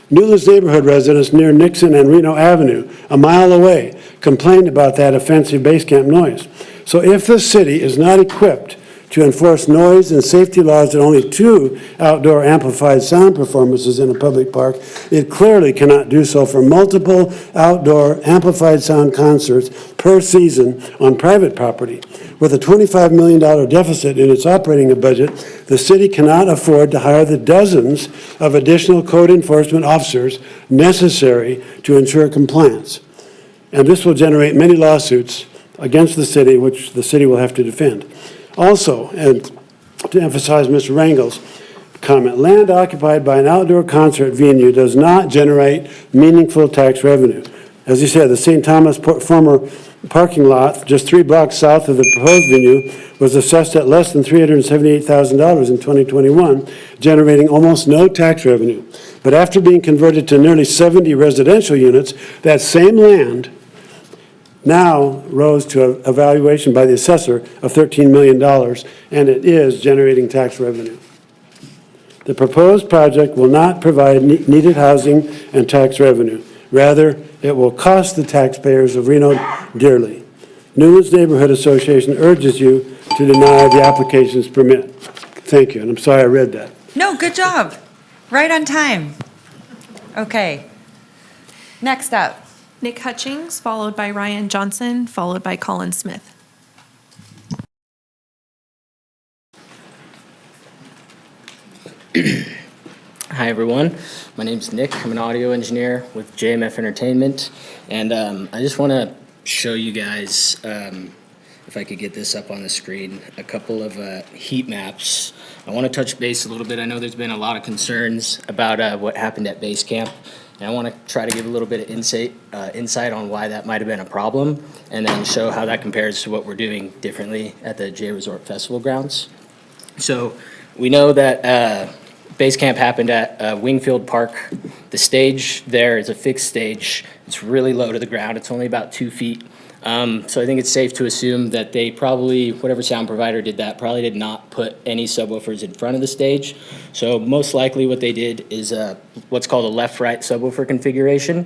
Newlands neighborhood residents near Nixon and Reno Avenue, a mile away, complained about that offensive base camp noise. So if the city is not equipped to enforce noise and safety laws at only 2 outdoor amplified sound performances in a public park, it clearly cannot do so for multiple outdoor amplified sound concerts per season on private property. With a $25 million deficit in its operating budget, the city cannot afford to hire the dozens of additional code enforcement officers necessary to ensure compliance. And this will generate many lawsuits against the city, which the city will have to defend. Also, and to emphasize Mr. Rangel's comment, land occupied by an outdoor concert venue does not generate meaningful tax revenue. As he said, the St. Thomas former parking lot, just 3 blocks south of the proposed venue, was assessed at less than $378,000 in 2021, generating almost no tax revenue. But after being converted to nearly 70 residential units, that same land now rose to a valuation by the assessor of $13 million, and it is generating tax revenue. The proposed project will not provide needed housing and tax revenue. Rather, it will cost the taxpayers of Reno dearly. Newlands Neighborhood Association urges you to deny the application's permit. Thank you, and I'm sorry I read that. No, good job. Right on time. Okay. Next up. Nick Hutchings, followed by Ryan Johnson, followed by Colin Smith. Hi, everyone. My name's Nick. I'm an audio engineer with JMF Entertainment, and I just want to show you guys, if I could get this up on the screen, a couple of heat maps. I want to touch base a little bit. I know there's been a lot of concerns about what happened at base camp, and I want to try to give a little bit of insight on why that might have been a problem, and then show how that compares to what we're doing differently at the J Resort Festival grounds. So we know that base camp happened at Wingfield Park. The stage there is a fixed stage. It's really low to the ground. It's only about 2 feet. So I think it's safe to assume that they probably, whatever sound provider did that, probably did not put any subwoofers in front of the stage. So most likely what they did is what's called a left-right subwoofer configuration,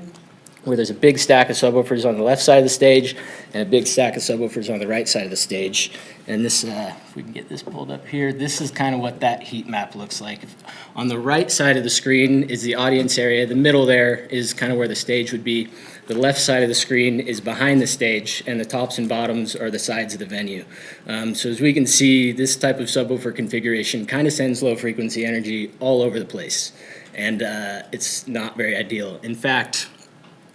where there's a big stack of subwoofers on the left side of the stage and a big stack of subwoofers on the right side of the stage. And this, if we can get this pulled up here, this is kind of what that heat map looks like. On the right side of the screen is the audience area. The middle there is kind of where the stage would be. The left side of the screen is behind the stage, and the tops and bottoms are the sides of the venue. So as we can see, this type of subwoofer configuration kind of sends low frequency energy all over the place. And it's not very ideal. In fact,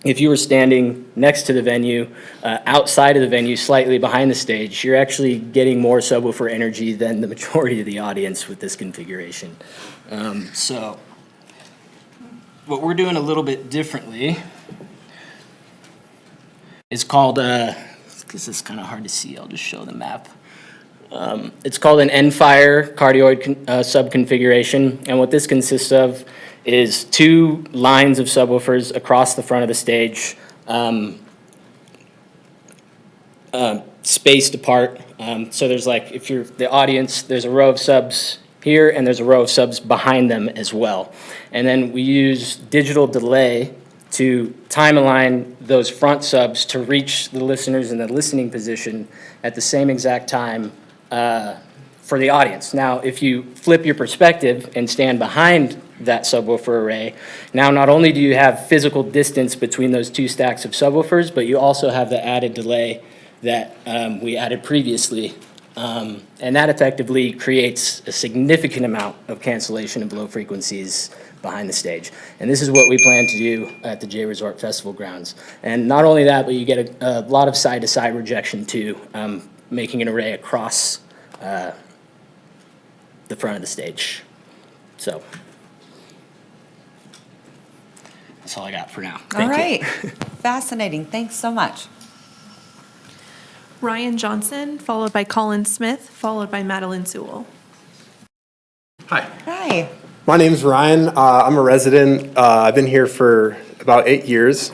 if you were standing next to the venue, outside of the venue, slightly behind the stage, you're actually getting more subwoofer energy than the majority of the audience with this configuration. So what we're doing a little bit differently is called, because it's kind of hard to see, I'll just show the map. It's called an end-fire cardioid sub-configuration, and what this consists of is 2 lines of subwoofers across the front of the stage, spaced apart. So there's like, if you're the audience, there's a row of subs here, and there's a row of subs behind them as well. And then we use digital delay to time align those front subs to reach the listeners in the listening position at the same exact time for the audience. Now, if you flip your perspective and stand behind that subwoofer array. Now, not only do you have physical distance between those two stacks of subwoofers, but you also have the added delay that we added previously. And that effectively creates a significant amount of cancellation of low frequencies behind the stage. And this is what we plan to do at the J Resort Festival grounds. And not only that, but you get a lot of side-to-side rejection too, making an array across the front of the stage. So that's all I got for now. All Thank you. right. Fascinating. Thanks so much. Ryan Johnson, followed by Colin Smith, followed by Madeline Sewell. Hi. My name's Ryan. I'm a resident. I've been here for about 8 years,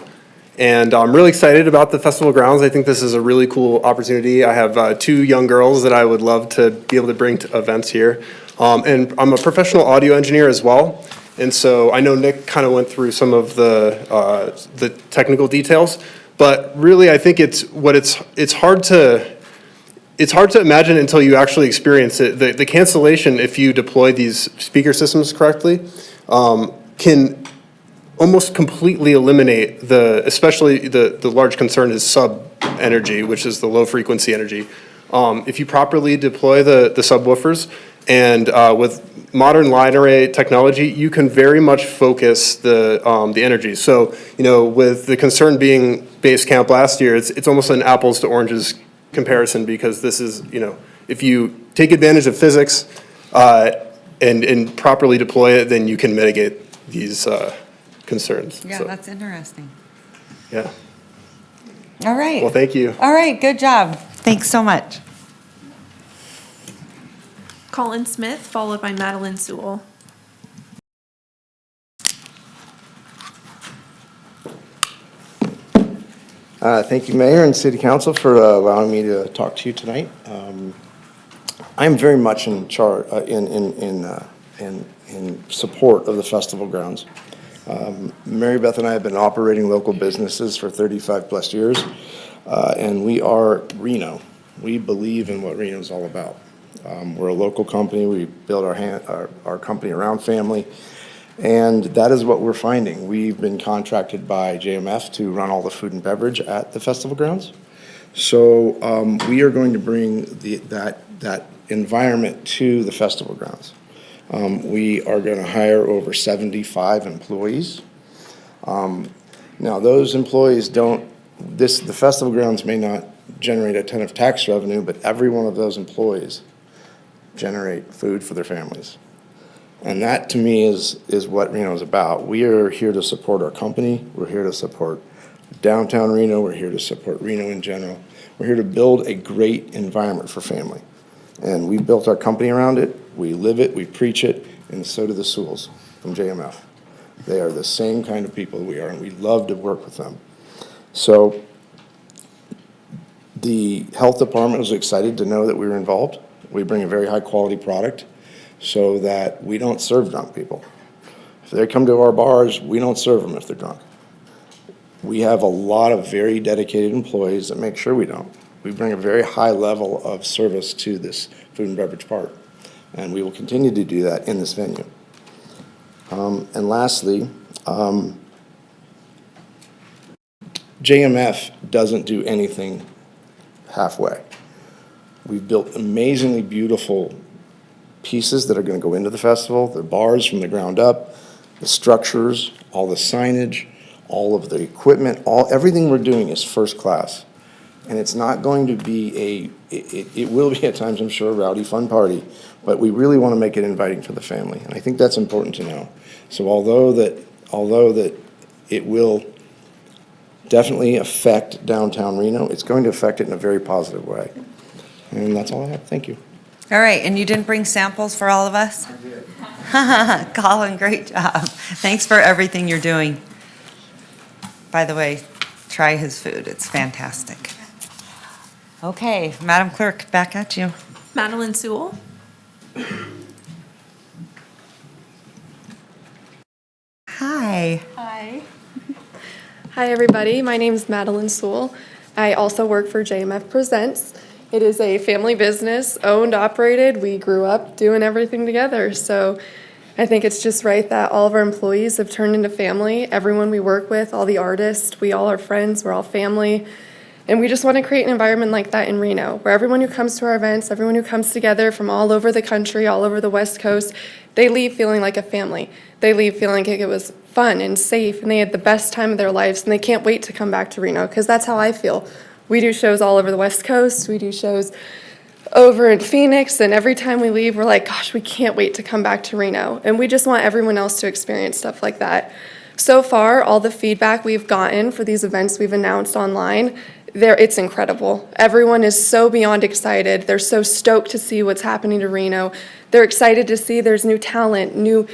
and I'm really excited about the festival grounds. I think this is a really cool opportunity. I have 2 young girls that I would love to be able to bring to events here. And I'm a professional audio engineer as well, and so I know Nick kind of went through some of the technical details, but really I think it's hard to imagine until you actually experience it. The cancellation, if you deploy these speaker systems correctly, can almost completely eliminate especially the large concern is sub energy, which is the low frequency energy. If you properly deploy the subwoofers, and with modern line array technology, you can very much focus the energy. So, with the concern being base camp last year, it's almost an apples to oranges comparison, because this is, if you take advantage of physics and properly deploy it, then you can mitigate these concerns. Yeah, So, that's interesting. yeah. All right. Well, thank you. All right, good job. Thanks so much. Colin Smith, followed by Madeline Sewell. Thank you, Mayor and City Council, for allowing me to talk to you tonight. I'm very much in charge, in support of the festival grounds. Mary Beth and I have been operating local businesses for 35-plus years, and we are Reno. We believe in what Reno's all about. We're a local company. We build our company around family. And that is what we're finding. We've been contracted by JMF to run all the food and beverage at the festival grounds. So we are going to bring that environment to the festival grounds. We are going to hire over 75 employees. Now, those employees the festival grounds may not generate a ton of tax revenue, but every one of those employees generate food for their families. And that, to me, is what Reno is about. We are here to support our company. We're here to support downtown Reno. We're here to support Reno in general. We're here to build a great environment for family. And we built our company around it. We live it, we preach it, and so do the Sewells from JMF. They are the same kind of people we are, and we love to work with them. So the health department was excited to know that we were involved. We bring a very high-quality product, so that we don't serve drunk people. If they come to our bars, we don't serve them if they're drunk. We have a lot of very dedicated employees that make sure we don't. We bring a very high level of service to this food and beverage part, and we will continue to do that in this venue. And lastly, JMF doesn't do anything halfway. We've built amazingly beautiful pieces that are going to go into the festival, the bars from the ground up, the structures, all the signage, all of the equipment, everything we're doing is first class. And it's not going to be it will be at times, I'm sure, a rowdy, fun party, but we really want to make it inviting for the family. And I think that's important to know. So although that it will definitely affect downtown Reno, it's going to affect it in a very positive way. And that's all I have. Thank you. All right, and you didn't bring samples for all of us? I did. Colin, great job. Thanks for everything you're doing. By the way, try his food. It's fantastic. Okay, Madam Clerk, back at you. Madeline Sewell. Hi. Hi. Hi, everybody. My name is Madeline Sewell. I also work for JMF Presents. It is a family business, owned, operated. We grew up doing everything together. So I think it's just right that all of our employees have turned into family. Everyone we work with, all the artists, we all are friends, we're all family. And we just want to create an environment like that in Reno, where everyone who comes to our events, everyone who comes together from all over the country, all over the West Coast, they leave feeling like a family. They leave feeling like it was fun and safe, and they had the best time of their lives, and they can't wait to come back to Reno, because that's how I feel. We do shows all over the West Coast, we do shows over in Phoenix, and every time we leave, we're like, gosh, we can't wait to come back to Reno. And we just want everyone else to experience stuff like that. So far, all the feedback we've gotten for these events we've announced online, it's incredible. Everyone is so beyond excited. They're so stoked to see what's happening to Reno. They're excited to see there's new talent, new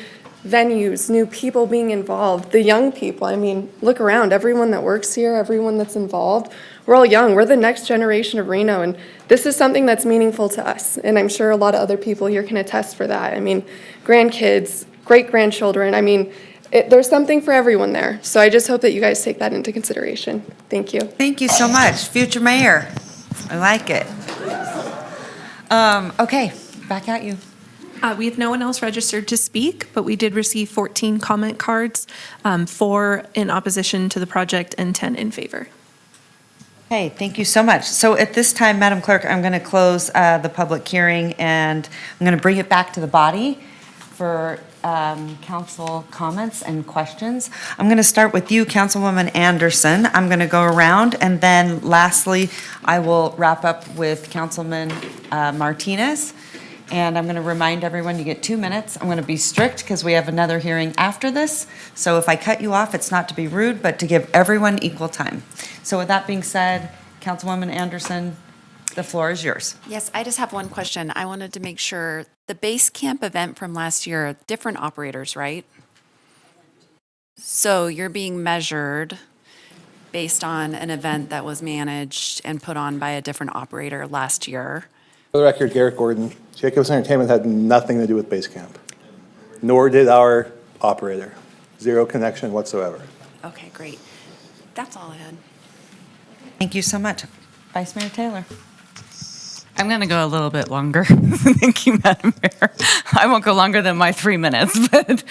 venues, new people being involved. The young people, I mean, look around. Everyone that works here, everyone that's involved, we're all young. We're the next generation of Reno, and this is something that's meaningful to us. And I'm sure a lot of other people here can attest for that. I mean, grandkids, great-grandchildren, I mean, there's something for everyone there. So I just hope that you guys take that into consideration. Thank you. Thank you so much, future mayor. I like it. Okay, back at you. We have no one else registered to speak, but we did receive 14 comment cards, 4 in opposition to the project and 10 in favor. Okay, thank you so much. So at this time, Madam Clerk, I'm going to close the public hearing, and I'm going to bring it back to the body for council comments and questions. I'm going to start with you, Councilwoman Anderson. I'm going to go around, and then lastly, I will wrap up with Councilman Martinez. And I'm going to remind everyone you get 2 minutes. I'm going to be strict because we have another hearing after this. So if I cut you off, it's not to be rude, but to give everyone equal time. So with that being said, Councilwoman Anderson, the floor is yours. Yes, I just have one question. I wanted to make sure, the base camp event from last year, different operators, right? So you're being measured based on an event that was managed and put on by a different operator last year. For the record, Garrett Gordon, Jacobs Entertainment had nothing to do with base camp, nor did our operator. Zero connection whatsoever. Okay, great. That's all I had. Thank you so much. Vice Mayor Taylor. I'm going to go a little bit longer. Thank you, Madam Mayor. I won't go longer than my 3 minutes, but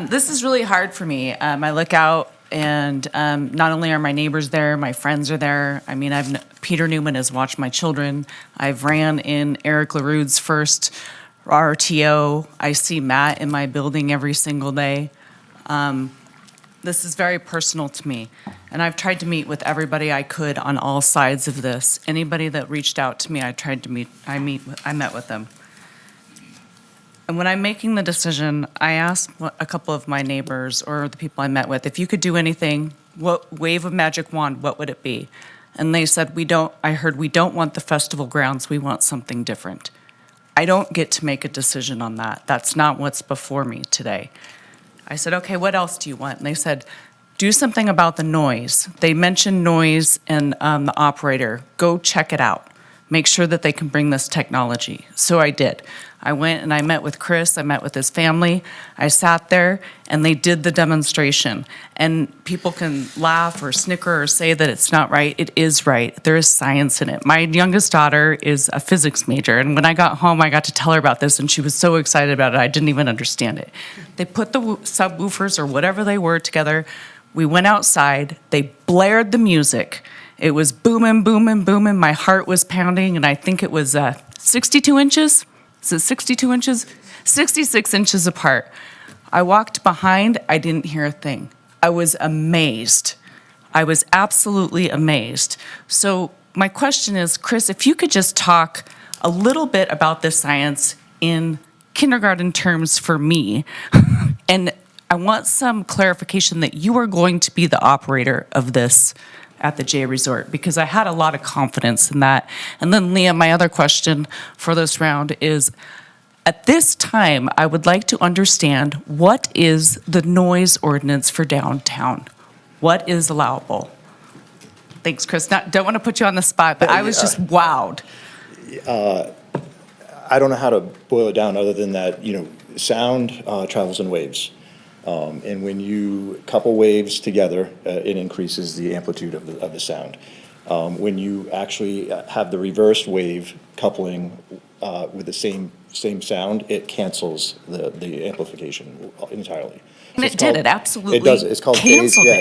this is really hard for me. I look out, and not only are my neighbors there, my friends are there. I mean, Peter Newman has watched my children. I've ran in Eric LaRude's first RTO. I see Matt in my building every single day. This is very personal to me, and I've tried to meet with everybody I could on all sides of this. Anybody that reached out to me, I met with them. And when I'm making the decision, I asked a couple of my neighbors or the people I met with, if you could do anything, what wave a magic wand, what would it be? And they said, I heard we don't want the festival grounds, we want something different. I don't get to make a decision on that. That's not what's before me today. I said, okay, what else do you want? And they said, do something about the noise. They mentioned noise and the operator. Go check it out. Make sure that they can bring this technology. So I did. I went and I met with Chris. I met with his family. I sat there and they did the demonstration. And people can laugh or snicker or say that it's not right. It is right. There is science in it. My youngest daughter is a physics major. And when I got home, I got to tell her about this and she was so excited about it. I didn't even understand it. They put the subwoofers or whatever they were together. We went outside. They blared the music. It was booming, booming, booming. My heart was pounding, and I think it was 62 inches. Is it 62 inches? 66 inches apart. I walked behind. I didn't hear a thing. I was amazed. I was absolutely amazed. So my question is, Chris, if you could just talk a little bit about this science in kindergarten terms for me, and I want some clarification that you are going to be the operator of this at the J Resort, because I had a lot of confidence in that. And then, Leah, my other question for this round is, at this time, I would like to understand, what is the noise ordinance for downtown? What is allowable? Thanks, Chris. Don't want to put you on the spot, but I was just wowed. I don't know how to boil it down other than that, sound travels in waves. And when you couple waves together, it increases the amplitude of the sound. When you actually have the reverse wave coupling with the same sound, it cancels the amplification entirely. And So it it's did, called- it absolutely It does, it's called phase, canceled yeah,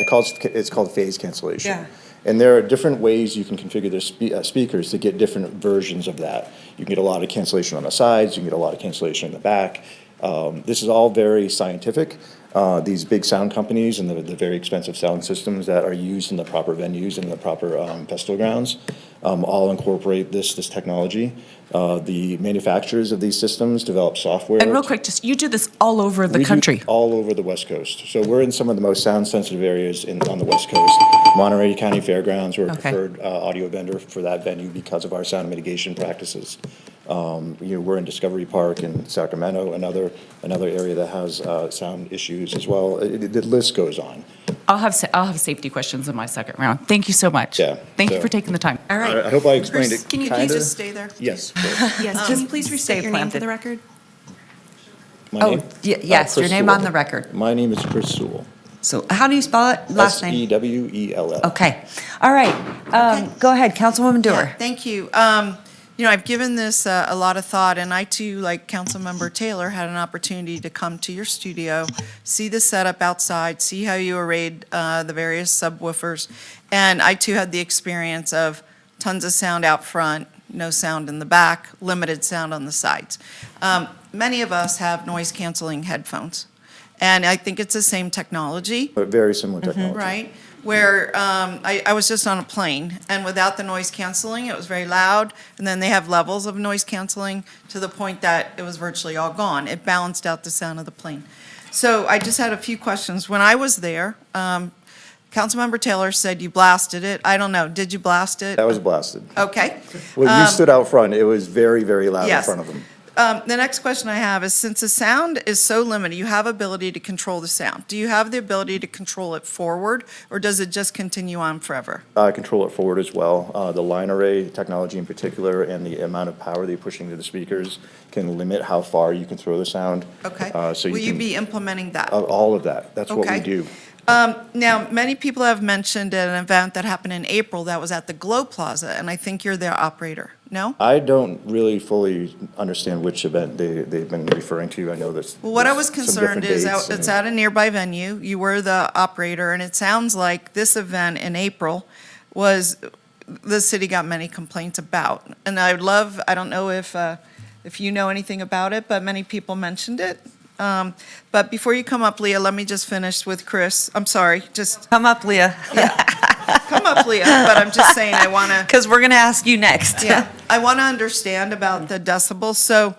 it. it's called phase cancellation. Yeah. And there are different ways you can configure the speakers to get different versions of that. You can get a lot of cancellation on the sides, you can get a lot of cancellation in the back. This is all very scientific. These big sound companies and the very expensive sound systems that are used in the proper venues and the proper festival grounds all incorporate this technology. The manufacturers of these systems develop software. And real quick, just, you do this all over the We do country. all over the West Coast. So we're in some of the most sound-sensitive areas on the West Coast. Monterey County Fairgrounds, we're a Okay. preferred audio vendor for that venue because of our sound mitigation practices. We're in Discovery Park in Sacramento, another area that has sound issues as well. The list goes on. I'll have safety questions in my second round. Thank you so much. Yeah, Thank you so- for taking the time. All right. I hope I explained it Can you kinda. please just stay there? Yes. Yes, can you please restate your name for the record? My Oh, name? yes, Chris your name Sewell. on the record. My name is Chris Sewell. So how do you spell it? Last name? Sewell. Okay. All right. Go ahead, Councilwoman Dewar. Thank you. I've given this a lot of thought, and I too, like Councilmember Taylor, had an opportunity to come to your studio, see the setup outside, see how you arrayed the various subwoofers, and I too had the experience of tons of sound out front, no sound in the back, limited sound on the sides. Many of us have noise-canceling headphones, and I think it's the same technology. But very similar technology. Right, where I was just on a plane, and without the noise canceling, it was very loud, and then they have levels of noise canceling to the point that it was virtually all gone. It balanced out the sound of the plane. So I just had a few questions. When I was there, Councilmember Taylor said you blasted it. I don't know, did you blast it? That was blasted. Okay. When you stood out front, it was very, very loud in Yes. front of them. The next question I have is, since the sound is so limited, you have ability to control the sound. Do you have the ability to control it forward, or does it just continue on forever? Control it forward as well. The line array technology in particular and the amount of power they're pushing to the speakers can limit how far you can throw the sound. Okay. So Will you can- be implementing that? All of that. That's what we Okay. do. Now, many people have mentioned an event that happened in April that was at the Glow Plaza, and I think you're their operator, no? I don't really fully understand which event they've been referring to. I know there's. Well, what I was there's some different concerned is dates that it's and- at a nearby venue, you were the operator, and it sounds like this event in April was, the city got many complaints about. And I don't know if you know anything about it, but many people mentioned it. But before you come up, Leah, let me just finish with Chris. I'm sorry, just. Come up, Leah. Come up, Leah, but I'm just saying I want to. Because we're going to ask you next. Yeah, I want to understand about the decibels. So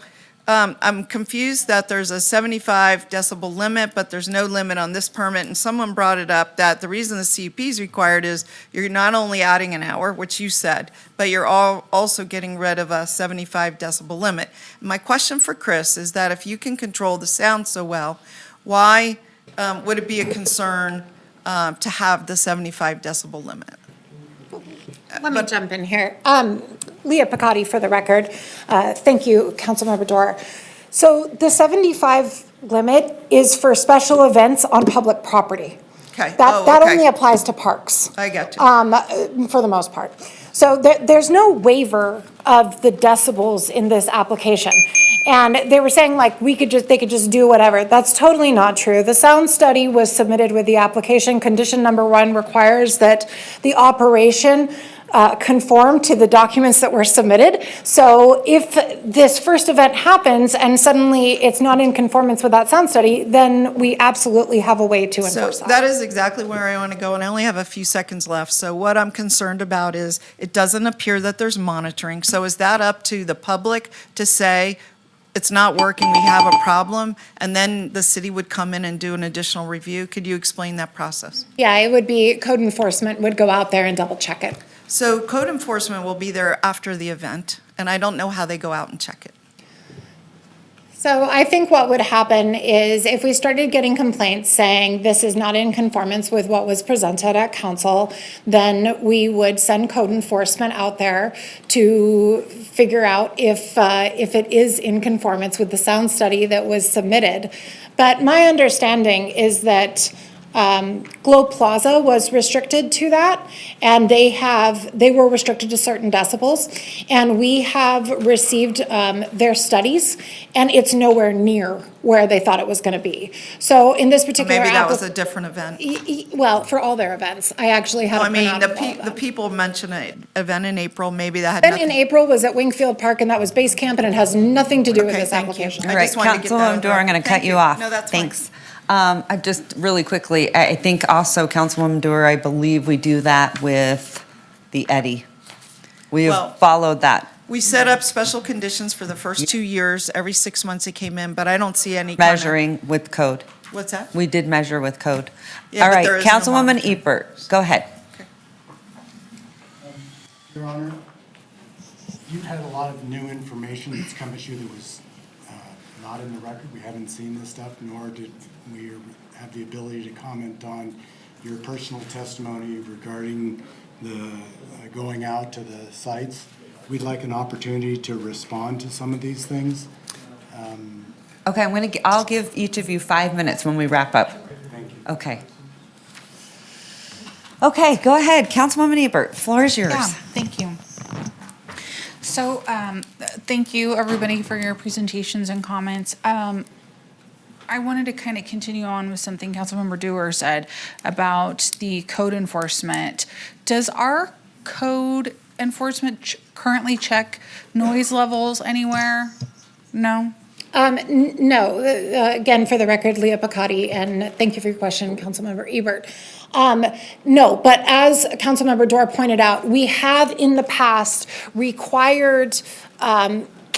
I'm confused that there's a 75 decibel limit, but there's no limit on this permit. And someone brought it up that the reason the CUP is required is you're not only adding an hour, which you said, but you're also getting rid of a 75 decibel limit. My question for Chris is that if you can control the sound so well, why would it be a concern to have the 75 decibel limit? Let me jump in here. Leah Picotti for the record. Thank you, Councilmember Dora. So the 75 limit is for special events on public property. Okay. That only applies to parks. I got you. For the most part. So there's no waiver of the decibels in this application. And they were saying like they could just do whatever. That's totally not true. The sound study was submitted with the application. Condition number 1 requires that the operation conform to the documents that were submitted. So if this first event happens and suddenly it's not in conformance with that sound study, then we absolutely have a way to enforce So that. that is exactly where I want to go, and I only have a few seconds left. So what I'm concerned about is it doesn't appear that there's monitoring. So is that up to the public to say, it's not working, we have a problem, and then the city would come in and do an additional review? Could you explain that process? Yeah, it would be code enforcement would go out there and double check it. So code enforcement will be there after the event, and I don't know how they go out and check it. So I think what would happen is if we started getting complaints saying this is not in conformance with what was presented at council, then we would send code enforcement out there to figure out if it is in conformance with the sound study that was submitted. But my understanding is that Globe Plaza was restricted to that, and they were restricted to certain decibels. And we have received their studies, and it's nowhere near where they thought it was going to be. So in this particular. Maybe that was a different event. Well, for all their events, I actually had No, a I mean, printout of all of the them. people mentioned an event in April, maybe that had Event in nothing. April was at Wingfield Park, and that was base camp, and it has nothing to do with Okay, this thank you. application. I All right, just wanted to get that Councilwoman on Dewar, I'm going record. to cut Thank you you. off. No, that's fine. Thanks. I just really quickly, I think also, Councilwoman Dewar, I believe we do that with the Eddy. We Well- have followed that. We set up special conditions for the first 2 years. Every 6 months it came in, but I don't see any kind of. Measuring with code. What's that? We did measure with code. Yeah, All but right, there is no Councilwoman monitoring. Ebert, go ahead. Your Honor, you've had a lot of new information that's come at you that was not in the record. We haven't seen this stuff, nor did we have the ability to comment on your personal testimony regarding the going out to the sites. We'd like an opportunity to respond to some of these things. Okay, I'll give each of you 5 minutes when we wrap up. Thank you. Okay. Okay, go ahead, Councilwoman Ebert, floor is yours. Yeah, thank you. So, thank you, everybody, for your presentations and comments. I wanted to kind of continue on with something Councilmember Dewar said about the code enforcement. Does our code enforcement currently check noise levels anywhere? No? No, again, for the record, Leah Picotti, and thank you for your question, Councilmember Ebert. No, but as Councilmember Dore pointed out, we have in the past required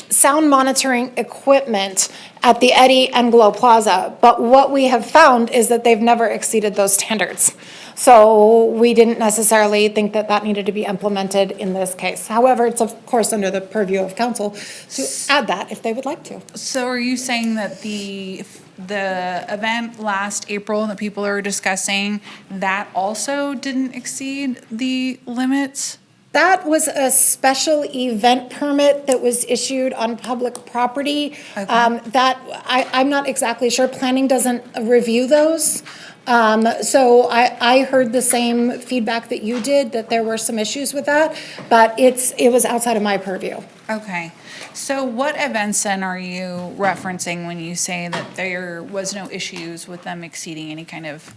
sound monitoring equipment at the Eddy and Glow Plaza, but what we have found is that they've never exceeded those standards. So we didn't necessarily think that that needed to be implemented in this case. However, it's of course under the purview of council to add that if they would like to. So are you saying that the event last April that people are discussing, that also didn't exceed the limits? That was a special event permit that was issued on public property. I'm not exactly sure. Planning doesn't review those. So I heard the same feedback that you did, that there were some issues with that, but it was outside of my purview. Okay. So what events then are you referencing when you say that there was no issues with them exceeding any kind of?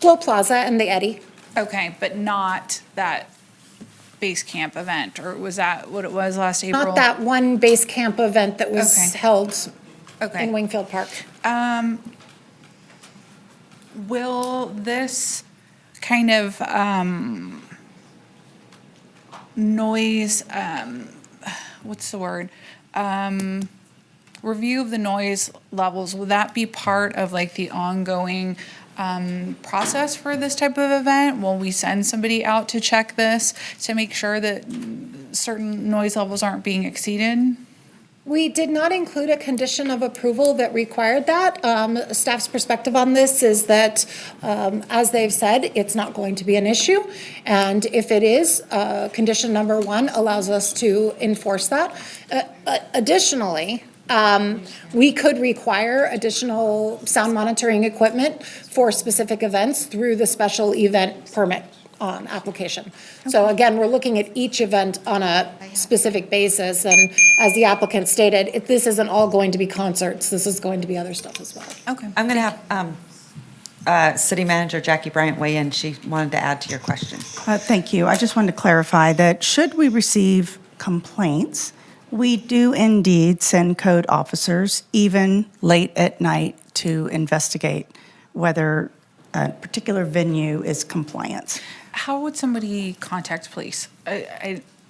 Glow Plaza and the Eddy. Okay, but not that base camp event, or was that what it was last April? Not that one base camp event that was Okay. held Okay. in Wingfield Park. Will this kind of noise, what's the word? Review of the noise levels, will that be part of like the ongoing process for this type of event? Will we send somebody out to check this to make sure that certain noise levels aren't being exceeded? We did not include a condition of approval that required that. Staff's perspective on this is that, as they've said, it's not going to be an issue. And if it is, condition number 1 allows us to enforce that. Additionally, we could require additional sound monitoring equipment for specific events through the special event permit application. So again, we're looking at each event on a specific basis, and as the applicant stated, this isn't all going to be concerts, this is going to be other stuff as well. Okay. I'm going to have City Manager Jackie Bryant weigh in. She wanted to add to your question. Thank you. I just wanted to clarify that should we receive complaints, we do indeed send code officers, even late at night, to investigate whether a particular venue is compliant. How would somebody contact police?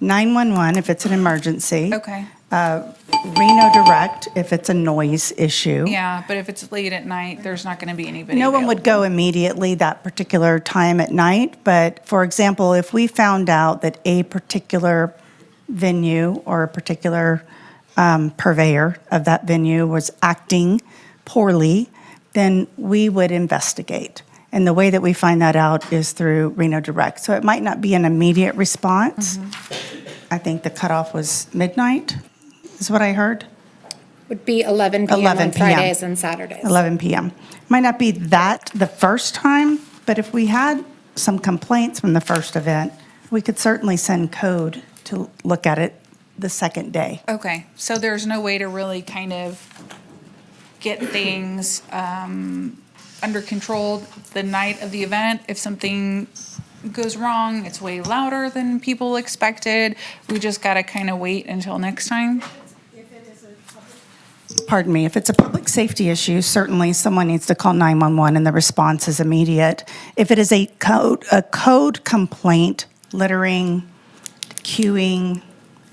911 if it's an emergency. Okay. Reno Direct if it's a noise issue. Yeah, but if it's late at night, there's not going to be anybody No one would go immediately that particular time at night, but for example, if we found out that a particular venue or a particular purveyor of that venue was acting poorly, then we would investigate. And the way that we find that out is through Reno Direct. So it might not be an immediate response. I think the cutoff was midnight, is what I heard. Would be 11 p.m. 11 on p.m. Fridays and Saturdays. 11 p.m. Might not be that the first time, But if we had some complaints from the first event, we could certainly send code to look at it the second day. Okay, so there's no way to really kind of get things under control the night of the event? If something goes wrong, it's way louder than people expected, we just gotta kind of wait until next time? Pardon me, if it's a public safety issue, certainly someone needs to call 911 and the response is immediate. If it is a code complaint, littering, queuing,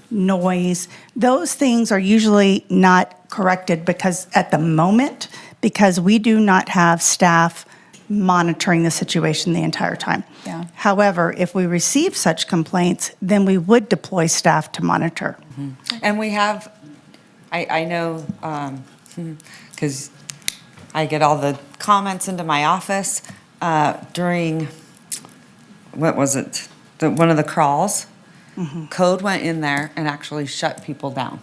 noise, those things are usually not corrected because at the moment, because we do not have staff monitoring the situation the entire time. Yeah. However, if we receive such complaints, then we would deploy staff to monitor. And we have, I know, because I get all the comments into my office during, what was it? One of the crawls. Code went in there and actually shut people down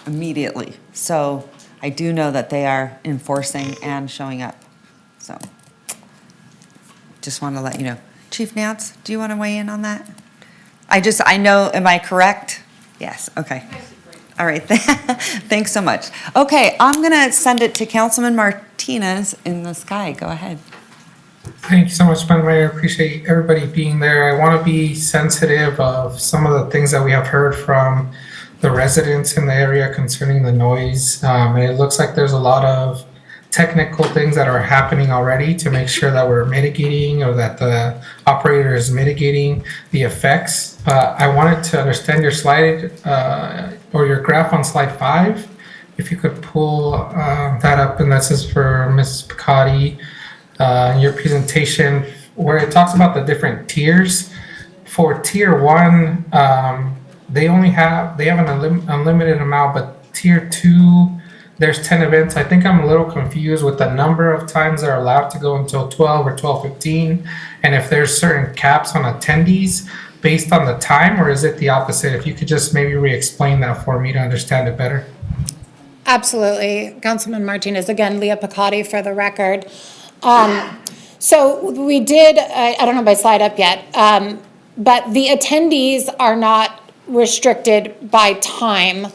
immediately. So I do know that they are enforcing and showing up. So just want to let you know. Chief Nance, do you want to weigh in on that? I know, am I correct? Yes, okay. All right, thanks so much. Okay, I'm going to send it to Councilman Martinez in the sky. Go ahead. Thank you so much, Madam Mayor. Appreciate everybody being there. I want to be sensitive of some of the things that we have heard from the residents in the area concerning the noise. And it looks like there's a lot of technical things that are happening already to make sure that we're mitigating or that the operator is mitigating the effects. I wanted to understand your slide or your graph on slide 5. If you could pull that up, and this is for Ms. Picotti. Your presentation where it talks about the different tiers. For tier 1, they have an unlimited amount, but tier 2, there's 10 events. I think I'm a little confused with the number of times they're allowed to go until 12 or 12:15, and if there's certain caps on attendees based on the time, or is it the opposite? If you could just maybe re-explain that for me to understand it better. Absolutely. Councilman Martinez, again, Leah Picotti for the record. So we did, I don't have my slide up yet, but the attendees are not restricted by time.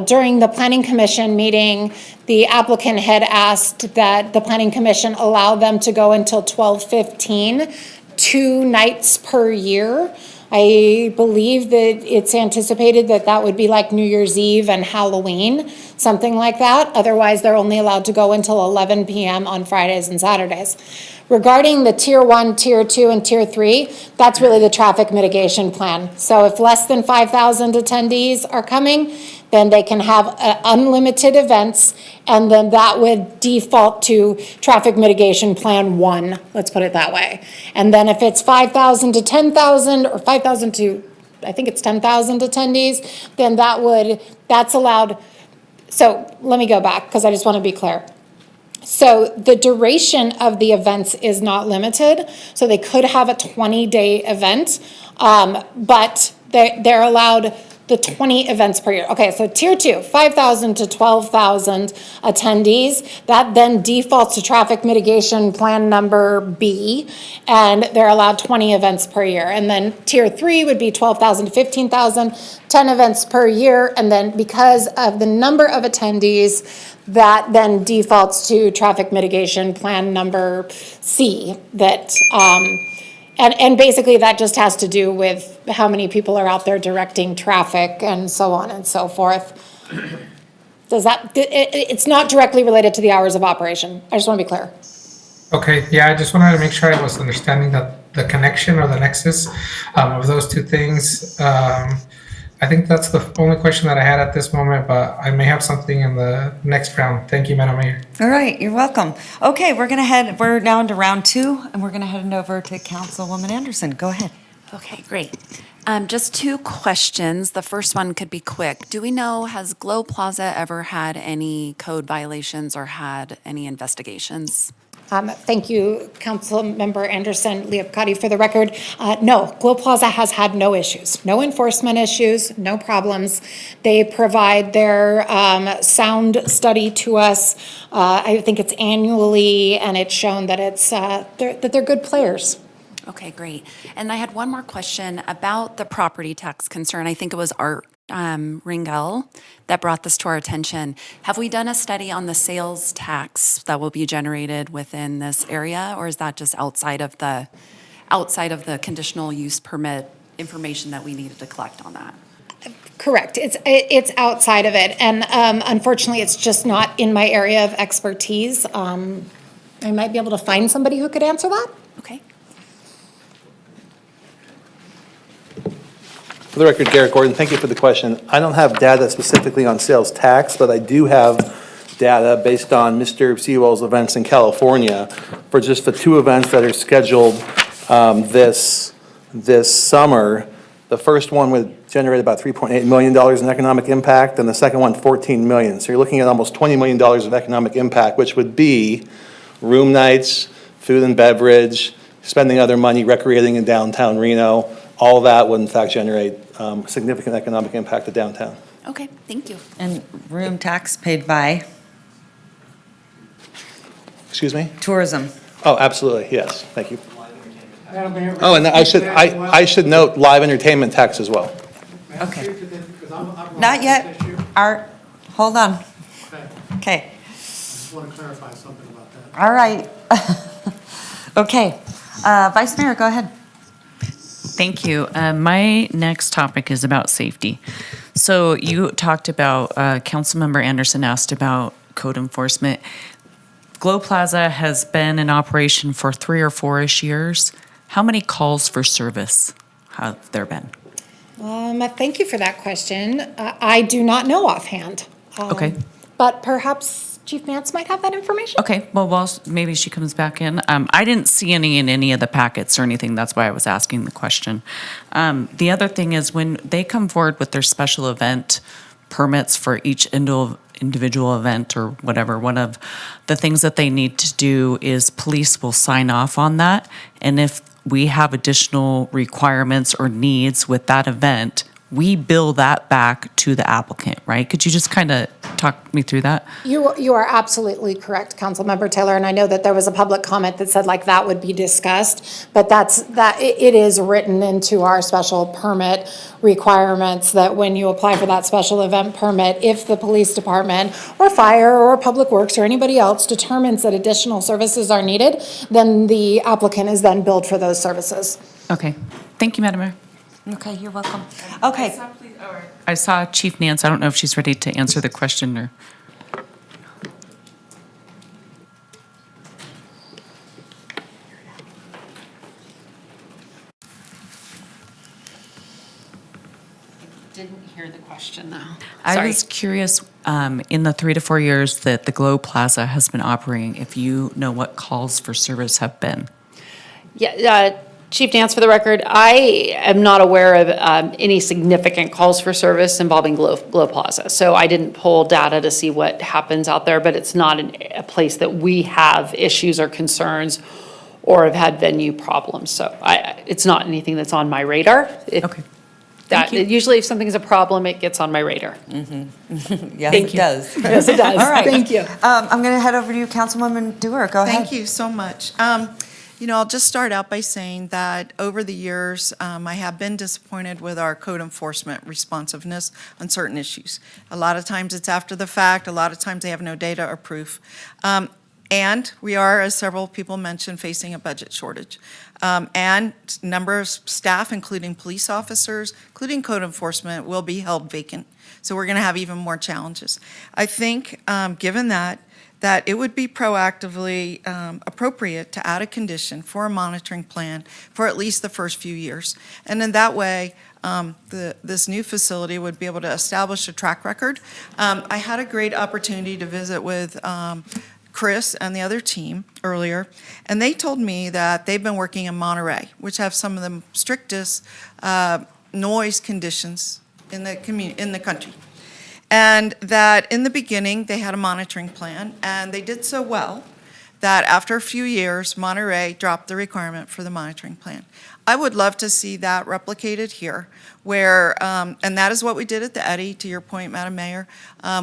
During the Planning Commission meeting, the applicant had asked that the Planning Commission allow them to go until 12:15, 2 nights per year. I believe that it's anticipated that that would be like New Year's Eve and Halloween, something like that. Otherwise, they're only allowed to go until 11 p.m. on Fridays and Saturdays. Regarding the tier 1, tier 2, and tier 3, that's really the traffic mitigation plan. So if less than 5,000 attendees are coming, then they can have unlimited events, and then that would default to traffic mitigation plan 1, let's put it that way. And then if it's 5,000 to 10,000, or 5,000 to, I think it's 10,000 attendees, then that's allowed. So let me go back, because I just want to be clear. So the duration of the events is not limited, so they could have a 20-day event, but they're allowed the 20 events per year. Okay, so tier 2, 5,000 to 12,000 attendees. That then defaults to traffic mitigation plan number B, and they're allowed 20 events per year. And then tier 3 would be 12,000 to 15,000, 10 events per year. And then because of the number of attendees, that then defaults to traffic mitigation plan number C. That and basically that just has to do with how many people are out there directing traffic and so on and so forth. It's not directly related to the hours of operation. I just want to be clear. Okay, yeah, I just wanted to make sure I was understanding the connection or the nexus of those two things. I think that's the only question that I had at this moment, but I may have something in the next round. Thank you, Madam Mayor. All right, you're welcome. Okay, we're now into round 2, and we're going to head over to Councilwoman Anderson. Go ahead. Okay, great. Just 2 questions. The first one could be quick. Do we know, has Glow Plaza ever had any code violations or had any investigations? Thank you, Councilmember Anderson Leopold. For the record, no, Glow Plaza has had no issues, no enforcement issues, no problems. They provide their sound study to us. I think it's annually, and it's shown that they're good players. Okay, great. And I had one more question about the property tax concern. I think it was Art Ringel that brought this to our attention. Have we done a study on the sales tax that will be generated within this area, or is that just outside of the conditional use permit information that we needed to collect on that? Correct. It's outside of it, and unfortunately, it's just not in my area of expertise. I might be able to find somebody who could answer that. Okay. For the record, Garrett Gordon, thank you for the question. I don't have data specifically on sales tax, but I do have data based on Mr. Sewell's events in California for just the 2 events that are scheduled this summer. The first one would generate about $3.8 million in economic impact, and the second one, $14 million. So you're looking at almost $20 million of economic impact, which would be room nights, food and beverage, spending other money recreating in downtown Reno. All of that would in fact generate significant economic impact to downtown. Okay, thank you. And room tax paid by Excuse me? tourism. Oh, absolutely, yes, thank you. Oh, and I should note live entertainment tax as well. Okay. Not yet. Art, hold on. Okay. I just want to clarify something about that. All right. Okay. Vice Mayor, go ahead. Thank you. My next topic is about safety. So you talked about, Councilmember Anderson asked about code enforcement. Glow Plaza has been in operation for 3 or 4-ish years. How many calls for service have there been? Thank you for that question. I do not know offhand. Okay. But perhaps Chief Nance might have that information? Okay, well, maybe she comes back in. I didn't see any in any of the packets or anything. That's why I was asking the question. The other thing is when they come forward with their special event permits for each individual event or whatever, one of the things that they need to do is police will sign off on that. And if we have additional requirements or needs with that event, we bill that back to the applicant, right? Could you just kind of talk me through that? You are absolutely correct, Councilmember Taylor, and I know that there was a public comment that said like that would be discussed, but it is written into our special permit requirements that when you apply for that special event permit, if the police department or fire or public works or anybody else determines that additional services are needed, then the applicant is then billed for those services. Okay, thank you, Madam Mayor. Okay, you're welcome. Okay. I saw Chief Nance. I don't know if she's ready to answer the question or. Didn't hear the question though. I was curious, in the 3 to 4 years that the Glow Plaza has been operating, if you know what calls for service have been. Yeah, Chief Nance, for the record, I am not aware of any significant calls for service involving Glow Plaza. So I didn't pull data to see what happens out there, but it's not a place that we have issues or concerns or have had venue problems. So it's not anything that's on my radar. Okay. Usually if something's a problem, it gets on my radar. Yes, it does. Yes, it does. All right. Thank you. I'm going to head over to you, Councilwoman Dewar. Go ahead. Thank you so much. I'll just start out by saying that over the years, I have been disappointed with our code enforcement responsiveness on certain issues. A lot of times it's after the fact, a lot of times they have no data or proof. And we are, as several people mentioned, facing a budget shortage. And number of staff, including police officers, including code enforcement, will be held vacant. So we're going to have even more challenges. I think, given that it would be proactively appropriate to add a condition for a monitoring plan for at least the first few years. And in that way, this new facility would be able to establish a track record. I had a great opportunity to visit with Chris and the other team earlier, and they told me that they've been working in Monterey, which have some of the strictest noise conditions in the country. And that in the beginning, they had a monitoring plan, and they did so well that after a few years, Monterey dropped the requirement for the monitoring plan. I would love to see that replicated here, where, and that is what we did at the Eddy, to your point, Madam Mayor.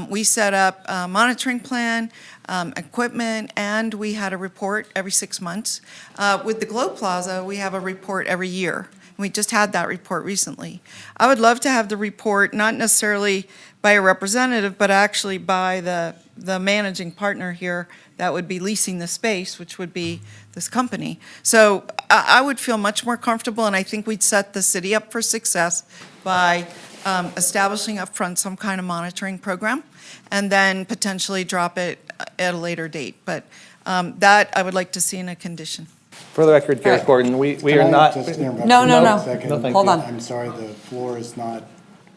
We set up a monitoring plan, equipment, and we had a report every 6 months. With the Globe Plaza, we have a report every year. We just had that report recently. I would love to have the report, not necessarily by a representative, but actually by the managing partner here that would be leasing the space, which would be this company. So I would feel much more comfortable, and I think we'd set the city up for success by establishing upfront some kind of monitoring program, and then potentially drop it at a later date. But that I would like to see in a condition. For the record, Garrett Gordon, we Can are I not. just interrupt No, for no, one no. second? No, thank Hold you. on. I'm sorry, the floor is not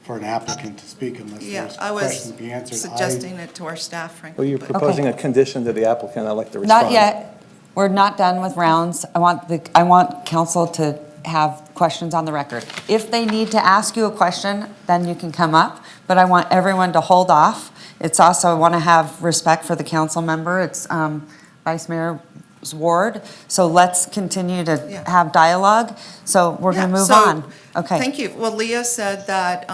for an applicant to speak unless Yeah, there's I was questions to be answered. suggesting it to our staff, frankly. Well, you're but- proposing a condition to the applicant. I'd like to respond. Not yet. We're not done with rounds. I want council to have questions on the record. If they need to ask you a question, then you can come up, but I want everyone to hold off. It's also, I want to have respect for the council member. It's Vice Mayor's ward, so let's continue to Yeah. have dialogue. So we're going to move so, on. Okay. Thank you. Well, Leah said that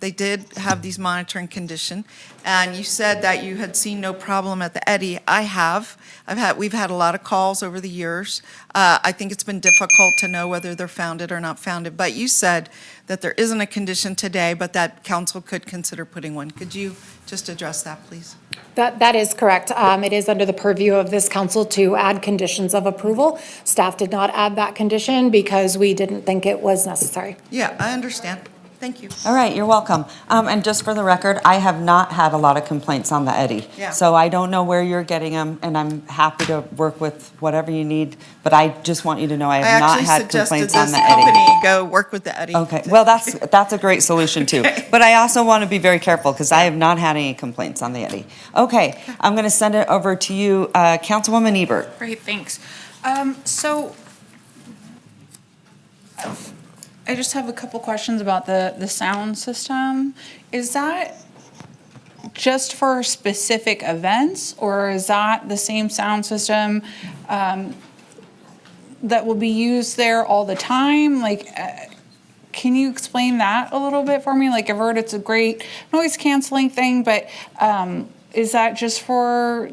they did have these monitoring condition, and you said that you had seen no problem at the Eddy. I have. We've had a lot of calls over the years. I think it's been difficult to know whether they're founded or not founded, but you said that there isn't a condition today, but that council could consider putting one. Could you just address that, please? That is correct. It is under the purview of this council to add conditions of approval. Staff did not add that condition because we didn't think it was necessary. Yeah, I understand. Thank you. All right, you're welcome. And just for the record, I have not had a lot of complaints on the Eddy. Yeah. So I don't know where you're getting them, and I'm happy to work with whatever you need, but I just want you to know I have not had complaints on the I actually suggested this Eddy. company go work with the Eddy. Okay, well, that's a great solution too. But I also want to be very careful because I have not had any complaints on the Eddy. Okay, I'm going to send it over to you, Councilwoman Ebert. Great, thanks. So I just have a couple questions about the sound system. Is that just for specific events, or is that the same sound system that will be used there all the time? Like, can you explain that a little bit for me? Like, I've heard it's a great noise canceling thing, but is that just for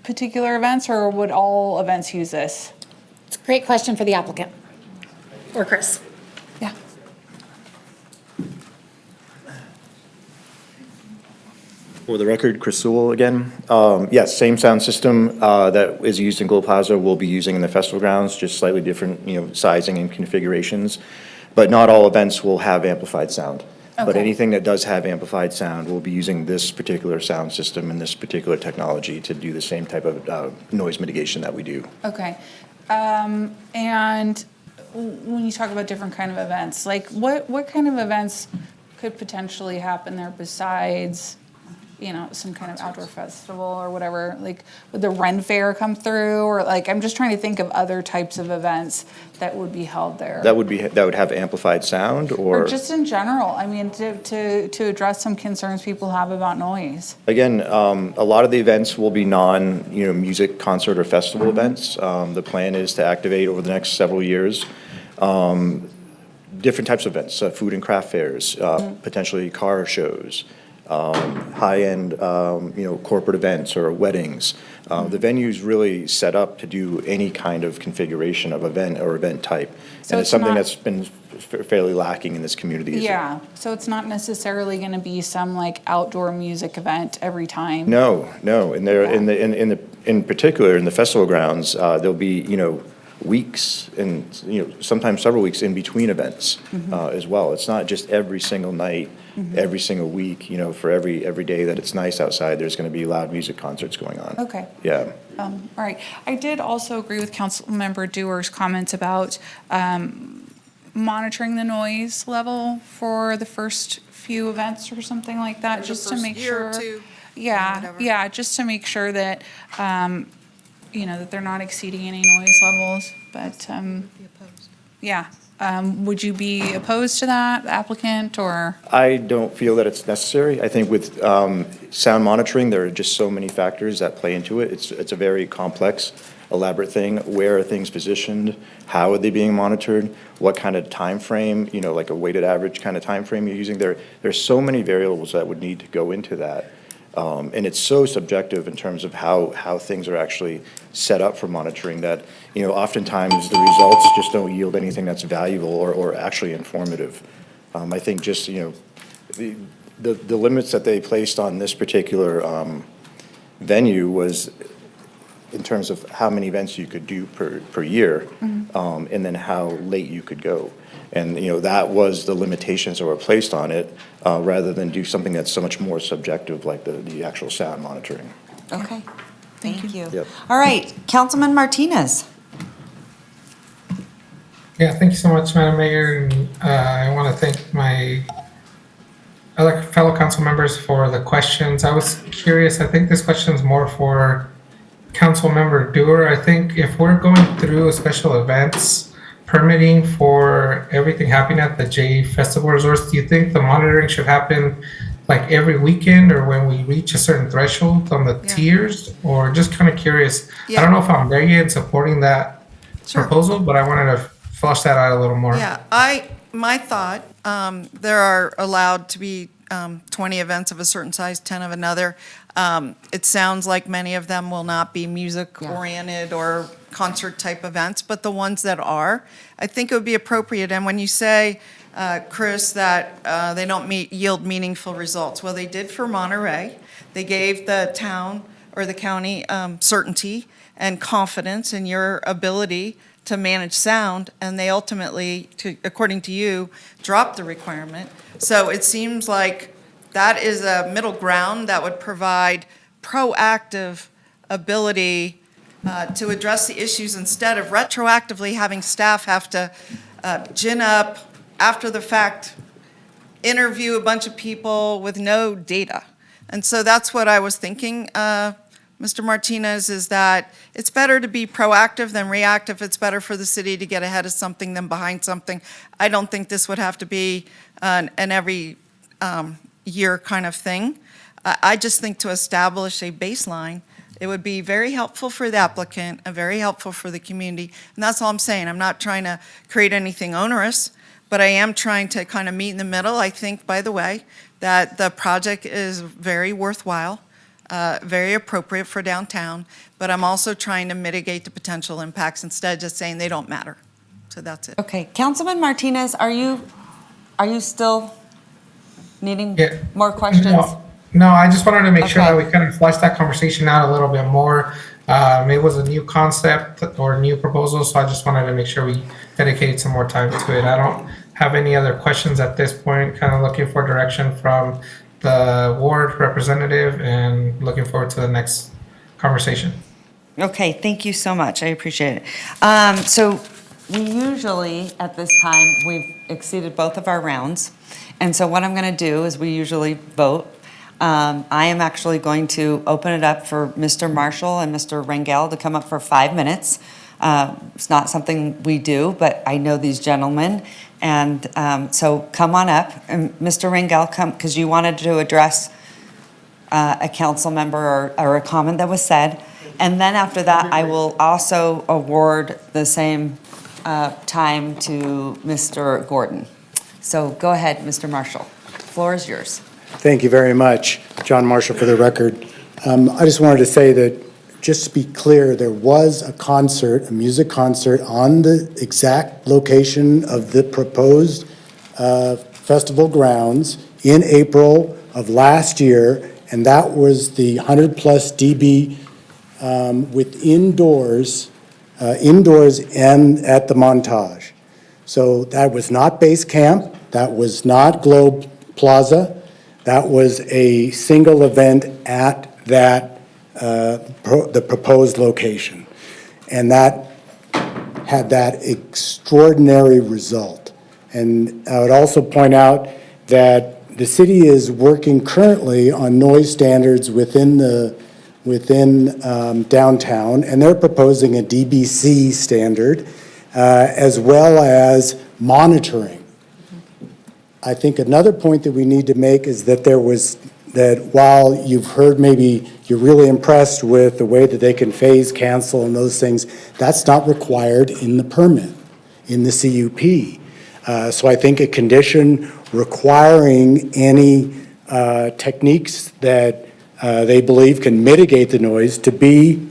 particular events, or would all events use this? It's a great question for the applicant. Or Chris. Yeah. For the record, Chris Sewell again. Yes, same sound system that is used in Globe Plaza will be using in the festival grounds, just slightly different, sizing and configurations. But not all events will have amplified sound. But Okay. anything that does have amplified sound will be using this particular sound system and this particular technology to do the same type of noise mitigation that we do. Okay. And when you talk about different kind of events, like what kind of events could potentially happen there besides, some kind of outdoor festival or whatever? Like, would the Ren Fair come through, or like, I'm just trying to think of other types of events that would be held there. That would have amplified sound Or just in general, I mean, to address some concerns people have about noise. Again, a lot of the events will be music, concert, or festival events. The plan is to activate over the next several years different types of events, food and craft fairs, potentially car shows, high-end, corporate events or weddings. The venue's really set up to do any kind of configuration of event or event type. So And it's it's something not- that's been fairly lacking in this community. Yeah, so it's not necessarily gonna be some like outdoor music event every time? No, and in particular, in the festival grounds, there'll be, weeks and, sometimes several weeks in between events, as well. It's not just every single night, every single week, for every day that it's nice outside, there's gonna be loud music concerts going on. Okay. Yeah. All right. I did also agree with Councilmember Dewar's comments about monitoring the noise level for the first few events or something like that, just to first make year or sure. two, Yeah, whatever. yeah, just to make sure that, that they're not exceeding any noise levels, but, yeah, Would you be opposed to that, the applicant, or? I don't feel that it's necessary. I think with sound monitoring, there are just so many factors that play into it. It's a very complex, elaborate thing. Where are things positioned? How are they being monitored? What kind of time frame, like a weighted average kind of time frame you're using? There's so many variables that would need to go into that. And it's so subjective in terms of how things are actually set up for monitoring that, oftentimes the results just don't yield anything that's valuable or actually informative. I think just, the limits that they placed on this particular venue was in terms of how many events you could do per year, and then how late you could go. And, that was the limitations that were placed on it, rather than do something that's so much more subjective like the actual sound monitoring. Okay, thank you. Yep. All right, Councilman Martinez. Yeah, thank you so much, Madam Mayor. And I want to thank my other fellow council members for the questions. I was curious, I think this question is more for Council Member Dewar. I think if we're going through special events permitting for everything happening at the J Festival Resorts, do you think the monitoring should happen like every weekend or when we reach a certain threshold on the tiers? Or just kind of curious. I don't know if I'm there yet in supporting that proposal, but I wanted to flush that out a little more. Yeah, my thought, there are allowed to be 20 events of a certain size, 10 of another. It sounds like many of them will not be music-oriented or concert-type events, but the ones that are, I think it would be appropriate. And when you say, Chris, that they don't yield meaningful results, well, they did for Monterey. They gave the town or the county certainty and confidence in your ability to manage sound, and they ultimately, according to you, dropped the requirement. So it seems like that is a middle ground that would provide proactive ability to address the issues instead of retroactively having staff have to gin up after the fact, interview a bunch of people with no data. And so that's what I was thinking, Mr. Martinez, is that it's better to be proactive than reactive. It's better for the city to get ahead of something than behind something. I don't think this would have to be an every year kind of thing. I just think to establish a baseline, it would be very helpful for the applicant and very helpful for the community. And that's all I'm saying. I'm not trying to create anything onerous, but I am trying to kind of meet in the middle. I think, by the way, that the project is very worthwhile, very appropriate for downtown, but I'm also trying to mitigate the potential impacts instead of just saying they don't matter. So that's it. Okay, Councilman Martinez, are you still needing more questions? No, I just wanted to make sure that we kind of flesh that conversation out a little bit more. It was a new concept or a new proposal, so I just wanted to make sure we dedicated some more time to it. I don't have any other questions at this point, kind of looking for direction from the ward representative and looking forward to the next conversation. Okay, thank you so much. I appreciate it. So we usually, at this time, we've exceeded both of our rounds. And so what I'm going to do is we usually vote. I am actually going to open it up for Mr. Marshall and Mr. Rangel to come up for 5 minutes. It's not something we do, but I know these gentlemen. And so come on up. And Mr. Rangel, come, because you wanted to address a council member or a comment that was said. And then after that, I will also award the same time to Mr. Gordon. So go ahead, Mr. Marshall. The floor is yours. Thank you very much, John Marshall, for the record. I just wanted to say that, just to be clear, there was a concert, a music concert, on the exact location of the proposed festival grounds in April of last year, and that was the 100-plus dB with indoors and at the Montage. So that was not Base Camp, that was not Globe Plaza, that was a single event at that, the proposed location. And that had that extraordinary result. And I would also point out that the city is working currently on noise standards within downtown, and they're proposing a DBC standard. as well as monitoring. I think another point that we need to make is that that while you've heard maybe you're really impressed with the way that they can phase, cancel, and those things, that's not required in the permit, in the CUP. So I think a condition requiring any techniques that they believe can mitigate the noise to be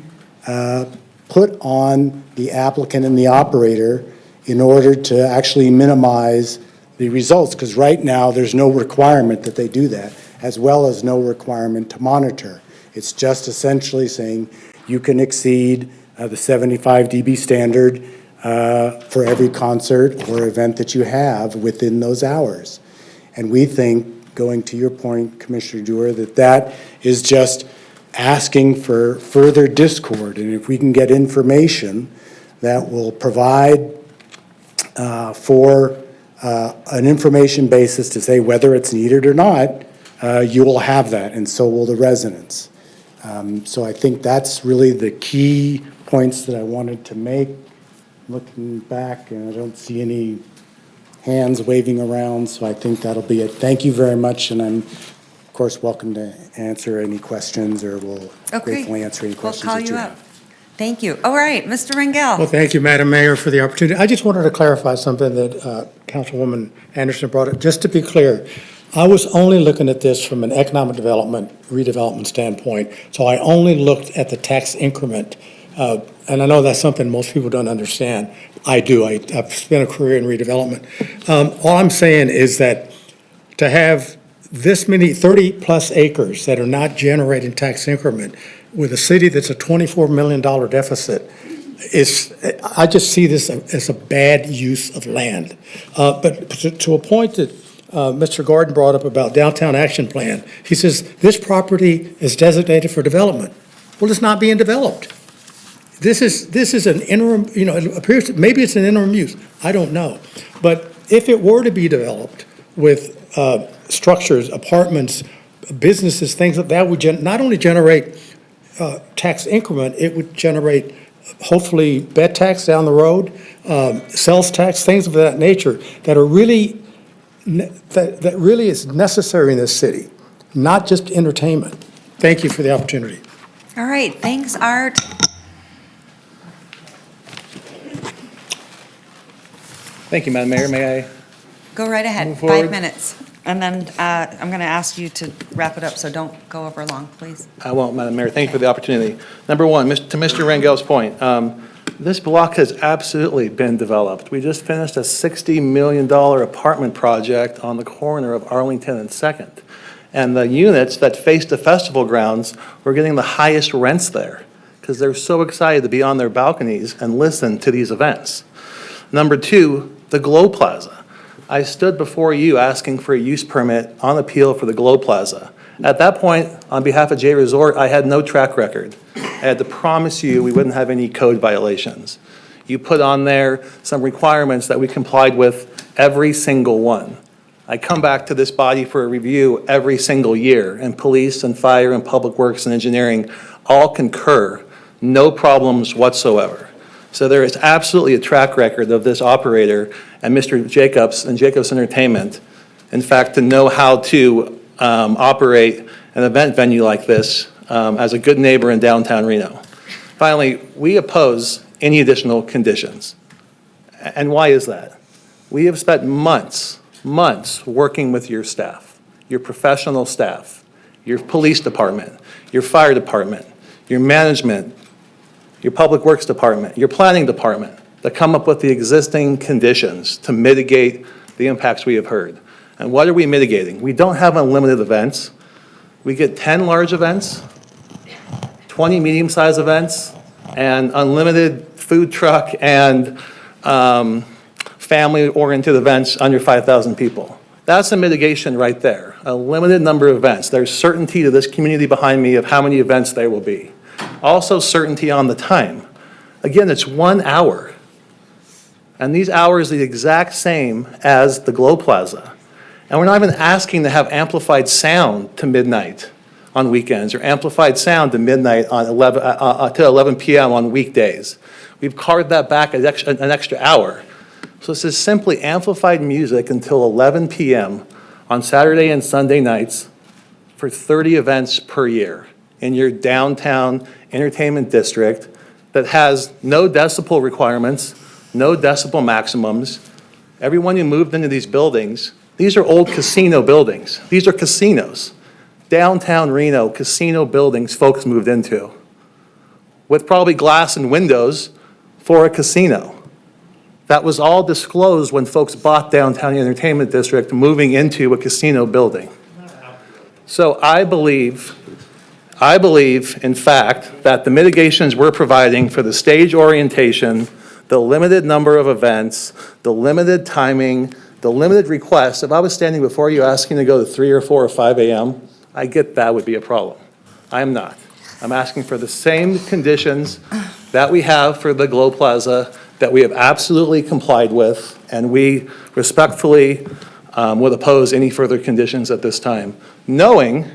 put on the applicant and the operator in order to actually minimize the results, because right now there's no requirement that they do that, as well as no requirement to monitor. It's just essentially saying you can exceed the 75 dB standard for every concert or event that you have within those hours. And we think, going to your point, Commissioner Dewar, that is just asking for further discord. And if we can get information that will provide for an information basis to say whether it's needed or not, you will have that, and so will the residents. So I think that's really the key points that I wanted to make. Looking back, and I don't see any hands waving around, so I think that'll be it. Thank you very much, and I'm, of course, welcome to answer any questions, or will gratefully answer any questions We'll call that you you up. have. Thank you. All right, Mr. Rangel. Well, thank you, Madam Mayor, for the opportunity. I just wanted to clarify something that Councilwoman Anderson brought up. Just to be clear, I was only looking at this from an economic development, redevelopment standpoint, so I only looked at the tax increment. And I know that's something most people don't understand. I do. I've spent a career in redevelopment. All I'm saying is that to have this many 30-plus acres that are not generating tax increment with a city that's a $24 million deficit, I just see this as a bad use of land. But to a point that Mr. Gordon brought up about downtown action plan, he says this property is designated for development. Well, it's not being developed. This is an interim, it appears, maybe it's an interim use, I don't know. But if it were to be developed with structures, apartments, businesses, things that would not only generate tax increment, it would generate hopefully bed tax down the road, sales tax, things of that nature that are really, that really is necessary in this city, not just entertainment. Thank you for the opportunity. All right, thanks, Art. Thank you, Madam Mayor. May I? Go right ahead, Move forward. 5 minutes. And then I'm going to ask you to wrap it up, so don't go over long, please. I won't, Madam Mayor. Thank you for the opportunity. Number one, to Mr. Rangel's point, this block has absolutely been developed. We just finished a $60 million apartment project on the corner of Arlington and 2nd. And the units that face the festival grounds were getting the highest rents there because they're so excited to be on their balconies and listen to these events. Number two, the Glow Plaza. I stood before you asking for a use permit on appeal for the Glow Plaza. At that point, on behalf of J Resort, I had no track record. I had to promise you we wouldn't have any code violations. You put on there some requirements that we complied with every single one. I come back to this body for a review every single year, and police and fire and public works and engineering all concur, no problems whatsoever. So there is absolutely a track record of this operator and Mr. Jacobs and Jacobs Entertainment, in fact, to know how to operate an event venue like this as a good neighbor in downtown Reno. Finally, we oppose any additional conditions. And why is that? We have spent months working with your staff, your professional staff, your police department, your fire department, your management, your public works department, your planning department, to come up with the existing conditions to mitigate the impacts we have heard. And what are we mitigating? We don't have unlimited events. We get 10 large events, 20 medium-sized events, and unlimited food truck and family-oriented events under 5,000 people. That's a mitigation right there, a limited number of events. There's certainty to this community behind me of how many events there will be. Also certainty on the time. Again, it's 1 hour. And these hours are the exact same as the Glow Plaza. And we're not even asking to have amplified sound to midnight on weekends or amplified sound to midnight on to 11 p.m. on weekdays. We've carved that back an extra hour. So this is simply amplified music until 11 p.m. on Saturday and Sunday nights for 30 events per year in your downtown entertainment district that has no decibel requirements, no decibel maximums. Everyone who moved into these buildings, these are old casino buildings. These are casinos. Downtown Reno, casino buildings folks moved into with probably glass and windows for a casino. That was all disclosed when folks bought downtown entertainment district, moving into a casino building. So I believe, in fact, that the mitigations we're providing for the stage orientation, the limited number of events, the limited timing, the limited requests, if I was standing before you asking to go to 3 or 4 or 5 a.m., I get that would be a problem. I am not. I'm asking for the same conditions that we have for the Glow Plaza that we have absolutely complied with, and we respectfully would oppose any further conditions at this time, knowing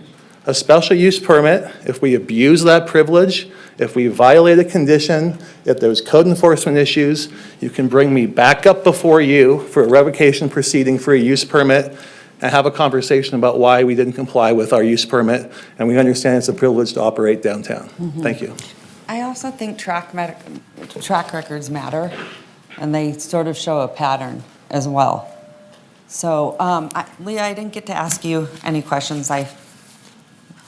a special use permit, if we abuse that privilege, if we violate a condition, if there's code enforcement issues, you can bring me back up before you for a revocation proceeding for a use permit and have a conversation about why we didn't comply with our use permit, and we understand it's a privilege to operate downtown. Thank you. I also think track records matter, and they sort of show a pattern as well. So, Leah, I didn't get to ask you any questions. I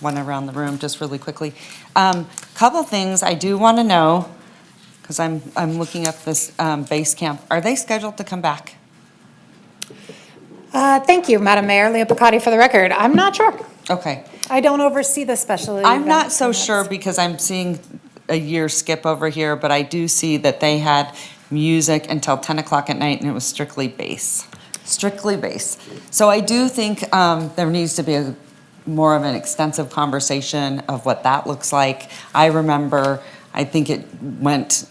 went around the room just really quickly. Couple things I do want to know, because I'm looking up this base camp. Are they scheduled to come back? Thank you, Madam Mayor. Leah Picotti for the record. I'm not sure. Okay. I don't oversee the special I'm event not so permits. sure because I'm seeing a year skip over here, but I do see that they had music until 10 o'clock at night and it was strictly bass. Strictly bass. So I do think there needs to be more of an extensive conversation of what that looks like. I remember, I think it went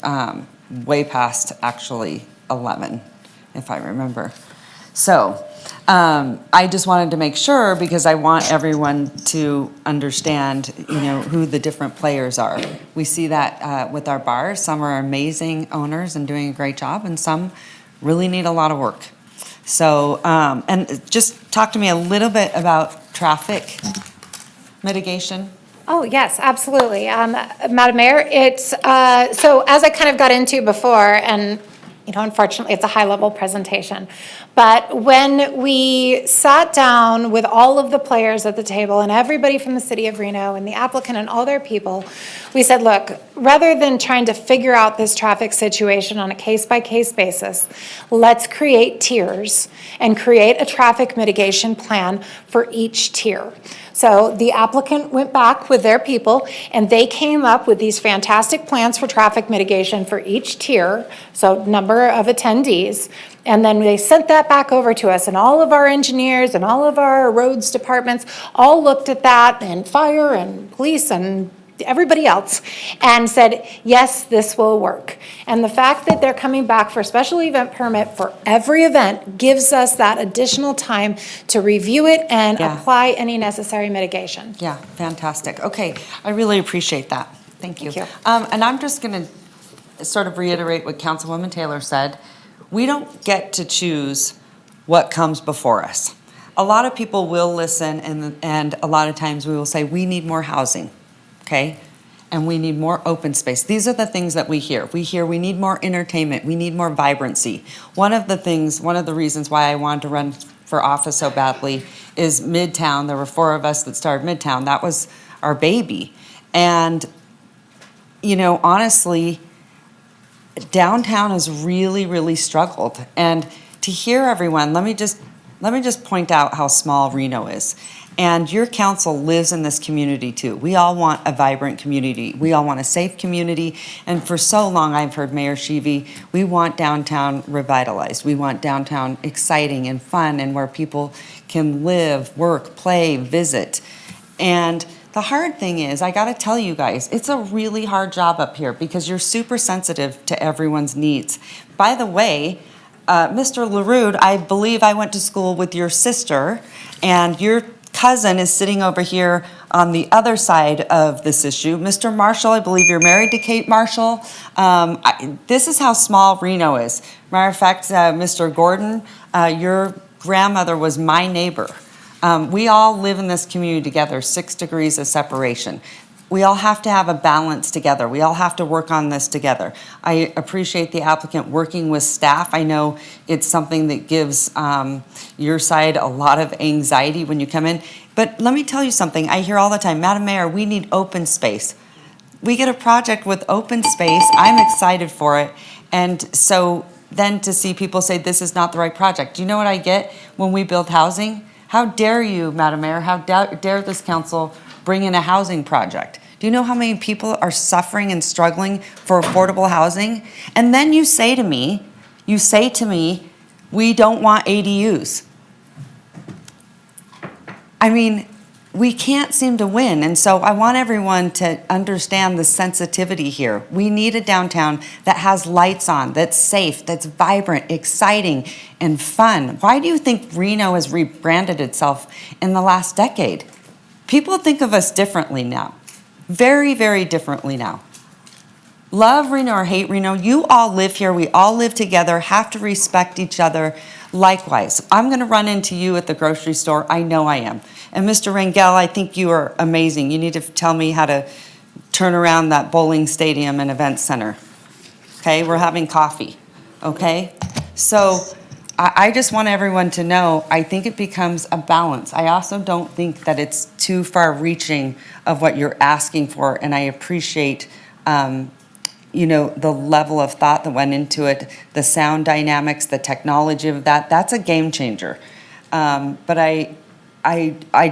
way past actually 11, if I remember. So I just wanted to make sure because I want everyone to understand, who the different players are. We see that with our bars. Some are amazing owners and doing a great job, and some really need a lot of work. So, and just talk to me a little bit about traffic mitigation. Oh, yes, absolutely. Madam Mayor, it's, so as I kind of got into before, and unfortunately, it's a high-level presentation. But when we sat down with all of the players at the table and everybody from the city of Reno and the applicant and all their people, we said, look, rather than trying to figure out this traffic situation on a case-by-case basis, let's create tiers and create a traffic mitigation plan for each tier. So the applicant went back with their people and they came up with these fantastic plans for traffic mitigation for each tier, so number of attendees. And then they sent that back over to us, and all of our engineers and all of our roads departments all looked at that, and fire and police and everybody else, and said, yes, this will work. And the fact that they're coming back for a special event permit for every event gives us that additional time to review it and apply any necessary mitigation. Yeah, fantastic. Okay, I really appreciate that. Thank you. Thank you. And I'm just going to sort of reiterate what Councilwoman Taylor said. We don't get to choose what comes before us. A lot of people will listen, and a lot of times we will say, we need more housing. Okay? And we need more open space. These are the things that we hear. We hear we need more entertainment. We need more vibrancy. One of the reasons why I wanted to run for office so badly is Midtown. There were 4 of us that started Midtown. That was our baby. And, honestly, downtown has really, really struggled. And to hear everyone, let me just point out how small Reno is. And your council lives in this community too. We all want a vibrant community. We all want a safe community. And for so long, I've heard Mayor Sheevy, we want downtown revitalized. We want downtown exciting and fun and where people can live, work, play, visit. And the hard thing is, I gotta tell you guys, it's a really hard job up here because you're super sensitive to everyone's needs. By the way, Mr. LaRue, I believe I went to school with your sister, and your cousin is sitting over here on the other side of this issue, Mr. Marshall, I believe you're married to Kate Marshall. This is how small Reno is. Matter of fact, Mr. Gordon, your grandmother was my neighbor. We all live in this community together, 6 degrees of separation. We all have to have a balance together. We all have to work on this together. I appreciate the applicant working with staff. I know it's something that gives your side a lot of anxiety when you come in. But let me tell you something. I hear all the time, Madam Mayor, we need open space. We get a project with open space. I'm excited for it. And so then to see people say this is not the right project. Do you know what I get when we build housing? How dare you, Madam Mayor, how dare this council bring in a housing project? Do you know how many people are suffering and struggling for affordable housing? And then you say to me, we don't want ADUs. I mean, we can't seem to win. And so I want everyone to understand the sensitivity here. We need a downtown that has lights on, that's safe, that's vibrant, exciting, and fun. Why do you think Reno has rebranded itself in the last decade? People think of us differently now. Very, very differently now. Love Reno or hate Reno, you all live here. We all live together, have to respect each other. Likewise, I'm going to run into you at the grocery store. I know I am. And Mr. Rangel, I think you are amazing. You need to tell me how to turn around that bowling stadium and event center. Okay, we're having coffee. Okay? So I just want everyone to know, I think it becomes a balance. I also don't think that it's too far reaching of what you're asking for, and I appreciate the level of thought that went into it, the sound dynamics, the technology of that. That's a game changer. But I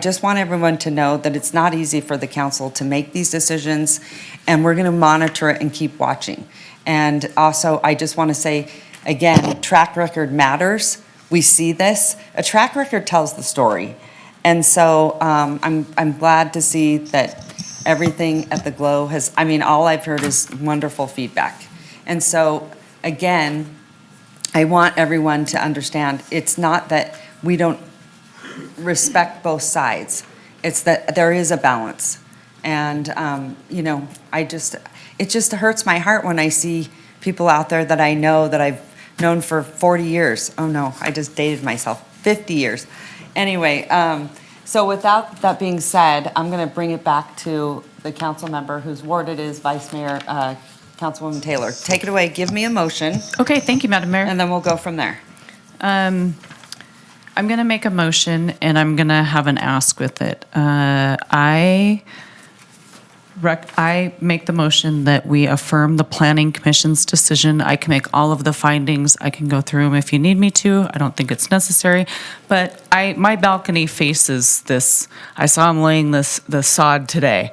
just want everyone to know that it's not easy for the council to make these decisions, and we're going to monitor it and keep watching. And also, I just want to say, again, track record matters. We see this. A track record tells the story. And so I'm glad to see that everything at the Glow has, all I've heard is wonderful feedback. And so, again, I want everyone to understand, it's not that we don't respect both sides. It's that there is a balance. And, it just hurts my heart when I see people out there that I know that I've known for 40 years. Oh no, I just dated myself, 50 years. Anyway, so without that being said, I'm going to bring it back to the council member whose ward it is, Vice Mayor, Councilwoman Taylor. Take it away, give me a motion. Okay, thank you, Madam Mayor. And then we'll go from there. I'm going to make a motion, and I'm going to have an ask with it. I make the motion that we affirm the Planning Commission's decision. I can make all of the findings. I can go through them if you need me to. I don't think it's necessary. But my balcony faces this. I saw him laying the sod today.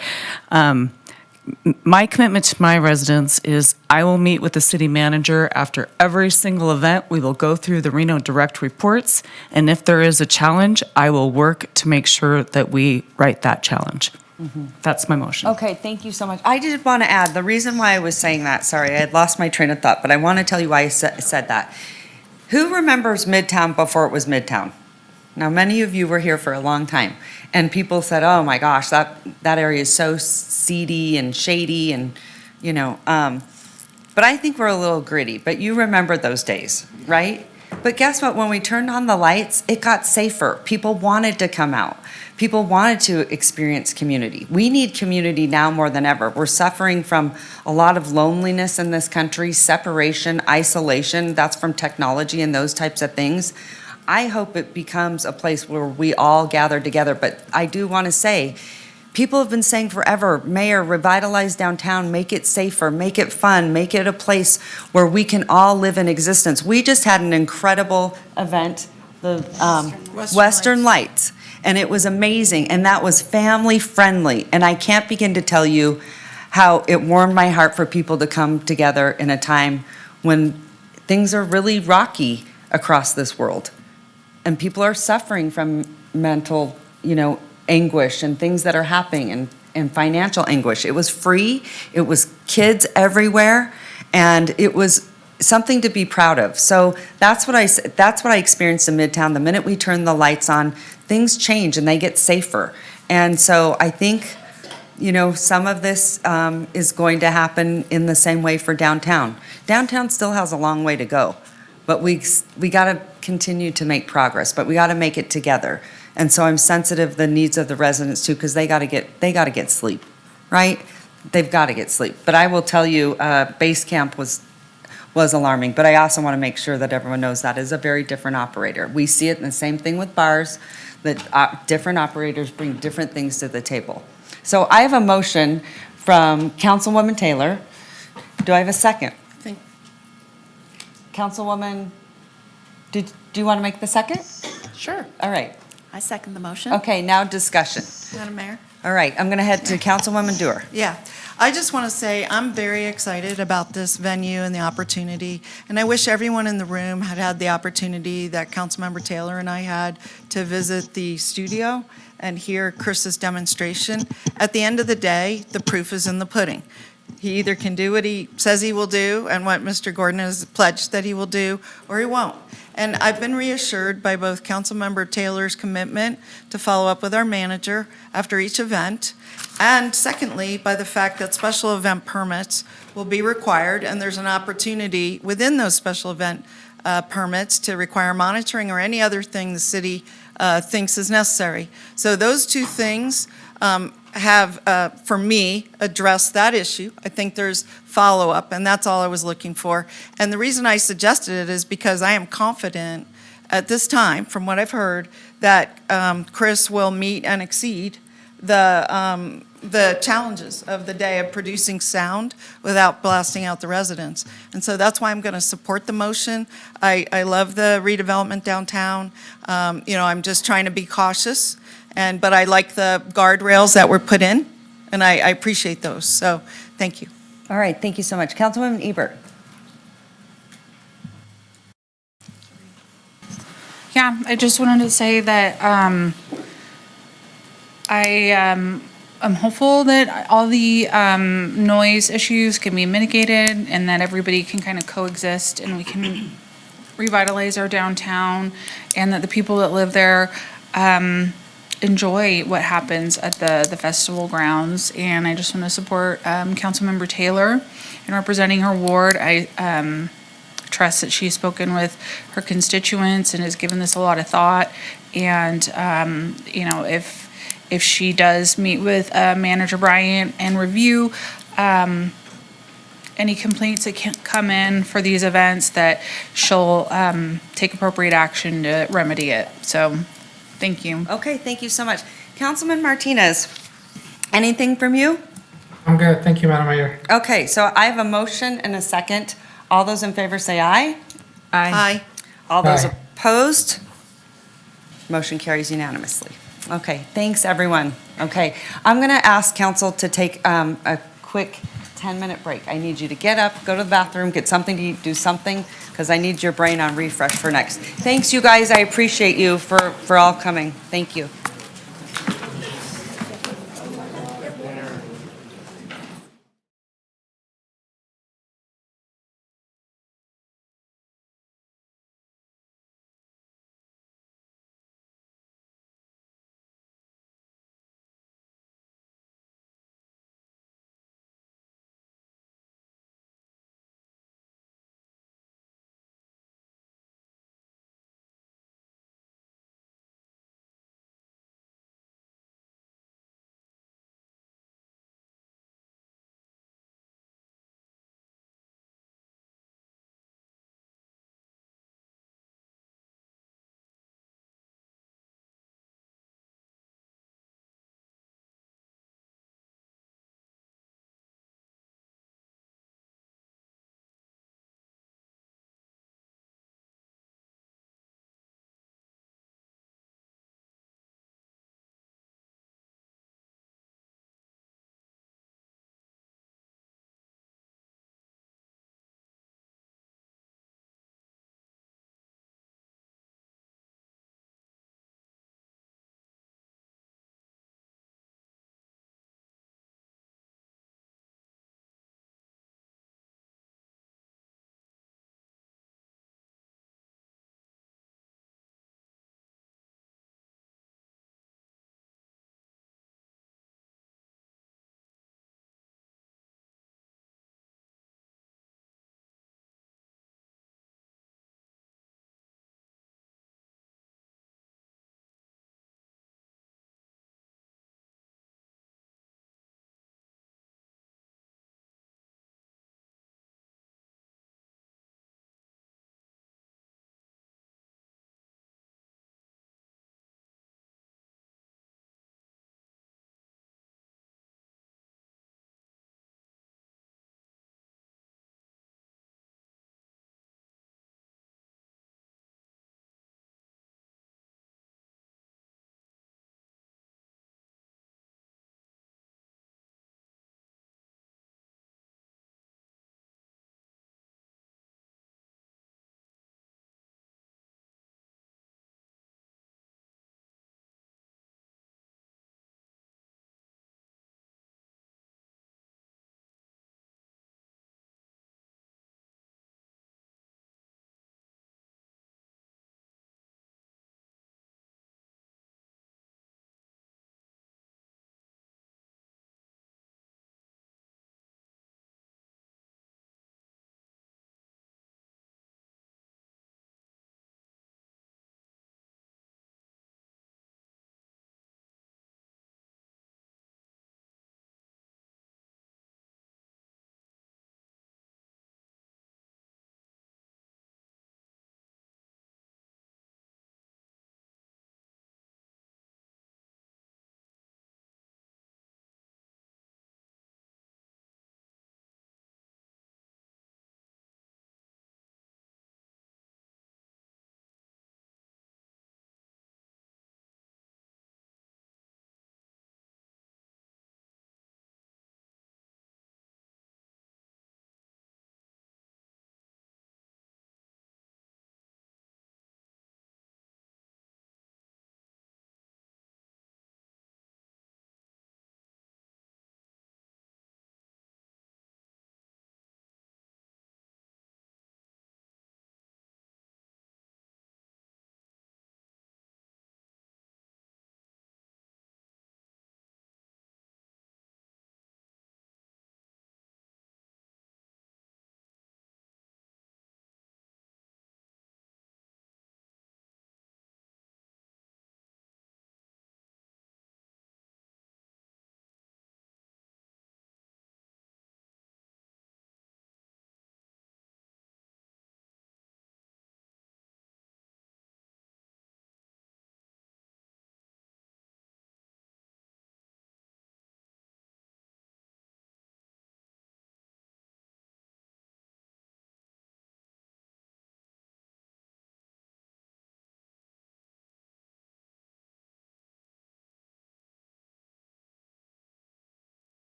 My commitment to my residents is I will meet with the city manager after every single event. We will go through the Reno Direct reports. And if there is a challenge, I will work to make sure that we right that challenge. That's my motion. Okay, thank you so much. I did want to add, the reason why I was saying that, sorry, I had lost my train of thought, but I want to tell you why I said that. Who remembers Midtown before it was Midtown? Now, many of you were here for a long time, and people said, oh my gosh, that area is so seedy and shady and, but I think we're a little gritty, but you remember those days, right? But guess what? When we turned on the lights, it got safer. People wanted to come out. People wanted to experience community. We need community now more than ever. We're suffering from a lot of loneliness in this country, separation, isolation. That's from technology and those types of things. I hope it becomes a place where we all gather together. But I do want to say, people have been saying forever, Mayor, revitalize downtown, make it safer, make it fun, make it a place where we can all live in existence. We just had an incredible event, the Western Lights, and it was amazing, and that was family friendly. And I can't begin to tell you how it warmed my heart for people to come together in a time when things are really rocky across this world. And people are suffering from mental, anguish and things that are happening and financial anguish. It was free. It was kids everywhere. And it was something to be proud of. So that's what that's what I experienced in Midtown. The minute we turn the lights on, things change and they get safer. And so I think, you know, some of this is going to happen in the same way for downtown. Downtown still has a long way to go, but we got to continue to make progress, but we got to make it together. And so I'm sensitive to the needs of the residents too, because they got to get sleep, right? They've got to get sleep. But I will tell you, base camp was alarming, but I also want to make sure that everyone knows that is a very different operator. We see it in the same thing with bars, that different operators bring different things to the table. So I have a motion from Councilwoman Taylor. Do I have a second? Councilwoman, do you want to make the second? Sure. All right. I second the motion. Okay, now discussion. Madam Mayor? All right, I'm going to head to Councilwoman Dewar. Yeah, I just want to say I'm very excited about this venue and the opportunity, and I wish everyone in the room had had the opportunity that Councilmember Taylor and I had to visit the studio and hear Chris's demonstration. At the end of the day, the proof is in the pudding. He either can do what he says he will do and what Mr. Gordon has pledged that he will do, or he won't. And I've been reassured by both Councilmember Taylor's commitment to follow up with our manager after each event, and secondly, by the fact that special event permits will be required, and there's an opportunity within those special event permits to require monitoring or any other thing the city thinks is necessary. So those two things have, for me, addressed that issue. I think there's follow-up, and that's all I was looking for. And the reason I suggested it is because I am confident at this time, from what I've heard, that Chris will meet and exceed the challenges of the day of producing sound without blasting out the residents. And so that's why I'm going to support the motion. I love the redevelopment downtown. I'm just trying to be cautious, but I like the guardrails that were put in, and I appreciate those. So thank you. All right, thank you so much. Councilwoman Ebert. Yeah, I just wanted to say that I'm hopeful that all the noise issues can be mitigated and that everybody can kind of coexist and we can revitalize our downtown and that the people that live there enjoy what happens at the festival grounds. And I just want to support Councilmember Taylor in representing her ward. I trust that she's spoken with her constituents and has given this a lot of thought. And, if she does meet with Manager Bryant and review any complaints that can come in for these events, that she'll take appropriate action to remedy it. So, thank you. Okay, thank you so much. Councilman Martinez, anything from you? I'm good. Thank you, Madam Mayor. Okay, so I have a motion and a second. All those in favor say aye. Aye. All those Aye. opposed? Motion carries unanimously. Okay, thanks, everyone. Okay, I'm going to ask council to take a quick 10-minute break. I need you to get up, go to the bathroom, get something to eat, do something, because I need your brain on refresh for next. Thanks, you guys. I appreciate you for all coming. Thank you.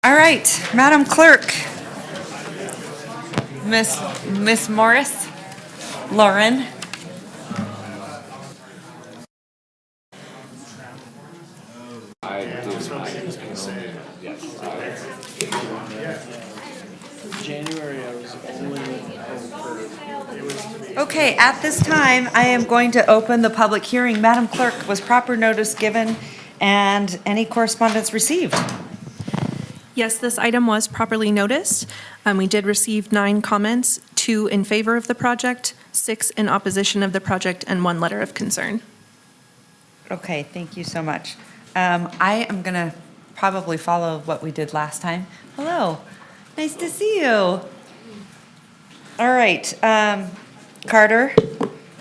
All right, Madam Clerk. Miss Morris, Lauren. Okay, at this time, I am going to open the public hearing. Madam Clerk, was proper notice given and any correspondence received? Yes, this item was properly noticed. We did receive 9 comments, 2 in favor of the project, 6 in opposition of the project, and 1 letter of concern. Okay, thank you so much. I am going to probably follow what we did last time. Hello, nice to see you. All right, Carter,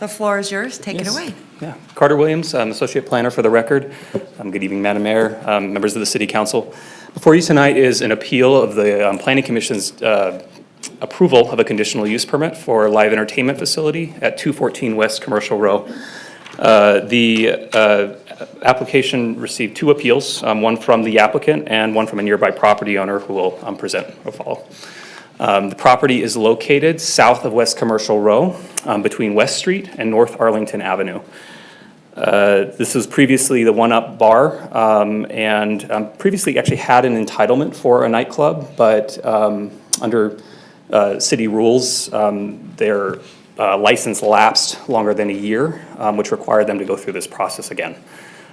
the floor is yours. Take it away. Yeah, Carter Williams, I'm Associate Planner for the record. Good evening, Madam Mayor, members of the City Council. Before you tonight is an appeal of the Planning Commission's approval of a conditional use permit for a live entertainment facility at 214 West Commercial Row. The application received 2 appeals, one from the applicant and one from a nearby property owner who will present or follow. The property is located south of West Commercial Row, between West Street and North Arlington Avenue. This was previously the One Up Bar, and previously actually had an entitlement for a nightclub, but under city rules, their license lapsed longer than a year, which required them to go through this process again.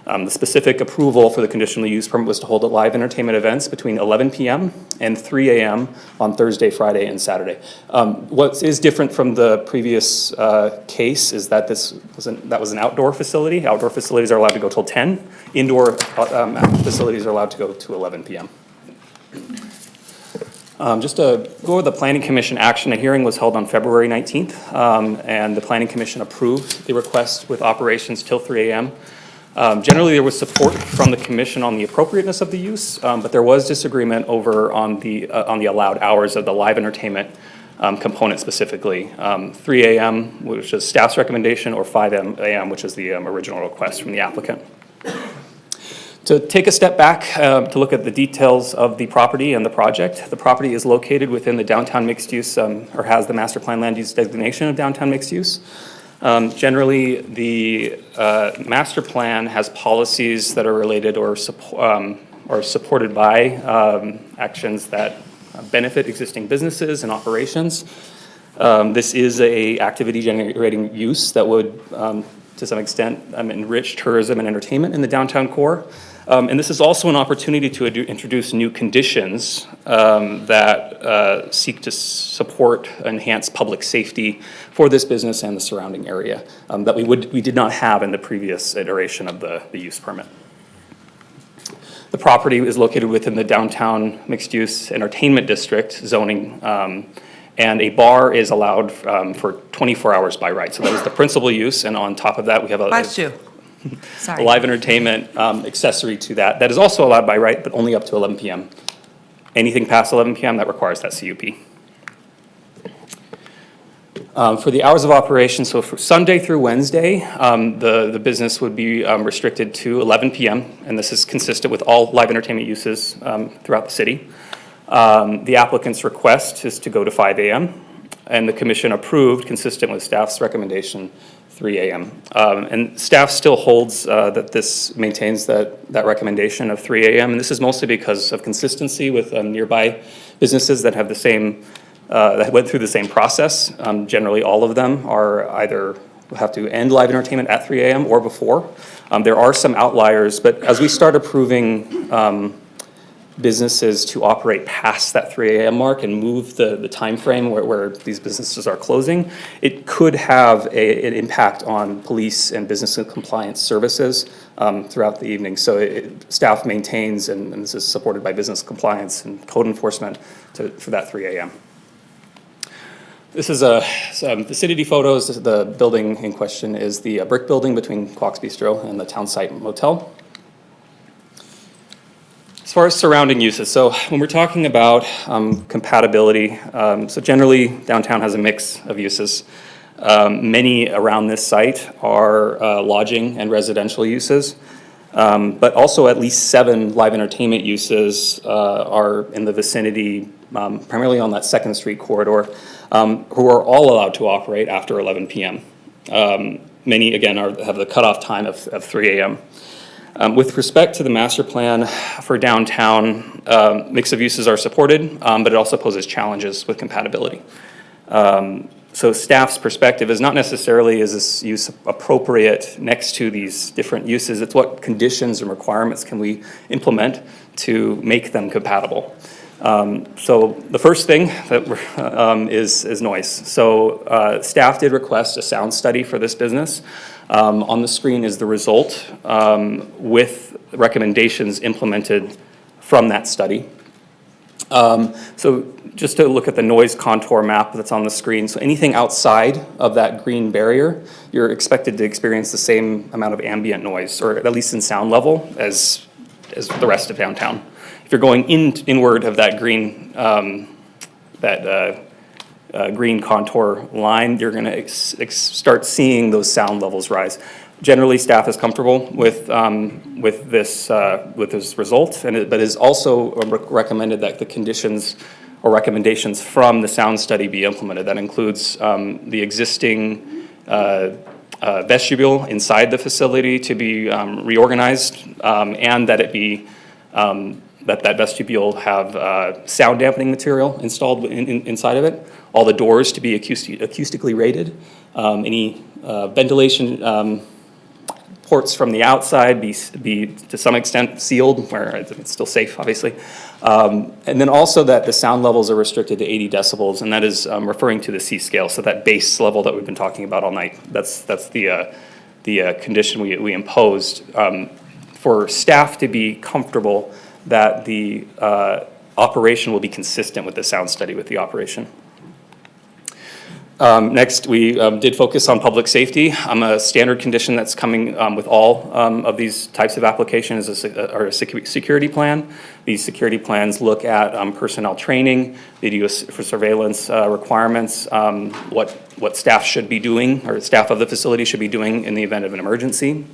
The specific approval for the conditional use permit was to hold live entertainment events between 11 p.m. and 3 a.m. on Thursday, Friday, and Saturday. What is different from the previous case is that that was an outdoor facility. Outdoor facilities are allowed to go till 10. Indoor facilities are allowed to go to 11 p.m. Just to go over the Planning Commission action, a hearing was held on February 19th, and the Planning Commission approved the request with operations till 3 a.m. Generally, there was support from the commission on the appropriateness of the use, but there was disagreement over on the allowed hours of the live entertainment component specifically. 3 a.m., which is staff's recommendation, or 5 a.m., which is the original request from the applicant. To take a step back to look at the details of the property and the project, the property is located within the downtown mixed use, or has the master plan land use designation of downtown mixed use. Generally, the master plan has policies that are related or supported by actions that benefit existing businesses and operations. This is a activity generating use that would, to some extent, enrich tourism and entertainment in the downtown core. And this is also an opportunity to introduce new conditions that seek to support, enhance public safety for this business and the surrounding area that we did not have in the previous iteration of the use permit. The property is located within the downtown mixed-use entertainment district zoning, and a bar is allowed for 24 hours by right. So that is the principal use, and on top of that, we have a live entertainment accessory to that. That is also allowed by right, but only up to 11 p.m. Anything past 11 p.m., that requires that CUP. For the hours of operation, so for Sunday through Wednesday, the business would be restricted to 11 p.m., and this is consistent with all live entertainment uses throughout the city. The applicant's request is to go to 5 a.m., and the commission approved, consistent with staff's recommendation, 3 a.m. And staff still holds that this maintains that recommendation of 3 a.m., and this is mostly because of consistency with nearby businesses that have the same, that went through the same process. Generally, all of them are either have to end live entertainment at 3 a.m. or before. There are some outliers, but as we start approving businesses to operate past that 3 a.m. mark and move the time frame where these businesses are closing, it could have an impact on police and business compliance services throughout the evening. So staff maintains, and this is supported by business compliance and code enforcement for that 3 a.m. This is some vicinity photos. The building in question is the brick building between Quack's Bistro and the Townsite Motel. As far as surrounding uses, so when we're talking about compatibility, so generally downtown has a mix of uses. Many around this site are lodging and residential uses. But also at least 7 live entertainment uses are in the vicinity, primarily on that Second Street corridor, who are all allowed to operate after 11 p.m. Many, again, have the cutoff time of 3 a.m. With respect to the master plan for downtown, mix of uses are supported, but it also poses challenges with compatibility. So staff's perspective is not necessarily is this use appropriate next to these different uses, it's what conditions and requirements can we implement to make them compatible. So the first thing that is noise. So staff did request a sound study for this business. On the screen is the result with recommendations implemented from that study. So just to look at the noise contour map that's on the screen, so anything outside of that green barrier, you're expected to experience the same amount of ambient noise, or at least in sound level, as the rest of downtown. If you're going inward of that green, green contour line, you're going to start seeing those sound levels rise. Generally, staff is comfortable with this result, but it is also recommended that the conditions or recommendations from the sound study be implemented. That includes the existing vestibule inside the facility to be reorganized, and that it be that vestibule have sound dampening material installed inside of it. All the doors to be acoustically rated. Any ventilation ports from the outside be to some extent sealed, where it's still safe, obviously. And then also that the sound levels are restricted to 80 decibels, and that is referring to the C scale, so that base level that we've been talking about all night. That's the condition we imposed for staff to be comfortable that the operation will be consistent with the sound study with the operation. Next, we did focus on public safety. A standard condition that's coming with all of these types of applications is a security plan. These security plans look at personnel training, video for surveillance requirements, what staff should be doing, or staff of the facility should be doing in the event of an emergency,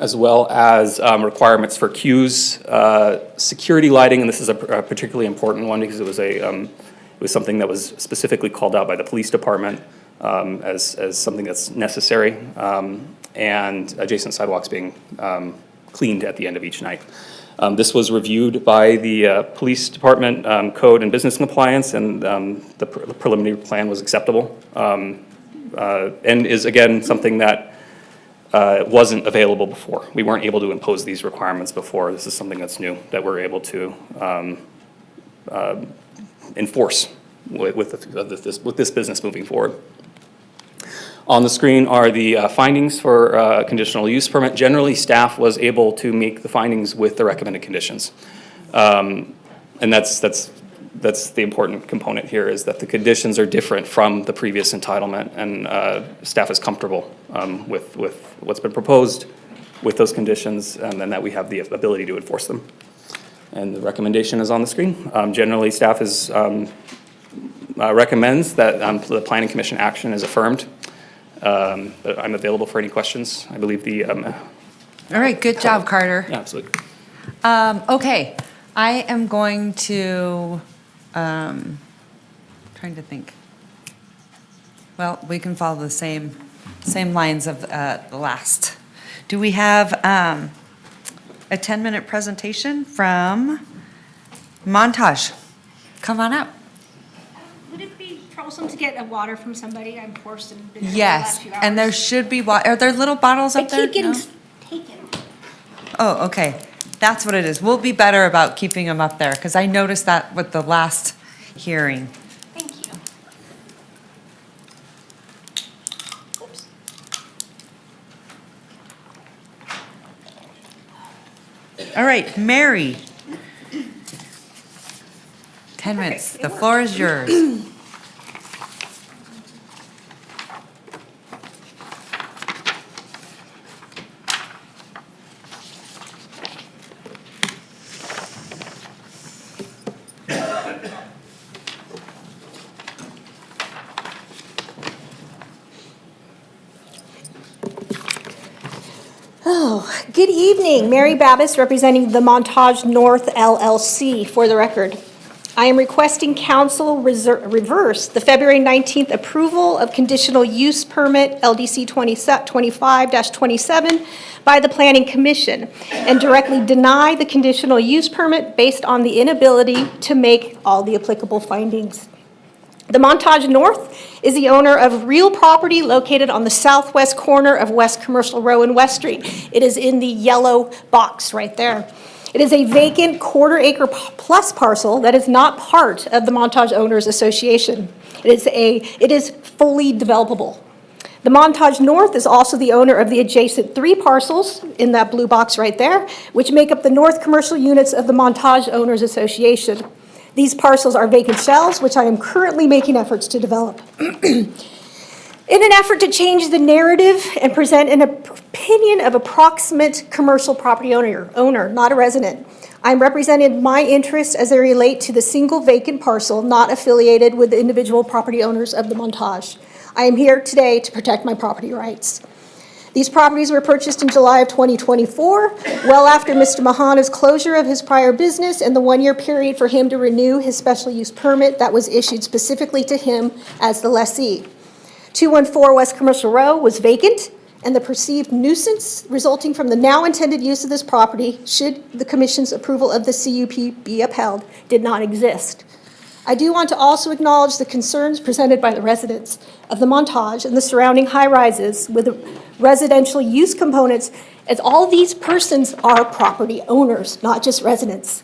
as well as requirements for queues, security lighting, and this is a particularly important one because it was something that was specifically called out by the police department as something that's necessary, and adjacent sidewalks being cleaned at the end of each night. This was reviewed by the police department code and business compliance, and the preliminary plan was acceptable, and is again something that wasn't available before. We weren't able to impose these requirements before. This is something that's new that we're able to enforce with this business moving forward. On the screen are the findings for conditional use permit. Generally, staff was able to make the findings with the recommended conditions. And that's the important component here, is that the conditions are different from the previous entitlement, and staff is comfortable with what's been proposed with those conditions, and then that we have the ability to enforce them. And the recommendation is on the screen. Generally, staff recommends that the Planning Commission action is affirmed. But I'm available for any questions. I believe the... All right, good job, Carter. Yeah, absolutely. Okay, I am going to, trying to think. Well, we can follow the same lines of the last. Do we have a 10-minute presentation from Montage? Come on up. Would it be troublesome to get a water from somebody? I'm forced and been here for the Yes, last few hours. and there should be water. Are there little bottles up there? They keep getting No? taken. Oh, okay. That's what it is. We'll be better about keeping them up there, because I noticed that with the last hearing. Thank you. Oops. All right, Mary. 10 minutes. The floor is yours. Oh, good evening. Mary Babbis, representing the Montage North LLC, for the record. I am requesting council reverse the February 19th approval of conditional use permit LDC 25-27 by the Planning Commission and directly deny the conditional use permit based on the inability to make all the applicable findings. The Montage North is the owner of real property located on the southwest corner of West Commercial Row and West Street. It is in the yellow box right there. It is a vacant quarter-acre plus parcel that is not part of the Montage Owners Association. It is fully developable. The Montage North is also the owner of the adjacent 3 parcels in that blue box right there, which make up the North Commercial units of the Montage Owners Association. These parcels are vacant shells, which I am currently making efforts to develop. In an effort to change the narrative and present an opinion of approximate commercial property owner, not a resident, I'm representing my interests as they relate to the single vacant parcel not affiliated with the individual property owners of the Montage. I am here today to protect my property rights. These properties were purchased in July of 2024, well after Mr. Mahana's closure of his prior business and the one-year period for him to renew his special use permit that was issued specifically to him as the lessee. 214 West Commercial Row was vacant, and the perceived nuisance resulting from the now intended use of this property, should the Commission's approval of the CUP be upheld, did not exist. I do want to also acknowledge the concerns presented by the residents of the Montage and the surrounding high-rises with the residential use components, as all these persons are property owners, not just residents.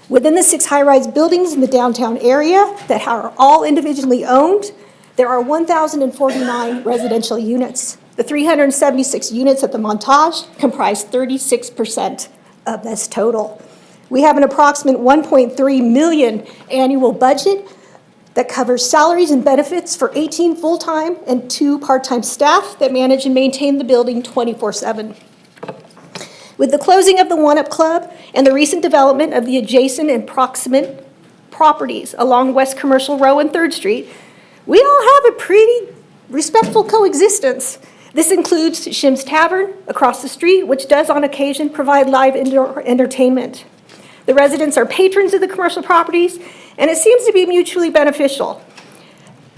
Within the 6 high-rise buildings in the downtown area that are all individually owned, there are 1,049 residential units. The 376 units at the Montage comprise 36% of this total. We have an approximate $1.3 million annual budget that covers salaries and benefits for 18 full-time and 2 part-time staff that manage and maintain the building 24/7. With the closing of the One-Up Club and the recent development of the adjacent and proximate properties along West Commercial Row and 3rd Street, we all have a pretty respectful coexistence. This includes Shim's Tavern across the street, which does on occasion provide live indoor entertainment. The residents are patrons of the commercial properties, and it seems to be mutually beneficial.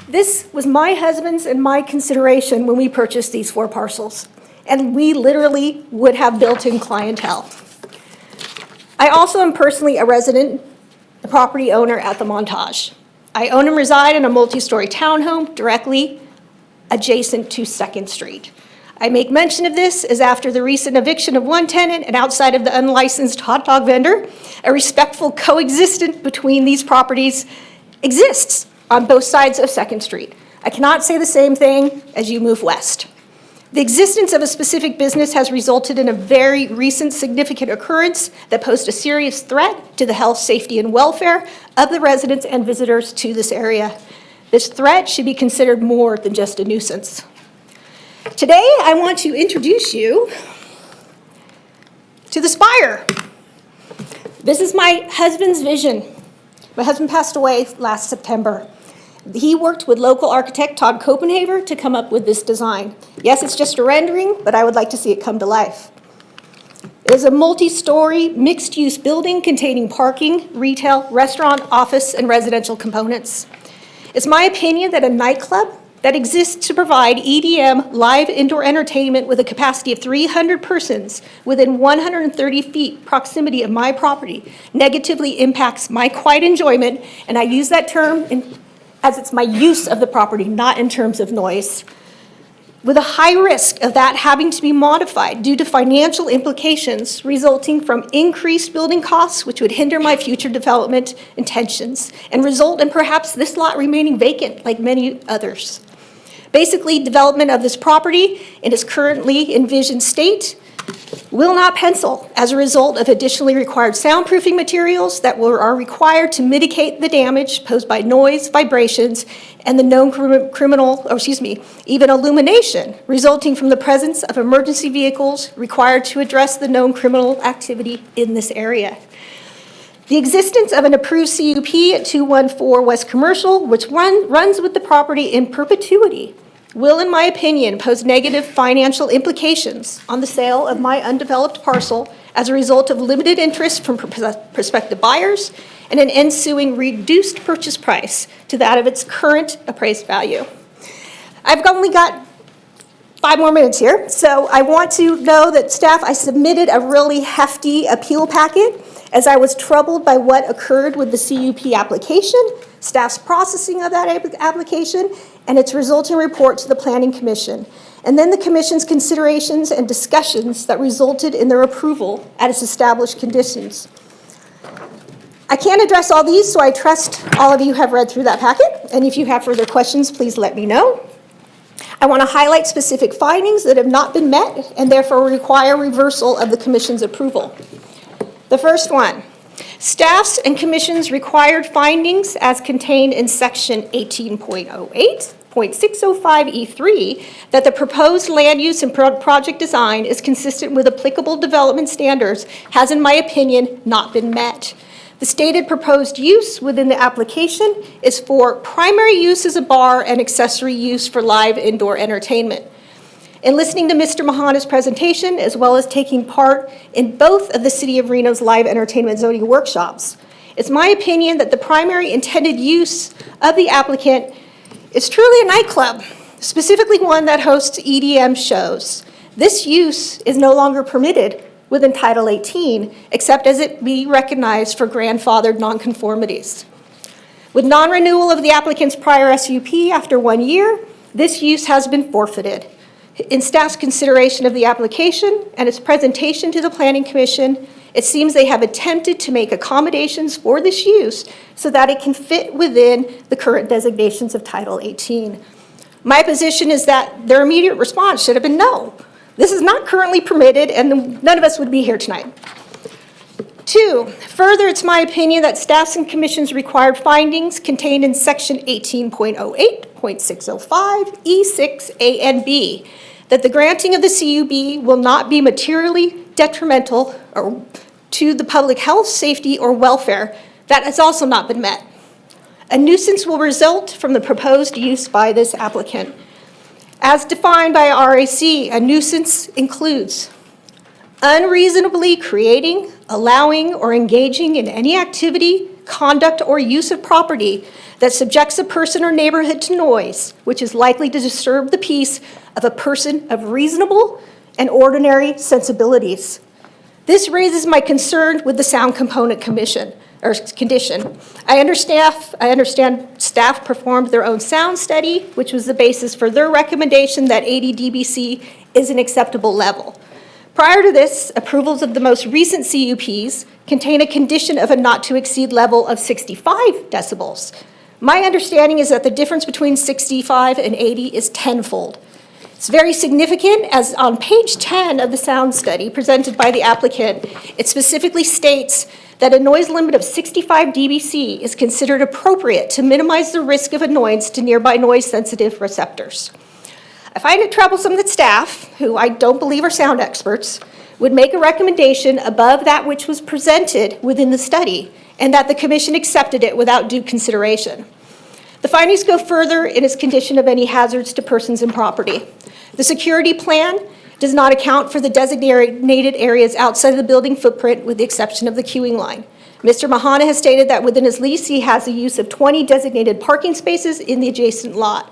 This was my husband's and my consideration when we purchased these 4 parcels, and we literally would have built-in clientele. I also am personally a resident, a property owner at the Montage. I own and reside in a multi-story townhome directly adjacent to 2nd Street. I make mention of this as after the recent eviction of one tenant and outside of the unlicensed hot dog vendor, a respectful coexistence between these properties exists on both sides of 2nd Street. I cannot say the same thing as you move west. The existence of a specific business has resulted in a very recent significant occurrence that posed a serious threat to the health, safety, and welfare of the residents and visitors to this area. This threat should be considered more than just a nuisance. Today, I want to introduce you to the Spire. This is my husband's vision. My husband passed away last September. He worked with local architect Todd Copenhaver to come up with this design. Yes, it's just a rendering, but I would like to see it come to life. It is a multi-story, mixed-use building containing parking, retail, restaurant, office, and residential components. It's my opinion that a nightclub that exists to provide EDM live indoor entertainment with a capacity of 300 persons within 130 feet proximity of my property negatively impacts my quiet enjoyment, and I use that term as it's my use of the property, not in terms of noise, with a high risk of that having to be modified due to financial implications resulting from increased building costs, which would hinder my future development intentions and result in perhaps this lot remaining vacant like many others. Basically, development of this property in its currently envisioned state will not pencil as a result of additionally required soundproofing materials that are required to mitigate the damage posed by noise, vibrations, and the known even illumination resulting from the presence of emergency vehicles required to address the known criminal activity in this area. The existence of an approved CUP at 214 West Commercial, which runs with the property in perpetuity, will, in my opinion, pose negative financial implications on the sale of my undeveloped parcel as a result of limited interest from prospective buyers and an ensuing reduced purchase price to that of its current appraised value. I've only got 5 more minutes here, so I want to know that staff, I submitted a really hefty appeal packet as I was troubled by what occurred with the CUP application, staff's processing of that application, and its resulting report to the Planning Commission, and then the Commission's considerations and discussions that resulted in their approval at its established conditions. I can't address all these, so I trust all of you have read through that packet, and if you have further questions, please let me know. I want to highlight specific findings that have not been met and therefore require reversal of the Commission's approval. The first one, staff's and Commission's required findings as contained in Section 18.08.605E3 that the proposed land use and project design is consistent with applicable development standards has, in my opinion, not been met. The stated proposed use within the application is for primary use as a bar and accessory use for live indoor entertainment. In listening to Mr. Mahana's presentation, as well as taking part in both of the City of Reno's live entertainment zoning workshops, it's my opinion that the primary intended use of the applicant is truly a nightclub, specifically one that hosts EDM shows. This use is no longer permitted within Title 18, except as it be recognized for grandfathered nonconformities. With non-renewal of the applicant's prior SUP after 1 year, this use has been forfeited. In staff's consideration of the application and its presentation to the Planning Commission, it seems they have attempted to make accommodations for this use so that it can fit within the current designations of Title 18. My position is that their immediate response should have been no. This is not currently permitted, and none of us would be here tonight. 2, further, it's my opinion that staff's and commission's required findings contained in Section 18.08.605 E6 A and B, that the granting of the CUB will not be materially detrimental to the public health, safety, or welfare, that has also not been met. A nuisance will result from the proposed use by this applicant. As defined by RAC, a nuisance includes unreasonably creating, allowing, or engaging in any activity, conduct, or use of property that subjects a person or neighborhood to noise, which is likely to disturb the peace of a person of reasonable and ordinary sensibilities. This raises my concern with the sound component condition. I understand staff performed their own sound study, which was the basis for their recommendation that 80 dBc is an acceptable level. Prior to this, approvals of the most recent CUPs contain a condition of a not to exceed level of 65 decibels. My understanding is that the difference between 65 and 80 is tenfold. It's very significant, as on page 10 of the sound study presented by the applicant, it specifically states that a noise limit of 65 dBc is considered appropriate to minimize the risk of annoyance to nearby noise-sensitive receptors. I find it troublesome that staff, who I don't believe are sound experts, would make a recommendation above that which was presented within the study, and that the commission accepted it without due consideration. The findings go further in its condition of any hazards to persons and property. The security plan does not account for the designated areas outside of the building footprint with the exception of the queuing line. Mr. Mahana has stated that within his lease, he has the use of 20 designated parking spaces in the adjacent lot.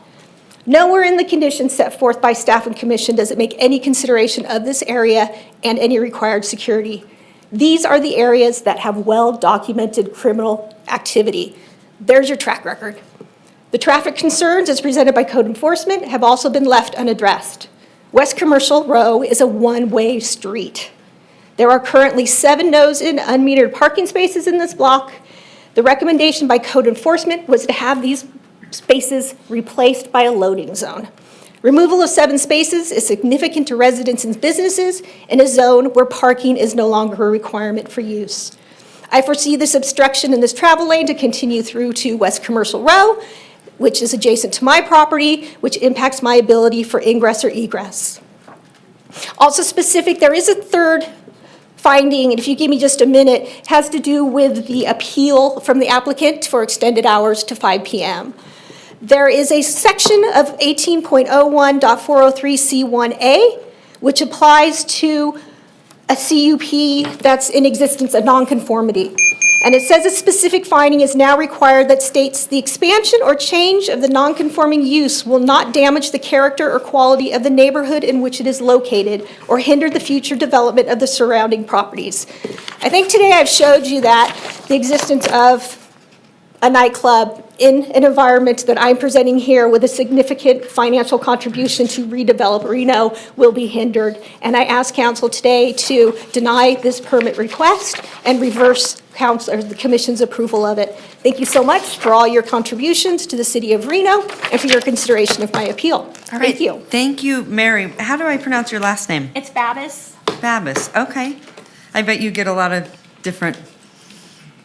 Nowhere in the conditions set forth by staff and commission does it make any consideration of this area and any required security. These are the areas that have well-documented criminal activity. There's your track record. The traffic concerns as presented by code enforcement have also been left unaddressed. West Commercial Row is a one-way street. There are currently 7 nose-in unmetered parking spaces in this block. The recommendation by code enforcement was to have these spaces replaced by a loading zone. Removal of 7 spaces is significant to residents and businesses in a zone where parking is no longer a requirement for use. I foresee this obstruction in this travel lane to continue through to West Commercial Row, which is adjacent to my property, which impacts my ability for ingress or egress. Also specific, there is a third finding, and if you give me just a minute, has to do with the appeal from the applicant for extended hours to 5 p.m. There is a section of 18.01.403C1A, which applies to a CUP that's in existence, a nonconformity. And it says a specific finding is now required that states the expansion or change of the nonconforming use will not damage the character or quality of the neighborhood in which it is located or hinder the future development of the surrounding properties. I think today I've showed you that the existence of a nightclub in an environment that I'm presenting here with a significant financial contribution to redevelop Reno will be hindered. And I ask council today to deny this permit request and reverse council, or the commission's approval of it. Thank you so much for all your contributions to the city of Reno and for your consideration of my appeal. All right. Thank you. Thank you, Mary. How do I pronounce your last name? It's Babis. Babis, okay. I bet you get a lot of different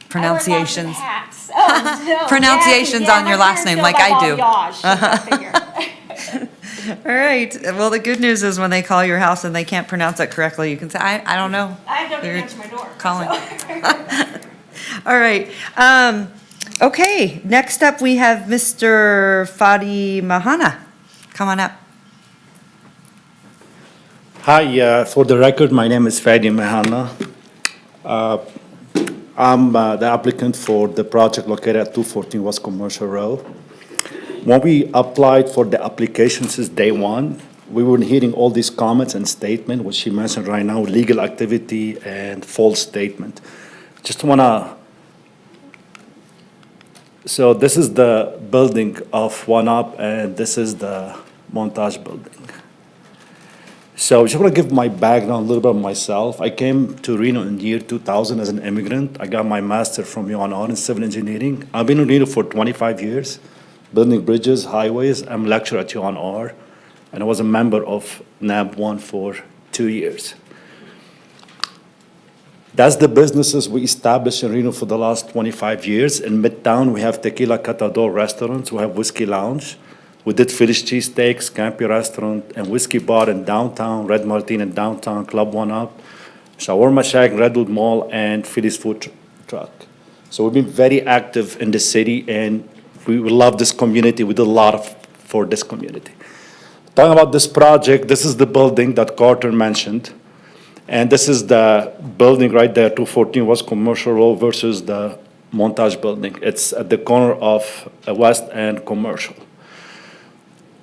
pronunciations. Pronunciations on your last name, like I do. All right. Well, the good news is when they call your house and they can't pronounce it correctly, you can say, I don't know. I don't You're answer my door. calling. All right. Okay. Next up, we have Mr. Fadi Mahana. Come on up. Hi, for the record, my name is Fadi Mahana. I'm the applicant for the project located at 214 West Commercial Road. When we applied for the application since day one, we were hearing all these comments and statements, which she mentioned right now, legal activity and false statement. Just wanna, so this is the building of One Up, and this is the Montage building. So I just want to give my background, a little bit of myself. I came to Reno in the year 2000 as an immigrant. I got my master from UNR in civil engineering. I've been in Reno for 25 years, building bridges, highways. I'm a lecturer at UNR, and I was a member of NAB1 for 2 years. That's the businesses we established in Reno for the last 25 years. In Midtown, we have Tequila Catador restaurants. We have Whiskey Lounge. We did Philly's Cheesesteaks, Campy Restaurant, and Whiskey Bar in downtown, Red Martini in downtown, Club One Up, Shawarma Shack, Redwood Mall, and Philly's Food Truck. So we've been very active in the city, and we love this community. We do a lot for this community. Talking about this project, this is the building that Carter mentioned. And this is the building right there, 214 West Commercial Road versus the Montage building. It's at the corner of West and Commercial.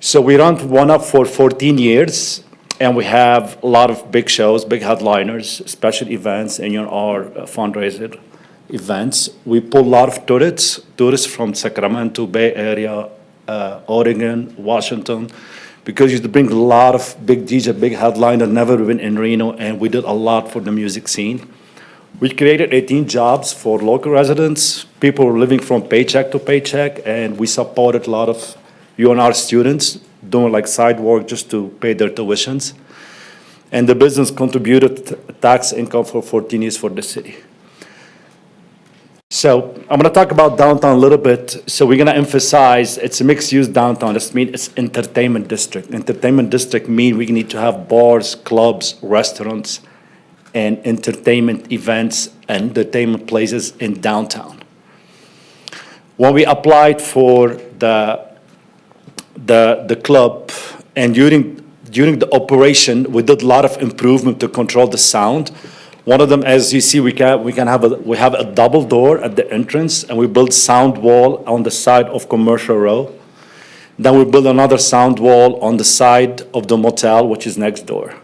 So we run One Up for 14 years, and we have a lot of big shows, big headliners, special events, and our fundraiser events. We pull a lot of tourists from Sacramento, Bay Area, Oregon, Washington, because you bring a lot of big DJ, big headliner, never been in Reno, and we did a lot for the music scene. We created 18 jobs for local residents, people living from paycheck to paycheck, and we supported a lot of UNR students doing like side work just to pay their tuitions. And the business contributed tax income for 14 years for the city. So I'm gonna talk about downtown a little bit. So we're gonna emphasize it's a mixed-use downtown. This means it's entertainment district. Entertainment district means we need to have bars, clubs, restaurants, and entertainment events and entertainment places in downtown. When we applied for the club, and during the operation, we did a lot of improvement to control the sound. One of them, as you see, we have a double door at the entrance, and we built sound wall on the side of Commercial Row. Then we built another sound wall on the side of the motel, which is next door.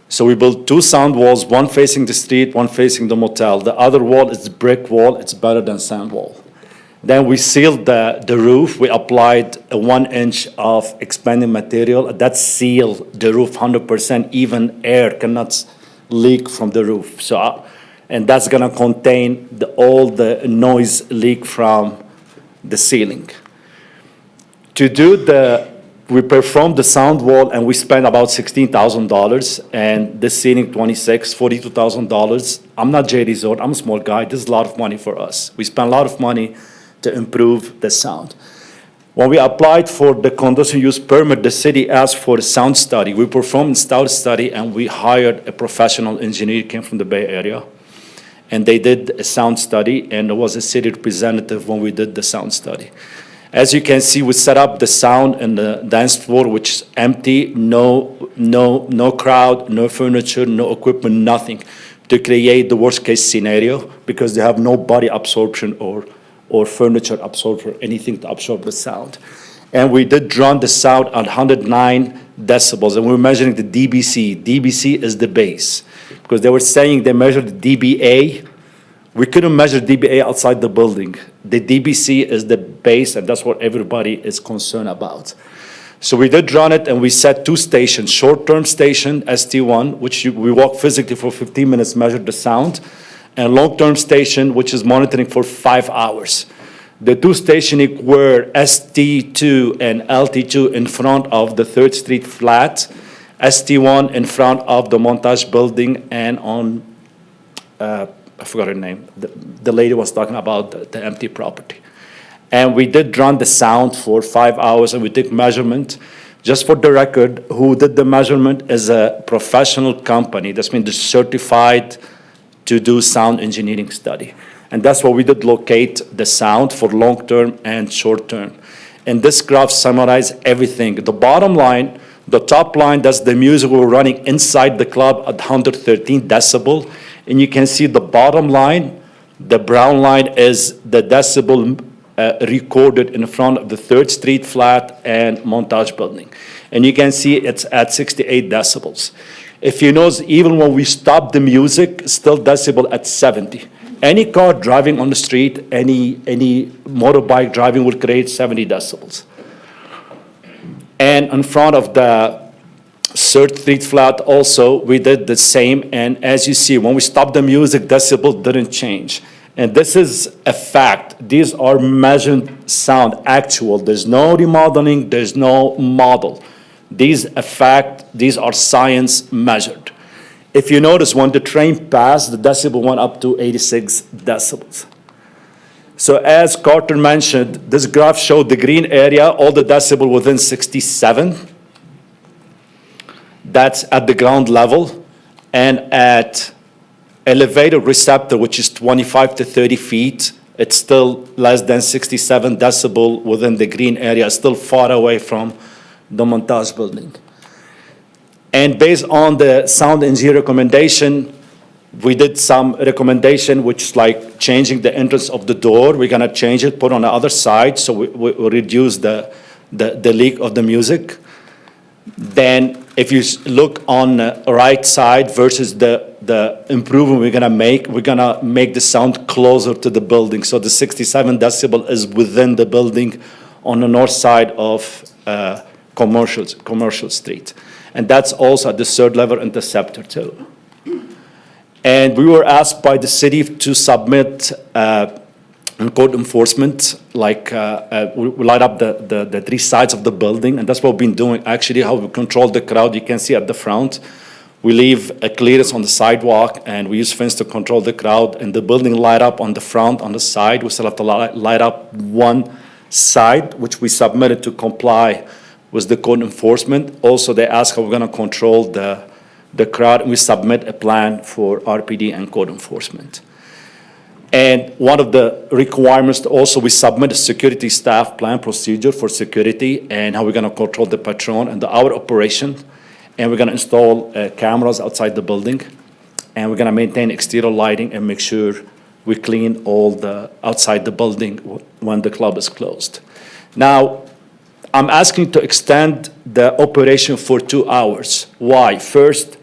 So we built 2 sound walls, one facing the street, one facing the motel. The other wall is brick wall. It's better than sand wall. Then we sealed the roof. We applied a 1 inch of expanding material. That sealed the roof 100%. Even air cannot leak from the roof. So, and that's gonna contain all the noise leak from the ceiling. To do we performed the sound wall, and we spent about $16,000, and the ceiling $42,000. I'm not J Resort, I'm a small guy. This is a lot of money for us. We spent a lot of money to improve the sound. When we applied for the conditional use permit, the city asked for a sound study. We performed a sound study, and we hired a professional engineer, came from the Bay Area. And they did a sound study, and there was a city representative when we did the sound study. As you can see, we set up the sound in the dance floor, which is empty, no crowd, no furniture, no equipment, nothing, to create the worst-case scenario, because they have no body absorption or furniture absorption, anything to absorb the sound. And we did drown the sound at 109 decibels, and we're measuring the DBC. DBC is the base, because they were saying they measured the DBA. We couldn't measure DBA outside the building. The DBC is the base, and that's what everybody is concerned about. So we did drown it, and we set 2 stations, short-term station, ST1, which we walk physically for 15 minutes, measure the sound, and long-term station, which is monitoring for 5 hours. The 2 stations were ST2 and LT2 in front of the 3rd Street flat, ST1 in front of the Montage building, and on, I forgot her name. The lady was talking about the empty property. And we did run the sound for 5 hours, and we took measurement. Just for the record, who did the measurement is a professional company that's been certified to do sound engineering study. And that's what we did locate the sound for long-term and short-term. And this graph summarizes everything. The bottom line, the top line, that's the music we were running inside the club at 113 decibel. And you can see the bottom line, the brown line is the decibel recorded in front of the 3rd Street flat and Montage building. And you can see it's at 68 decibels. If you notice, even when we stop the music, still decibel at 70. Any car driving on the street, any motorbike driving will create 70 decibels. And in front of the 3rd Street flat also, we did the same. And as you see, when we stopped the music, decibel didn't change. And this is a fact. These are measured sound, actual. There's no remodeling, there's no model. These are fact, these are science measured. If you notice, when the train passed, the decibel went up to 86 decibels. So as Carter mentioned, this graph showed the green area, all the decibel within 67. That's at the ground level. And at elevated receptor, which is 25 to 30 feet, it's still less than 67 decibel within the green area, still far away from the Montage building. And based on the sound engineer recommendation, we did some recommendation, which is like changing the entrance of the door. We're gonna change it, put on the other side, so we reduce the leak of the music. Then if you look on the right side versus the improvement we're gonna make the sound closer to the building. So the 67 decibel is within the building on the north side of Commercial Street. And that's also at the 3rd level interceptor too. And we were asked by the city to submit code enforcement, like we light up the 3 sides of the building, and that's what we've been doing. Actually, how we control the crowd, you can see at the front. We leave a clearance on the sidewalk, and we use fence to control the crowd, and the building light up on the front, on the side. We still have to light up one side, which we submitted to comply with the code enforcement. Also, they ask how we're gonna control the crowd, and we submit a plan for RPD and code enforcement. And one of the requirements also, we submit a security staff plan procedure for security and how we're gonna control the patron and the hour operation. And we're gonna install cameras outside the building. And we're gonna maintain exterior lighting and make sure we clean all the outside the building when the club is closed. Now, I'm asking to extend the operation for 2 hours. Why? First,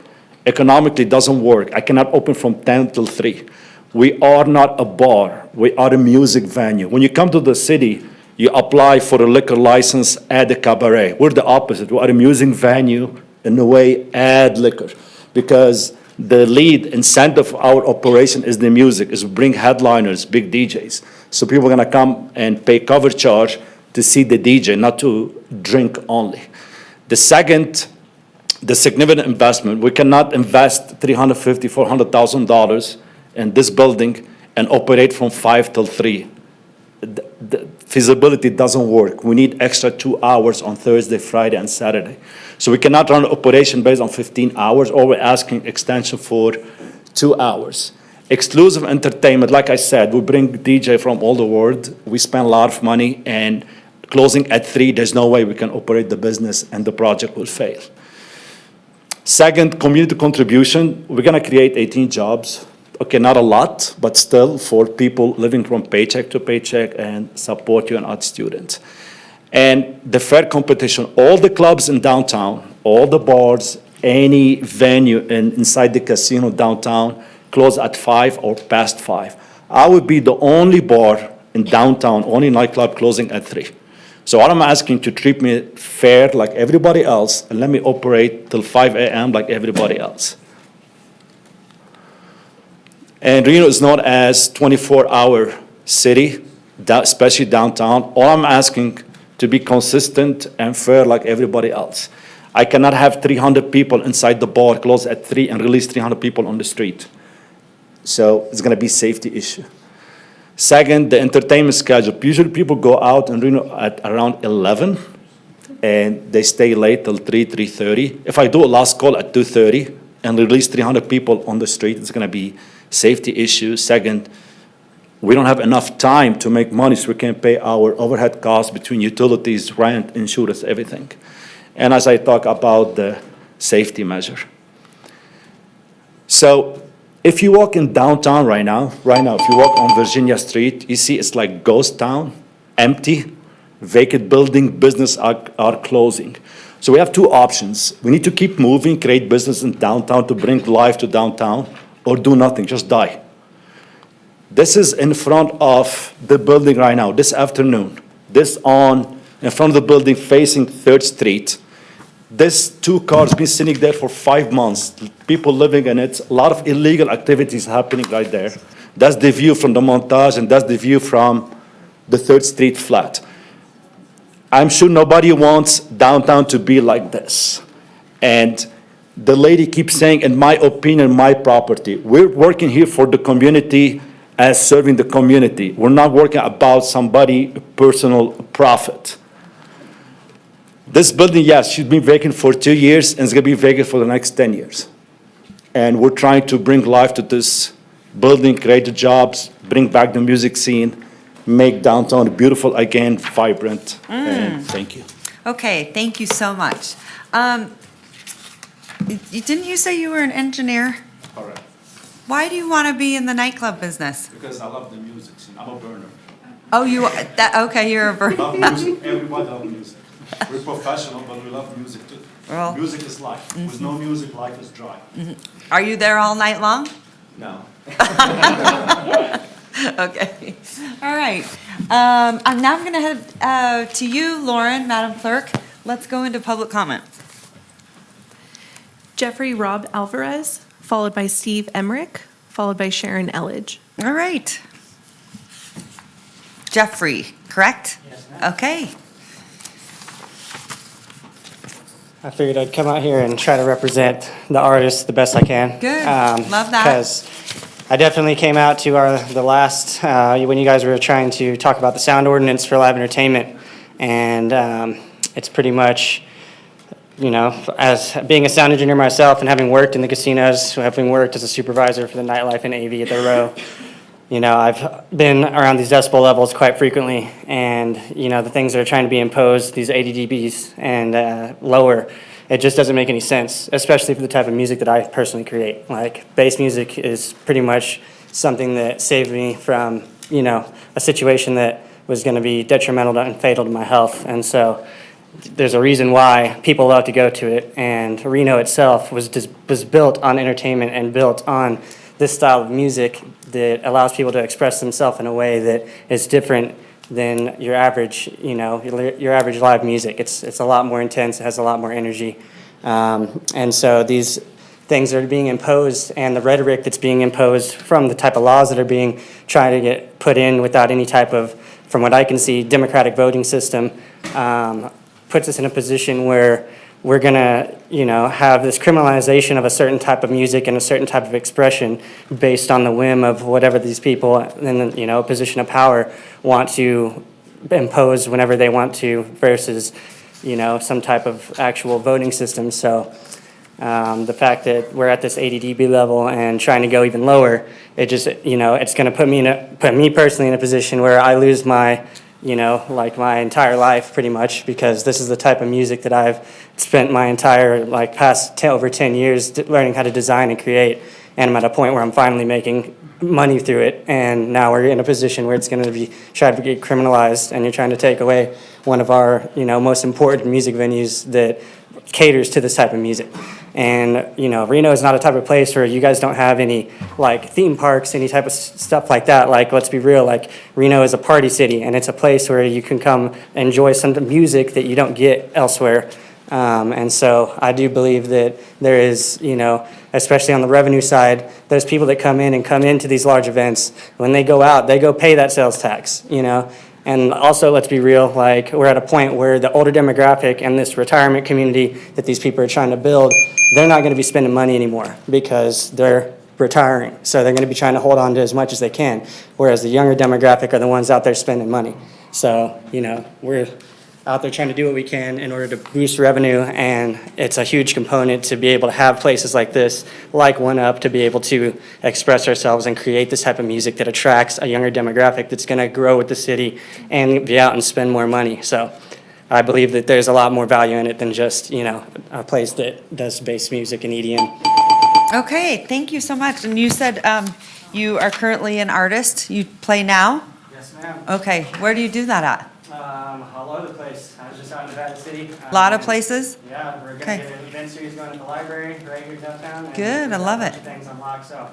economically doesn't work. I cannot open from 10 till 3. We are not a bar. We are a music venue. When you come to the city, you apply for a liquor license, add a cabaret. We're the opposite. We are a music venue, in a way, add liquor. Because the lead incentive of our operation is the music, is bring headliners, big DJs. So people are gonna come and pay cover charge to see the DJ, not to drink only. The second, the significant investment. We cannot invest $350,000, $400,000 in this building and operate from 5 till 3. The feasibility doesn't work. We need extra 2 hours on Thursday, Friday, and Saturday. So we cannot run an operation based on 15 hours, or we're asking extension for 2 hours. Exclusive entertainment, like I said, we bring DJ from all the world. We spend a lot of money, and closing at 3, there's no way we can operate the business and the project will fail. Second, community contribution. We're going to create 18 jobs. Okay, not a lot, but still for people living from paycheck to paycheck and support you and art students. And the fair competition, all the clubs in downtown, all the bars, any venue inside the casino downtown, close at 5 or past 5. I would be the only bar in downtown, only nightclub closing at 3. So what I'm asking to treat me fair like everybody else and let me operate till 5 a.m. like everybody else. And Reno is known as 24-hour city, especially downtown. All I'm asking to be consistent and fair like everybody else. I cannot have 300 people inside the bar close at 3 and release 300 people on the street. So it's going to be a safety issue. Second, the entertainment schedule. Usually people go out in Reno at around 11 and they stay late till 3:30. If I do a last call at 2:30 and release 300 people on the street, it's going to be safety issue. Second, we don't have enough time to make money so we can pay our overhead costs between utilities, rent, insurance, everything. And as I talk about the safety measure. So if you walk in downtown right now, if you walk on Virginia Street, you see it's like ghost town, empty, vacant building, business are closing. So we have two options. We need to keep moving, create business in downtown to bring life to downtown, or do nothing, just die. This is in front of the building right now, this afternoon. This in front of the building facing 3rd Street. This 2 cars been sitting there for 5 months. People living in it, a lot of illegal activities happening right there. That's the view from the Montage and that's the view from the 3rd Street flat. I'm sure nobody wants downtown to be like this. And the lady keeps saying, in my opinion, my property. We're working here for the community as serving the community. We're not working about somebody personal profit. This building, yes, should be vacant for 2 years and it's gonna be vacant for the next 10 years. And we're trying to bring life to this building, create the jobs, bring back the music scene, make downtown beautiful again, vibrant, and thank you. Okay, thank you so much. Didn't you say you were an engineer? Correct. Why do you want to be in the nightclub business? Because I love the music scene. I'm a burner. Oh, okay, you're a burner. Love music. Everybody loves music. We're professional, but we love music too. Well, music is life. With no music, life is dry. Are you there all night long? No. Okay. All right. I'm now going to head to you, Lauren, Madam Clerk. Let's go into public comment. Jeffrey Rob Alvarez, followed by Steve Emmerich, followed by Sharon Elledge. All right. Jeffrey, correct? Yes, ma'am. Okay. I figured I'd come out here and try to represent the artists the best I can. Good. Love that. Because I definitely came out to the last, when you guys were trying to talk about the sound ordinance for live entertainment. And it's pretty much, as being a sound engineer myself and having worked in the casinos, having worked as a supervisor for the nightlife and AV at the Row, I've been around these decibel levels quite frequently, and, the things that are trying to be imposed, these 80 dBs and lower, it just doesn't make any sense, especially for the type of music that I personally create. Like, bass music is pretty much something that saved me from, a situation that was going to be detrimental and fatal to my health. And so there's a reason why people love to go to it, and Reno itself was built on entertainment and built on this style of music that allows people to express themselves in a way that is different than your average, your average live music. It's a lot more intense, it has a lot more energy. And so these things that are being imposed and the rhetoric that's being imposed from the type of laws that are being tried to get put in without any type of, from what I can see, democratic voting system, puts us in a position where we're going to, have this criminalization of a certain type of music and a certain type of expression based on the whim of whatever these people in, a position of power want to impose whenever they want to versus, some type of actual voting system. So the fact that we're at this 80 dB level and trying to go even lower, it just, it's going to put me personally in a position where I lose my like my entire life pretty much, because this is the type of music that I've spent my entire past over 10 years learning how to design and create. And I'm at a point where I'm finally making money through it. And now we're in a position where it's going to be tried to get criminalized, and you're trying to take away one of our, most important music venues that caters to this type of music. And, Reno is not a type of place where you guys don't have any theme parks, any type of stuff like that. Let's be real, Reno is a party city, and it's a place where you can come enjoy some music that you don't get elsewhere. And so I do believe that there is, especially on the revenue side, there's people that come into these large events. When they go out, they go pay that sales tax, And also, let's be real, we're at a point where the older demographic and this retirement community that these people are trying to build, they're not going to be spending money anymore because they're retiring. So they're going to be trying to hold on to as much as they can, whereas the younger demographic are the ones out there spending money. So, we're out there trying to do what we can in order to boost revenue, and it's a huge component to be able to have places like this, like One Up, to be able to express ourselves and create this type of music that attracts a younger demographic that's going to grow with the city and be out and spend more money. So I believe that there's a lot more value in it than just, a place that does bass music and EDM. Okay, thank you so much. And you said you are currently an artist. You play now? Yes, ma'am. Okay, where do you do that at? All over the place. I was just out in Nevada City. A lot of places? Yeah, we're going to get an event series going at the library right here downtown. And Good, I love it. Things unlocked, so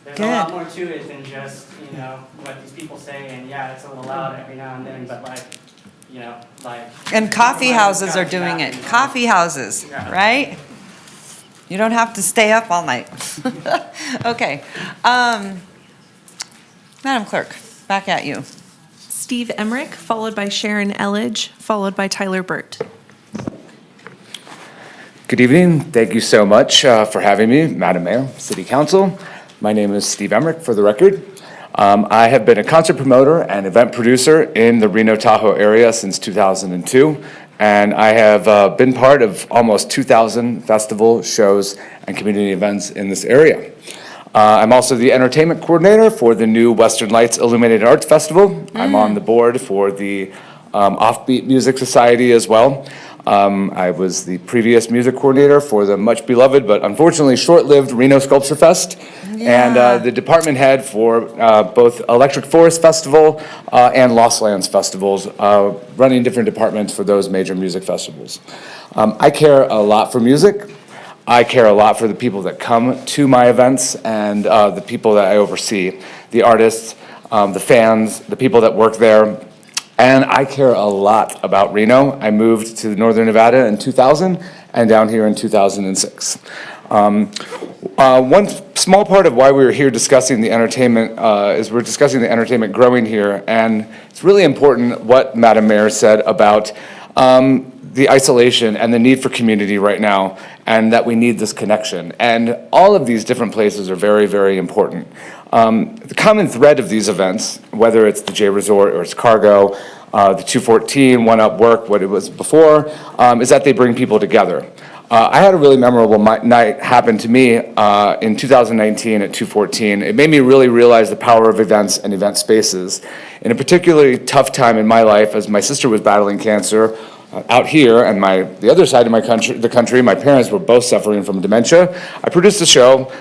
there's Good. a lot more to it than just, what these people say, and yeah, it's a little loud every now and then, but And coffee houses are doing it. Coffee houses, right? You don't have to stay up all night. Okay. Madam Clerk, back at you. Steve Emmerich, followed by Sharon Elledge, followed by Tyler Burt. Good evening. Thank you so much for having me, Madam Mayor, City Council. My name is Steve Emmerich, for the record. I have been a concert promoter and event producer in the Reno Tahoe area since 2002, and I have been part of almost 2,000 festival shows and community events in this area. I'm also the entertainment coordinator for the new Western Lights Illuminated Arts Festival. I'm on the board for the Offbeat Music Society as well. I was the previous music coordinator for the much beloved but unfortunately short-lived Reno Sculpture Fest, and the department head for both Electric Forest Festival and Lost Lands festivals, running different departments for those major music festivals. I care a lot for music. I care a lot for the people that come to my events and the people that I oversee, the artists, the fans, the people that work there. And I care a lot about Reno. I moved to Northern Nevada in 2000 and down here in 2006. One small part of why we were here discussing the entertainment is we're discussing the entertainment growing here. And it's really important what Madam Mayor said about the isolation and the need for community right now, and that we need this connection. And all of these different places are very, very important. The common thread of these events, whether it's the J Resort or it's Cargo, the 214, One Up Work, what it was before, is that they bring people together. I had a really memorable night happen to me in 2019 at 214. It made me really realize the power of events and event spaces. In a particularly tough time in my life, as my sister was battling cancer, out here, and the other side of the country, my parents were both suffering from dementia. I produced a show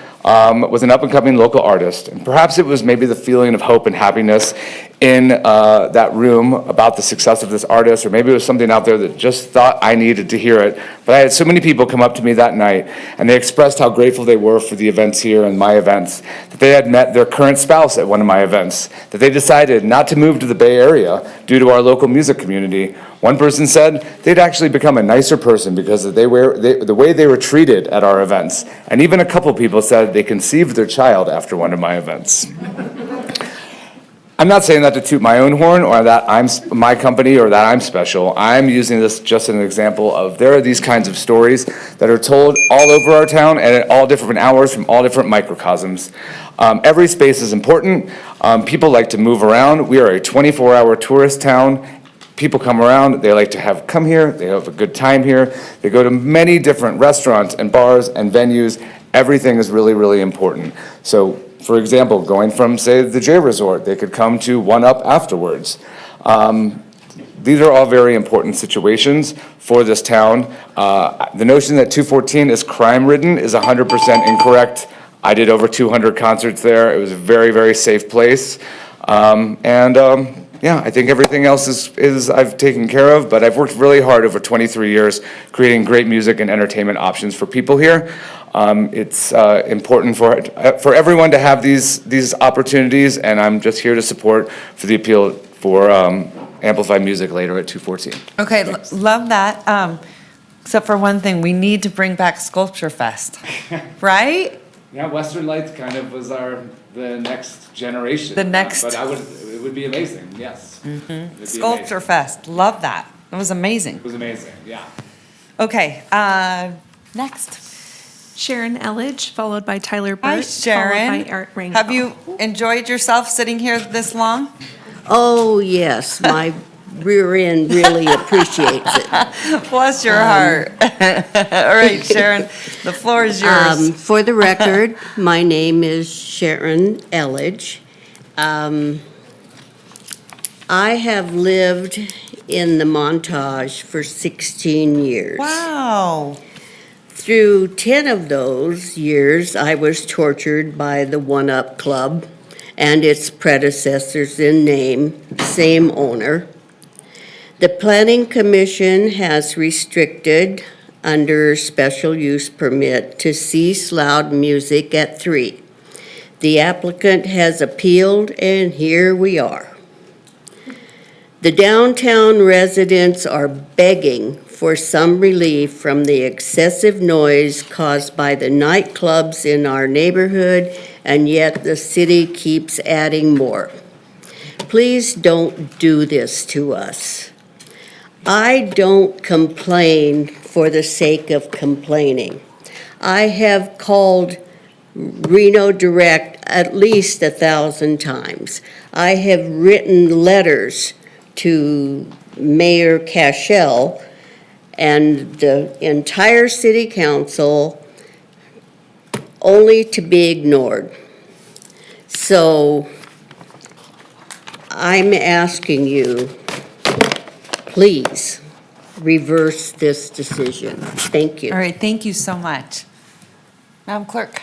with an up-and-coming local artist, and perhaps it was maybe the feeling of hope and happiness in that room about the success of this artist, or maybe it was something out there that just thought I needed to hear it. But I had so many people come up to me that night, and they expressed how grateful they were for the events here and my events, that they had met their current spouse at one of my events, that they decided not to move to the Bay Area due to our local music community. One person said they'd actually become a nicer person because of the way they were treated at our events. And even a couple people said they conceived their child after one of my events. I'm not saying that to toot my own horn or that I'm my company or that I'm special. I'm using this just as an example of there are these kinds of stories that are told all over our town and at all different hours from all different microcosms. Every space is important. People like to move around. We are a 24-hour tourist town. People come around, they like to come here, they have a good time here. They go to many different restaurants and bars and venues. Everything is really, really important. So, for example, going from, say, the J Resort, they could come to One Up afterwards. these are all very important situations for this town. The notion that 214 is crime-ridden is 100% incorrect. I did over 200 concerts there. It was a very, very safe place. Yeah, I think everything else is I've taken care of, but I've worked really hard over 23 years creating great music and entertainment options for people here. It's important for everyone to have these opportunities, and I'm just here to support for the appeal for amplified music later at 214. Okay, love that. Except for one thing, we need to bring back Sculpture Fest, right? Yeah, Western Lights kind of was the next generation. The next- But it would be amazing, yes. It'd be Sculpture amazing. Fest, love that. It was amazing. It was amazing, yeah. Okay, next. Sharon Elledge, followed by Tyler Burt. Hi, Sharon. Followed by Art Rangel. Have you enjoyed yourself sitting here this long? Oh, yes, my rear end really appreciates it. Bless your heart. All right, Sharon, the floor is yours. For the record, my name is Sharon Elledge. I have lived in the Montage for 16 years. Wow. Through 10 of those years, I was tortured by the One Up Club and its predecessors in name, same owner. The Planning Commission has restricted, under special use permit, to cease loud music at 3. The applicant has appealed, and here we are. The downtown residents are begging for some relief from the excessive noise caused by the nightclubs in our neighborhood, and yet the city keeps adding more. Please don't do this to us. I don't complain for the sake of complaining. I have called Reno Direct at least 1,000 times. I have written letters to Mayor Cashel and the entire city council, only to be ignored. So I'm asking you, please reverse this decision. Thank you. All right, thank you so much. Madam Clerk.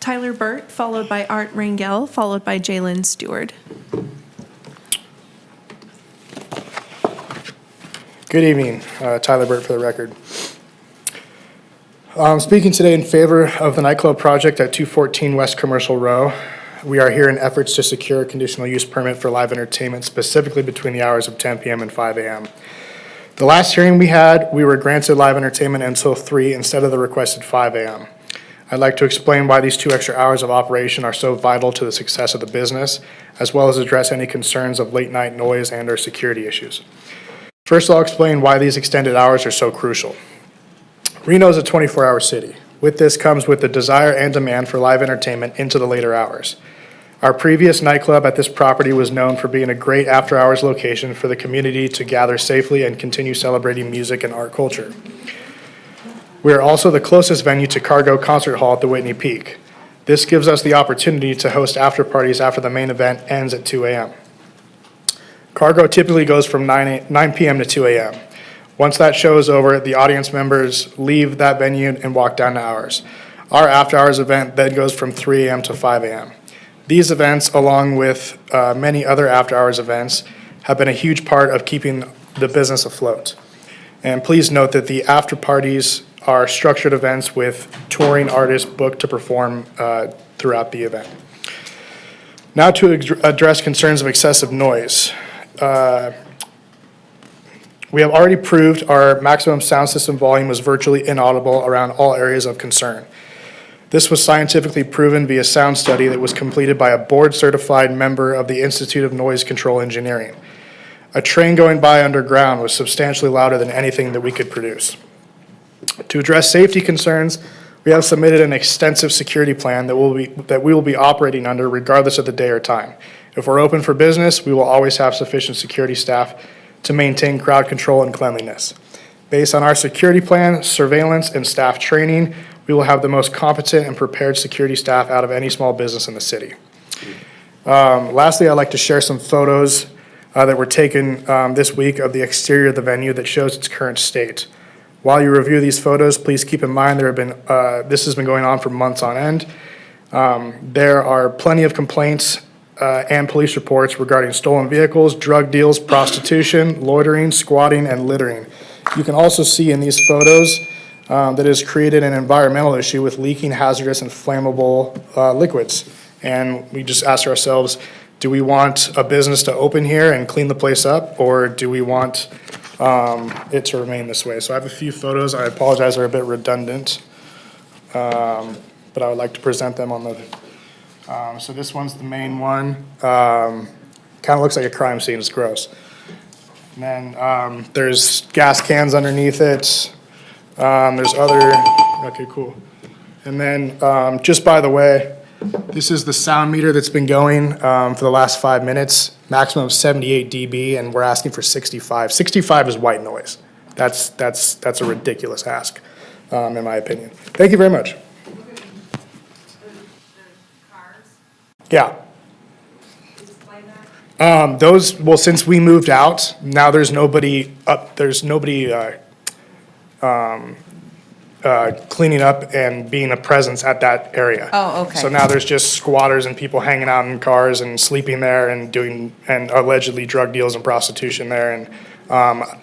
Tyler Burt, followed by Art Rangel, followed by Jalen Stewart. Good evening, Tyler Burt for the record. Speaking today in favor of the nightclub project at 214 West Commercial Row. We are here in efforts to secure a conditional use permit for live entertainment, specifically between the hours of 10 p.m. and 5 a.m. The last hearing we had, we were granted live entertainment until 3 instead of the requested 5 a.m. I'd like to explain why these 2 extra hours of operation are so vital to the success of the business, as well as address any concerns of late night noise and/or security issues. First, I'll explain why these extended hours are so crucial. Reno is a 24-hour city. With this comes with the desire and demand for live entertainment into the later hours. Our previous nightclub at this property was known for being a great after-hours location for the community to gather safely and continue celebrating music and art culture. We are also the closest venue to Cargo Concert Hall at the Whitney Peak. This gives us the opportunity to host after parties after the main event ends at 2 a.m. Cargo typically goes from 9 p.m. to 2 a.m. Once that show is over, the audience members leave that venue and walk down to ours. Our after-hours event then goes from 3 a.m. to 5 a.m. These events, along with many other after-hours events, have been a huge part of keeping the business afloat. And please note that the after parties are structured events with touring artists booked to perform throughout the event. Now to address concerns of excessive noise. We have already proved our maximum sound system volume was virtually inaudible around all areas of concern. This was scientifically proven via sound study that was completed by a board-certified member of the Institute of Noise Control Engineering. A train going by underground was substantially louder than anything that we could produce. To address safety concerns, we have submitted an extensive security plan that we will be operating under regardless of the day or time. If we're open for business, we will always have sufficient security staff to maintain crowd control and cleanliness. Based on our security plan, surveillance, and staff training, we will have the most competent and prepared security staff out of any small business in the city. Lastly, I'd like to share some photos that were taken this week of the exterior of the venue that shows its current state. While you review these photos, please keep in mind this has been going on for months on end. There are plenty of complaints and police reports regarding stolen vehicles, drug deals, prostitution, loitering, squatting, and littering. You can also see in these photos that has created an environmental issue with leaking hazardous and flammable liquids. And we just asked ourselves, do we want a business to open here and clean the place up, or do we want it to remain this way? So I have a few photos. I apologize, they're a bit redundant, but I would like to present them on the, so this one's the main one. Kind of looks like a crime scene, it's gross. And then there's gas cans underneath it. There's other, okay, cool. And then just by the way, this is the sound meter that's been going for the last 5 minutes, maximum of 78 dB, and we're asking for 65. 65 is white noise. That's a ridiculous ask, in my opinion. Thank you very much. Yeah. Those, well, since we moved out, now there's nobody cleaning up and being a presence at that area. Oh, okay. So now there's just squatters and people hanging out in cars and sleeping there and doing, and allegedly drug deals and prostitution there. And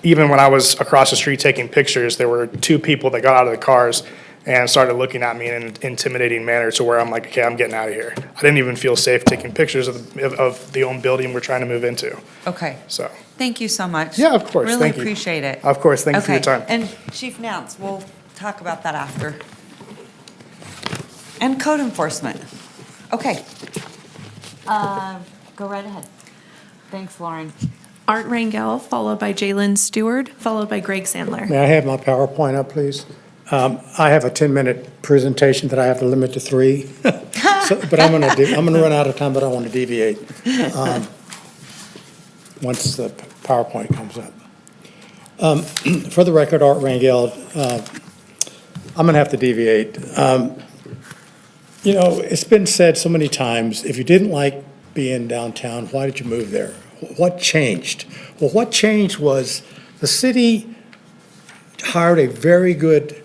even when I was across the street taking pictures, there were 2 people that got out of the cars and started looking at me in an intimidating manner to where I'm like, okay, I'm getting out of here. I didn't even feel safe taking pictures of the own building we're trying to move into. Okay. So, Thank you so much. yeah, of course, Really thank you. appreciate it. Of course, thank you for your Okay. time. And Chief Nance, we'll talk about that after. And code enforcement. Okay. Go right ahead. Thanks, Lauren. Art Rangel, followed by Jalen Stewart, followed by Greg Sandler. May I have my PowerPoint up, please? I have a 10-minute presentation that I have to limit to 3. But I'm gonna run out of time, but I want to deviate once the PowerPoint comes up. For the record, Art Rangel, I'm gonna have to deviate. You know, it's been said so many times, if you didn't like being downtown, why did you move there? What changed? Well, what changed was the city hired a very good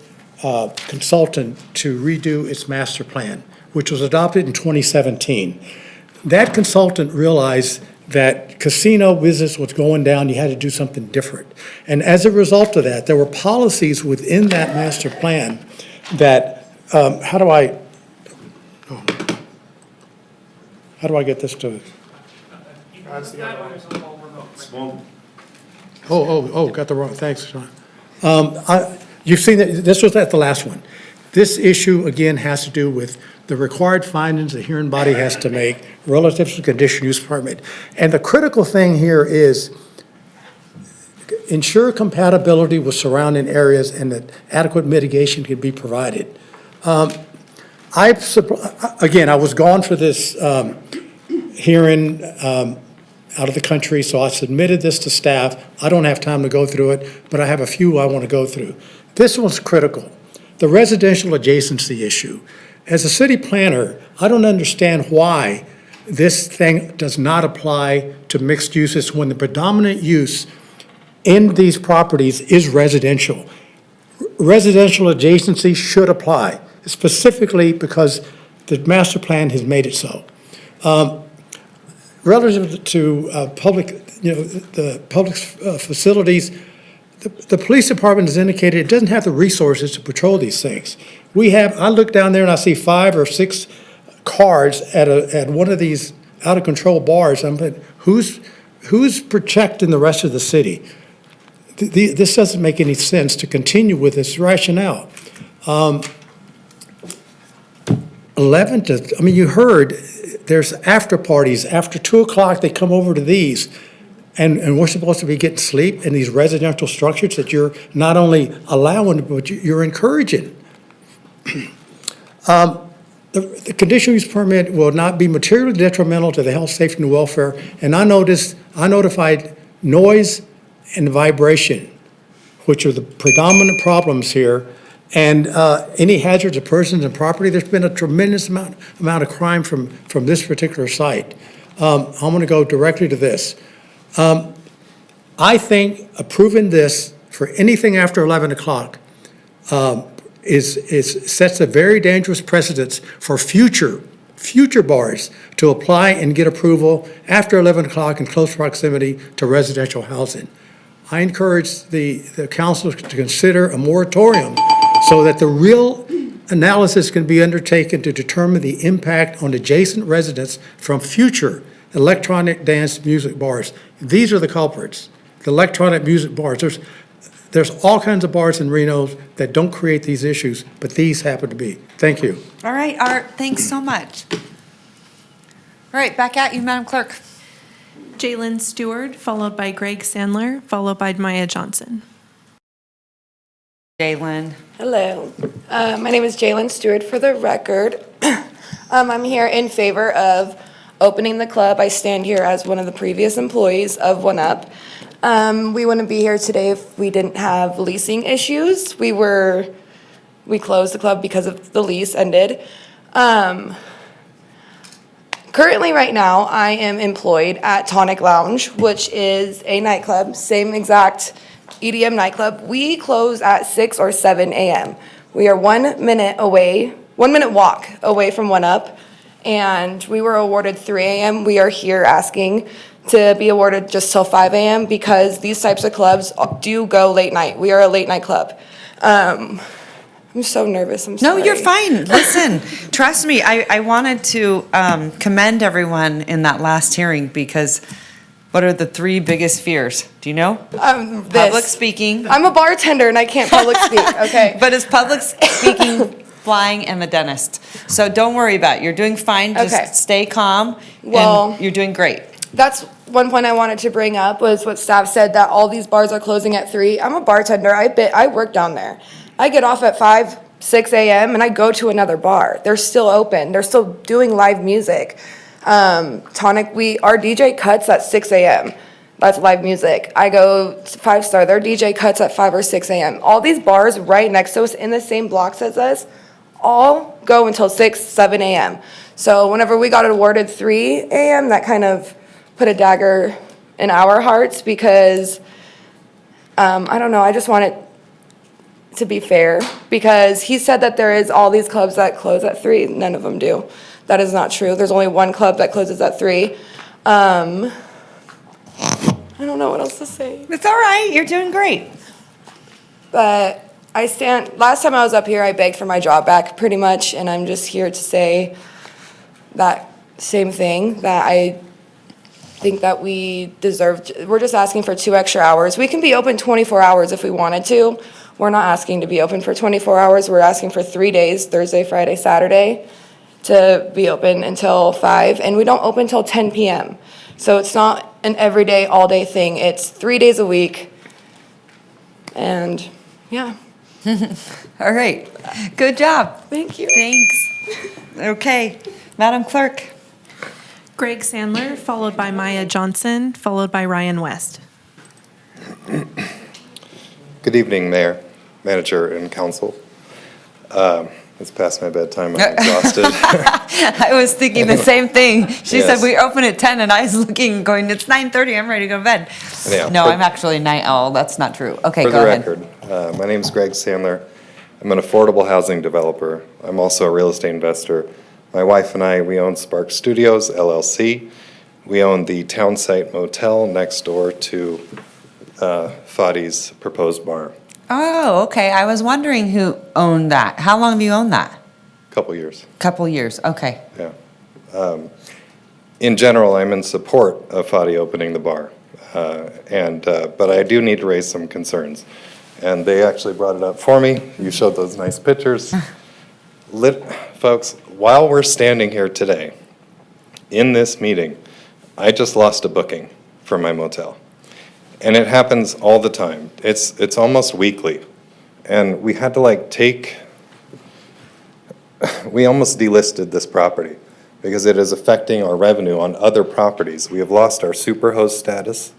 consultant to redo its master plan, which was adopted in 2017. That consultant realized that casino business was going down, you had to do something different. And as a result of that, there were policies within that master plan that, how do I get this to? Got the wrong, thanks, Sean. You've seen that, this was at the last one. This issue, again, has to do with the required findings the hearing body has to make relative to the conditional use permit. And the critical thing here is ensure compatibility with surrounding areas and that adequate mitigation can be provided. Again, I was gone for this hearing out of the country, so I submitted this to staff. I don't have time to go through it, but I have a few I want to go through. This one's critical. The residential adjacency issue. As a city planner, I don't understand why this thing does not apply to mixed uses when the predominant use in these properties is residential. Residential adjacency should apply, specifically because the master plan has made it so. Relative to public, the public facilities, the police department has indicated it doesn't have the resources to patrol these things. I look down there and I see 5 or 6 cars at one of these out-of-control bars. I'm like, who's protecting the rest of the city? This doesn't make any sense to continue with this rationale. 11 to, I mean, you heard there's after parties. After 2 o'clock, they come over to these. And we're supposed to be getting sleep in these residential structures that you're not only allowing, but you're encouraging. The conditional use permit will not be materially detrimental to the health, safety, and welfare. And I notified noise and vibration, which are the predominant problems here. And any hazards of persons and property, there's been a tremendous amount of crime from this particular site. I'm going to go directly to this. I think approving this for anything after 11 o'clock sets a very dangerous precedence for future bars to apply and get approval after 11 o'clock in close proximity to residential housing. I encourage the council to consider a moratorium so that the real analysis can be undertaken to determine the impact on adjacent residents from future electronic dance music bars. These are the culprits, the electronic music bars. There's all kinds of bars in Reno that don't create these issues, but these happen to be. Thank you. All right, Art, thanks so much. All right, back at you, Madam Clerk. Jalen Stewart, followed by Greg Sandler, followed by Maya Johnson. Jalen. Hello. My name is Jalen Stewart for the record. I'm here in favor of opening the club. I stand here as one of the previous employees of 1UP. We wouldn't be here today if we didn't have leasing issues. We closed the club because of the lease ended. Currently, right now, I am employed at Tonic Lounge, which is a nightclub, same exact EDM nightclub. We close at 6 or 7 a.m. We are 1 minute walk away from 1UP, and we were awarded 3 a.m. We are here asking to be awarded just till 5 a.m. because these types of clubs do go late night. We are a late night club. I'm so nervous. I'm sorry. No, you're fine. Listen, trust me, I wanted to commend everyone in that last hearing because what are the 3 biggest fears? Do you know? Public speaking. I'm a bartender and I can't public speak, okay? But it's public speaking, flying, and the dentist. So don't worry about it. You're doing fine. Just Okay. stay calm. Well, and you're doing great. That's one point I wanted to bring up was what staff said that all these bars are closing at 3. I'm a bartender. I work down there. I get off at 5, 6 a.m. and I go to another bar. They're still open. They're still doing live music. Tonic, our DJ cuts at 6 a.m. That's live music. I go to 5 Star. Their DJ cuts at 5 or 6 a.m. All these bars right next to us in the same blocks as us all go until 6, 7 a.m. So whenever we got awarded 3 a.m., that kind of put a dagger in our hearts because, I don't know, I just want it to be fair because he said that there is all these clubs that close at 3. None of them do. That is not true. There's only one club that closes at 3. I don't know what else to say. It's all right. You're doing great. But last time I was up here, I begged for my job back pretty much, and I'm just here to say that same thing, that I think that we're just asking for 2 extra hours. We can be open 24 hours if we wanted to. We're not asking to be open for 24 hours. We're asking for 3 days, Thursday, Friday, Saturday, to be open until 5. And we don't open until 10 p.m. So it's not an everyday, all-day thing. It's 3 days a week. And, yeah. All right. Good job. Thank you. Thanks. Okay. Madam Clerk. Greg Sandler, followed by Maya Johnson, followed by Ryan West. Good evening, Mayor, Manager, and Council. It's past my bedtime. I'm exhausted. I was thinking the same thing. She Yes. said we open at 10 and I was looking, going, it's 9:30, I'm ready to go to bed. Yeah, No, for- I'm actually a night owl. That's not true. Okay, For go the ahead. record, my name is Greg Sandler. I'm an affordable housing developer. I'm also a real estate investor. My wife and I, we own Spark Studios, LLC. We own the Townsite Motel next door to Fadi's proposed bar. Oh, okay. I was wondering who owned that. How long have you owned that? Couple years. Couple years. Okay. Yeah. In general, I'm in support of Fadi opening the bar, but I do need to raise some concerns. And they actually brought it up for me. You showed those nice pictures. Folks, while we're standing here today, in this meeting, I just lost a booking for my motel. And it happens all the time. It's almost weekly. And we had to we almost delisted this property because it is affecting our revenue on other properties. We have lost our superhost status.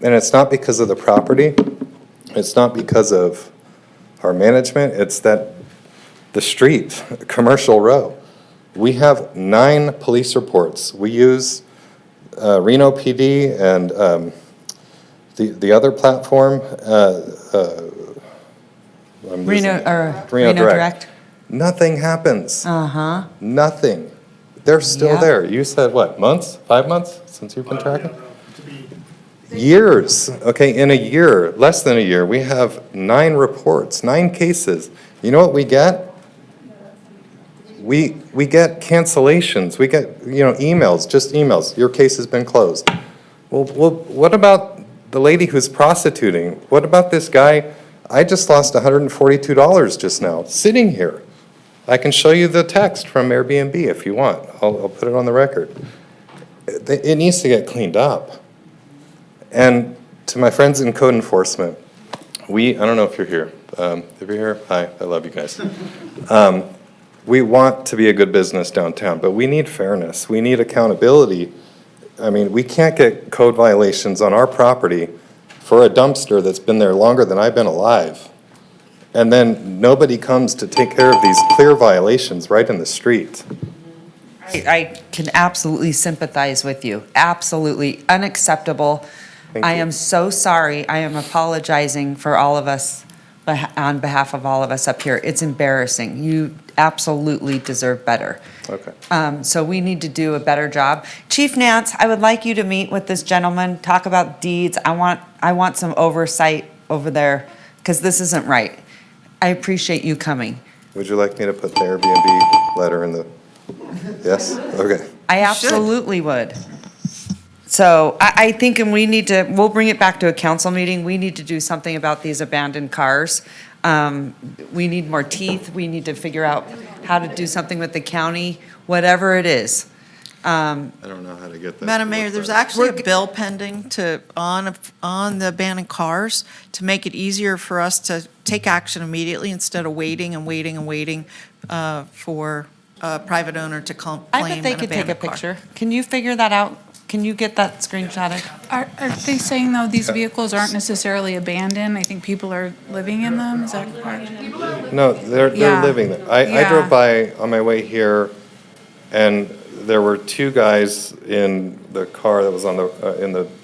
And it's not because of the property. It's not because of our management. It's that the street, Commercial Row, we have 9 police reports. We use Reno PD and the other platform, I'm losing it. Reno Direct. Nothing happens. Uh-huh. Nothing. They're still Yep. there. You said what, months? 5 months since you've been tracking? Years. Okay, in a year, less than a year, we have 9 reports, 9 cases. You know what we get? We get cancellations. We get, emails, just emails. Your case has been closed. Well, what about the lady who's prostituting? What about this guy? I just lost $142 just now, sitting here. I can show you the text from Airbnb if you want. I'll put it on the record. It needs to get cleaned up. And to my friends in code enforcement, I don't know if you're here. If you're here, hi, I love you guys. We want to be a good business downtown, but we need fairness. We need accountability. I mean, we can't get code violations on our property for a dumpster that's been there longer than I've been alive. And then nobody comes to take care of these clear violations right in the street. I can absolutely sympathize with you. Absolutely unacceptable. Thank I you. am so sorry. I am apologizing for all of us, on behalf of all of us up here. It's embarrassing. You absolutely deserve better. Okay. So we need to do a better job. Chief Nance, I would like you to meet with this gentleman, talk about deeds. I want some oversight over there, because this isn't right. I appreciate you coming. Would you like me to put the Airbnb letter in the, yes? Okay. I absolutely would. So I think, and we'll bring it back to a council meeting, we need to do something about these abandoned cars. We need more teeth, we need to figure out how to do something with the county, whatever it is. I don't know how to get that. Madam Mayor, there's actually a bill pending on the abandoned cars to make it easier for us to take action immediately instead of waiting and waiting and waiting for a private owner to claim an I bet they could take a abandoned car. picture. Can you figure that out? Can you get that screenshotted? Are they saying, though, these vehicles aren't necessarily abandoned? I think people are living in them, is that correct? No, they're Yeah. living there. I Yeah. drove by on my way here, and there were 2 guys in the car that was on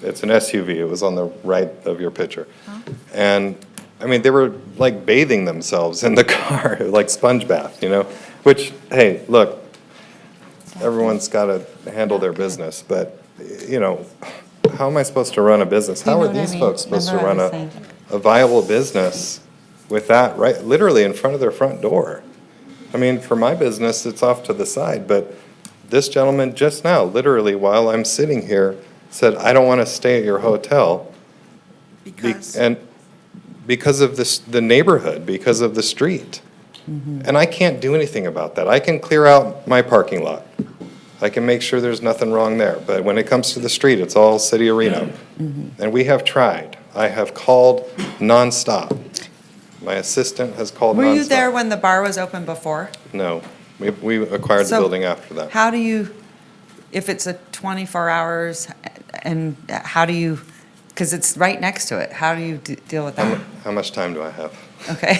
it's an SUV, it was on the right of your picture. And, I mean, they were like bathing themselves in the car, like sponge bath, which, hey, look, everyone's got to handle their business, but, how am I supposed to run a business? How are these folks supposed to run a viable business with that right, literally in front of their front door? I mean, for my business, it's off to the side, but this gentleman just now, literally while I'm sitting here, said, I don't want to stay at your hotel. Because of the neighborhood, because of the street. And I can't do anything about that. I can clear out my parking lot. I can make sure there's nothing wrong there. But when it comes to the street, it's all City of Reno. And we have tried. I have called nonstop. My assistant has called nonstop. Were you there when the bar was open before? No. We acquired the So, building after that. How do you, if it's a 24 hours, and how do you, because it's right next to it, how do you deal with that? How much time do I have? Okay.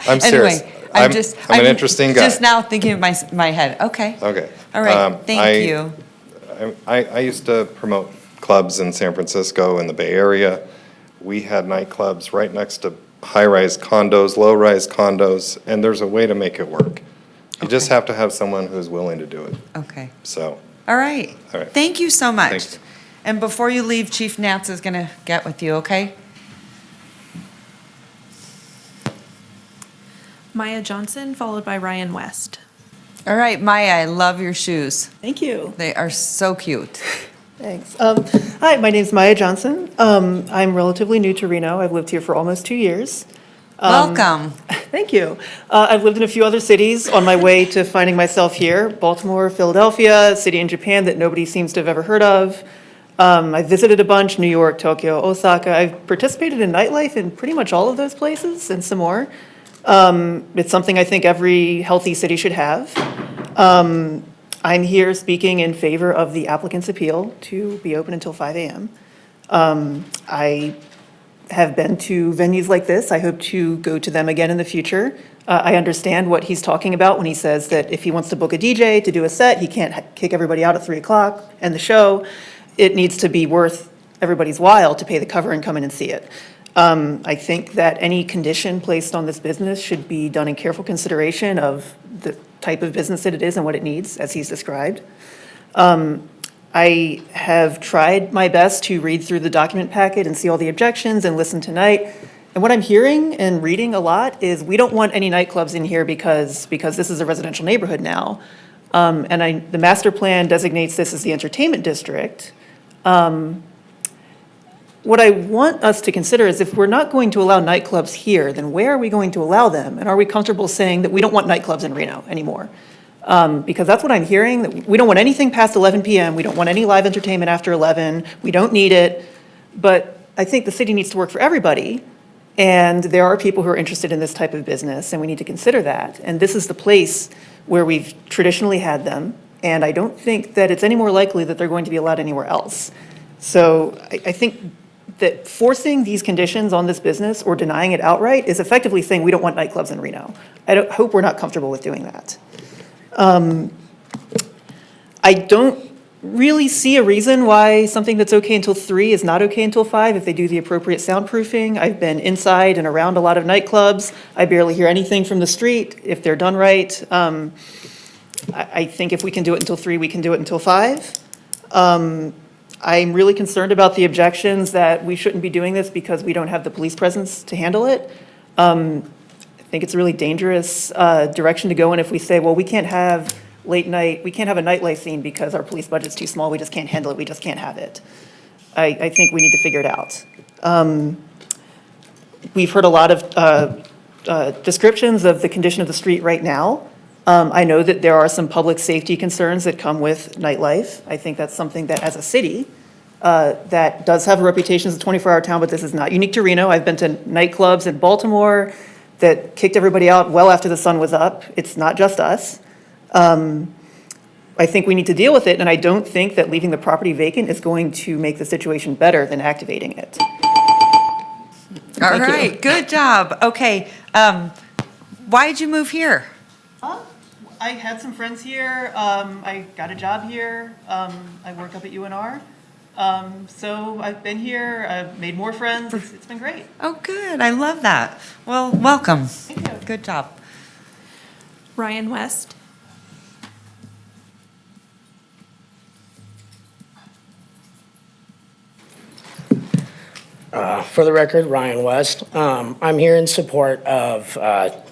I'm serious. Anyway, I'm an interesting guy. Just now thinking of my head, okay. Okay. All right, thank you. I used to promote clubs in San Francisco in the Bay Area. We had nightclubs right next to high-rise condos, low-rise condos, and there's a way to make it work. You just have to have someone who's willing to do it. Okay. So, All right. All right. Thank you so much. Thanks. And before you leave, Chief Nance is going to get with you, okay? Maya Johnson, followed by Ryan West. All right, Maya, I love your shoes. Thank you. They are so cute. Thanks. Hi, my name's Maya Johnson. I'm relatively new to Reno. I've lived here for almost 2 years. Welcome. Thank you. I've lived in a few other cities on my way to finding myself here. Baltimore, Philadelphia, a city in Japan that nobody seems to have ever heard of. I visited a bunch, New York, Tokyo, Osaka. I've participated in nightlife in pretty much all of those places and some more. It's something I think every healthy city should have. I'm here speaking in favor of the applicant's appeal to be open until 5 a.m. I have been to venues like this. I hope to go to them again in the future. I understand what he's talking about when he says that if he wants to book a DJ to do a set, he can't kick everybody out at 3 o'clock and the show. it needs to be worth everybody's while to pay the cover and come in and see it. I think that any condition placed on this business should be done in careful consideration of the type of business that it is and what it needs, as he's described. I have tried my best to read through the document packet and see all the objections and listen tonight. And what I'm hearing and reading a lot is we don't want any nightclubs in here because this is a residential neighborhood now. The master plan designates this as the entertainment district. What I want us to consider is if we're not going to allow nightclubs here, then where are we going to allow them? And are we comfortable saying that we don't want nightclubs in Reno anymore? Because that's what I'm hearing, that we don't want anything past 11 PM. We don't want any live entertainment after 11. We don't need it. But I think the city needs to work for everybody. And there are people who are interested in this type of business, and we need to consider that. And this is the place where we've traditionally had them. And I don't think that it's any more likely that they're going to be allowed anywhere else. So I think that forcing these conditions on this business or denying it outright is effectively saying we don't want nightclubs in Reno. I hope we're not comfortable with doing that. I don't really see a reason why something that's okay until 3 is not okay until 5 if they do the appropriate soundproofing. I've been inside and around a lot of nightclubs. I barely hear anything from the street if they're done right. I think if we can do it until 3, we can do it until 5. I'm really concerned about the objections that we shouldn't be doing this because we don't have the police presence to handle it. I think it's a really dangerous direction to go in if we say, well, we can't have late night, we can't have a nightlife scene because our police budget's too small, we just can't handle it, we just can't have it. I think we need to figure it out. We've heard a lot of descriptions of the condition of the street right now. I know that there are some public safety concerns that come with nightlife. I think that's something that as a city, that does have a reputation as a 24-hour town, but this is not unique to Reno. I've been to nightclubs in Baltimore that kicked everybody out well after the sun was up. It's not just us. I think we need to deal with it, and I don't think that leaving the property vacant is going to make the situation better than activating it. All right, good job. Okay, why'd you move here? I had some friends here. I got a job here. I work up at UNR. So I've been here. I've made more friends. It's been great. Oh, good. I love that. Well, welcome. Thank you. Good job. Ryan West. For the record, Ryan West. I'm here in support of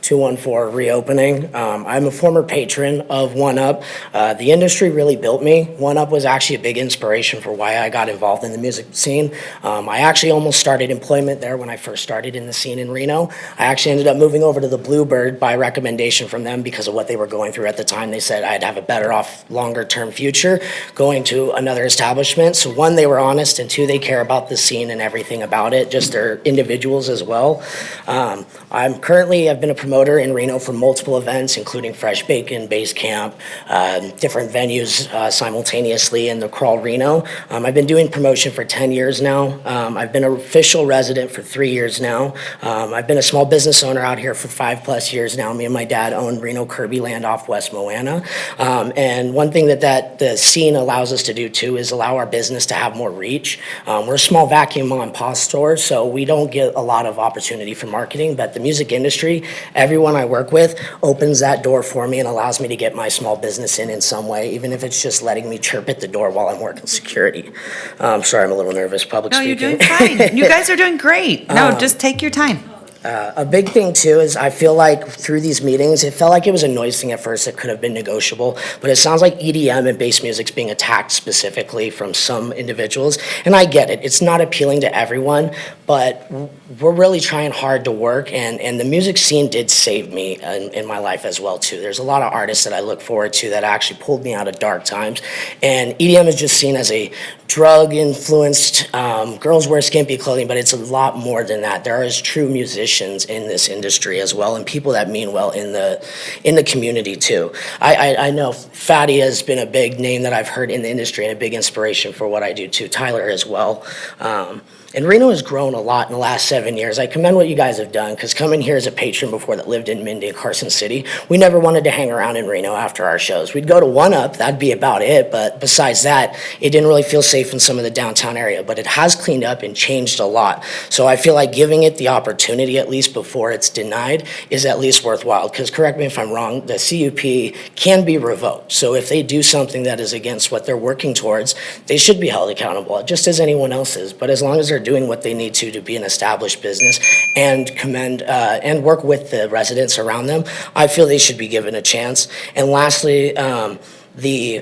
214 reopening. I'm a former patron of One Up. The industry really built me. One Up was actually a big inspiration for why I got involved in the music scene. I actually almost started employment there when I first started in the scene in Reno. I actually ended up moving over to the Bluebird by recommendation from them because of what they were going through at the time. They said I'd have a better off longer-term future going to another establishment. So one, they were honest, and two, they care about the scene and everything about it, just their individuals as well. I've been a promoter in Reno for multiple events, including Fresh Bacon, Base Camp, different venues simultaneously in the Crawl Reno. I've been doing promotion for 10 years now. I've been an official resident for 3 years now. I've been a small business owner out here for 5+ years now. Me and my dad own Reno Kirby land off West Moana. And one thing that the scene allows us to do too is allow our business to have more reach. We're a small vacuum mom and pop store, so we don't get a lot of opportunity for marketing, but the music industry, everyone I work with opens that door for me and allows me to get my small business in some way, even if it's just letting me chirp at the door while I'm working security. Sorry, I'm a little nervous public speaking. No, you're doing fine. You guys are doing great. No, just take your time. A big thing too is I feel like through these meetings, it felt like it was a noise thing at first. It could have been negotiable, but it sounds like EDM and bass music's being attacked specifically from some individuals. And I get it. It's not appealing to everyone, but we're really trying hard to work. And the music scene did save me in my life as well too. There's a lot of artists that I look forward to that actually pulled me out of dark times. And EDM is just seen as a drug-influenced, girls wear skimpy clothing, but it's a lot more than that. There is true musicians in this industry as well, and people that mean well in the community too. I know Fatty has been a big name that I've heard in the industry and a big inspiration for what I do too. Tyler as well. And Reno has grown a lot in the last 7 years. I commend what you guys have done, because coming here as a patron before that lived in Minden, Carson City, we never wanted to hang around in Reno after our shows. We'd go to One Up, that'd be about it, but besides that, it didn't really feel safe in some of the downtown area, but it has cleaned up and changed a lot. So I feel like giving it the opportunity, at least before it's denied, is at least worthwhile, because correct me if I'm wrong, the CUP can be revoked. So if they do something that is against what they're working towards, they should be held accountable, just as anyone else is. But as long as they're doing what they need to be an established business and and work with the residents around them, I feel they should be given a chance. And lastly, the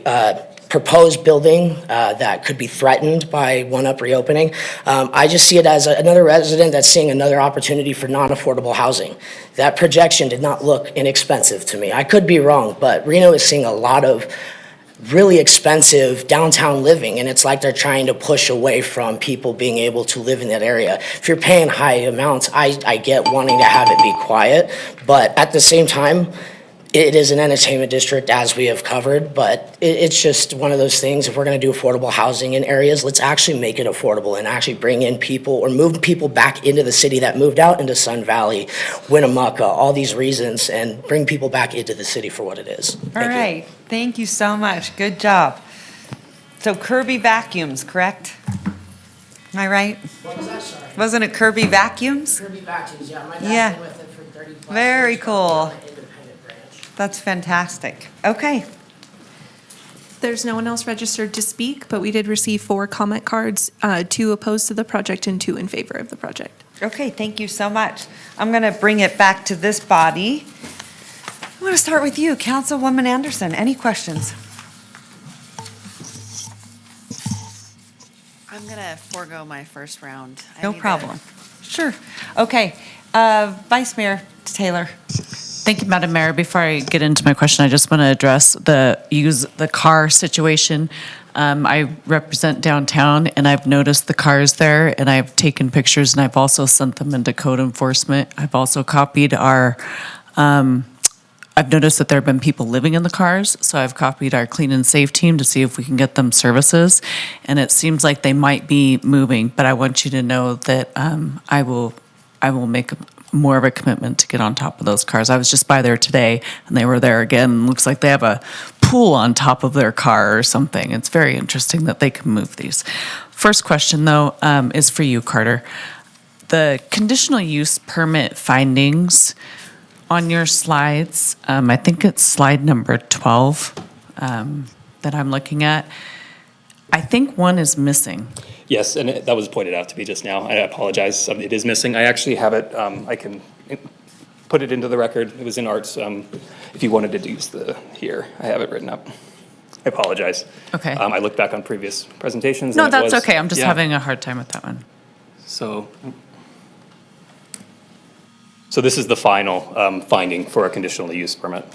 proposed building that could be threatened by One Up reopening, I just see it as another resident that's seeing another opportunity for non-affordable housing. That projection did not look inexpensive to me. I could be wrong, but Reno is seeing a lot of really expensive downtown living, and it's like they're trying to push away from people being able to live in that area. If you're paying high amounts, I get wanting to have it be quiet, but at the same time, it is an entertainment district, as we have covered, but it's just one of those things. If we're going to do affordable housing in areas, let's actually make it affordable and actually bring in people or move people back into the city that moved out into Sun Valley, Winnemucca, all these reasons, and bring people back into the city for what it is. All right, thank you so much, good job. So Kirby Vacuums, correct? Am I right? What was that, sorry? Wasn't it Kirby Vacuums? Kirby Vacuums, yeah. My dad's Yeah. been with it for 30 plus Very years, cool. independent branch. That's fantastic. Okay. There's no one else registered to speak, but we did receive 4 comment cards, 2 opposed to the project and 2 in favor of the project. Okay, thank you so much. I'm going to bring it back to this body. I'm going to start with you, Councilwoman Anderson. Any questions? I'm going to forego my first round. No problem. Sure. Okay. Vice Mayor Taylor. Thank you, Madam Mayor. Before I get into my question, I just want to address the car situation. I represent downtown, and I've noticed the cars there, and I've taken pictures, and I've also sent them into code enforcement. I've also copied I've noticed that there have been people living in the cars, so I've copied our clean and safe team to see if we can get them services. And it seems like they might be moving, but I want you to know that I will make more of a commitment to get on top of those cars. I was just by there today, and they were there again. Looks like they have a pool on top of their car or something. It's very interesting that they can move these. First question, though, is for you, Carter. The conditional use permit findings on your slides, I think it's slide number 12 that I'm looking at. I think one is missing. Yes, and that was pointed out to me just now. I apologize. It is missing. I actually have it. I can put it into the record. It was in arts. If you wanted to use here, I have it written up. I apologize. Okay. I looked back on previous presentations. No, and it that's was- okay. I'm just yeah. having a hard time with that one. So this is the final finding for a conditional use permit.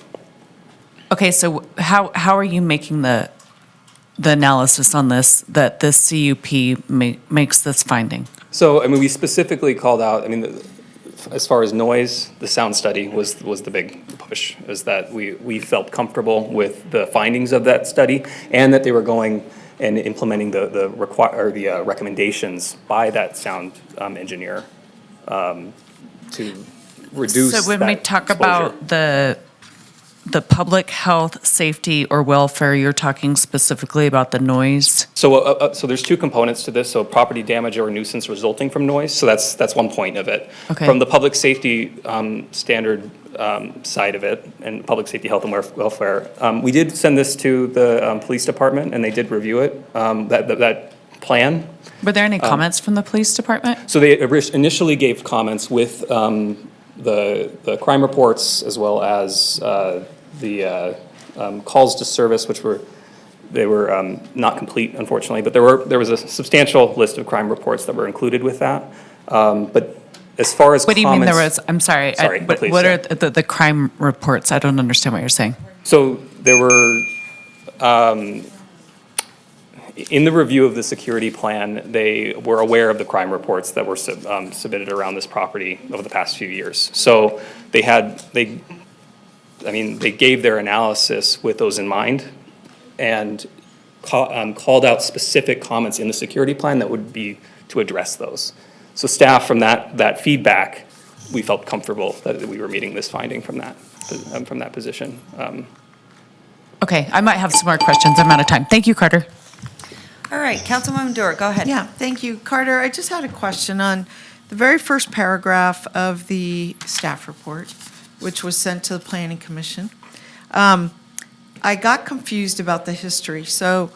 Okay, so how are you making the analysis on this, that this CUP makes this finding? So, I mean, we specifically called out, I mean, as far as noise, the sound study was the big push, is that we felt comfortable with the findings of that study and that they were going and implementing the recommendations by that sound engineer to reduce So when we that talk exposure. about the public health, safety, or welfare, you're talking specifically about the noise? So there's 2 components to this. So property damage or nuisance resulting from noise. So that's one point of it. Okay. From the public safety standard side of it, and public safety, health, and welfare, we did send this to the police department, and they did review it. That plan. Were there any comments from the police department? So they initially gave comments with the crime reports, as well as the calls to service, which were not complete, unfortunately, but there was a substantial list of crime reports that were included with that. But as far as What do you mean there comments- was, I'm sorry, Sorry, but please, what yeah. are the crime reports? I don't understand what you're saying. So there were, in the review of the security plan, they were aware of the crime reports that were submitted around this property over the past few years. So they gave their analysis with those in mind and called out specific comments in the security plan that would be to address those. So staff, from that feedback, we felt comfortable that we were meeting this finding from that position. Okay, I might have some more questions. I'm out of time. Thank you, Carter. All right, Councilwoman Dewar, go ahead. Yeah, thank you. Carter, I just had a question on the very first paragraph of the staff report, which was sent to the Planning Commission. I got confused about the history. So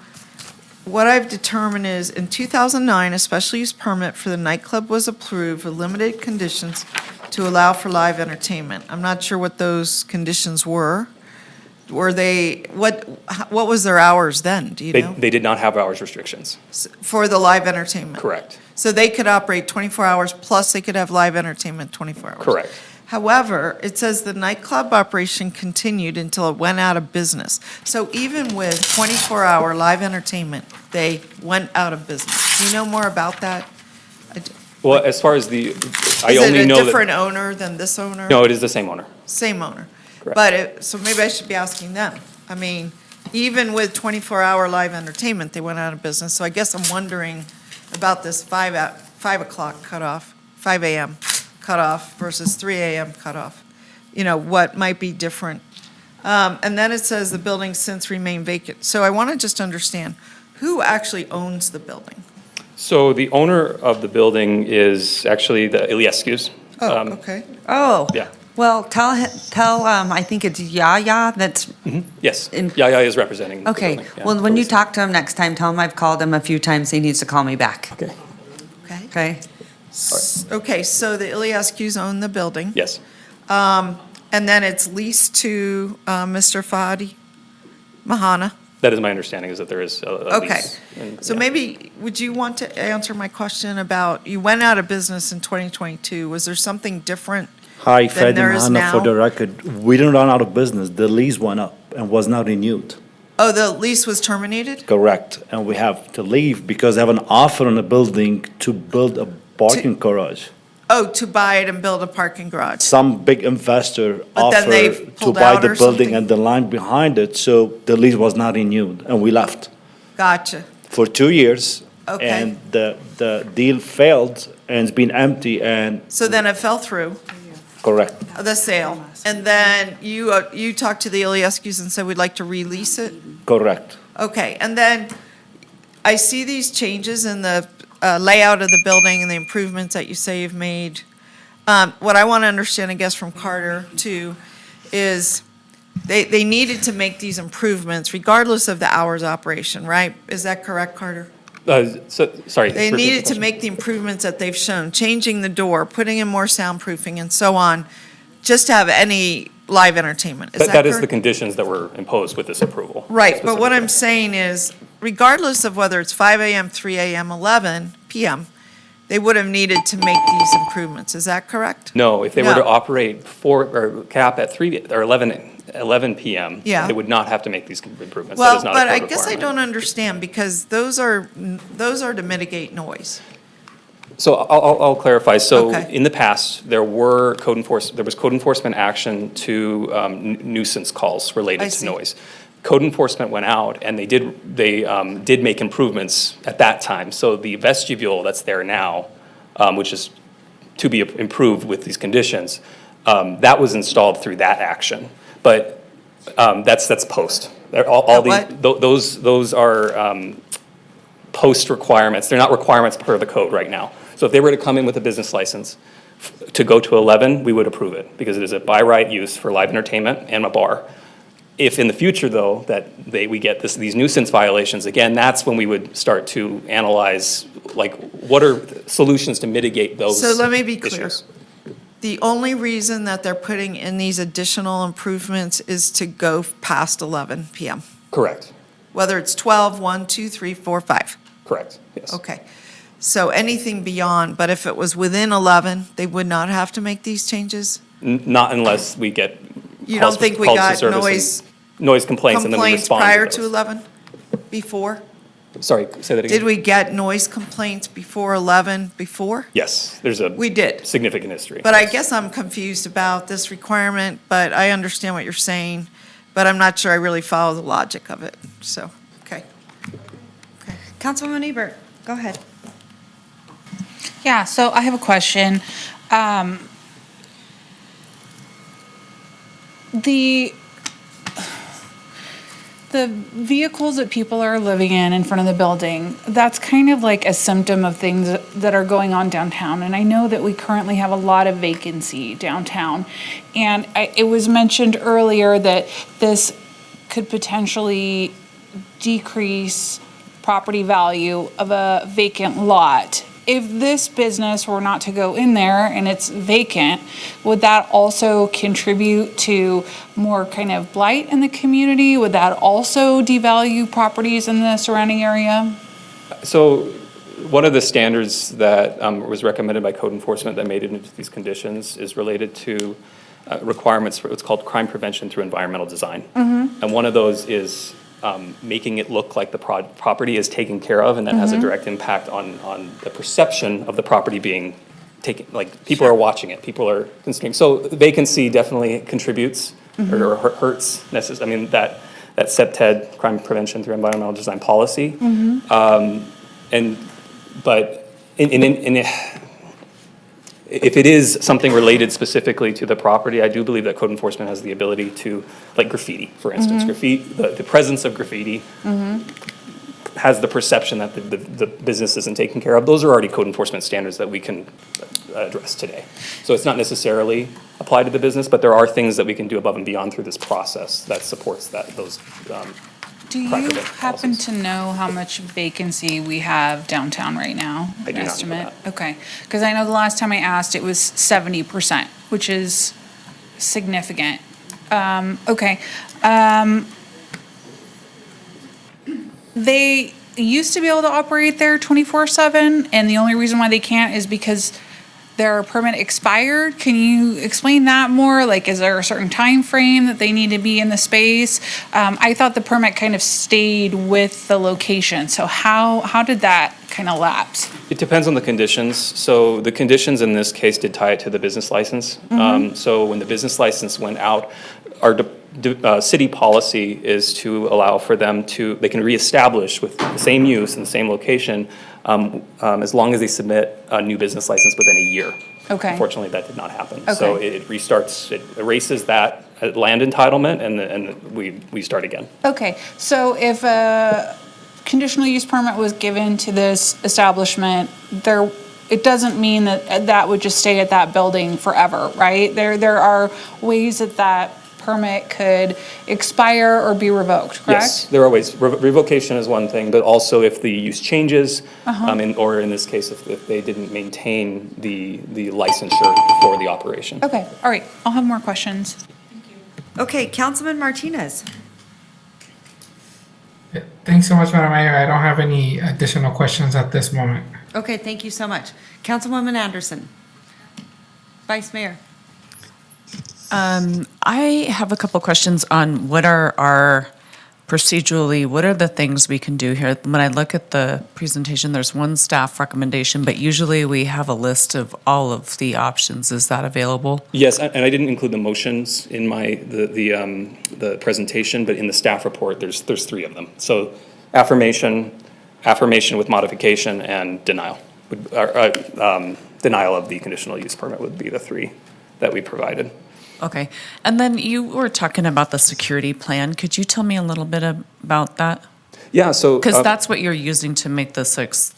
what I've determined is in 2009, a special use permit for the nightclub was approved with limited conditions to allow for live entertainment. I'm not sure what those conditions were. Were they, what was their hours then? Do you know? They did not have hours restrictions. For the live entertainment? Correct. So they could operate 24 hours, plus they could have live entertainment 24 hours? Correct. However, it says the nightclub operation continued until it went out of business. So even with 24-hour live entertainment, they went out of business. Do you know more about that? Well, as far as I Is only it know a that. different owner than this owner? No, it is the same owner. Same owner. Correct. But, so maybe I should be asking them. I mean, even with 24-hour live entertainment, they went out of business. So I guess I'm wondering about this 5 o'clock cutoff, 5 a.m. cutoff versus 3 a.m. cutoff. You know, what might be different? And then it says the building since remained vacant. So I want to just understand, who actually owns the building? So the owner of the building is actually the Iliescu's. Oh, okay. Oh. Yeah. Well, tell, I think it's Yaya that's, Yes, Yaya is representing the okay. building, yeah. Well, when you talk to him next time, tell him I've called him a few times. He needs to call me back. Okay. Okay. Okay? Okay, so the Iliescu's own the building. Yes. And then it's leased to Mr. Fadi Mahana. That is my understanding, is that there is a Okay. lease. And, So yeah. maybe, would you want to answer my question about, you went out of business in 2022. Was there something different Hi, than Fadi there is Mahana, for now? the record. We didn't run out of business. The lease went up and was not renewed. Oh, the lease was terminated? Correct. And we have to leave because they have an offer on the building to build a parking garage. Oh, to buy it and build a parking garage? Some big investor But then they've offered to pulled buy out the or building something? and the land behind it, so the lease was not renewed, and we left Gotcha. for 2 years. Okay. And the deal failed, and it's been empty, and So then it fell through, correct. the sale. And then you talked to the Iliescu's and said, we'd like to release it? Correct. Okay, and then I see these changes in the layout of the building and the improvements that you say you've made. What I want to understand, I guess, from Carter too, is they needed to make these improvements regardless of the hours operation, right? Is that correct, Carter? Sorry. They repeat the needed to question. make the improvements that they've shown, changing the door, putting in more soundproofing and so on, just to have any live entertainment. Is That is the correct? conditions that were imposed with this approval. Right, but what I'm saying is, regardless of whether it's 5 a.m., 3 a.m., 11 p.m., they would have needed to make these improvements. Is that correct? No, if they were to No. operate or cap at 3 or 11 p.m., Yeah. they would not have to make these improvements. That Well, is not a but I code guess I requirement. don't understand, because those are to mitigate noise. So I'll clarify. So Okay. in the past, there was code enforcement action to nuisance calls I related to see. noise. Code enforcement went out and they did make improvements at that time. So the vestibule that's there now, which is to be improved with these conditions, that was installed through that action. But that's post. Those are post requirements. They're not requirements per the code right now. So if they were to come in with a business license to go to 11, we would approve it because it is a by right use for live entertainment and a bar. If in the future, though, that we get these nuisance violations, again, that's when we would start to analyze, like, what are solutions to mitigate those So let me be clear. issues. The only reason that they're putting in these additional improvements is to go past 11 p.m., Correct, whether it's 12, 1, 2, 3, 4, 5. correct, yes. Okay. So anything beyond, but if it was within 11, they would not have to make these changes? Not unless we get You calls don't think we calls to got service and noise complaints, and then we complaints respond prior to to those. 11? Before? Sorry, say that again. Did we get noise complaints before 11 before? Yes, there's a We did. significant history. But I guess I'm confused about this requirement, but I understand what you're saying, but I'm not sure I really follow the logic of it, so, okay. Councilwoman Ebert, go ahead. Yeah, so I have a question. The vehicles that people are living in front of the building, that's kind of like a symptom of things that are going on downtown. And I know that we currently have a lot of vacancy downtown. And it was mentioned earlier that this could potentially decrease property value of a vacant lot. If this business were not to go in there and it's vacant, would that also contribute to more kind of blight in the community? Would that also devalue properties in the surrounding area? So one of the standards that was recommended by code enforcement that made it into these conditions is related to requirements for what's called crime prevention through environmental design. And one of those is making it look like the property is taken care of, and that has a direct impact on the perception of the property being taken, like people are watching it, people are considering. So vacancy definitely contributes or hurts, I mean, that CPTED, crime prevention through environmental design policy. But if it is something related specifically to the property, I do believe that code enforcement has the ability to, like graffiti, for instance. Graffiti, the presence of graffiti has the perception that the business isn't taken care of. Those are already code enforcement standards that we can address today. So it's not necessarily applied to the business, but there are things that we can do above and beyond through this process that supports those. Do you happen to know how much vacancy we have downtown right now? I do not know Estimate? Okay, because I know the last time I asked, it was 70%, which is significant. Okay. They used to be able to operate there 24/7, and the only reason why they can't is because their permit expired. Can you explain that more? Like, is there a certain time frame that they need to be in the space? I thought the permit kind of stayed with the location. So how did that kind of lapse? It depends on the conditions. So the conditions in this case did tie it to the business license. So when the business license went out, our city policy is to allow for them they can reestablish with the same use in the same location as long as they submit a new business license within a year. Okay. Unfortunately, that did not happen. Okay. So it restarts, it erases that land entitlement, and we start again. Okay, so if a conditional use permit was given to this establishment, it doesn't mean that would just stay at that building forever, right? There are ways that permit could expire or be revoked, correct? Yes, there are ways. Revocation is one thing, but also if the use changes, or in this case, if they didn't maintain the licensure for the operation. Okay, all right, I'll have more questions. Okay, Councilman Martinez. Thanks so much, Madam Mayor. I don't have any additional questions at this moment. Okay, thank you so much. Councilwoman Anderson. Vice Mayor. I have a couple questions on what are procedurally, what are the things we can do here? When I look at the presentation, there's one staff recommendation, but usually we have a list of all of the options. Is that available? Yes, and I didn't include the motions in the presentation, but in the staff report, there's three of them. So affirmation with modification, and denial. Denial of the conditional use permit would be the three that we provided. Okay. And then you were talking about the security plan. Could you tell me a little bit about that? Yeah, so. Because that's what you're using to make the sixth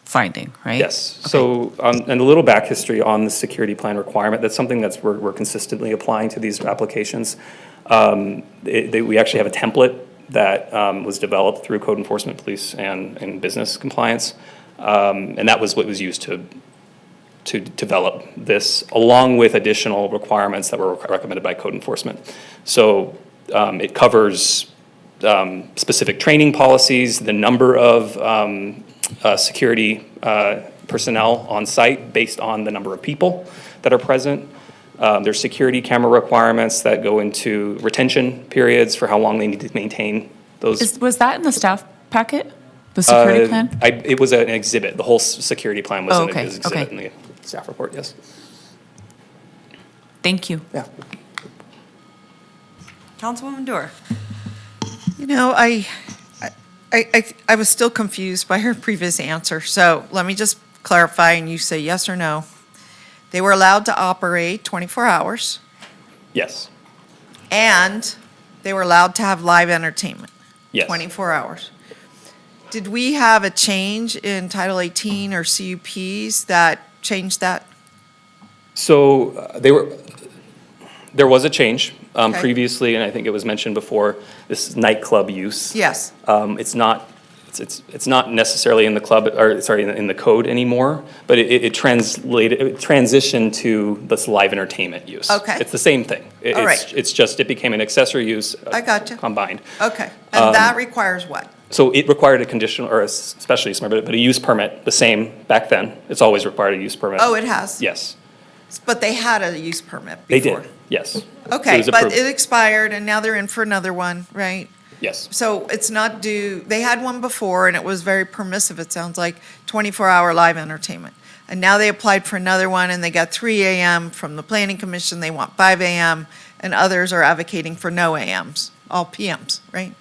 finding, right? Yes. So, and a little back history on the security plan requirement, that's something we're consistently applying to these applications. We actually have a template that was developed through code enforcement, police, and business compliance. And that was what was used to develop this, along with additional requirements that were recommended by code enforcement. So it covers specific training policies, the number of security personnel on site based on the number of people that are present. There's security camera requirements that go into retention periods for how long they need to maintain those. Was that in the staff packet, the security plan? It was an exhibit. The whole security plan was an exhibit okay. in the staff report, yes. Thank you. Yeah. Councilwoman Dorr. You know, I was still confused by her previous answer, so let me just clarify and you say yes or no. They were allowed to operate 24 hours Yes, and they were allowed to have live entertainment. yes. 24 hours. Did we have a change in Title 18 or CUPs that changed that? So there was a change Okay. previously, and I think it was mentioned before, this nightclub use. Yes. It's not necessarily in the club, or sorry, in the code anymore, but it transitioned to this live entertainment use. Okay. It's the same thing. All right. It's just, it became an accessory use. I gotcha. Combined. Okay. And that requires what? So it required a conditional, or especially smart, but a use permit, the same back then. It's always required a use permit. Oh, it has? Yes, But they had a use permit they before? did, yes. Okay, was but approved. it expired and now they're in for another one, right? Yes, So it's not due, they had one before and it was very permissive, it sounds like, 24-hour live entertainment. And now they applied for another one and they got 3 AM from the planning commission, they want 5 AM, and others are advocating for no AMs, all PMs, right?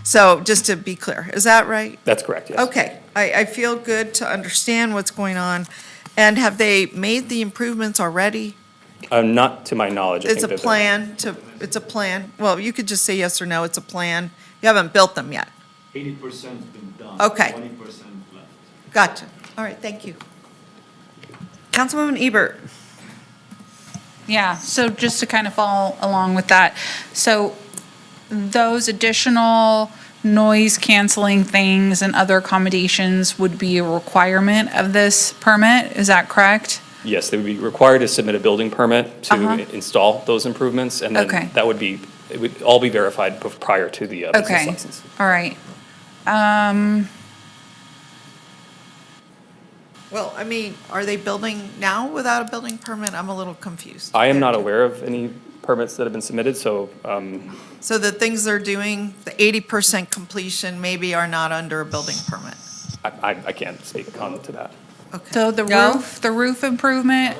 So just to be clear, is that right? that's correct, yes. Okay, I feel good to understand what's going on. And have they made the improvements already? Not to my knowledge. I It's a think that it's a plan. Well, you could just say yes or no, it's a plan. You haven't built them yet. 80%'s been done. Okay. 20% left. Gotcha. All right, thank you. Councilwoman Ebert. Yeah, so just to kind of follow along with that, so those additional noise canceling things and other accommodations would be a requirement of this permit, is that correct? Yes, they would be required to submit a building permit to install those improvements, and Okay. then it would all be verified prior to the business Okay, license. all right. Well, I mean, are they building now without a building permit? I'm a little confused. I am not aware of any permits that have been submitted, so, So the things they're doing, the 80% completion maybe are not under a building permit? I can't speak on to that. So the No? roof improvement,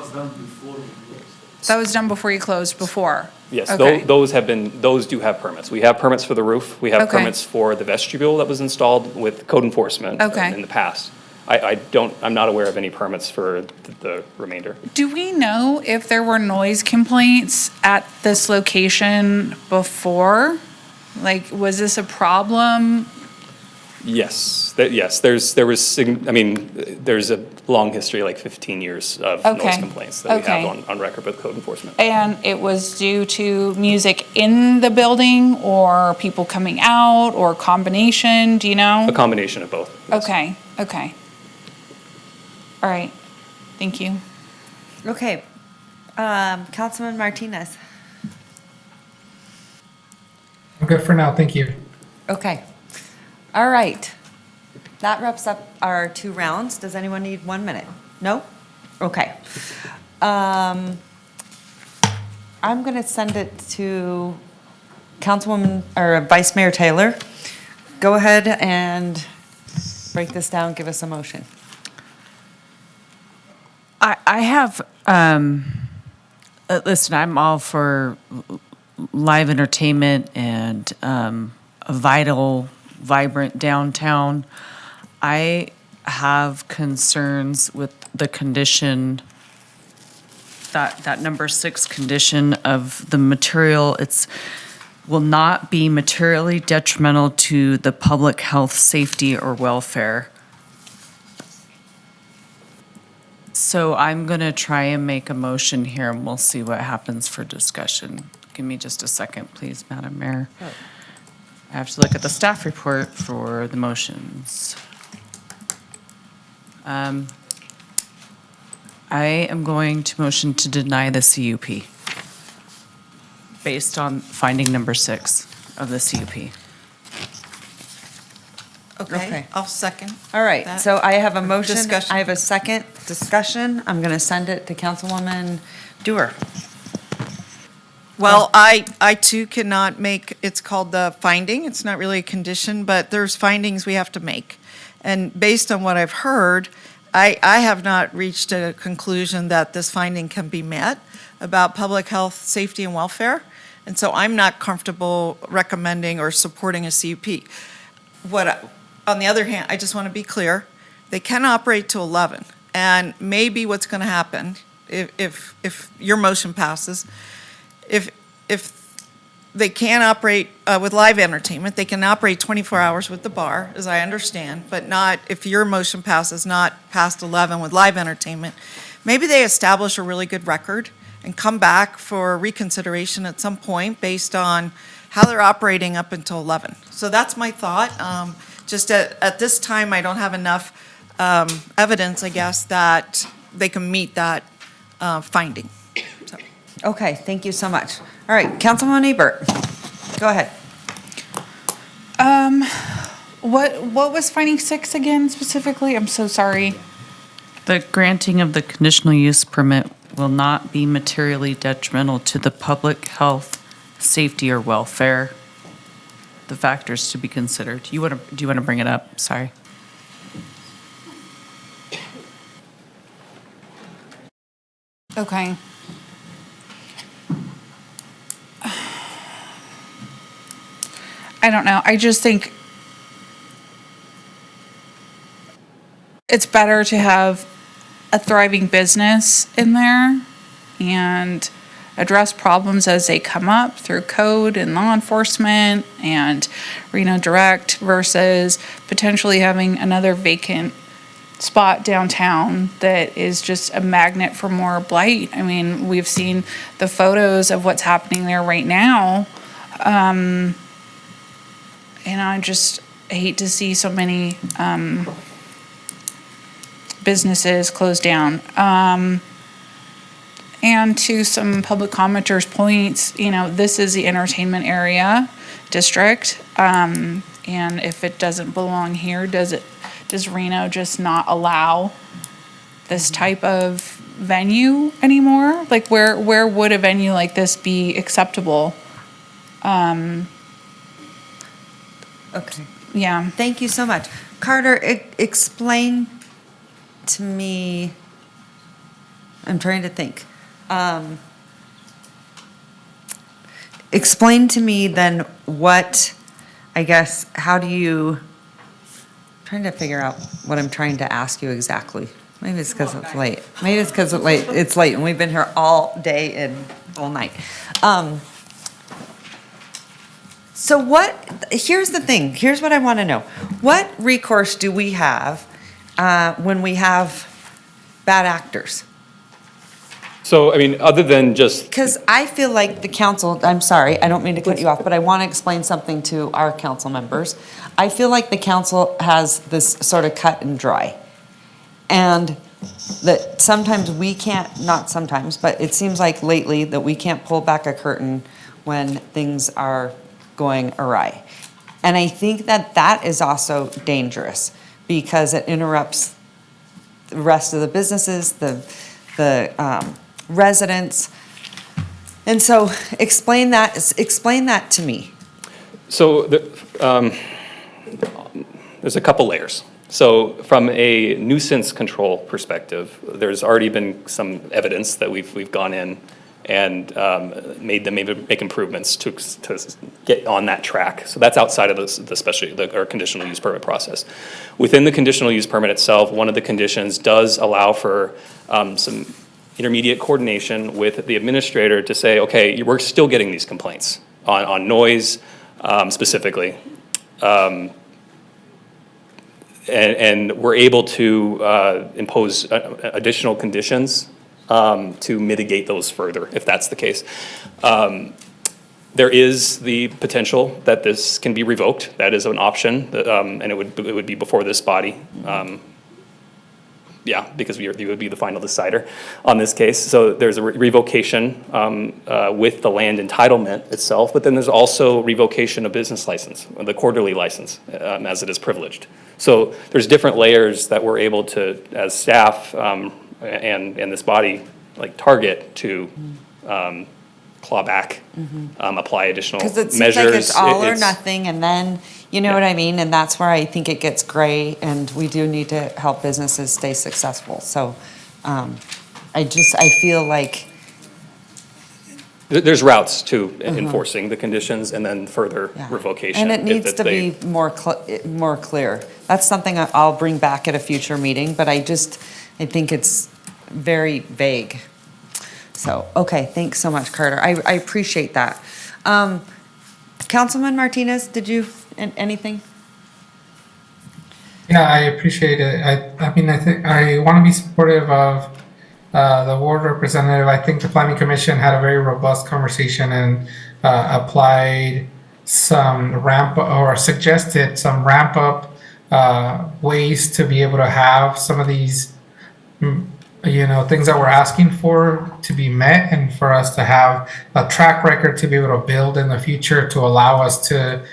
that was done before you closed before? Yes, Okay. those do have permits. We have permits for the roof. We have Okay. permits for the vestibule that was installed with code enforcement Okay. in the past. I'm not aware of any permits for the remainder. Do we know if there were noise complaints at this location before? Like, was this a problem? Yes, there's a long history, like 15 years of noise Okay. complaints that we Okay. have on record with code enforcement. And it was due to music in the building or people coming out or combination, do you know? A combination of both. Okay, okay. All right, thank you. Okay. Councilman Martinez. I'm good for now, thank you. Okay. All right. That wraps up our 2 rounds. Does anyone need 1 minute? No? Okay. I'm going to send it to Councilwoman, or Vice Mayor Taylor. Go ahead and break this down, give us a motion. I have, listen, I'm all for live entertainment and a vibrant downtown. I have concerns with the condition, that number 6 condition of the material. Will not be materially detrimental to the public health, safety, or welfare. So I'm going to try and make a motion here, and we'll see what happens for discussion. Give me just a second, please, Madam Mayor. I have to look at the staff report for the motions. I am going to motion to deny the CUP based on finding number 6 of the CUP. Okay, I'll second. All right, that. so I have a motion. Discussion. I have a second discussion. I'm going to send it to Councilwoman Dewar. Well, I too cannot make, it's called the finding, it's not really a condition, but there's findings we have to make. And based on what I've heard, I have not reached a conclusion that this finding can be met about public health, safety, and welfare. And so I'm not comfortable recommending or supporting a CUP. On the other hand, I just want to be clear, they can operate to 11. And maybe what's going to happen, if your motion passes, if they can't operate with live entertainment, they can operate 24 hours with the bar, as I understand, but not, if your motion passes, not past 11 with live entertainment. Maybe they establish a really good record and come back for reconsideration at some point based on how they're operating up until 11. So that's my thought. Just at this time, I don't have enough evidence, I guess, that they can meet that finding. So. Okay, thank you so much. All right, Councilwoman Ebert, go ahead. What was finding 6 again specifically? I'm so sorry. The granting of the conditional use permit will not be materially detrimental to the public health, safety, or welfare. The factors to be considered. Do you want to bring it up? Sorry. Okay. I don't know. I just think it's better to have a thriving business in there and address problems as they come up through code and law enforcement and Reno Direct versus potentially having another vacant spot downtown that is just a magnet for more blight. I mean, we've seen the photos of what's happening there right now. And I just hate to see so many businesses close down. And to some public commenters' points, this is the entertainment area district. And if it doesn't belong here, does Reno just not allow this type of venue anymore? Like where would a venue like this be acceptable? Okay. Yeah. Thank you so much. Carter, explain to me, I'm trying to think. Explain to me then what, I guess, how do you, I'm trying to figure out what I'm trying to ask you exactly. Maybe it's because it's late. Maybe it's because it's late and we've been here all day and all night. So here's the thing, here's what I want to know. What recourse do we have when we have bad actors? So, I mean, other than just, Because I feel like the council, I'm sorry, I don't mean to cut you off, but I want to explain something to our council members. I feel like the council has this sort of cut and dry. And that sometimes we can't, not sometimes, but it seems like lately that we can't pull back a curtain when things are going awry. And I think that is also dangerous because it interrupts the rest of the businesses, the residents. And so explain that to me. so there's a couple layers. So from a nuisance control perspective, there's already been some evidence that we've gone in and made make improvements to get on that track. So that's outside of our conditional use permit process. Within the conditional use permit itself, one of the conditions does allow for some intermediate coordination with the administrator to say, okay, we're still getting these complaints on noise specifically. And we're able to impose additional conditions to mitigate those further, if that's the case. There is the potential that this can be revoked. That is an option, and it would be before this body. Yeah, because you would be the final decider on this case. So there's a revocation with the land entitlement itself, but then there's also revocation of business license, the quarterly license, as it is privileged. So there's different layers that we're able to, as staff and this body, like target to claw back, apply additional measures. Because it seems like it's all or nothing, and then, you know what I mean? And that's where I think it gets gray, and we do need to help businesses stay successful. So I feel like. There's routes to enforcing the conditions and then further revocation. And it needs to be more clear. That's something I'll bring back at a future meeting, but I think it's very vague. So, okay, thanks so much, Carter. I appreciate that. Councilman Martinez, did you, anything? Yeah, I appreciate it. I mean, I think I want to be supportive of the ward representative. I think the planning commission had a very robust conversation and applied some suggested some ramp up ways to be able to have some of these, things that we're asking for to be met, and for us to have a track record to be able to build in the future to allow us to,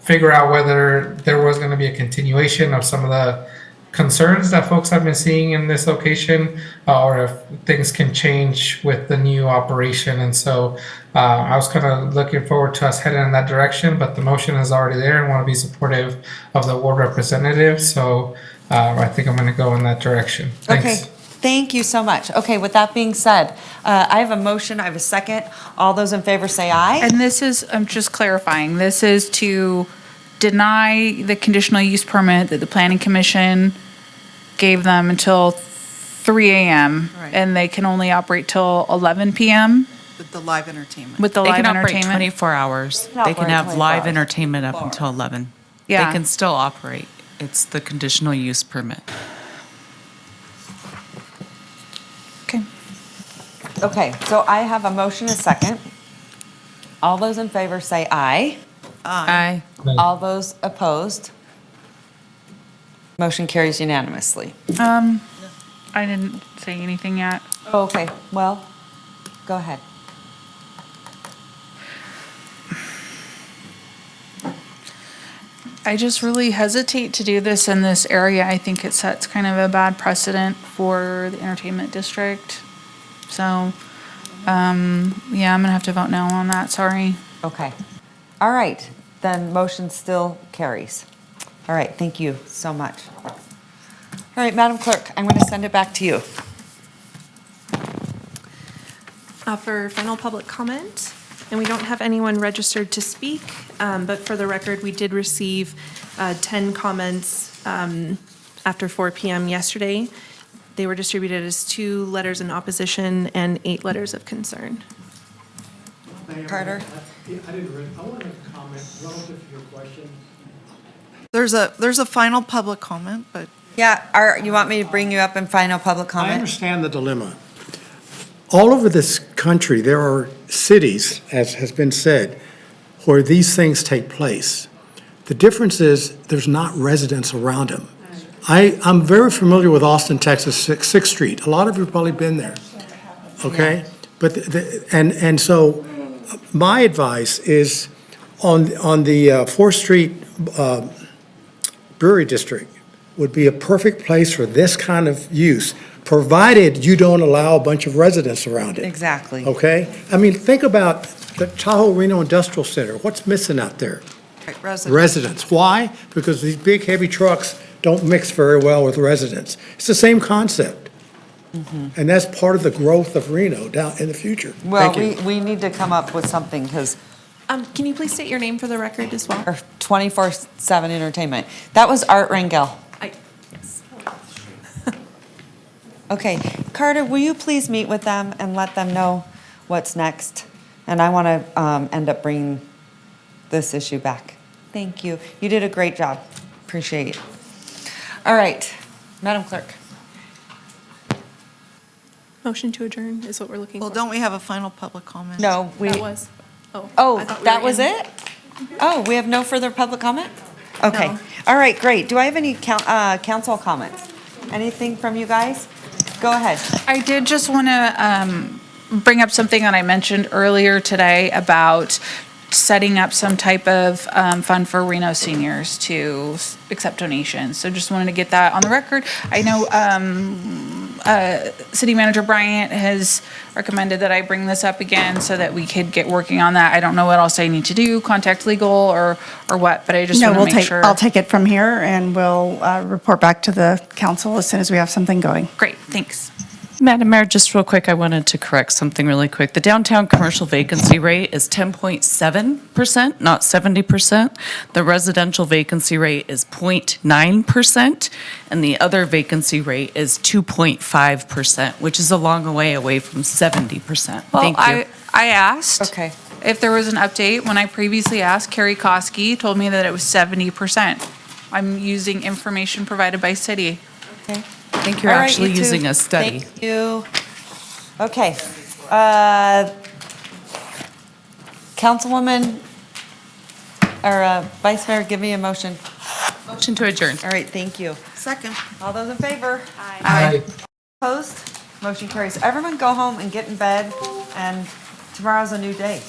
figure out whether there was going to be a continuation of some of the concerns that folks have been seeing in this location, or if things can change with the new operation. And so I was kind of looking forward to us heading in that direction, but the motion is already there and want to be supportive of the ward representative. So I think I'm going to go in that direction. Thanks. Okay, thank you so much. Okay, with that being said, I have a motion, I have a second. All those in favor say aye. And this is, I'm just clarifying, this is to deny the conditional use permit that the planning commission gave them until 3 a.m. Right. and they can only operate till 11 p.m. With the live entertainment. with the They live can operate entertainment. 24 hours. Can They operate can have 24 live hours. entertainment up until 11. Yeah. They can still operate. It's the conditional use permit. Okay. Okay, so I have a motion, a second. All those in favor say aye. Aye. All those opposed? Motion carries unanimously. I didn't say anything yet. Oh, okay, well, go ahead. I just really hesitate to do this in this area. I think it sets kind of a bad precedent for the entertainment district. So, yeah, I'm gonna have to vote no on that, sorry. Okay. All right, then motion still carries. All right, thank you so much. All right, Madam Clerk, I'm going to send it back to you. For final public comment, and we don't have anyone registered to speak, but for the record, we did receive 10 comments after 4 p.m. yesterday. They were distributed as 2 letters in opposition and 8 letters of concern. Carter? I want to make a comment relative to your question. There's a final public comment, but Yeah, you want me to bring you up in final public I comment? understand the dilemma. All over this country, there are cities, as has been said, where these things take place. The difference is there's not residents around them. I'm very familiar with Austin, Texas, 6th Street. A lot of you have probably been there, okay? But, and so my advice is on the 4th Street Brewery District would be a perfect place for this kind of use, provided you don't allow a bunch of residents around it. Exactly. Okay? I mean, think about the Tahoe Reno Industrial Center. What's missing out there? Residents. Why? Because these big, heavy trucks don't mix very well with residents. It's the same concept. And that's part of the growth of Reno down in the future. Well, Thank you. we need to come up with something, because Can you please state your name for the record as well? 24/7 entertainment. That was Art Rangel. Yes. Okay, Carter, will you please meet with them and let them know what's next? And I want to end up bringing this issue back. Thank you. You did a great job. Appreciate it. All right, Madam Clerk. Motion to adjourn is what we're looking for. well, don't we have a final public comment? No, we. That was, I Oh, thought we that were was in. it? Oh, we have no further public comment? Okay. No. All right, great. Do I have any council comments? Anything from you guys? Go ahead. I did just want to bring up something that I mentioned earlier today about setting up some type of fund for Reno seniors to accept donations. So just wanted to get that on the record. I know City Manager Bryant has recommended that I bring this up again so that we could get working on that. I don't know what else I need to do, contact legal or what, but I just want to make sure. I'll take it from here and we'll report back to the council as soon as we have something going. Great, thanks. Madam Mayor, just real quick, I wanted to correct something really quick. The downtown commercial vacancy rate is 10.7%, not 70%. The residential vacancy rate is 0.9%, and the other vacancy rate is 2.5%, which is a long way away from 70%. Well, Thank you. I asked. Okay. If there was an update. When I previously asked, Carrie Koski told me that it was 70%. I'm using information provided by city. Okay. I think you're All right, actually you two. using a study. Thank you. Okay. Councilwoman, or Vice Mayor, give me a motion. Motion to adjourn. All right, thank you. Second. All those in favor? Aye. Opposed? Motion carries. Everyone go home and get in bed, and tomorrow's a new day.